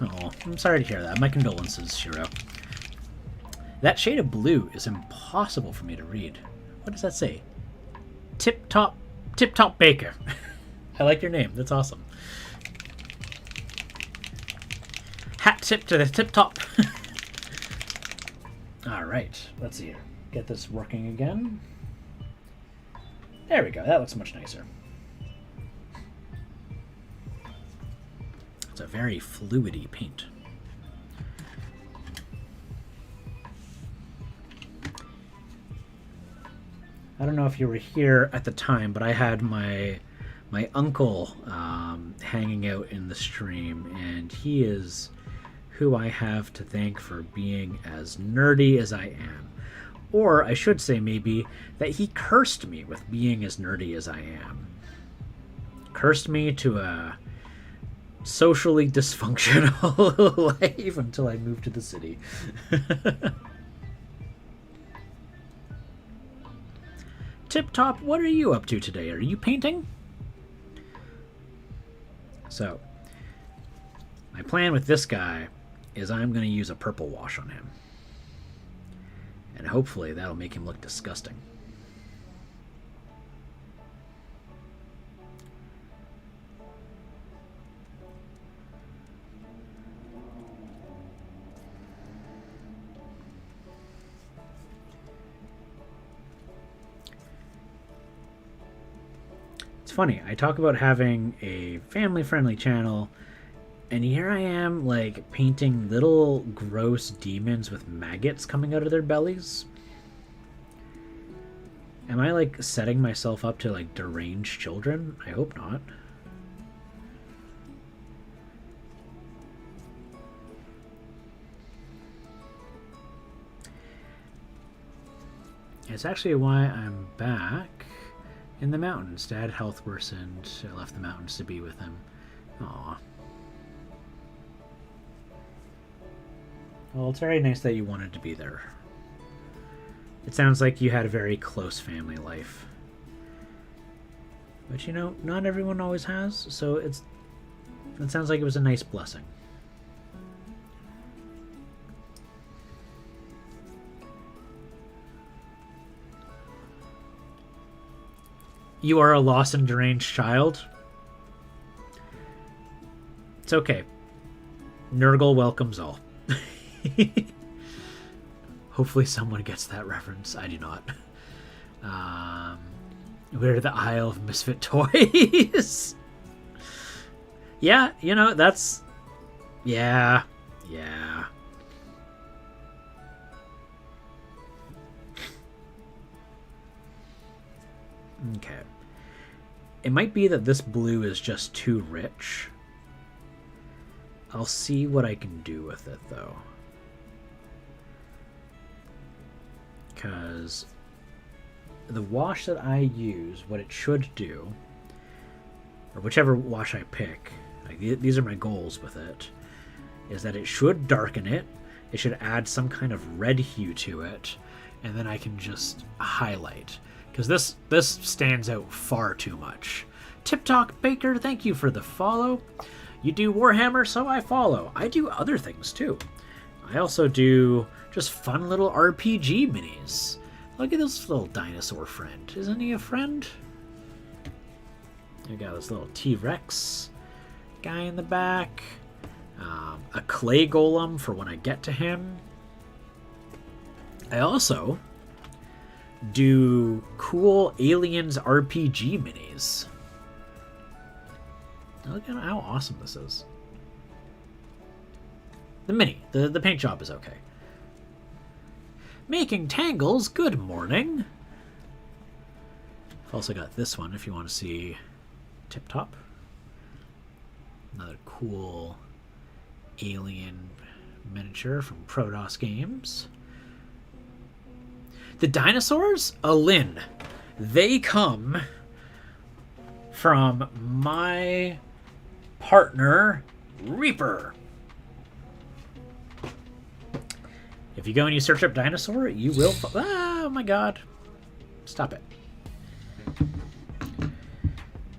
Oh, I'm sorry to hear that. My condolences, Shiro. That shade of blue is impossible for me to read. What does that say? Tip Top Baker. I like your name. That's awesome. Hat tip to the tip top. All right, let's see here. Get this working again. There we go. That looks much nicer. It's a very fluidy paint. I don't know if you were here at the time, but I had my uncle hanging out in the stream, and he is who I have to thank for being as nerdy as I am. Or I should say maybe that he cursed me with being as nerdy as I am. Cursed me to a socially dysfunctional life until I moved to the city. Tip Top, what are you up to today? Are you painting? So, my plan with this guy is I'm going to use a purple wash on him. And hopefully that'll make him look disgusting. It's funny, I talk about having a family-friendly channel, and here I am, like, painting little gross demons with maggots coming out of their bellies. Am I, like, setting myself up to, like, derange children? I hope not. It's actually why I'm back in the mountains. Dad health worsened. I left the mountains to be with him. Aww. Well, it's very nice that you wanted to be there. It sounds like you had a very close family life. But you know, not everyone always has, so it sounds like it was a nice blessing. You are a lost and deranged child? It's okay. Nurgle welcomes all. Hopefully someone gets that reference. I do not. We're the Isle of Misfit Toys. Yeah, you know, that's... Yeah. Okay. It might be that this blue is just too rich. I'll see what I can do with it, though. Because the wash that I use, what it should do, or whichever wash I pick, like these are my goals with it, is that it should darken it, it should add some kind of red hue to it, and then I can just highlight. Because this stands out far too much. Tip Talk Baker, thank you for the follow. You do Warhammer, so I follow. I do other things too. I also do just fun little RPG minis. Look at this little dinosaur friend. Isn't he a friend? I got this little T-Rex guy in the back. A clay golem for when I get to him. I also do cool Aliens RPG minis. Look at how awesome this is. The mini, the paint job is okay. Making Tangles, good morning. I've also got this one if you want to see Tip Top. Another cool alien miniature from Protoss Games. The dinosaurs? Alin. They come from my partner, Reaper. If you go and you search up dinosaur, you will... Oh my god. Stop it.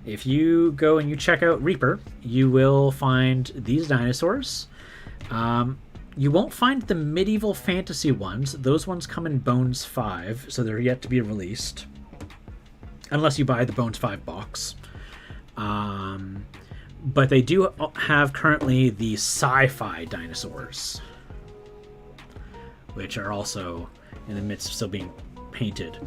If you go and you check out Reaper, you will find these dinosaurs. You won't find the medieval fantasy ones. Those ones come in Bones 5, so they're yet to be released. Unless you buy the Bones 5 box. But they do have currently the sci-fi dinosaurs, which are also in the midst of still being painted.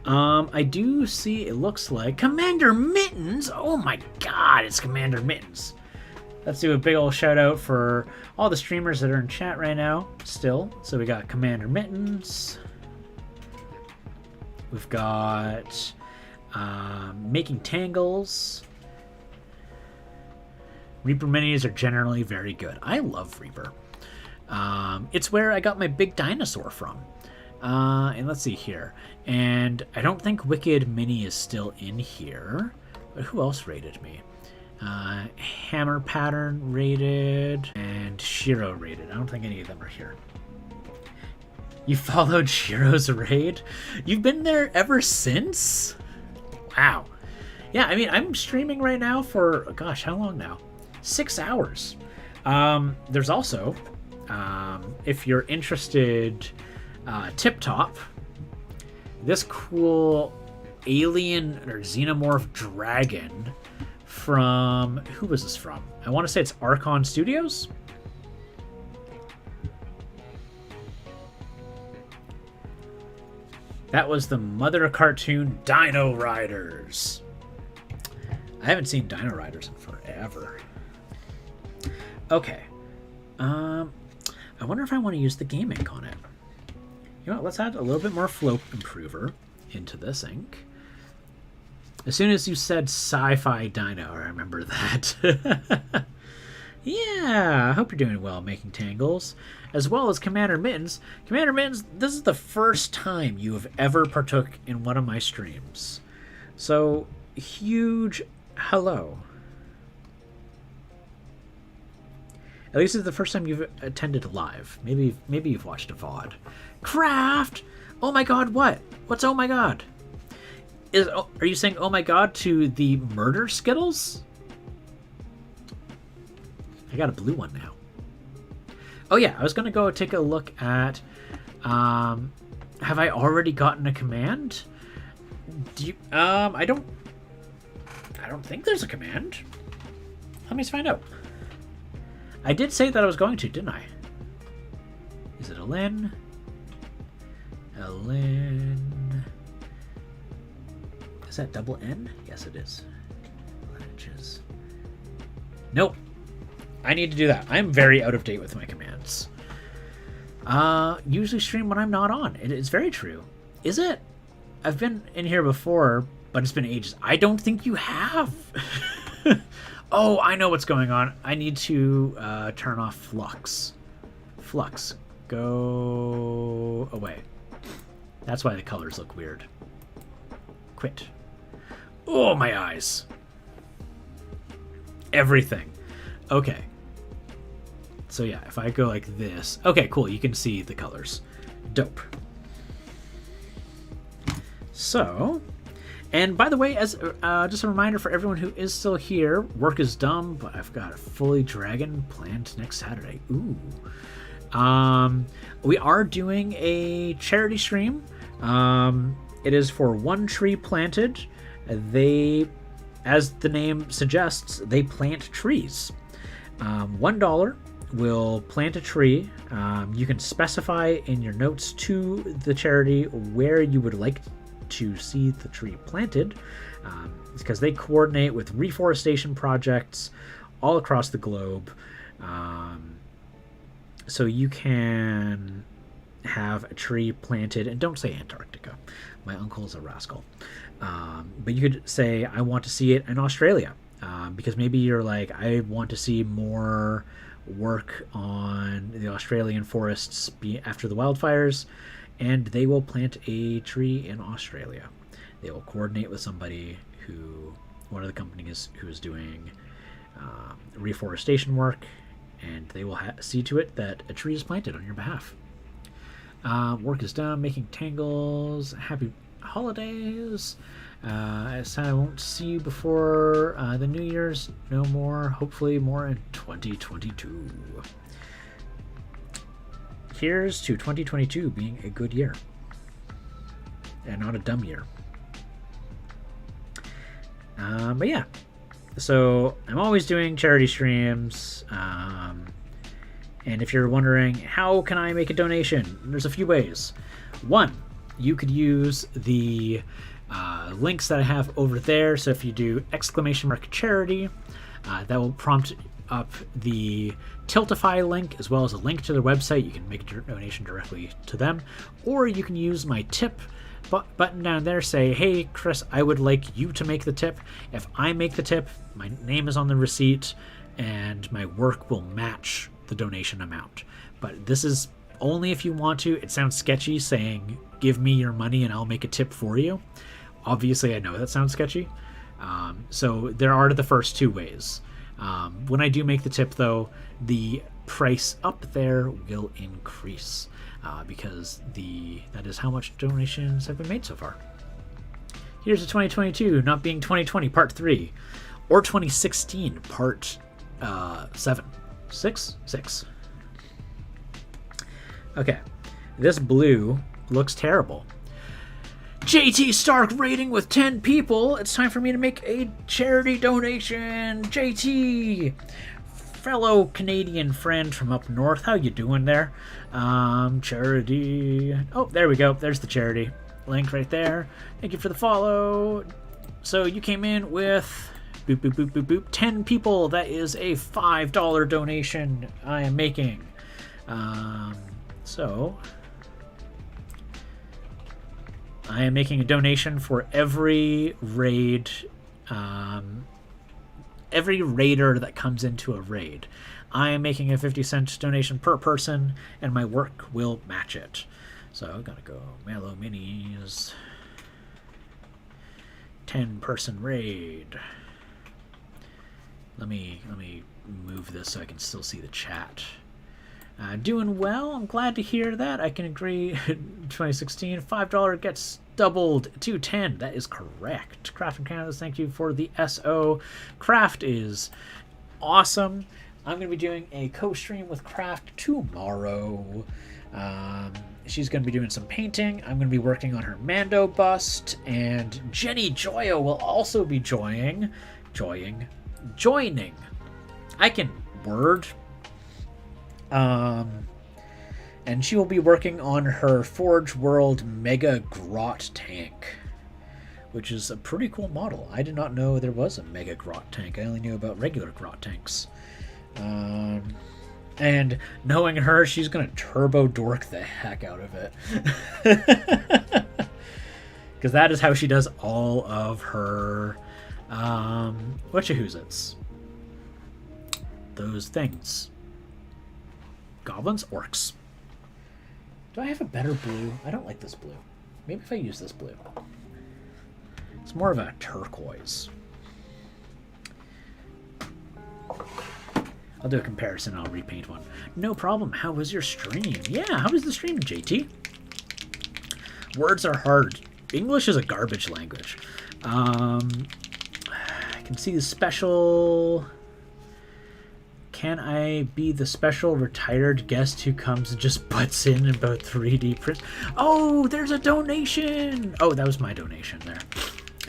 I do see, it looks like Commander Mittens. Oh my god, it's Commander Mittens. Let's do a big old shout out for all the streamers that are in chat right now still. So we got Commander Mittens. We've got Making Tangles. Reaper minis are generally very good. I love Reaper. It's where I got my big dinosaur from. And let's see here. And I don't think Wicked Mini is still in here. But who else rated me? Hammer Pattern rated. And Shiro rated. I don't think any of them are here. You followed Shiro's raid? You've been there ever since? Wow. Yeah, I mean, I'm streaming right now for, gosh, how long now? 6 hours. There's also, if you're interested, Tip Top, this cool alien or xenomorph dragon from, who was this from? I want to say it's Archon Studios. That was the mother cartoon Dino Riders. I haven't seen Dino Riders in forever. Okay. I wonder if I want to use the game ink on it. You know what? Let's add a little bit more flow improver into this ink. As soon as you said sci-fi dino, I remember that. Yeah, I hope you're doing well, Making Tangles. As well as Commander Mittens. Commander Mittens, this is the first time you have ever partook in one of my streams. So, huge hello. At least it's the first time you've attended live. Maybe you've watched a VOD. Craft! Oh my god, what? What's oh my god? Are you saying oh my god to the murder Skittles? I got a blue one now. Oh yeah, I was gonna go take a look at, have I already gotten a command? Do you, I don't think there's a command. Let me find out. I did say that I was going to, didn't I? Is it a Lin? A Lin. Is that double N? Yes, it is. Inches. Nope. I need to do that. I'm very out of date with my commands. Usually stream when I'm not on. It's very true. Is it? I've been in here before, but it's been ages. I don't think you have. Oh, I know what's going on. I need to turn off Flux. Flux, go away. That's why the colors look weird. Quit. Oh, my eyes. Everything. Okay. So yeah, if I go like this. Okay, cool. You can see the colors. Dope. So, and by the way, as just a reminder for everyone who is still here, work is done, but I've got a Fully Dragon planned next Saturday. Ooh. We are doing a charity stream. It is for One Tree Planted. They, as the name suggests, they plant trees. $1 will plant a tree. You can specify in your notes to the charity where you would like to see the tree planted, because they coordinate with reforestation projects all across the globe. So you can have a tree planted, and don't say Antarctica. My uncle's a rascal. But you could say, I want to see it in Australia. Because maybe you're like, I want to see more work on the Australian forests after the wildfires, and they will plant a tree in Australia. They will coordinate with somebody one of the companies who is doing reforestation work, and they will see to it that a tree is planted on your behalf. Work is done. Making tangles. Happy holidays. So I won't see you before the New Year's. No more. Hopefully more in 2022. Here's to 2022 being a good year. And not a dumb year. But yeah. So I'm always doing charity streams. And if you're wondering, how can I make a donation? There's a few ways. One, you could use the links that I have over there. So if you do !charity, that will prompt up the Tiltify link as well as a link to their website. You can make a donation directly to them. Or you can use my tip button down there. Say, hey, Chris, I would like you to make the tip. If I make the tip, my name is on the receipt and my work will match the donation amount. But this is only if you want to. It sounds sketchy saying give me your money and I'll make a tip for you. Obviously I know that sounds sketchy, so there are the first two ways. When I do make the tip though, the price up there will increase because that is how much donations have been made so far. Here's to 2022 not being 2020 part 3 or 2016 part 7. 6. Okay, this blue looks terrible. JT Stark rating with 10 people. It's time for me to make a charity donation. JT, fellow Canadian friend from up north, how you doing there? Charity. Oh, there we go. There's the charity link right there. Thank you for the follow. So you came in with boop, boop, boop, boop, boop. 10 people. That is a $5 donation I am making. So I am making a donation for every raid, every raider that comes into a raid. I am making a 50-cent donation per person, and my work will match it. So I'm gonna go Mallow Minis, 10-person raid. Let me move this so I can still see the chat. Doing well. I'm glad to hear that. I can agree. 2016, $5 gets doubled to 10. That is correct. Craft and Canvas, thank you for the SO. Craft is awesome. I'm going to be doing a co-stream with Craft tomorrow. She's going to be doing some painting. I'm going to be working on her Mando bust. And Jenny Joyo will also be joining. I can word. And she will be working on her Forge World Mega Grot tank, which is a pretty cool model. I did not know there was a Mega Grot tank. I only knew about regular Grot tanks. And knowing her, she's going to turbo dork the heck out of it. Because that is how she does all of her whatchahoozits. Those things. Goblins? Orcs. Do I have a better blue? I don't like this blue. Maybe if I use this blue. It's more of a turquoise. I'll do a comparison. I'll repaint one. No problem. How was your stream? Yeah, how was the stream, JT? Words are hard. English is a garbage language. I can see the special... Can I be the special retired guest who comes and just butts in about 3D print? Oh, there's a donation! Oh, that was my donation there.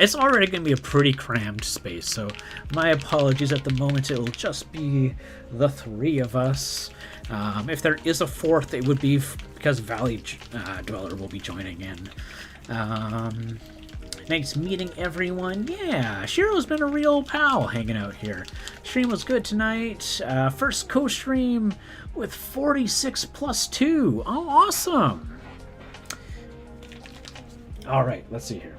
It's already going to be a pretty crammed space, so my apologies at the moment. It will just be the three of us. If there is a fourth, it would be because Valley Dweller will be joining in. Nice meeting everyone. Yeah, Shiro's been a real pal hanging out here. Stream was good tonight. First co-stream with 46 plus 2. Oh, awesome. All right, let's see here.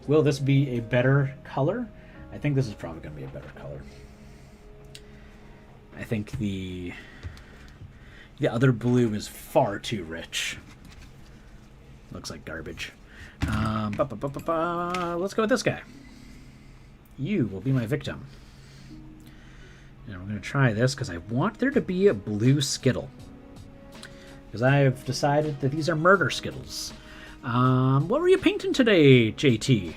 Will this be a better color? I think this is probably going to be a better color. I think the other blue is far too rich. Looks like garbage. Let's go with this guy. You will be my victim. And we're going to try this because I want there to be a blue Skittle. because I've decided that these are murder Skittles. What were you painting today, JT?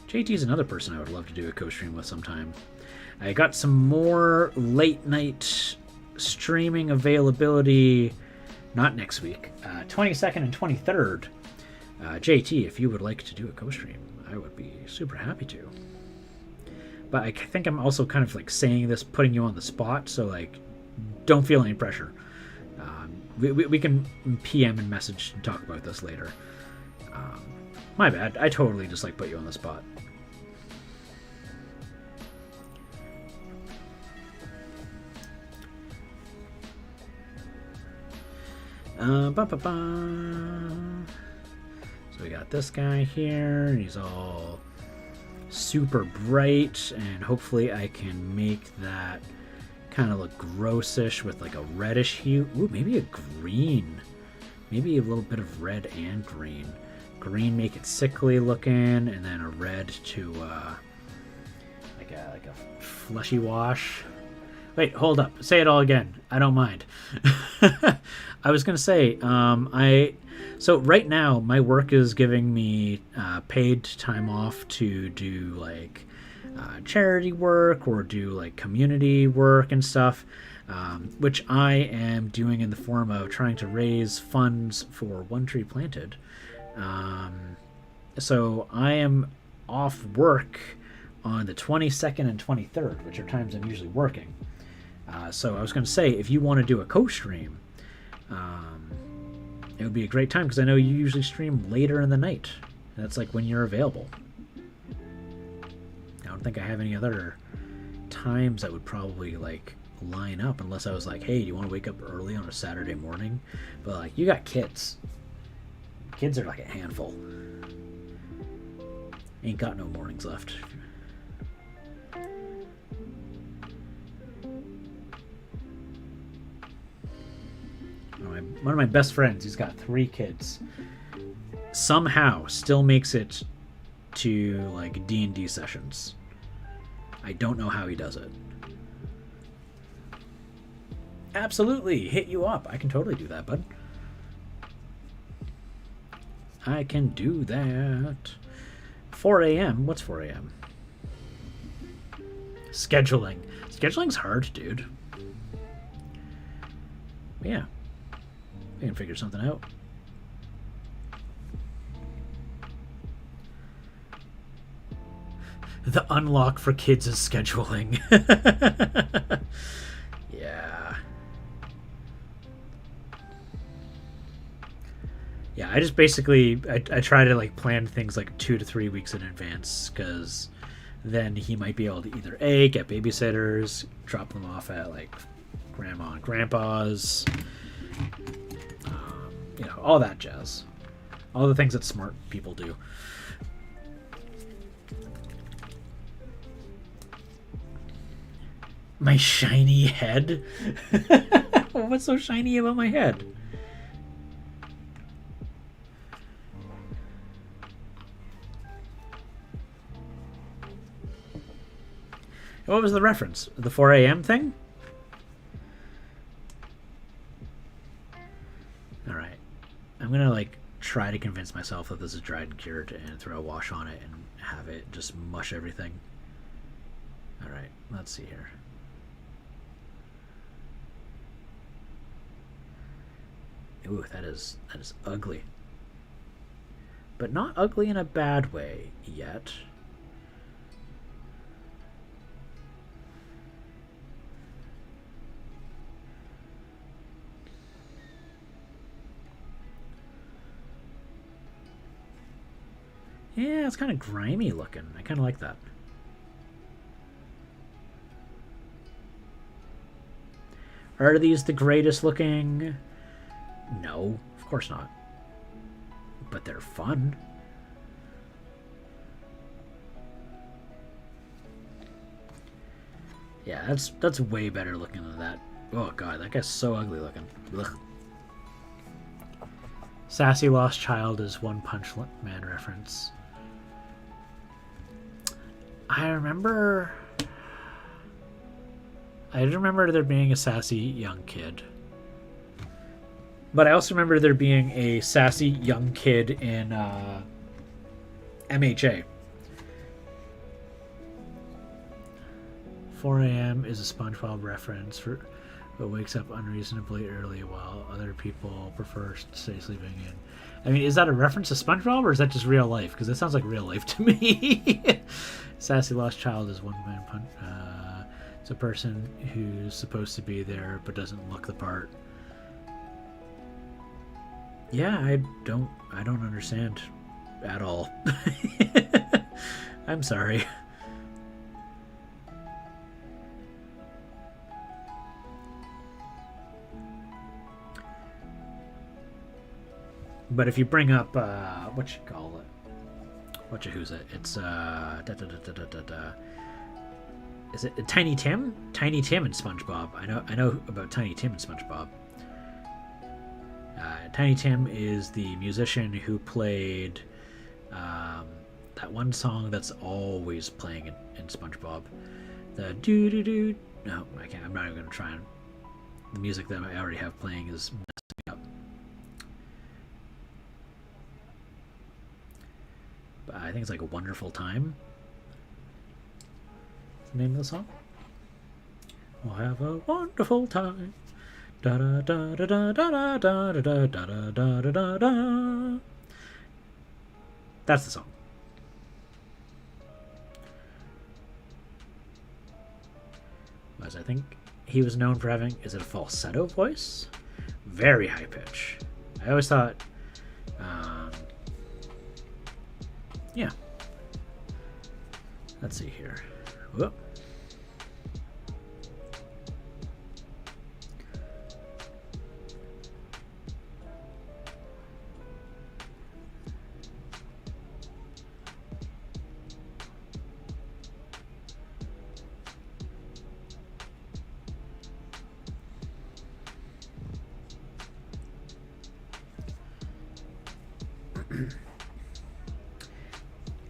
JT is another person I would love to do a co-stream with sometime. I got some more late night streaming availability, not next week, 22nd and 23rd. JT, if you would like to do a co-stream, I would be super happy to. But I think I'm also kind of like saying this, putting you on the spot, so like, don't feel any pressure. We can PM and message and talk about this later. My bad. I totally just like put you on the spot. So we got this guy here, and he's all super bright, and hopefully I can make that kind of look grossish with like a reddish hue. Ooh, maybe a green. Maybe a little bit of red and green. Green make it sickly looking, and then a red to like a fleshy wash. Wait, hold up. Say it all again. I don't mind. I was going to say, so right now my work is giving me paid time off to do like charity work or do like community work and stuff, which I am doing in the form of trying to raise funds for One Tree Planted. So I am off work on the 22nd and 23rd, which are times I'm usually working. So I was going to say, if you want to do a co-stream, it would be a great time, because I know you usually stream later in the night. That's like when you're available. I don't think I have any other times that would probably like line up, unless I was like, hey, do you want to wake up early on a Saturday morning? But like, you got kids. Kids are like a handful. Ain't got no mornings left. One of my best friends, he's got 3 kids. Somehow still makes it to like D&D sessions. I don't know how he does it. Absolutely, hit you up. I can totally do that, bud. I can do that. 4 a.m. What's 4 a.m.? Scheduling. Scheduling's hard, dude. But yeah. We can figure something out. The unlock for kids is scheduling. Yeah. Yeah, I just basically, I try to like plan things like 2 to 3 weeks in advance, because then he might be able to either A, get babysitters, drop them off at like grandma and grandpa's, you know, all that jazz. All the things that smart people do. My shiny head? What's so shiny about my head? What was the reference? The 4 a.m. thing? Alright. I'm gonna like try to convince myself that this is dried and cured and throw a wash on it and have it just mush everything. Alright, let's see here. Ooh, that is ugly. But not ugly in a bad way yet. Yeah, it's kind of grimy looking. I kind of like that. Are these the greatest looking? No, of course not. But they're fun. Yeah, that's way better looking than that. Oh god, that guy's so ugly looking. Ugh. Sassy Lost Child is One Punch Man reference. I remember I remember there being a sassy young kid. But I also remember there being a sassy young kid in MHA. 4 a.m. is a SpongeBob reference for but wakes up unreasonably early while other people prefer to stay sleeping in. I mean, is that a reference to SpongeBob or is that just real life? Because that sounds like real life to me. Sassy lost child is one man punch. It's a person who's supposed to be there but doesn't look the part. Yeah, I don't understand at all. I'm sorry. But if you bring up what you call it, who's it? It's is it Tiny Tim? Tiny Tim and SpongeBob. I know about Tiny Tim and SpongeBob. Tiny Tim is the musician who played that one song that's always playing in SpongeBob. The doo doo doo. No, I can't. I'm not even going to try and. The music that I already have playing is messing me up. But I think it's like A Wonderful Time. What's the name of the song? We'll have a wonderful time. Da da da da da da da da da da da da da da. That's the song. As I think he was known for having, is it a falsetto voice? Very high pitch. I always thought, yeah. Let's see here. Whoop.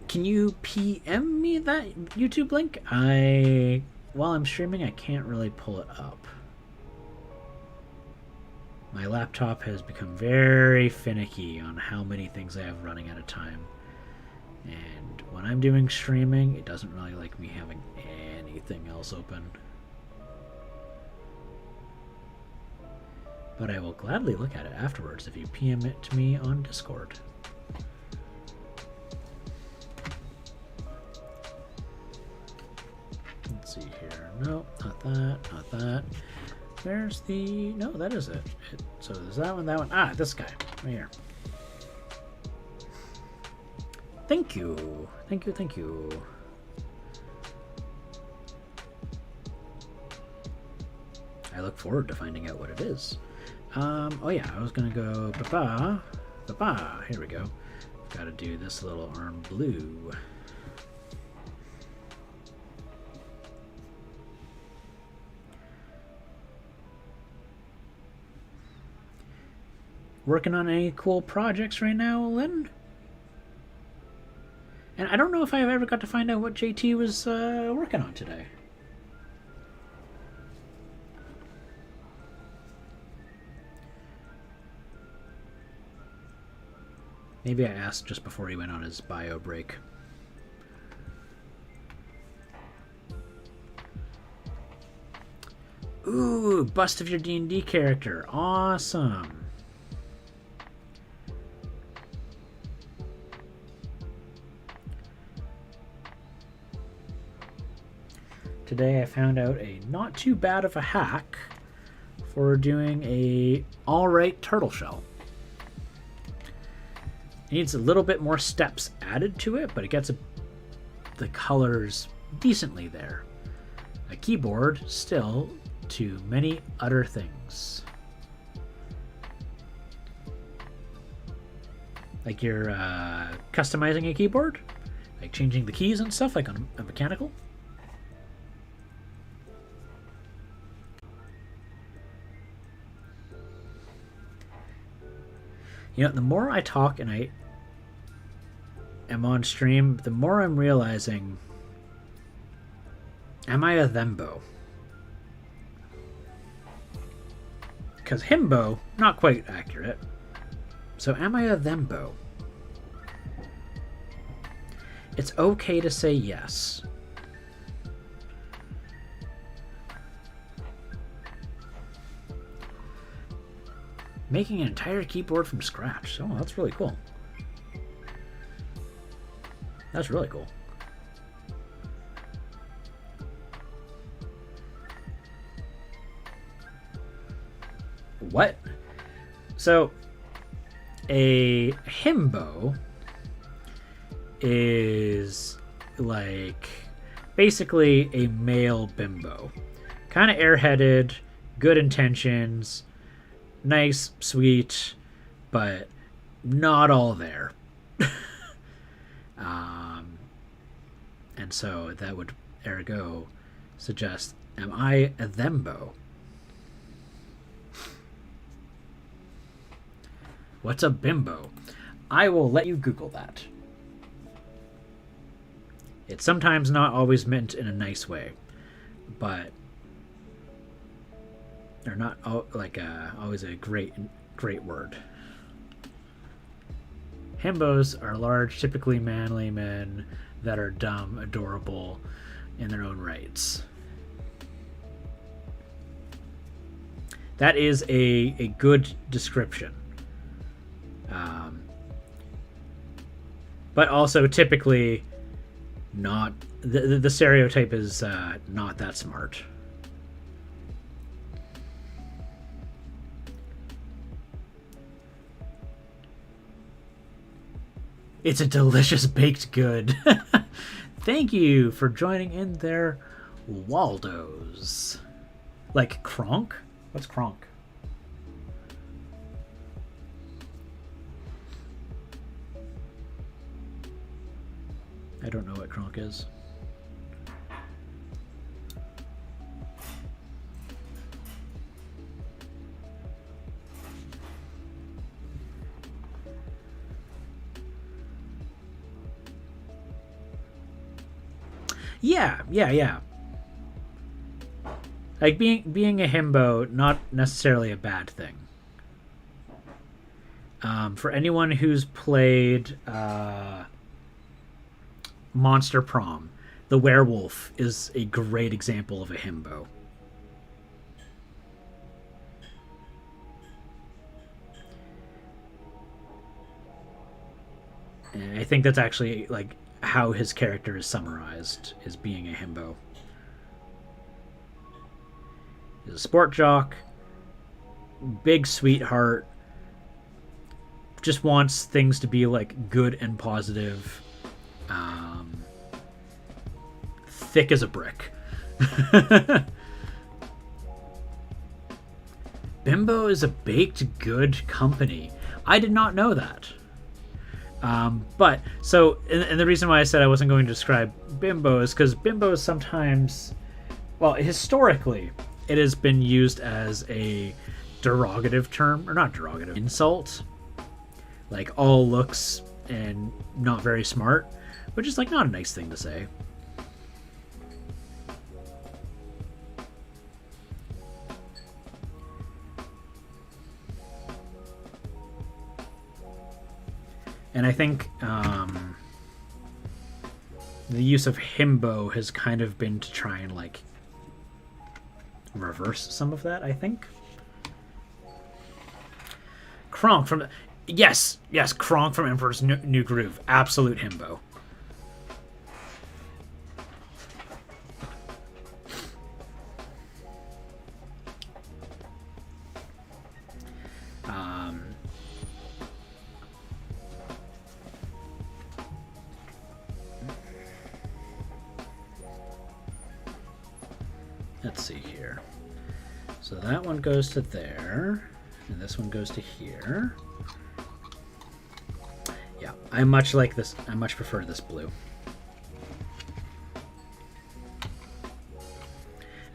Can you PM me that YouTube link? While I'm streaming, I can't really pull it up. My laptop has become very finicky on how many things I have running at a time. And when I'm doing streaming, it doesn't really like me having anything else open. But I will gladly look at it afterwards if you PM it to me on Discord. Let's see here. No, not that, not that. There's the... No, that is it. So there's that one, that one. Ah, this guy. Right here. Thank you. Thank you, thank you. I look forward to finding out what it is. Oh yeah, I was gonna go ba-ba, ba-ba. Here we go. Gotta do this little arm blue. Working on any cool projects right now, Lynn? And I don't know if I ever got to find out what JT was working on today. Maybe I asked just before he went on his bio break. Ooh, bust of your D&D character. Awesome. Today I found out a not too bad of a hack for doing a alright turtle shell. It needs a little bit more steps added to it, but it gets the colors decently there. A keyboard still to many other things. Like you're customizing a keyboard, like changing the keys and stuff, like on a mechanical. You know, the more I talk and I am on stream, the more I'm realizing, am I a thembo? Because himbo, not quite accurate. So am I a thembo? It's okay to say yes. Making an entire keyboard from scratch. Oh, that's really cool. That's really cool. What? So, a himbo is like basically a male bimbo. Kind of airheaded, good intentions, nice, sweet, but not all there. And so that would ergo suggest, am I a thembo? What's a bimbo? I will let you Google that. It's sometimes not always meant in a nice way, but they're not like always a great word. Himbos are large, typically manly men that are dumb, adorable in their own rights. That is a good description. But also typically not the stereotype is not that smart. It's a delicious baked good. Thank you for joining in there, Waldos. Like Kronk? What's Kronk? I don't know what Kronk is. Yeah. Like being a himbo, not necessarily a bad thing. For anyone who's played Monster Prom, the werewolf is a great example of a himbo. And I think that's actually like how his character is summarized, as being a himbo. He's a sport jock, big sweetheart, just wants things to be like good and positive, thick as a brick. Bimbo is a baked good company. I did not know that. But so, and the reason why I said I wasn't going to describe bimbo is because bimbo is sometimes, well, historically, it has been used as a derogative term, or not derogative, insult. Like all looks and not very smart, which is like not a nice thing to say. And I think the use of himbo has kind of been to try and like reverse some of that, I think. Kronk from yes, Kronk from Emperor's New Groove, absolute himbo. Let's see here. So that one goes to there, and this one goes to here. Yeah, I much like this. I much prefer this blue.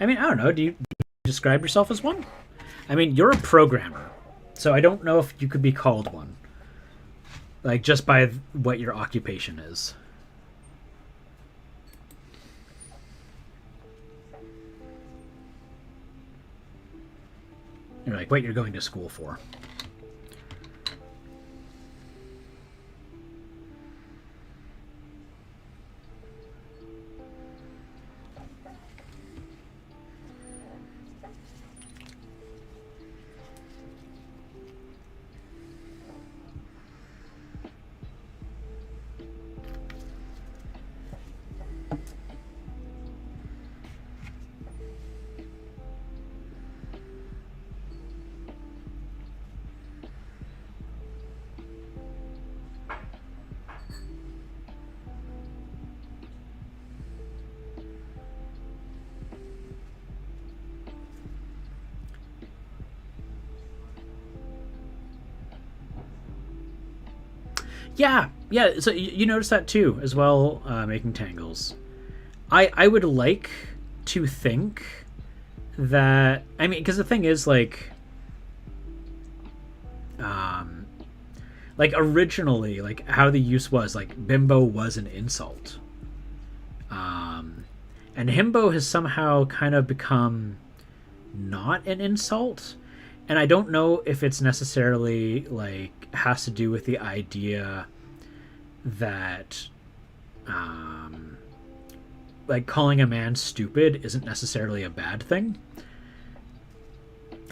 I mean, I don't know. Do you describe yourself as one? I mean, you're a programmer, so I don't know if you could be called one. Like, just by what your occupation is. You're like, what you're going to school for. Yeah, yeah. So you notice that too, as well, making tangles. I would like to think that, I mean, because the thing is, like originally, like how the use was, like bimbo was an insult, and himbo has somehow kind of become not an insult, and I don't know if it's necessarily like has to do with the idea that like calling a man stupid isn't necessarily a bad thing.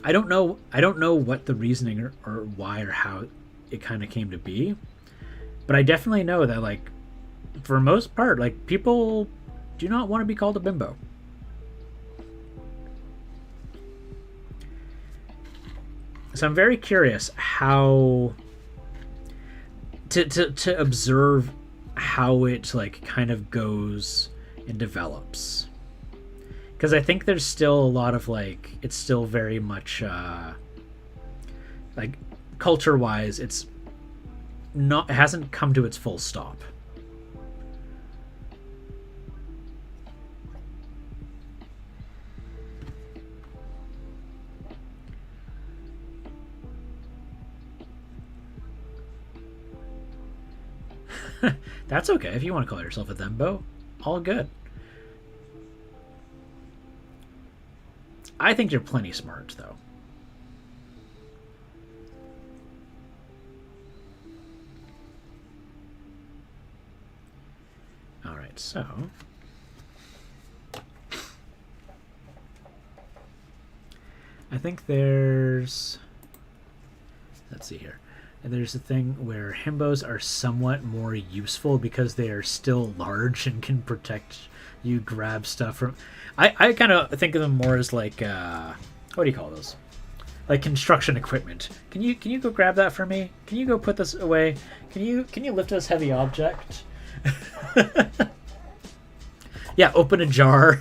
I don't know what the reasoning or why or how it kind of came to be, but I definitely know that, like, for most part, like, people do not want to be called a bimbo. So I'm very curious how to observe how it, like, kind of goes and develops, because I think there's still a lot of, like, it's still very much like culture wise, it hasn't come to its full stop. That's okay if you want to call yourself a thembo. All good. I think you're plenty smart, though. All right, so I think there's, let's see here. There's a thing where himbos are somewhat more useful because they are still large and can protect you, grab stuff from. I kind of think of them more as like what do you call those? Like construction equipment. Can you go grab that for me? Can you go put this away? Can you lift this heavy object? Yeah, open a jar.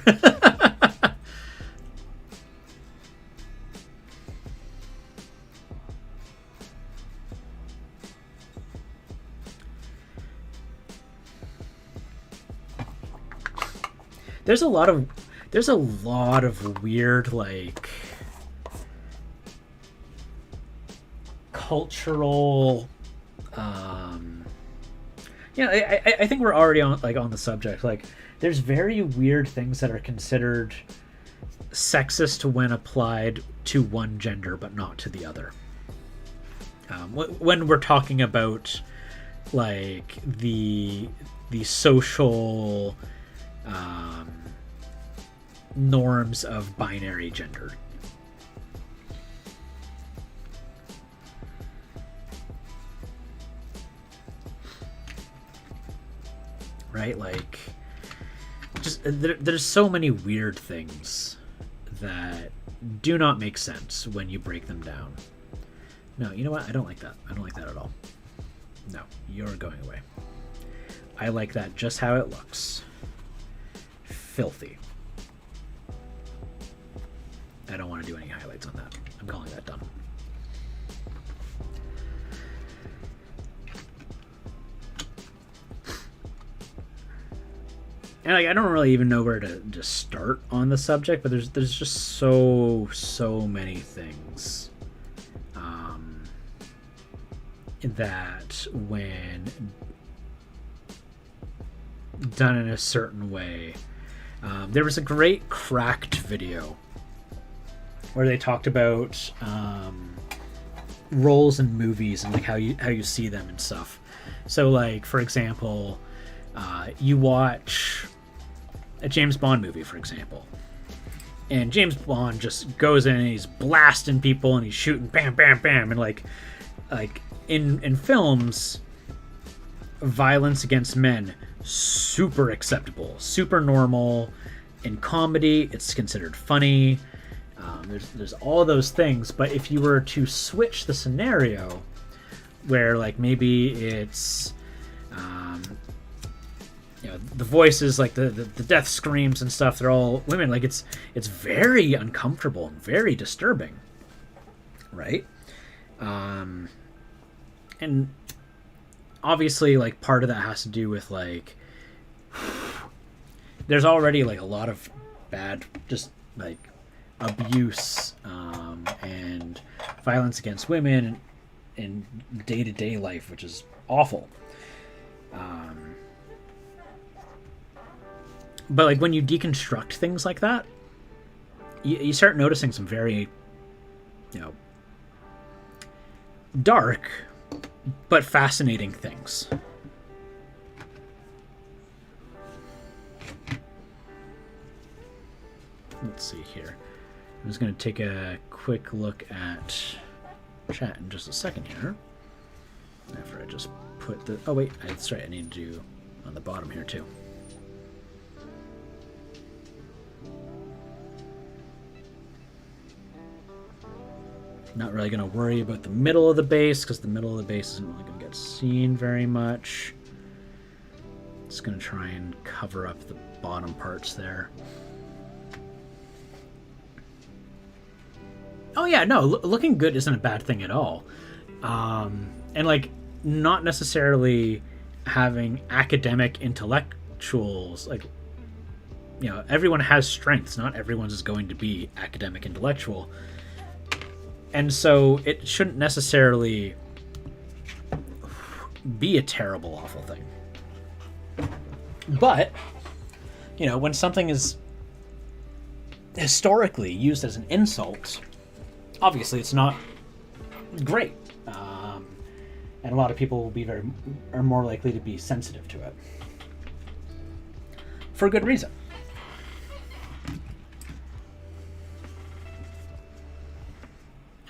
There's a lot of weird, like, cultural I think we're already on the subject. Like, there's very weird things that are considered sexist when applied to one gender but not to the other. When we're talking about, like, the social norms of binary gender. Right? Like, just there's so many weird things that do not make sense when you break them down. No, you know what? I don't like that. I don't like that at all. No, you're going away. I like that just how it looks. Filthy. I don't want to do any highlights on that. I'm calling that done. And I don't really even know where to just start on the subject, but there's just so many things that, when done in a certain way, there was a great Cracked video where they talked about roles in movies and like how you see them and stuff. So like for example, you watch a James Bond movie, for example, and James Bond just goes in and he's blasting people and he's shooting bam bam bam, and like in films, violence against men, super acceptable, super normal. In comedy, it's considered funny. There's all those things, but if you were to switch the scenario, where like maybe it's, the voices, like the death screams and stuff, they're all women. Like it's very uncomfortable and very disturbing, right? And obviously, like part of that has to do with like there's already like a lot of bad, just like abuse and violence against women in day-to-day life, which is awful. But like when you deconstruct things like that, you start noticing some very, dark but fascinating things. Let's see here. I'm just going to take a quick look at chat in just a second here. After I just put the... Oh, wait. That's right. I need to do on the bottom here, too. Not really going to worry about the middle of the base, because the middle of the base isn't really going to get seen very much. Just going to try and cover up the bottom parts there. Oh yeah, no, looking good isn't a bad thing at all. And like not necessarily having academic intellectuals, like, everyone has strengths. Not everyone's is going to be academic intellectual. And so it shouldn't necessarily be a terrible, awful thing. But, when something is historically used as an insult, obviously it's not great. And a lot of people will be are more likely to be sensitive to it. For good reason.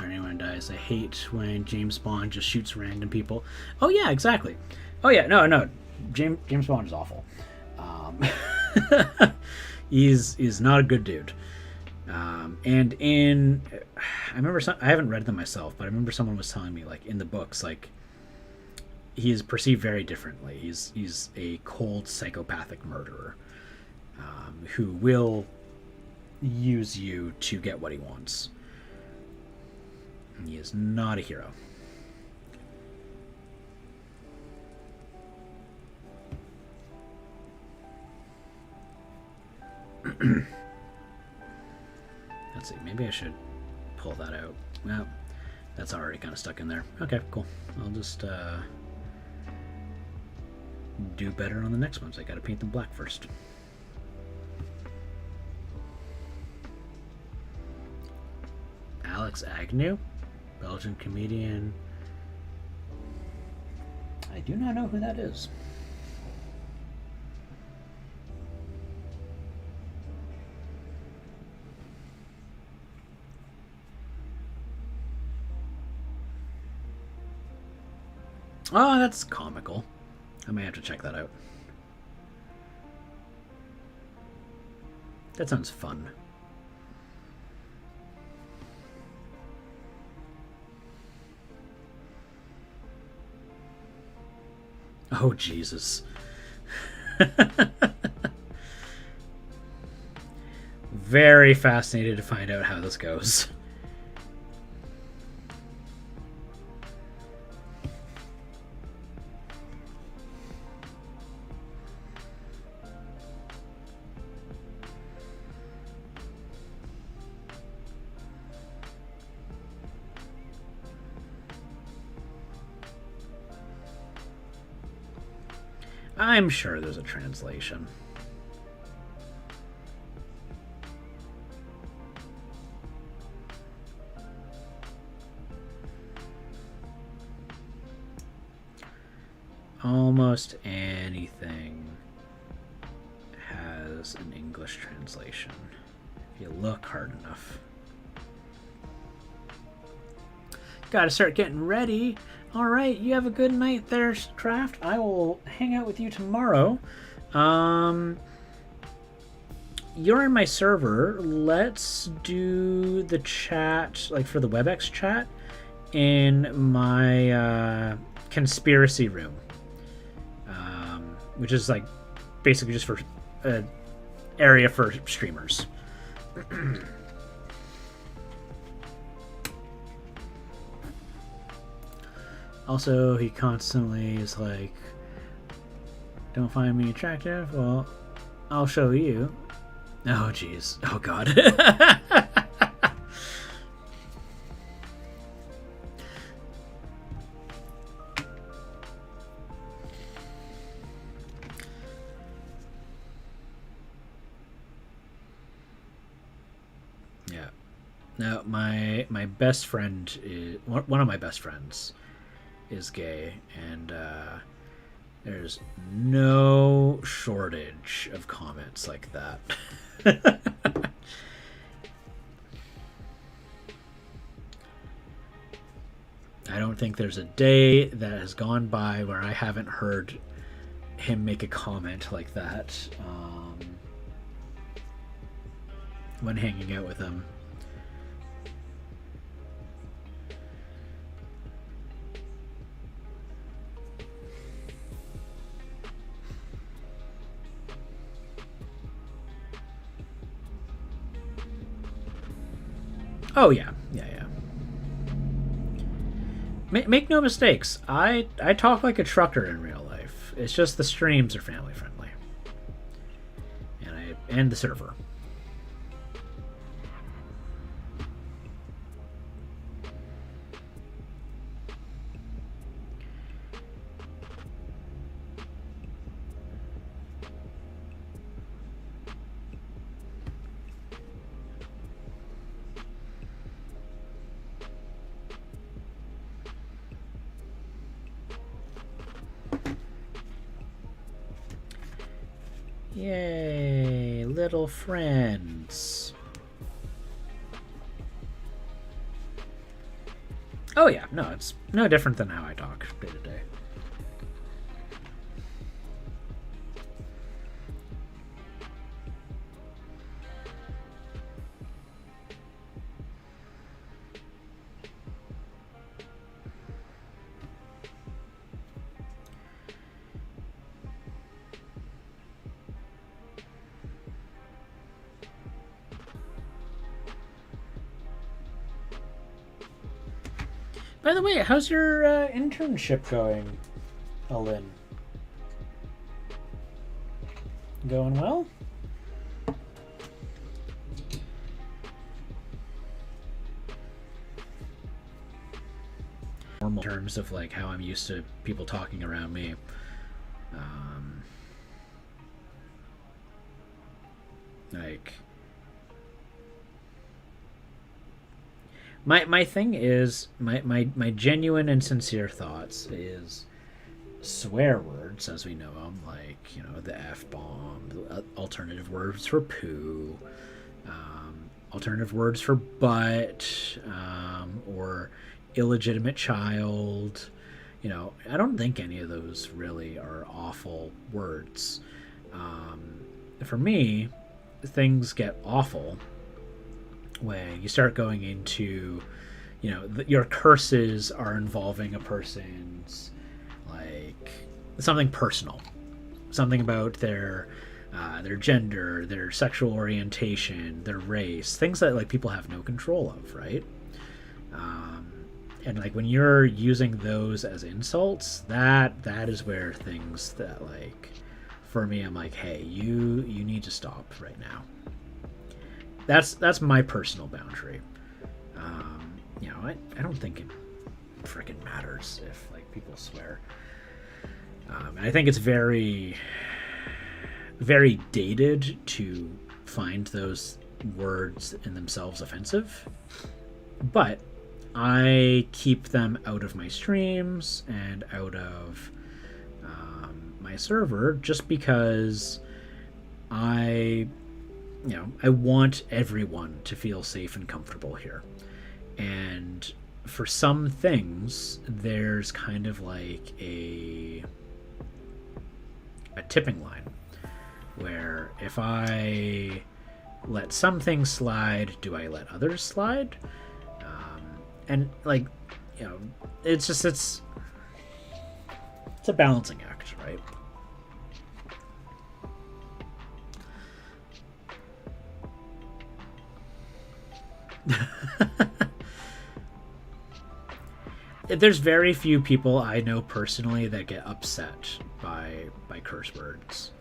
Anyone dies. I hate when James Bond just shoots random people. Oh yeah, exactly. Oh yeah, no. James Bond is awful. He's not a good dude. And I remember I haven't read them myself, but I remember someone was telling me, like, in the books, like, he is perceived very differently. He's a cold, psychopathic murderer who will use you to get what he wants. He is not a hero. Let's see, maybe I should pull that out. Well, that's already kind of stuck in there. Okay, cool. I'll just do better on the next ones. I gotta paint them black first. Alex Agnew, Belgian comedian. I do not know who that is. Oh, that's comical. I may have to check that out. That sounds fun. Oh, Jesus. Very fascinated to find out how this goes. I'm sure there's a translation. almost anything has an English translation if you look hard enough. Gotta start getting ready. Alright, you have a good night there, Craft. I will hang out with you tomorrow. You're in my server. Let's do the chat, like for the WebEx chat, in my conspiracy room. Which is like basically just for an area for streamers. Also, he constantly is like, don't find me attractive? Well, I'll show you. Oh, jeez. Oh, God. Yeah. No, my best friend is... One of my best friends is gay, and there's no shortage of comments like that. I don't think there's a day that has gone by where I haven't heard him make a comment like that when hanging out with him. Oh, yeah. Make no mistakes. I talk like a trucker in real life. It's just the streams are family friendly. And the server. Yay, little friends. Oh yeah, no, it's no different than how I talk day to day. By the way, how's your internship going, Alin? Going well? Normal in terms of like how I'm used to people talking around me. Like my thing is my genuine and sincere thoughts is swear words as we know them, like, you know, the F-bomb, alternative words for poo, alternative words for butt, or illegitimate child. You know, I don't think any of those really are awful words. For me, things get awful when you start going into, you know, your curses are involving a person's, like, something personal, something about their gender, their sexual orientation, their race, things that like people have no control of, right? And like when you're using those as insults, that is where things that, like, for me, I'm like, hey, you need to stop right now. That's my personal boundary. You know, I don't think it freaking matters if like people swear. And I think it's very, very dated to find those words in themselves offensive. But I keep them out of my streams and out of my server just because I, I want everyone to feel safe and comfortable here. And for some things, there's kind of like a tipping line where if I let some things slide, do I let others slide? And like, it's a balancing act, right? There's very few people I know personally that get upset by curse words,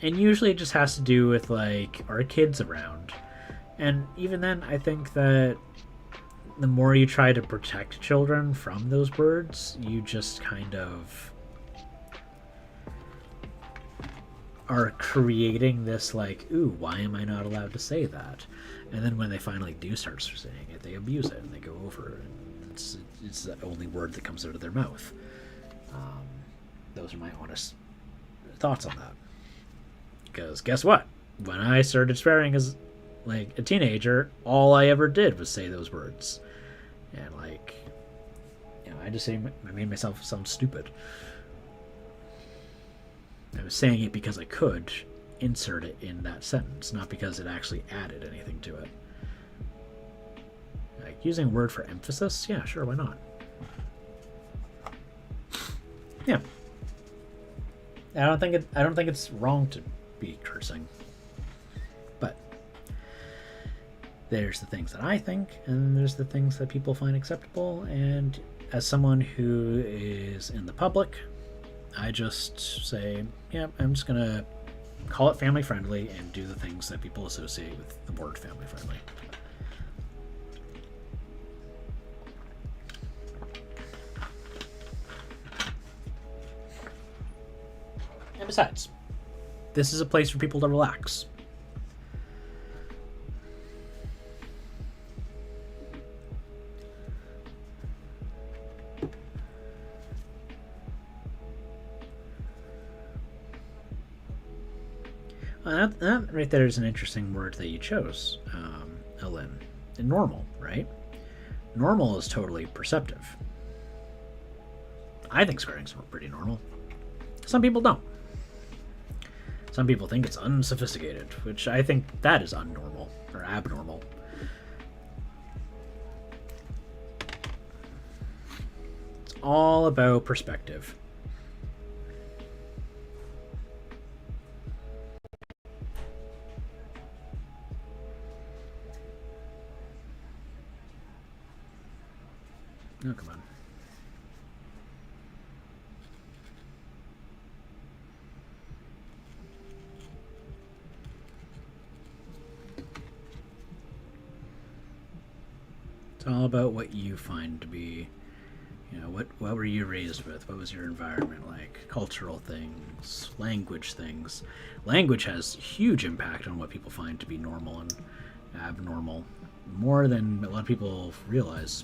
and usually it just has to do with like our kids around, and even then, I think that the more you try to protect children from those words, you just kind of are creating this like, ooh, why am I not allowed to say that? And then when they finally do start saying it, they abuse it and they go over it. And it's the only word that comes out of their mouth. Those are my honest thoughts on that. Because guess what? When I started swearing as like a teenager, all I ever did was say those words, and like, I made myself sound stupid. I was saying it because I could insert it in that sentence, not because it actually added anything to it. Like using a word for emphasis, yeah, sure, why not? Yeah, I don't think it's wrong to be cursing, but there's the things that I think, and there's the things that people find acceptable. And as someone who is in the public, I just say, yeah, I'm just gonna call it family friendly and do the things that people associate with the word family friendly. And besides, this is a place for people to relax. That right there is an interesting word that you chose, Elin. Normal, right? Normal is totally perceptive. I think swearing's pretty normal. Some people don't. Some people think it's unsophisticated, which I think that is unnormal or abnormal. It's all about perspective. Oh, come on. It's all about what you find to be, what were you raised with? What was your environment like? Cultural things, language things. Language has huge impact on what people find to be normal and abnormal, more than a lot of people realize.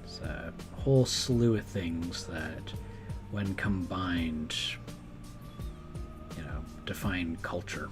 It's a whole slew of things that, when combined, define culture.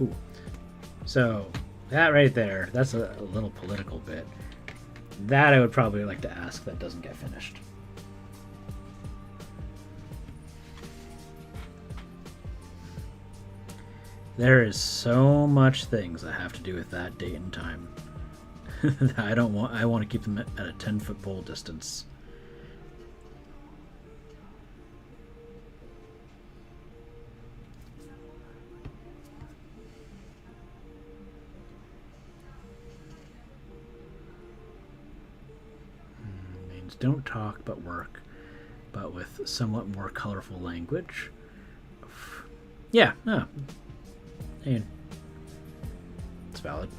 Ooh. So that right there, that's a little political bit. That I would probably like to ask that doesn't get finished. There is so much things that have to do with that date and time. I want to keep them at a 10-foot pole distance. means don't talk but work, but with somewhat more colorful language. Yeah, no. I mean, it's valid.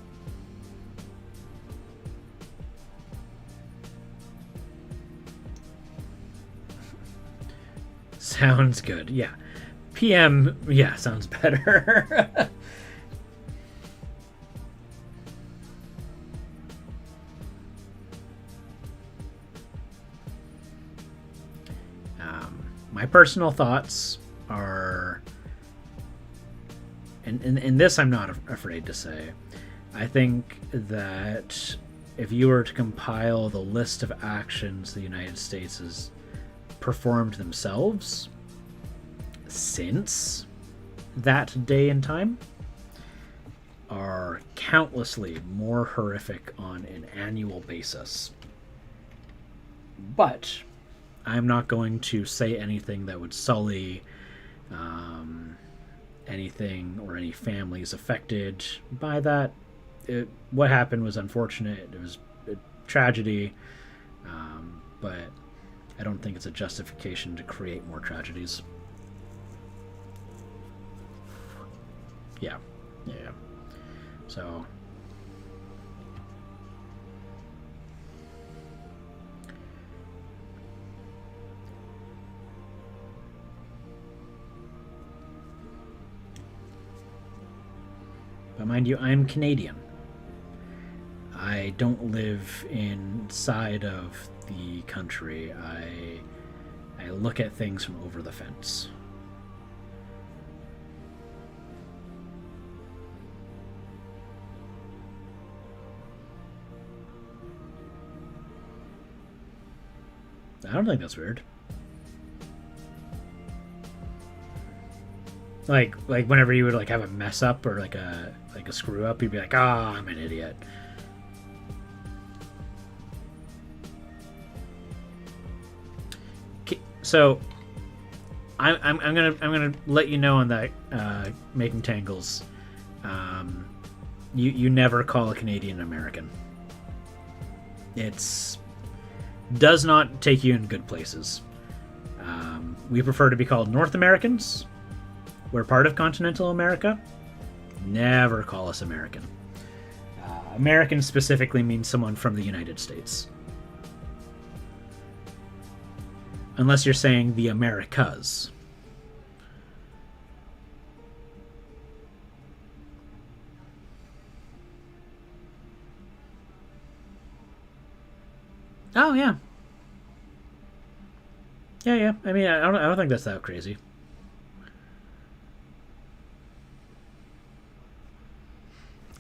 Sounds good, yeah. PM, yeah, sounds better. My personal thoughts are, and this I'm not afraid to say, I think that if you were to compile the list of actions the United States has performed themselves since that day and time, are countlessly more horrific on an annual basis. But I'm not going to say anything that would sully anything or any families affected by that. What happened was unfortunate. It was a tragedy, but I don't think it's a justification to create more tragedies. Yeah. So but mind you, I'm Canadian. I don't live inside of the country. I look at things from over the fence. I don't think that's weird. Like whenever you would like have a mess up or like a screw up, you'd be like, "Ah, I'm an idiot." So, I'm gonna let you know on that making tangles. You never call a Canadian American. It's does not take you in good places. We prefer to be called North Americans. We're part of continental America. Never call us American. American specifically means someone from the United States. Unless you're saying the Americas. Oh yeah. Yeah. I mean, I don't think that's that crazy.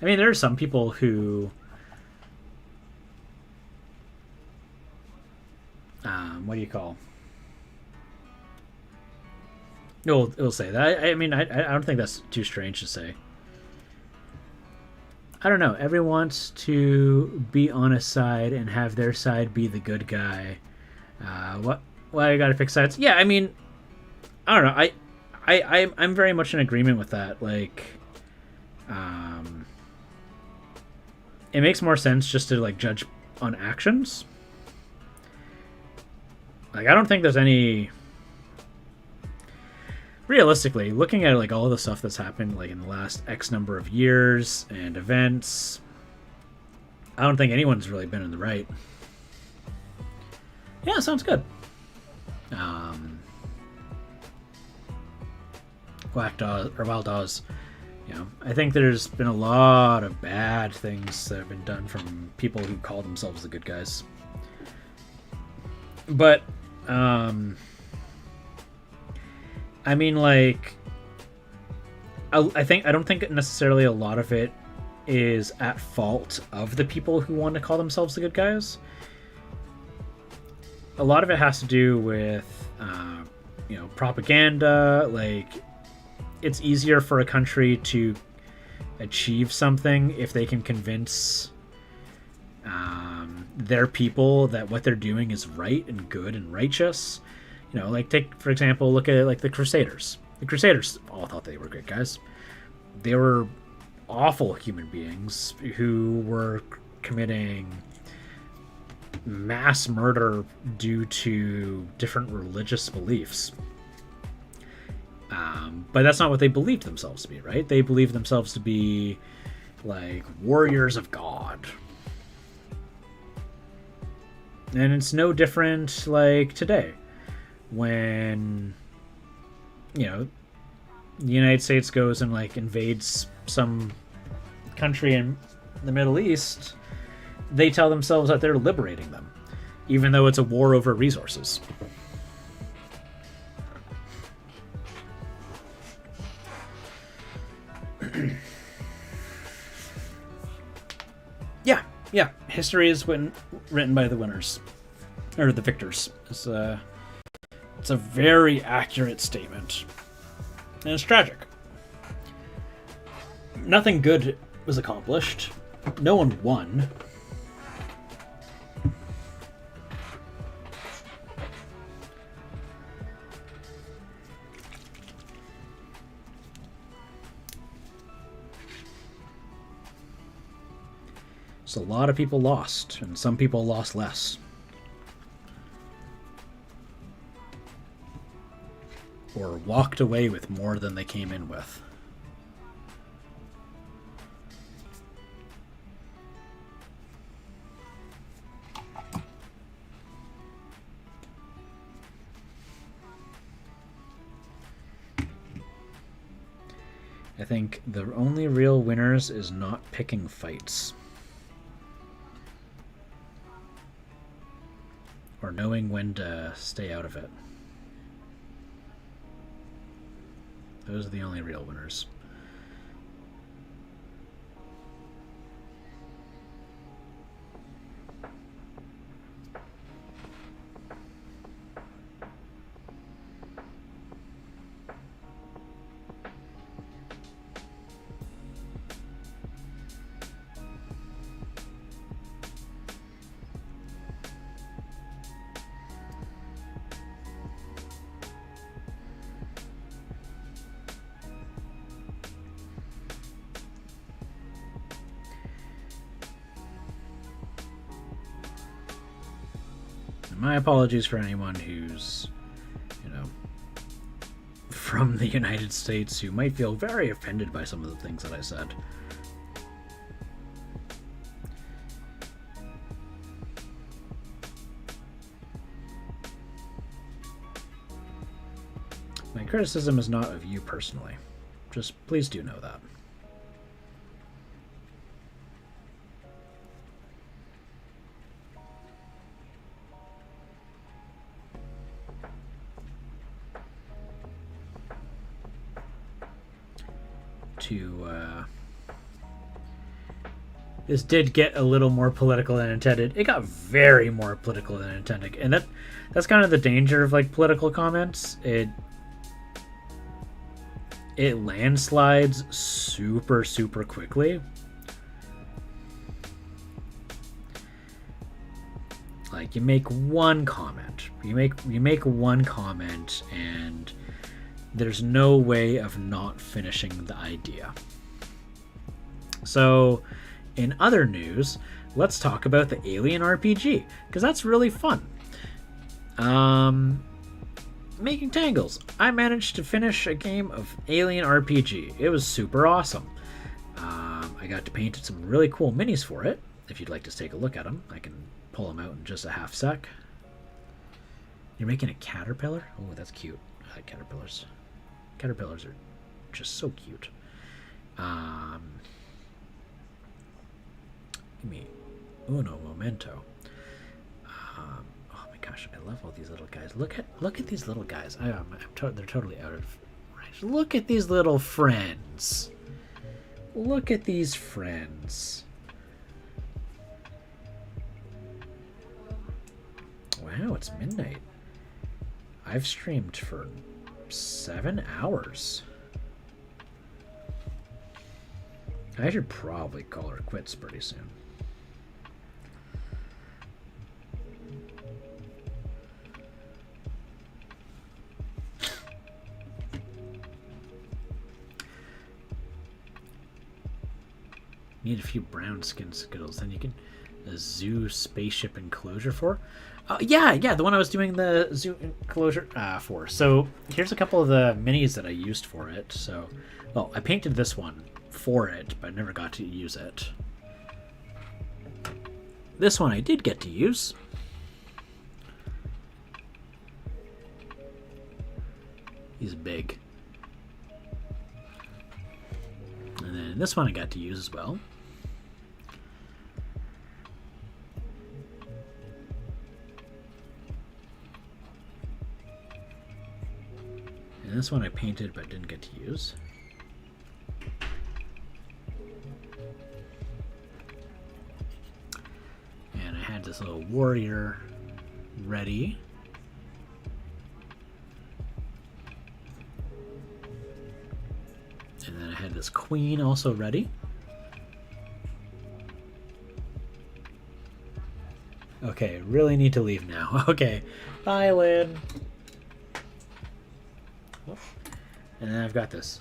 I mean, there are some people who, what do you call? It'll say that. I mean, I don't think that's too strange to say. I don't know. Everyone wants to be on a side and have their side be the good guy. What? Why you gotta pick sides? Yeah, I mean, I don't know. I'm very much in agreement with that. Like, it makes more sense just to like judge on actions. Like, I don't think there's any. Realistically, looking at like all the stuff that's happened like in the last X number of years and events, I don't think anyone's really been in the right. Yeah, sounds good. Wild Dawes. You know, I think there's been a lot of bad things that have been done from people who call themselves the good guys. But, I mean, like, I don't think necessarily a lot of it is at fault of the people who want to call themselves the good guys. A lot of it has to do with, propaganda. Like, it's easier for a country to achieve something if they can convince their people that what they're doing is right and good and righteous. You know, like, take, for example, look at, like, the Crusaders. The Crusaders all thought they were great guys. They were awful human beings who were committing mass murder due to different religious beliefs. But that's not what they believed themselves to be, right? They believed themselves to be like warriors of God. And it's no different like today when, you know, the United States goes and like invades some country in the Middle East. They tell themselves that they're liberating them, even though it's a war over resources. Yeah. History is written by the winners, or the victors. It's a very accurate statement, and it's tragic. Nothing good was accomplished. No one won. So a lot of people lost, and some people lost less. Or walked away with more than they came in with. I think the only real winners is not picking fights. Or knowing when to stay out of it. Those are the only real winners. My apologies for anyone who's, from the United States who might feel very offended by some of the things that I said. My criticism is not of you personally. Just please do know that. This did get a little more political than intended. It got very more political than intended, and that's kind of the danger of like political comments. It landslides super quickly. Like you make one comment, you make one comment, and there's no way of not finishing the idea. So, in other news, let's talk about the Alien RPG, because that's really fun. Making Tangles. I managed to finish a game of Alien RPG. It was super awesome. I got to paint some really cool minis for it. If you'd like to take a look at them, I can pull them out in just a half sec. You're making a caterpillar? Oh, that's cute. I like caterpillars. Caterpillars are just so cute. Give me uno momento. Oh my gosh, I love all these little guys. Look at these little guys. They're totally out of range. Look at these little friends. Look at these friends. Wow, it's midnight. I've streamed for 7 hours. I should probably call her quits pretty soon. Need a few brown skin Skittles, then you can a zoo spaceship enclosure for. Yeah, the one I was doing the zoo enclosure for. So here's a couple of the minis that I used for it. So, well, I painted this one for it, but I never got to use it. This one I did get to use. He's big. And then this one I got to use as well. And this one I painted but didn't get to use. And I had this little warrior ready. And then I had this queen also ready. Okay, really need to leave now. Okay, bye, Lynn. And then I've got this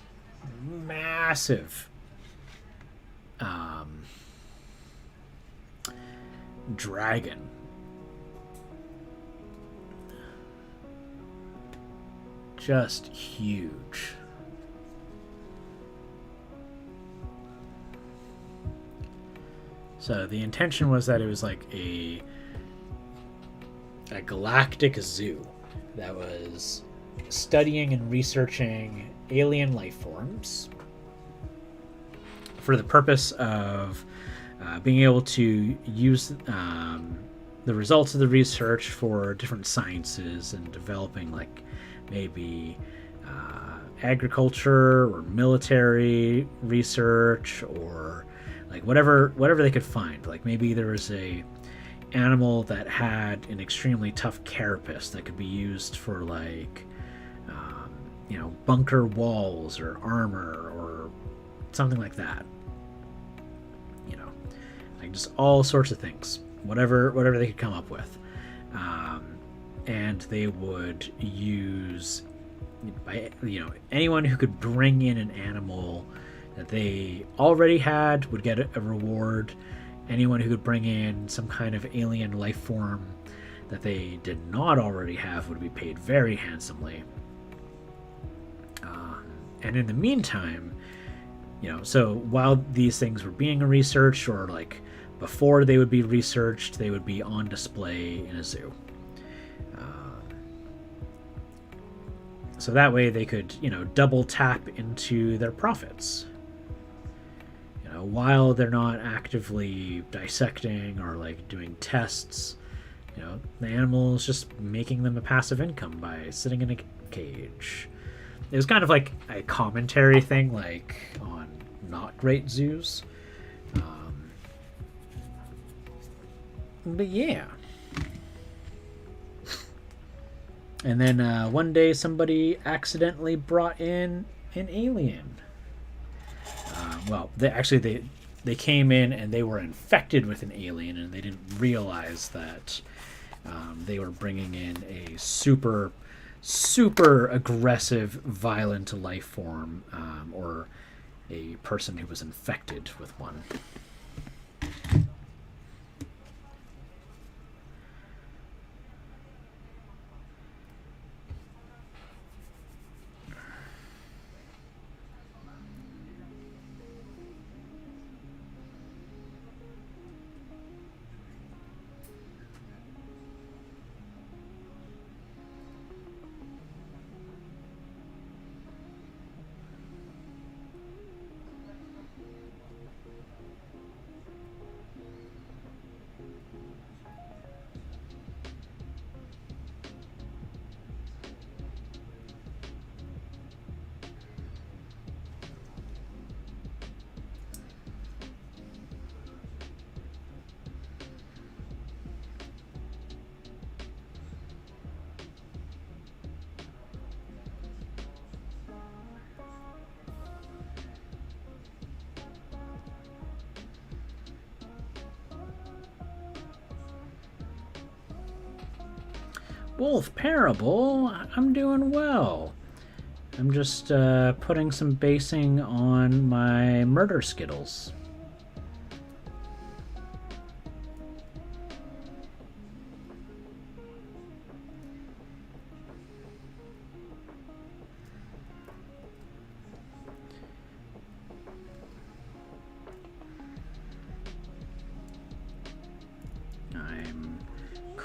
massive dragon. Just huge. So the intention was that it was like a galactic zoo that was studying and researching alien life forms for the purpose of being able to use the results of the research for different sciences and developing like maybe agriculture or military research or like whatever they could find. Like maybe there was a animal that had an extremely tough carapace that could be used for like bunker walls or armor or something like that. Like just all sorts of things, whatever they could come up with. And they would use anyone who could bring in an animal that they already had would get a reward. Anyone who could bring in some kind of alien life form that they did not already have would be paid very handsomely. And in the meantime, so while these things were being researched, or like before they would be researched, they would be on display in a zoo. So that way they could, double tap into their profits. While they're not actively dissecting or like doing tests, the animal is just making them a passive income by sitting in a cage. It was kind of like a commentary thing, like on not great zoos. But yeah. And then one day somebody accidentally brought in an alien. Well, they came in and they were infected with an alien, and they didn't realize that they were bringing in a super aggressive, violent life form, or a person who was infected with one. Wolf Parable, I'm doing well. I'm just putting some basing on my murder skittles.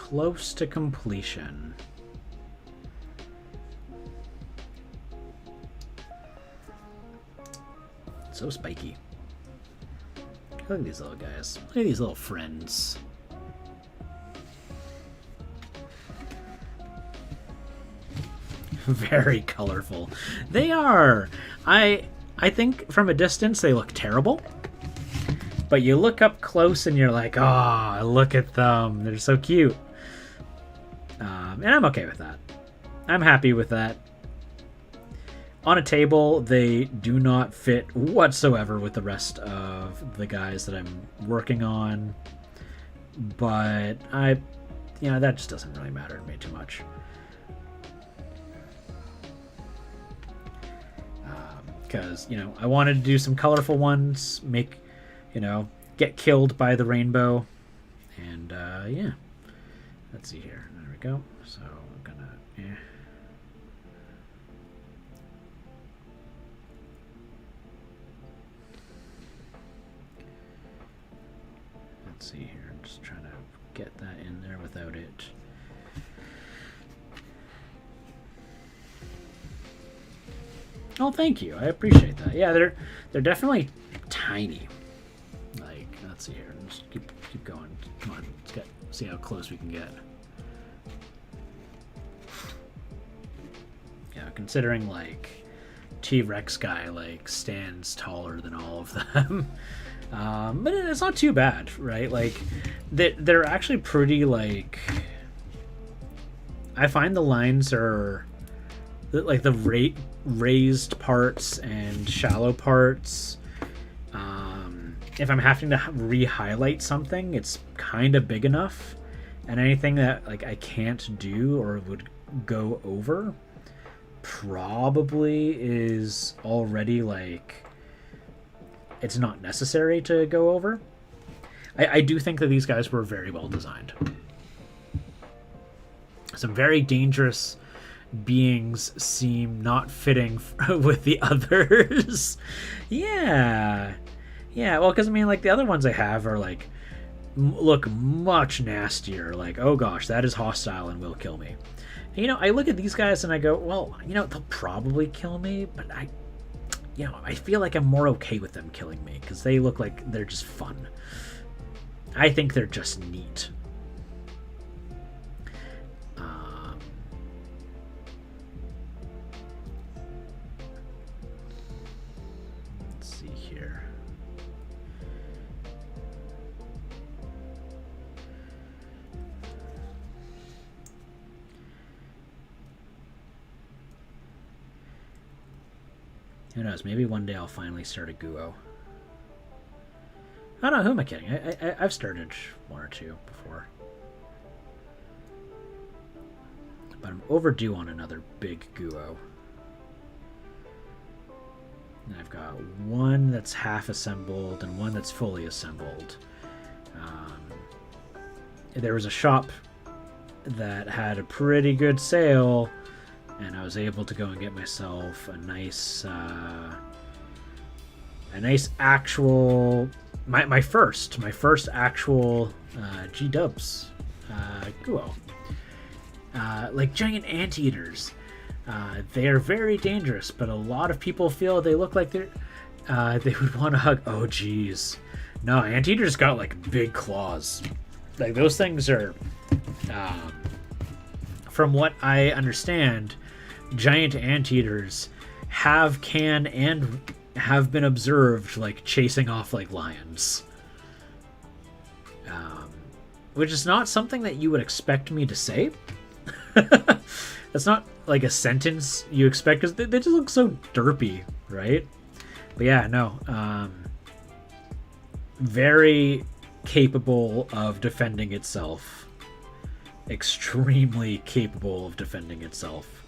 close to completion. So spiky. Look at these little guys. Look at these little friends. Very colorful. They are. I think from a distance they look terrible. But you look up close and you're like, oh, look at them. They're so cute. And I'm okay with that. I'm happy with that. On a table, they do not fit whatsoever with the rest of the guys that I'm working on. But that just doesn't really matter to me too much. Because, I wanted to do some colorful ones, get killed by the rainbow. And, yeah. Let's see here. There we go. So, I'm gonna... Let's see here. I'm just trying to get that in there without it. Oh, thank you. I appreciate that. Yeah, they're definitely tiny. Like, let's see here. Just keep going. Come on, see how close we can get. Yeah, considering like T-Rex guy like stands taller than all of them. But it's not too bad, right? Like, they're actually pretty, like... I find the lines are... Like, the raised parts and shallow parts. If I'm having to re-highlight something, it's kind of big enough. And anything that, like, I can't do or would go over probably is already, like... It's not necessary to go over. I do think that these guys were very well designed. Some very dangerous beings seem not fitting with the others. Yeah. Yeah, well, because, like, the other ones I have are, like, look much nastier. Like, oh, gosh, that is hostile and will kill me. And, I look at these guys and I go, well, they'll probably kill me, but I feel like I'm more okay with them killing me because they look like they're just fun. I think they're just neat. Let's see here. Who knows? Maybe one day I'll finally start a Guo. I don't know. Who am I kidding? I've started one or two before. But I'm overdue on another big Guo. And I've got one that's half assembled and one that's fully assembled. There was a shop that had a pretty good sale, and I was able to go and get myself a nice actual my first actual G-dubs Guo. Like giant anteaters. They are very dangerous, but a lot of people feel they look like they would want to hug. Oh geez, no, anteaters got like big claws. Like those things are, from what I understand, giant anteaters can and have been observed like chasing off like lions, which is not something that you would expect me to say. That's not like a sentence you expect because they just look so derpy, right? But yeah, no, very capable of defending itself, extremely capable of defending itself.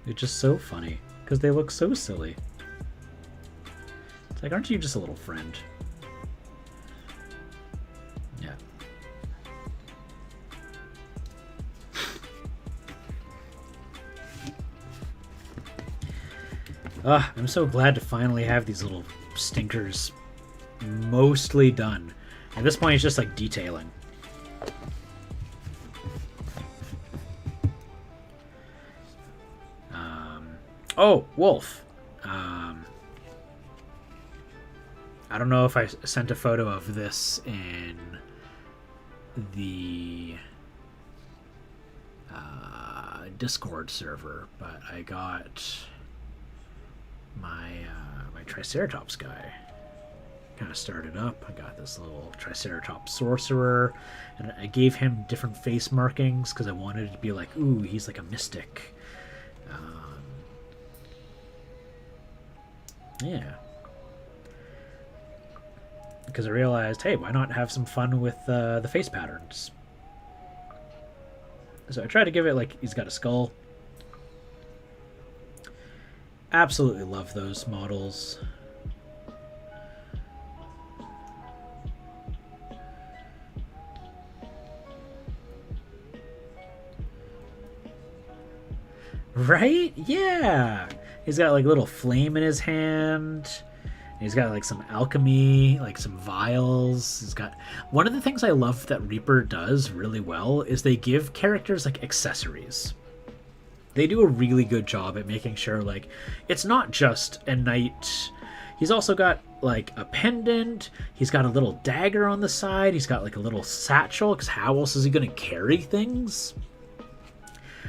It's just so funny because they look so silly. It's like, aren't you just a little friend? Yeah. I'm so glad to finally have these little stinkers mostly done. At this point, it's just like detailing. Oh, Wolf. I don't know if I sent a photo of this in the Discord server, but I got my my Triceratops guy kind of started up. I got this little Triceratops sorcerer, and I gave him different face markings because I wanted it to be like, ooh, he's like a mystic. Yeah. Because I realized, hey, why not have some fun with the face patterns? So I tried to give it, like, he's got a skull. Absolutely love those models. Right? Yeah. He's got, like, a little flame in his hand. He's got like some alchemy, like some vials. He's got one of the things I love that Reaper does really well is they give characters like accessories. They do a really good job at making sure like it's not just a knight. He's also got like a pendant. He's got a little dagger on the side. He's got like a little satchel because how else is he going to carry things?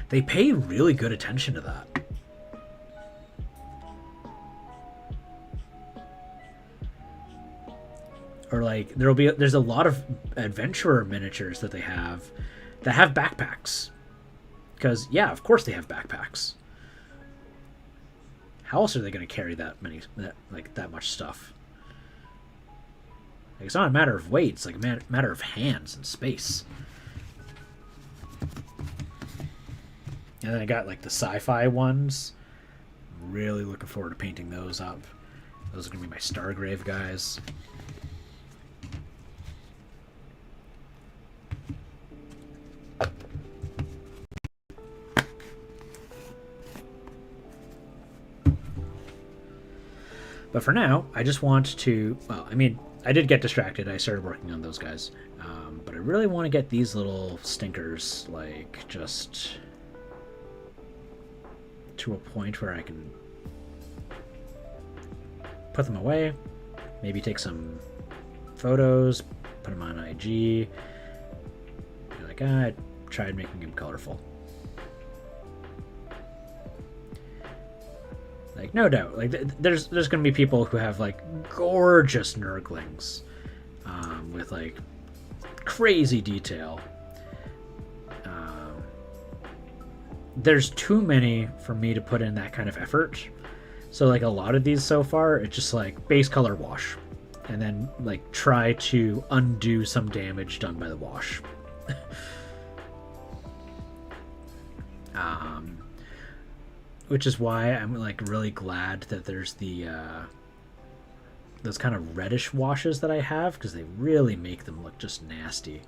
They pay really good attention to that. Or like there's a lot of adventurer miniatures that they have that have backpacks, because yeah, of course they have backpacks. How else are they going to carry that much stuff? Like, it's not a matter of weight; it's like a matter of hands and space. And then I got like the sci-fi ones. I'm really looking forward to painting those up. Those are going to be my Stargrave guys. But for now, I just want to... Well, I mean, I did get distracted. I started working on those guys. But I really want to get these little stinkers, like, just to a point where I can put them away. Maybe take some photos, put them on IG. Be like, I tried making them colorful. Like, no doubt, like there's gonna be people who have like gorgeous Nurglings, with like crazy detail. There's too many for me to put in that kind of effort. So like a lot of these so far, it's just like base color wash, and then like try to undo some damage done by the wash. Which is why I'm like really glad that there's the those kind of reddish washes that I have, because they really make them look just nasty.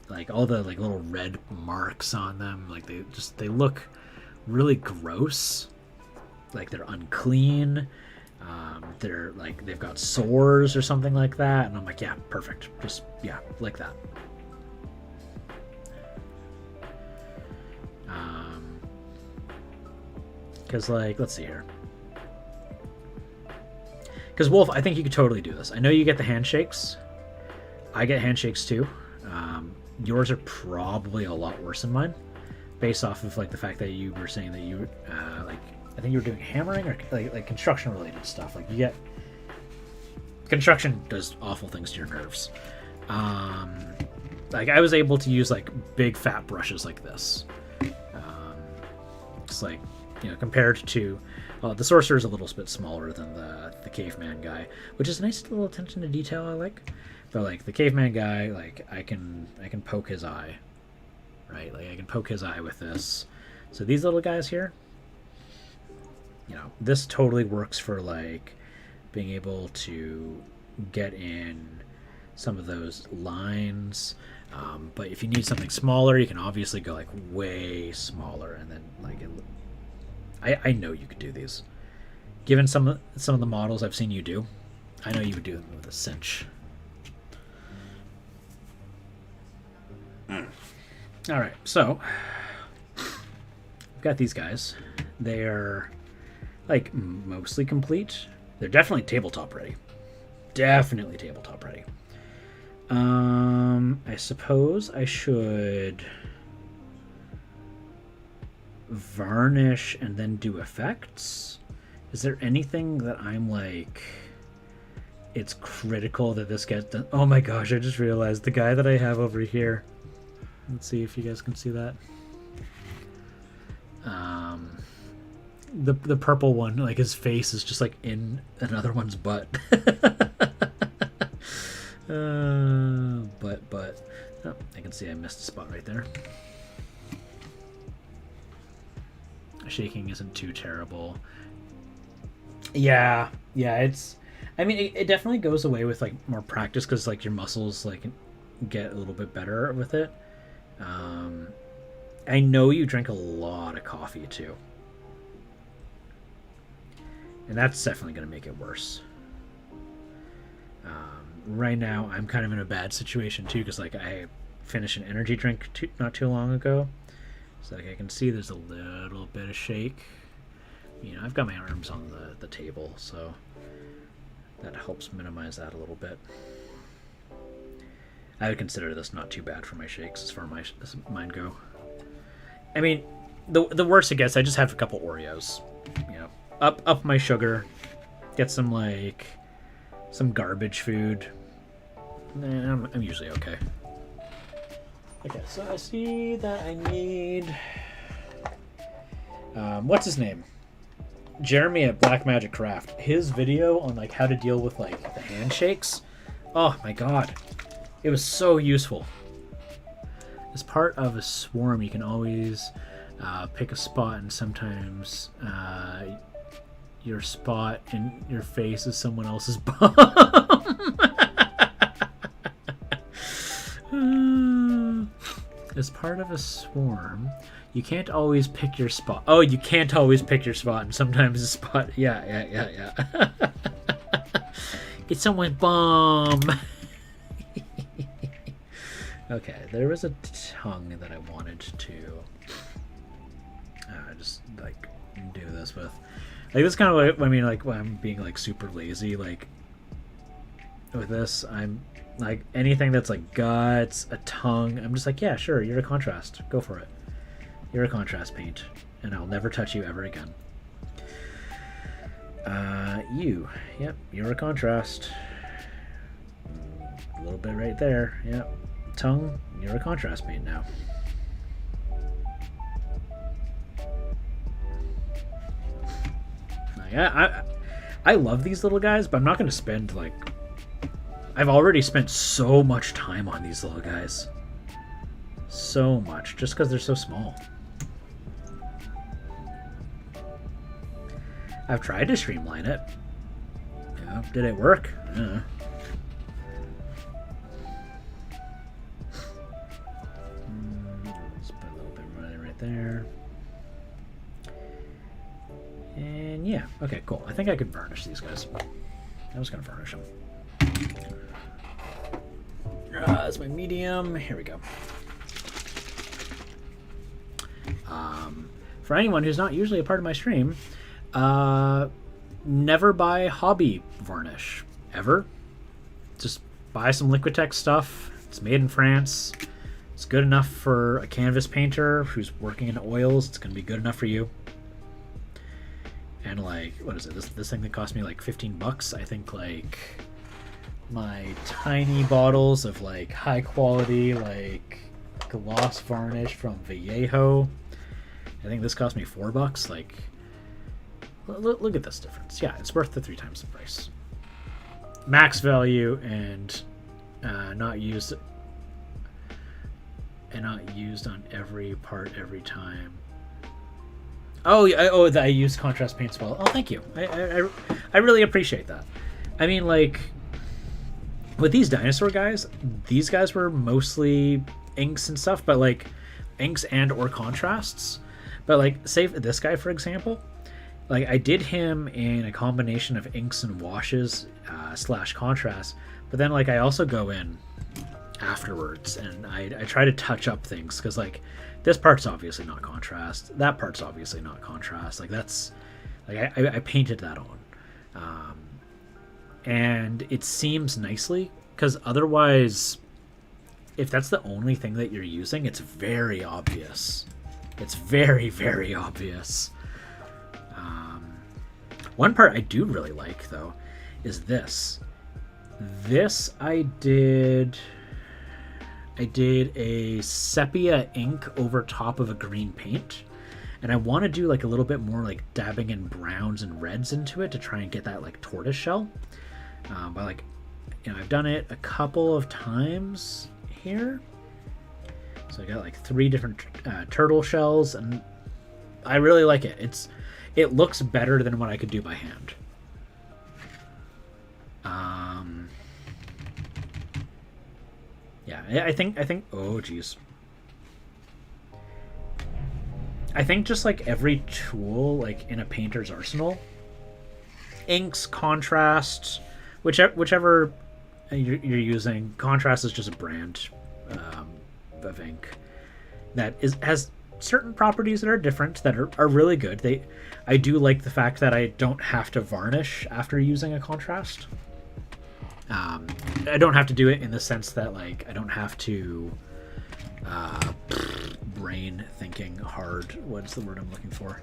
Like all the like little red marks on them, like they look really gross. Like they're unclean. They're like they've got sores or something like that, and I'm like, yeah, perfect. Just yeah, like that. Because, like, let's see here. Because, Wolf, I think you could totally do this. I know you get the handshakes. I get handshakes, too. Yours are probably a lot worse than mine. Based off of, like, the fact that you were saying that you, like, I think you were doing hammering or, like construction-related stuff. Like, you get... Construction does awful things to your nerves. Like, I was able to use, like, big, fat brushes like this. It's like... You know, compared to, well, the sorcerer is a little bit smaller than the caveman guy, which is a nice little attention to detail I like. But like the caveman guy, like I can poke his eye, right? Like I can poke his eye with this. So these little guys here, you know, this totally works for like being able to get in some of those lines. But if you need something smaller, you can obviously go like way smaller, and then like it. I know you could do these. Given some of the models I've seen you do, I know you would do them with a cinch. All right, so I've got these guys. They are like mostly complete. They're definitely tabletop ready. Definitely tabletop ready. I suppose I should varnish and then do effects. Is there anything that I'm like, it's critical that this gets done? Oh my gosh, I just realized the guy that I have over here. Let's see if you guys can see that. The purple one, like his face is just like in another one's butt. But oh, I can see I missed a spot right there. Shaking isn't too terrible. Yeah, it's, I mean, it definitely goes away with like more practice, because like your muscles like get a little bit better with it. I know you drink a lot of coffee too, and that's definitely going to make it worse. Right now I'm kind of in a bad situation too, because like I finished an energy drink not too long ago, so like I can see there's a little bit of shake. You know, I've got my arms on the table, so that helps minimize that a little bit. I would consider this not too bad for my shakes as far as mine go. I mean, the worse it gets, I just have a couple Oreos. You know, up my sugar, get some like some garbage food. I'm usually okay. Okay, so I see that I need what's his name? Jeremy at Black Magic Craft. His video on like how to deal with like the handshakes. Oh my god. It was so useful. As part of a swarm, you can always pick a spot, and sometimes your spot in your face is someone else's bum. As part of a swarm, you can't always pick your spot. Oh, you can't always pick your spot, and sometimes the spot... Yeah. It's someone's bum. Okay, there was a tongue that I wanted to just like do this with. Like, this kind of like, I mean, like when I'm being like super lazy, like with this, I'm like anything that's like guts, a tongue, I'm just like, yeah, sure, you're a contrast, go for it. You're a contrast paint, and I'll never touch you ever again. Yep, you're a contrast. A little bit right there, yep. Tongue, you're a contrast paint now. I love these little guys, but I'm not going to spend like... I've already spent so much time on these little guys. So much, just because they're so small. I've tried to streamline it. Yeah, did it work? Yeah. Let's put a little bit right there. And yeah, okay, cool. I think I could varnish these guys. I was going to varnish them. That's my medium. Here we go. For anyone who's not usually a part of my stream, never buy hobby varnish. Ever. Just buy some Liquitex stuff. It's made in France. It's good enough for a canvas painter who's working in oils. It's going to be good enough for you. And like, what is it? This thing that cost me like $15. I think like my tiny bottles of like high quality like gloss varnish from Vallejo, I think this cost me $4. Like, look at this difference. Yeah, it's worth the 3 times the price. Max value and not used on every part every time. Oh yeah. Oh, I use contrast paints well. Oh, thank you. I really appreciate that. I mean, like with these dinosaur guys, these guys were mostly inks and stuff, but like inks and or contrasts. But like, say this guy for example, like I did him in a combination of inks and washes / contrast. But then like I also go in afterwards, and I try to touch up things because like this part's obviously not contrast, that part's obviously not contrast. Like that's like I painted that on, and it seems nicely because otherwise, if that's the only thing that you're using, it's very obvious. It's very, very obvious. One part I do really like, though, is this. This I did a sepia ink over top of a green paint. And I want to do like a little bit more like dabbing in browns and reds into it to try and get that like tortoise shell. But like, you know, I've done it a couple of times here. So I got like 3 different turtle shells, and I really like it. It looks better than what I could do by hand. Yeah, I think. Oh, geez. I think just like every tool, like in a painter's arsenal, inks, contrast, whichever you're using. Contrast is just a brand of ink that has certain properties that are different that are really good. I do like the fact that I don't have to varnish after using a contrast. I don't have to do it in the sense that like I don't have to brain thinking hard. What's the word I'm looking for?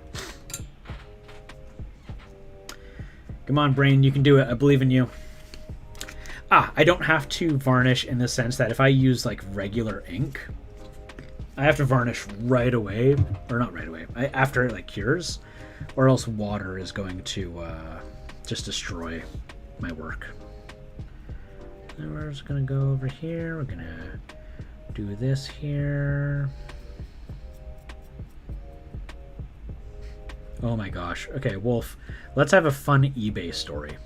Come on, brain, you can do it. I believe in you. I don't have to varnish in the sense that if I use like regular ink, I have to varnish right away, or not right away, after it like cures, or else water is going to just destroy my work. And we're just gonna go over here. We're gonna do this here. Oh my gosh. Okay, Wolf, let's have a fun eBay story.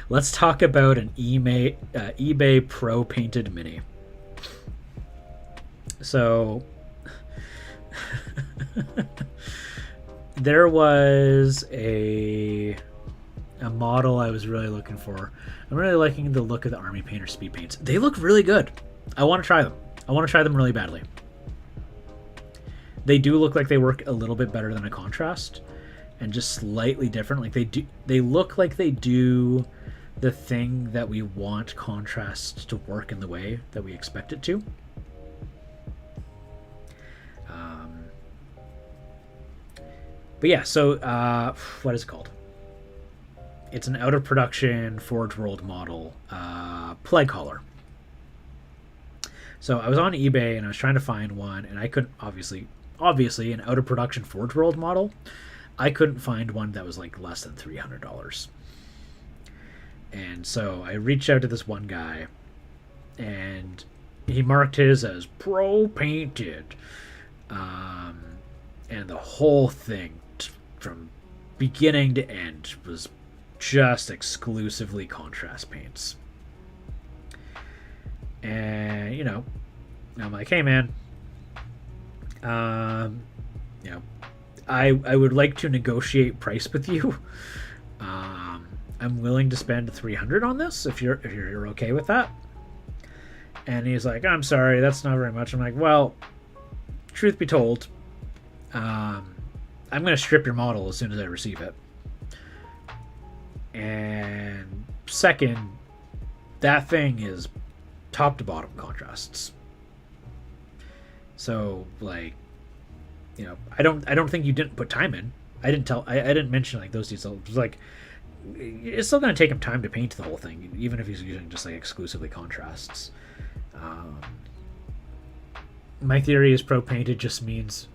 Let's talk about an eBay Pro Painted Mini. So there was a model I was really looking for. I'm really liking the look of the Army Painter speed paints. They look really good. I want to try them. I want to try them really badly. They do look like they work a little bit better than a contrast, and just slightly different. Like they look like they do the thing that we want contrast to work in the way that we expect it to. But yeah, so what is it called? It's an out of production Forge World model, Plague Hauler. So I was on eBay and I was trying to find one, and I couldn't, obviously an out of production Forge World model. I couldn't find one that was like less than $300. And so I reached out to this one guy, and he marked his as pro painted. And the whole thing from beginning to end was just exclusively contrast paints. And, you know, I'm like, hey man, you know, I would like to negotiate price with you. I'm willing to spend $300 on this if you're okay with that. And he's like, I'm sorry, that's not very much. I'm like, well, truth be told, I'm going to strip your model as soon as I receive it. And second, that thing is top to bottom contrasts. So, like, you know, I don't think you didn't put time in. I didn't mention like those details. It was like, it's still going to take him time to paint the whole thing, even if he's using just like exclusively contrasts. My theory is pro painted just means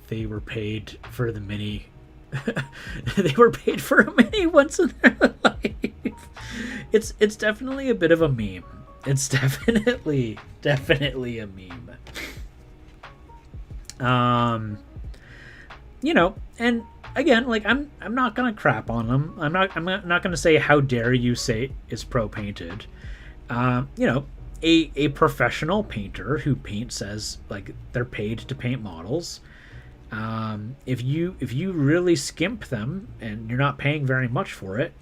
they were paid for the mini. They were paid for a mini once in their life. It's definitely a bit of a meme. It's definitely a meme. You know, and again, like I'm not gonna crap on them. I'm not gonna say how dare you say it's pro painted. You know, a professional painter who paints as like they're paid to paint models. If you really skimp them and you're not paying very much for it,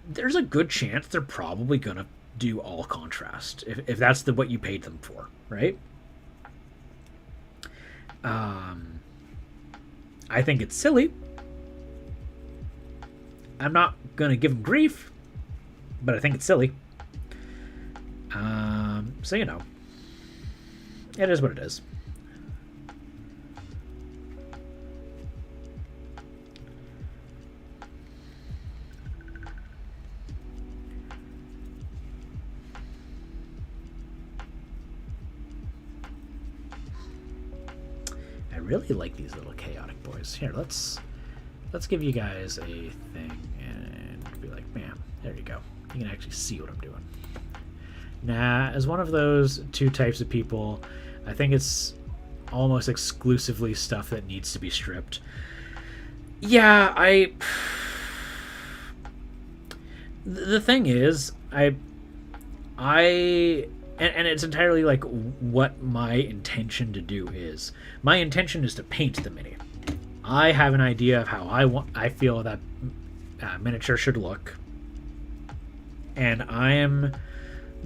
there's a good chance they're probably gonna do all contrast if that's what you paid them for, right? I think it's silly. I'm not gonna give them grief, but I think it's silly. So you know, it is what it is. I really like these little chaotic boys. Here, let's give you guys a thing and be like, bam, there you go. You can actually see what I'm doing. Nah, as one of those two types of people, I think it's almost exclusively stuff that needs to be stripped. Yeah, the thing is, and it's entirely like what my intention to do is. My intention is to paint the mini. I have an idea of how I feel that miniature should look, and I am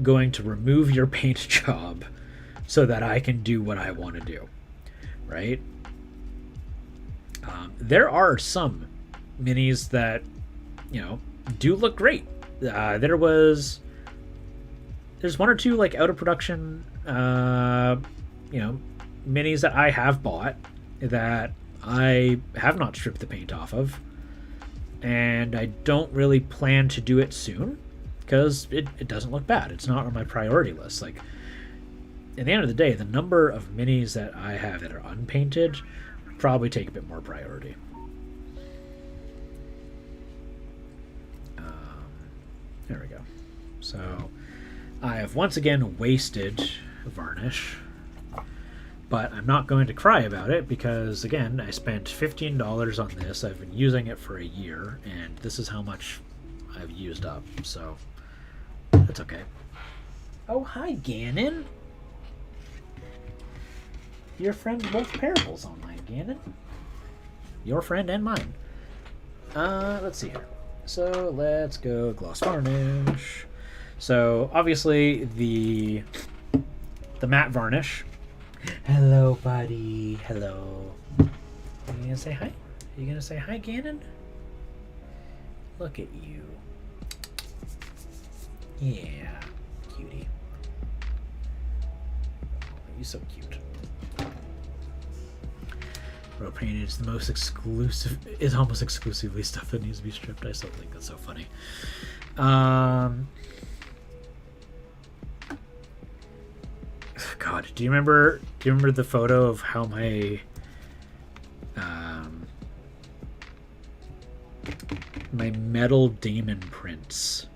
going to remove your paint job so that I can do what I want to do, right? There are some minis that, you know, do look great. There's one or two like out of production, you know, minis that I have bought that I have not stripped the paint off of, and I don't really plan to do it soon because it doesn't look bad. It's not on my priority list. Like, at the end of the day, the number of minis that I have that are unpainted probably take a bit more priority. There we go. So I have once again wasted varnish, but I'm not going to cry about it because, again, I spent $15 on this. I've been using it for a year, and this is how much I've used up, so that's okay. Oh, hi, Ganon. Your friend both parables online, Ganon. Your friend and mine. Let's see here. So let's go gloss varnish. So obviously the matte varnish. Hello, buddy. Hello. Are you gonna say hi? Are you gonna say hi, Ganon? Look at you. Yeah, cutie. Oh, you're so cute. Row painted is the most exclusive, is almost exclusively stuff that needs to be stripped. I still think that's so funny. God, do you remember the photo of how my my metal demon prints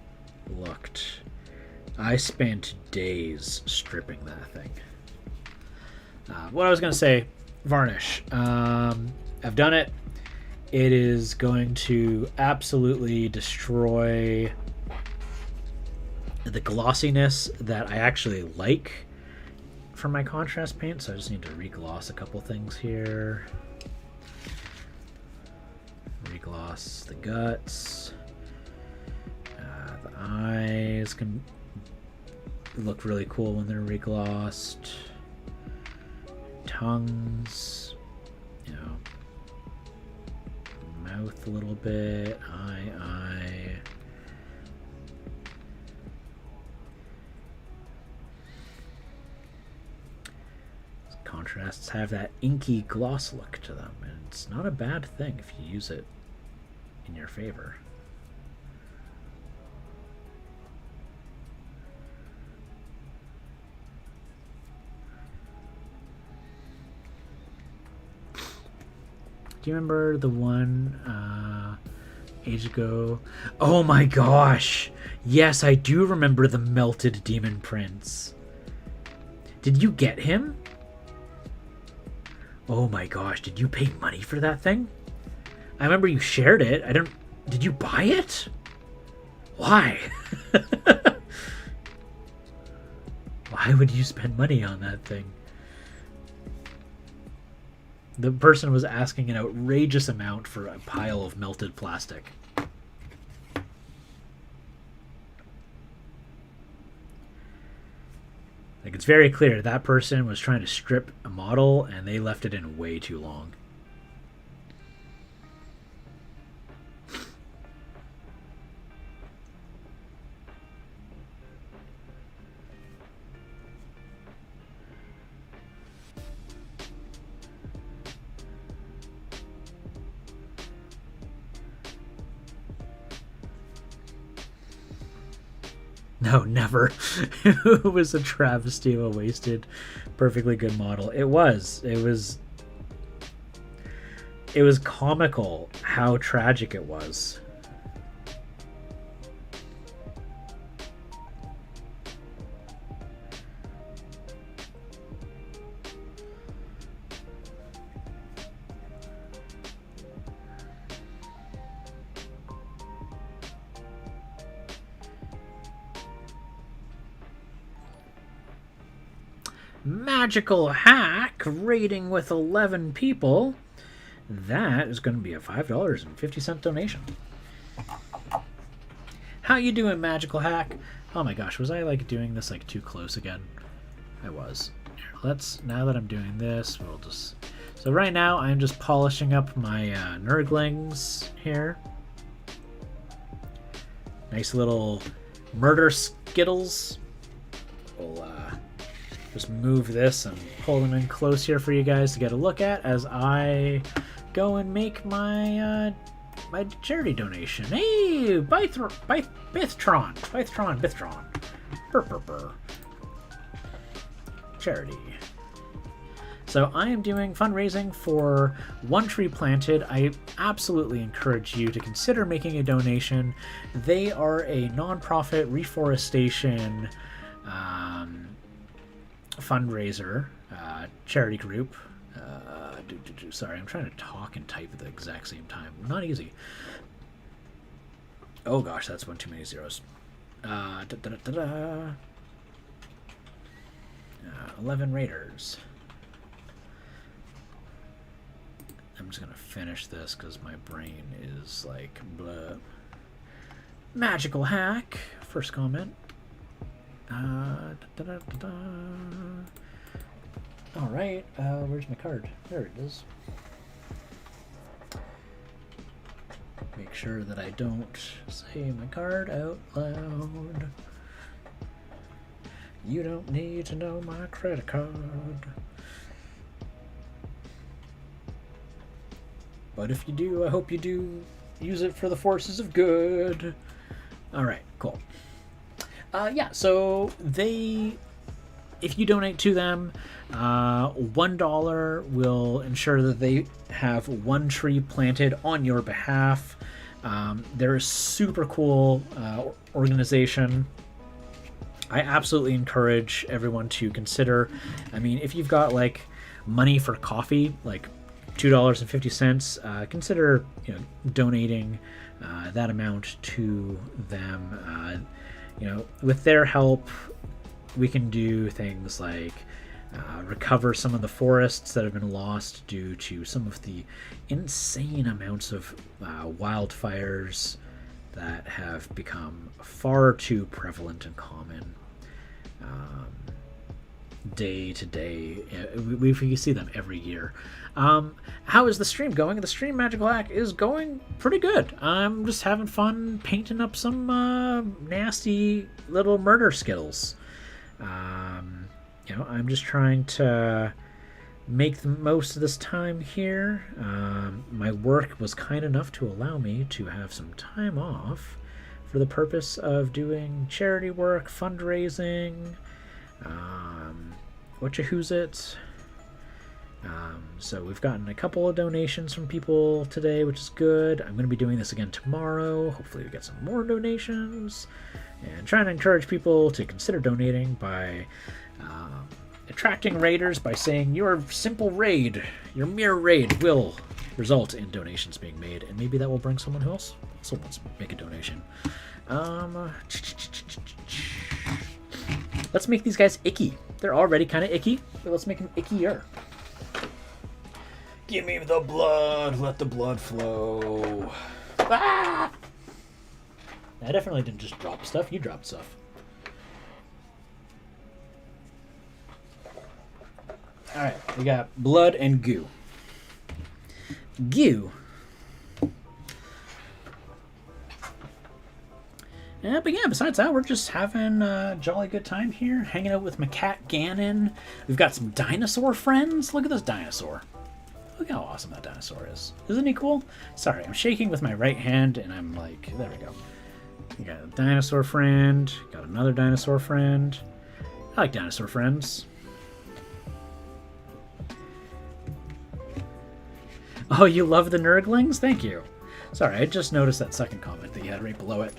looked? I spent days stripping that thing. What I was gonna say, varnish. I've done it. It is going to absolutely destroy the glossiness that I actually like from my contrast paint, so I just need to regloss a couple things here. Regloss the guts. The eyes can look really cool when they're reglossed. Tongues, you know, mouth a little bit, eye. Contrasts have that inky gloss look to them, and it's not a bad thing if you use it in your favor. Do you remember the one age ago? Oh my gosh! Yes, I do remember the melted demon prince. Did you get him? Oh my gosh, did you pay money for that thing? I remember you shared it. Did you buy it? Why? Why would you spend money on that thing? The person was asking an outrageous amount for a pile of melted plastic. Like, it's very clear that person was trying to strip a model and they left it in way too long. No, never. It was a travesty of a wasted, perfectly good model. It was comical how tragic it was. Magical hack rating with 11 people. That is going to be a $5.50 donation. How you doing, Magical Hack? Oh my gosh, was I like doing this like too close again? I was. Here, now that I'm doing this, we'll just... So right now I'm just polishing up my Nurglings here. Nice little murder skittles. We'll just move this and pull them in close here for you guys to get a look at as I go and make my my charity donation. Hey, Bithtron. Burr, burr, burr. Charity. So I am doing fundraising for One Tree Planted. I absolutely encourage you to consider making a donation. They are a nonprofit reforestation fundraiser, charity group. Sorry, I'm trying to talk and type at the exact same time. Not easy. Oh gosh, that's one too many zeros. 11 Raiders. I'm just gonna finish this because my brain is like blah. Magical hack. First comment. All right. Where's my card? There it is. Make sure that I don't say my card out loud. You don't need to know my credit card. But if you do, I hope you do use it for the forces of good. All right, cool. Yeah, so if you donate to them, $1 will ensure that they have one tree planted on your behalf. They're a super cool organization. I absolutely encourage everyone to consider. I mean, if you've got like money for coffee, like $2.50, consider donating that amount to them. With their help, we can do things like recover some of the forests that have been lost due to some of the insane amounts of wildfires that have become far too prevalent and common day to day. We see them every year. How is the stream going? The stream, Magical Hack, is going pretty good. I'm just having fun painting up some nasty little murder skittles. I'm just trying to make the most of this time here. My work was kind enough to allow me to have some time off for the purpose of doing charity work, fundraising, whatcha-who's-it. So we've gotten a couple of donations from people today, which is good. I'm going to be doing this again tomorrow. Hopefully we get some more donations. And trying to encourage people to consider donating by attracting raiders by saying your simple raid, your mere raid will result in donations being made. And maybe that will bring someone who else also wants to make a donation. Let's make these guys icky. They're already kind of icky, but let's make them ickier. Give me the blood. Let the blood flow. Ah! I definitely didn't just drop stuff. You dropped stuff. Alright, we got blood and goo. Goo. Yeah, but yeah, besides that, we're just having a jolly good time here, hanging out with my cat Ganon. We've got some dinosaur friends. Look at this dinosaur. Look how awesome that dinosaur is. Isn't he cool? Sorry, I'm shaking with my right hand, and I'm like, there we go. We got a dinosaur friend, got another dinosaur friend. I like dinosaur friends. Oh, you love the Nurglings? Thank you. Sorry, I just noticed that second comment that you had right below it.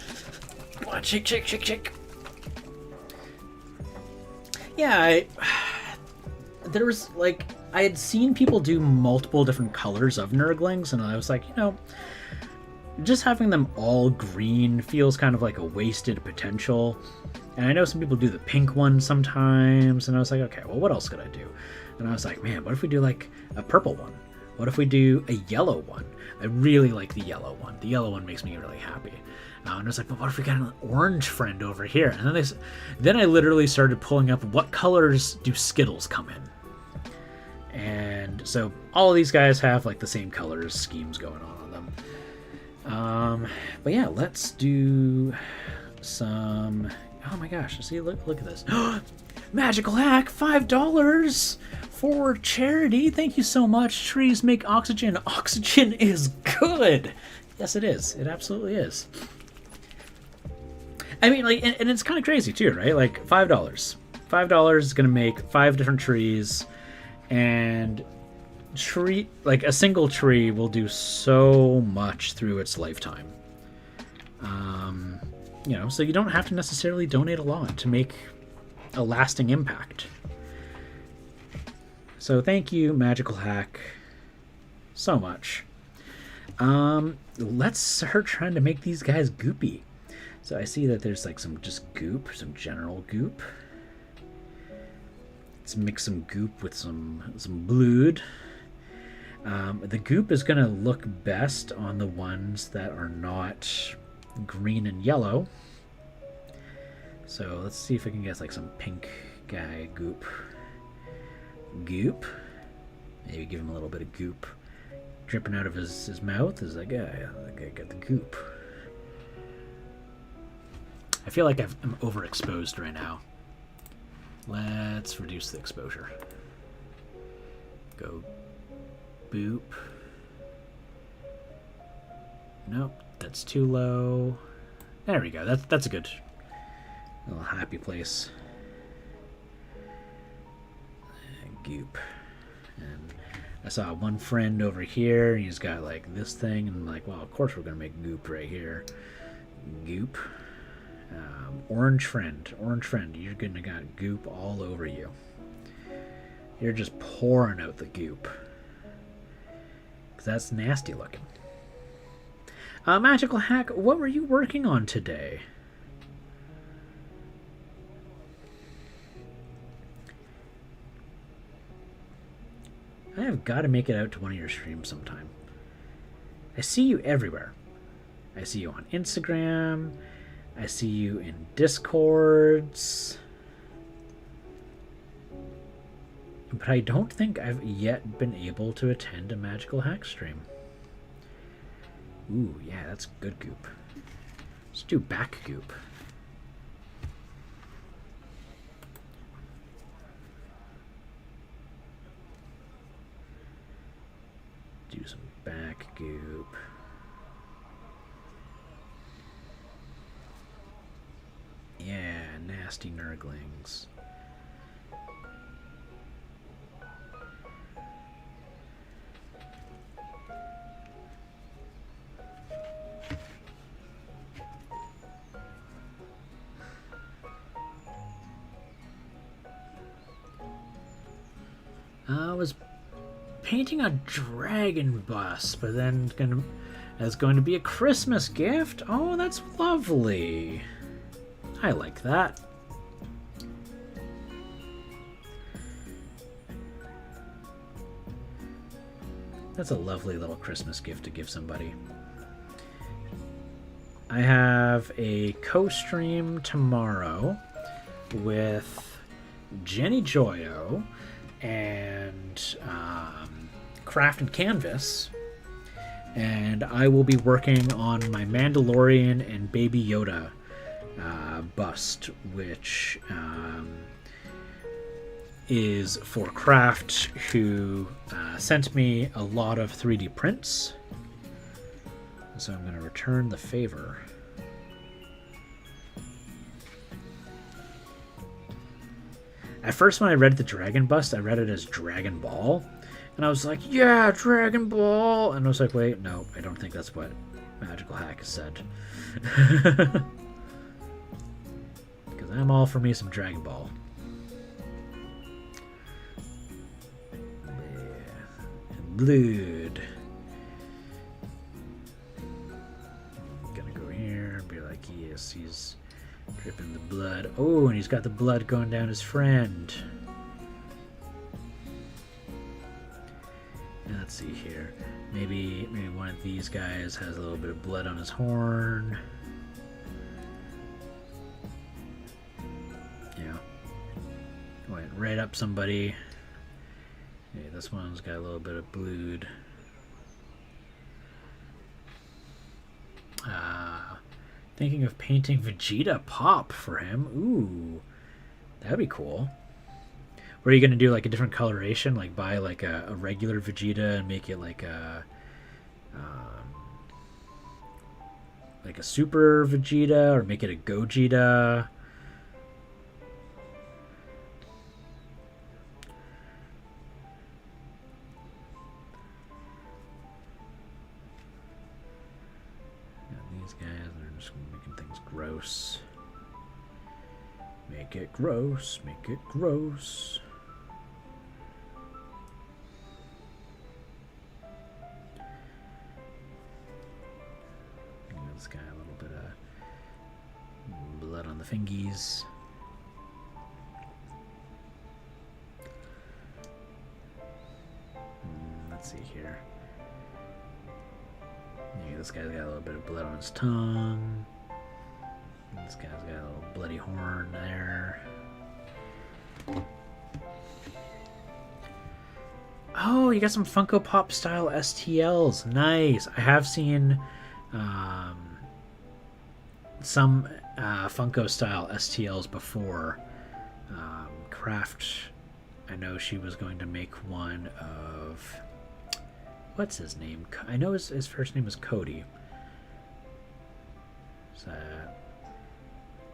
Come on, shake, shake, shake, shake. Yeah, there was, like, I had seen people do multiple different colors of Nurglings, and I was like, you know, just having them all green feels kind of like a wasted potential. And I know some people do the pink one sometimes, and I was like, okay, well, what else could I do? And I was like, man, what if we do, like, a purple one? What if we do a yellow one? I really like the yellow one. The yellow one makes me really happy. And I was like, but what if we got an orange friend over here? And then I literally started pulling up what colors do Skittles come in. And so all of these guys have like the same colors schemes going on them. But yeah, let's do some. Oh my gosh! See, look at this. Magical hack, $5 for charity. Thank you so much. Trees make oxygen. Oxygen is good. Yes, it is. It absolutely is. I mean, like, and it's kind of crazy too, right? Like $5. $5 is gonna make 5 different trees, and like a single tree will do so much through its lifetime. You know, so you don't have to necessarily donate a lot to make a lasting impact. So thank you, Magical Hack, so much. Let's start trying to make these guys goopy. So I see that there's like some just goop, some general goop. Let's mix some goop with some blood. The goop is going to look best on the ones that are not green and yellow. So let's see if I can get like some pink guy goop. Goop. Maybe give him a little bit of goop dripping out of his mouth. Is like, yeah, I got the goop. I feel like I'm overexposed right now. Let's reduce the exposure. Go boop. Nope, that's too low. There we go. That's a good little happy place. Goop. And I saw one friend over here. He's got like this thing, and I'm like, well, of course we're gonna make goop right here. Goop. Orange friend, you're gonna got goop all over you. You're just pouring out the goop. 'Cause that's nasty looking. Magical Hack, what were you working on today? I have got to make it out to one of your streams sometime. I see you everywhere. I see you on Instagram. I see you in Discords. But I don't think I've yet been able to attend a Magical Hack stream. Ooh, yeah, that's good goop. Let's do back goop. Do some back goop. Yeah, nasty Nurglings. I was painting a dragon bus, but then it's going to be a Christmas gift. Oh, that's lovely. I like that. That's a lovely little Christmas gift to give somebody. I have a co-stream tomorrow with Jenny Joyo and craft and canvas, and I will be working on my Mandalorian and Baby Yoda bust, which is for Craft, who sent me a lot of 3D prints. So I'm going to return the favor. At first, when I read the Dragon Bust, I read it as Dragon Ball. And I was like, yeah, Dragon Ball! And I was like, wait, no, I don't think that's what Magical Hack has said. Because I'm all for me some Dragon Ball. And blood. I'm gonna go here and be like, yes, he's dripping the blood. Oh, and he's got the blood going down his friend. Let's see here. Maybe one of these guys has a little bit of blood on his horn. Yeah. Went right up somebody. Okay, this one's got a little bit of blood. Thinking of painting Vegeta Pop for him. Ooh, that'd be cool. Or are you going to do like a different coloration? Like buy like a regular Vegeta and make it like a super Vegeta, or make it a Gogeta? These guys are just making things gross. Make it gross, make it gross. This guy, a little bit of blood on the fingies. Let's see here. Yeah, this guy's got a little bit of blood on his tongue. This guy's got a little bloody horn there. Oh, you got some Funko Pop style STLs. Nice. I have seen some Funko style STLs before. Craft, I know she was going to make one of, what's his name? I know his first name is Cody. He's an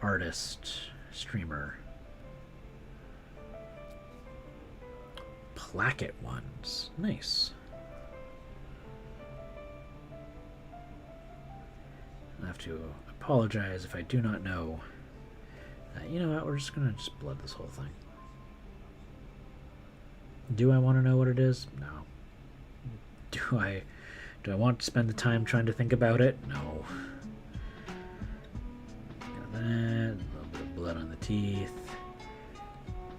artist, streamer. Placket ones. Nice. I have to apologize if I do not know. You know what? We're just gonna blood this whole thing. Do I want to know what it is? No. Do I want to spend the time trying to think about it? No. Got that. A little bit of blood on the teeth.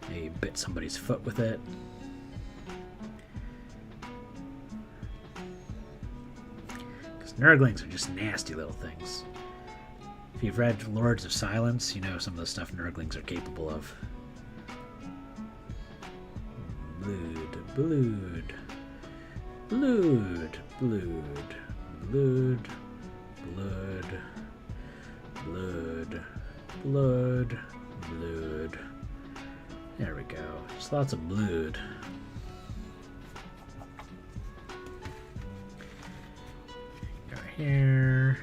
Maybe bit somebody's foot with it. Because Nurglings are just nasty little things. If you've read Lords of Silence, you know some of the stuff Nurglings are capable of. Blood, blood, blood, blood, blood, blood, blood, blood, blood. There we go. Just lots of blood. Go here.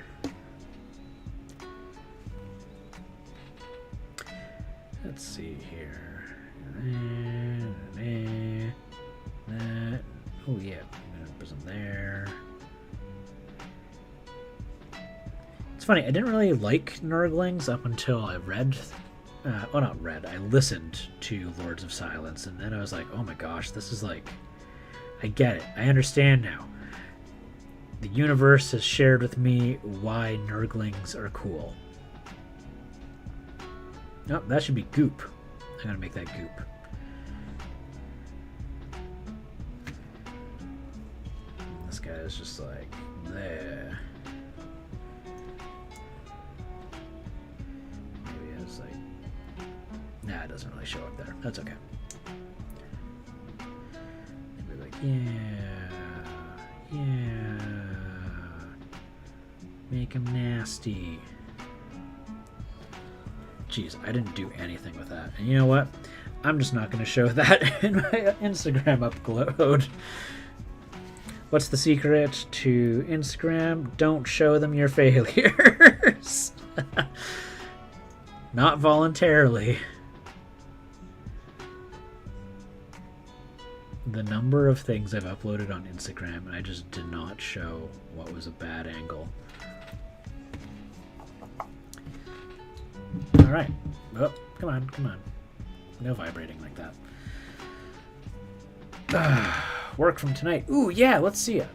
Let's see here. That. Oh yeah, I'm gonna put some there. It's funny, I didn't really like Nurglings up until I read, well not read, I listened to Lords of Silence, and then I was like, oh my gosh, this is like, I get it, I understand now. The universe has shared with me why Nurglings are cool. Oh, that should be goop. I'm gonna make that goop. This guy is just like there. Maybe it's like, nah, it doesn't really show up there. That's okay. Yeah. Yeah. Make him nasty. Jeez, I didn't do anything with that. And you know what? I'm just not going to show that in my Instagram upload. What's the secret to Instagram? Don't show them your failures. Not voluntarily. The number of things I've uploaded on Instagram, and I just did not show what was a bad angle. Alright. Oh, come on, come on. No vibrating like that. Work from tonight. Ooh, yeah, let's see it.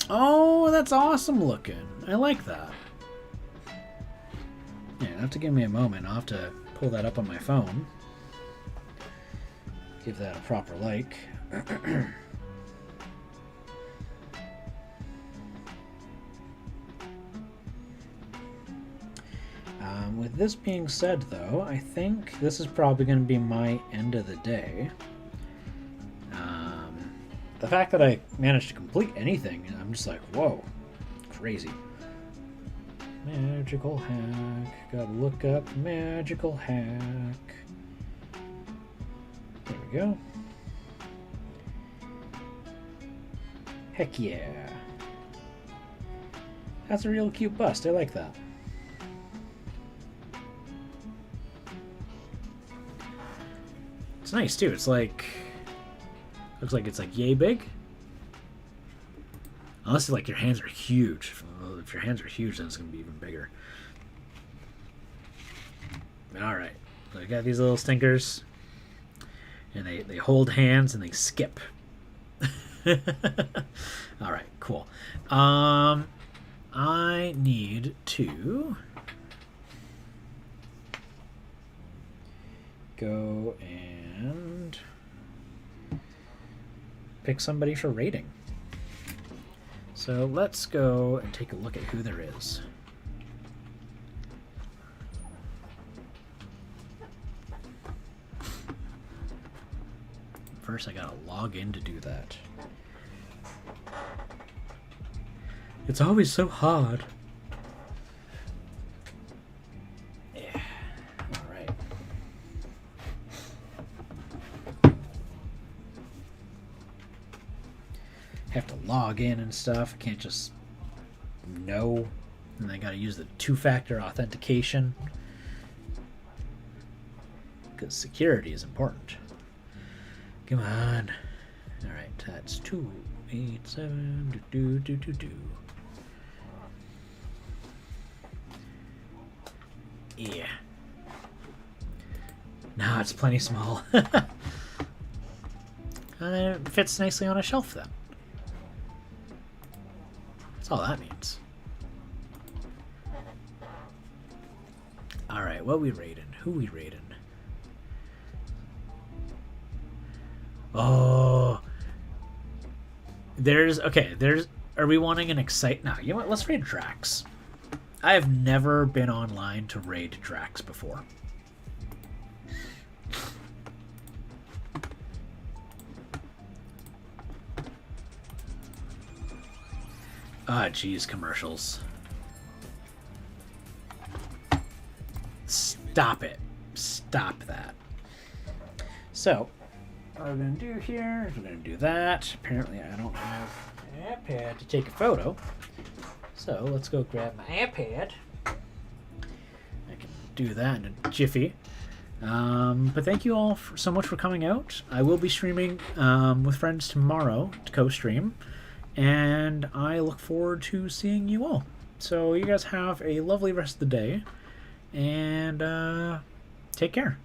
Oh, that's awesome looking. I like that. Yeah, you have to give me a moment. I'll have to pull that up on my phone. Give that a proper like. With this being said, though, I think this is probably going to be my end of the day. The fact that I managed to complete anything, I'm just like, whoa, crazy. Magical hack. Gotta look up magical hack. There we go. Heck yeah. That's a real cute bust. I like that. It's nice too. It's like, looks like it's like yay big. Unless like your hands are huge. If your hands are huge, then it's gonna be even bigger. All right, so I got these little stinkers, and they hold hands and they skip. All right, cool. I need to go and pick somebody for rating. So let's go and take a look at who there is. First, I gotta log in to do that. It's always so hard. Yeah. All right. Have to log in and stuff. I can't just know. And I gotta use the two-factor authentication. Because security is important. Come on. Alright, that's 287. Yeah. Nah, it's plenty small. It fits nicely on a shelf then. That's all that means. Alright, what we rating? Who we rating? Oh. Are we wanting an excite? No, you know what? Let's raid Drax. I have never been online to raid Drax before. Ah, geez, commercials. Stop it. Stop that. So, what we're going to do here is we're going to do that. Apparently, I don't have an iPad to take a photo. So, let's go grab my iPad. I can do that in a jiffy. But thank you all so much for coming out. I will be streaming with friends tomorrow to co-stream. And I look forward to seeing you all. So you guys have a lovely rest of the day. And take care.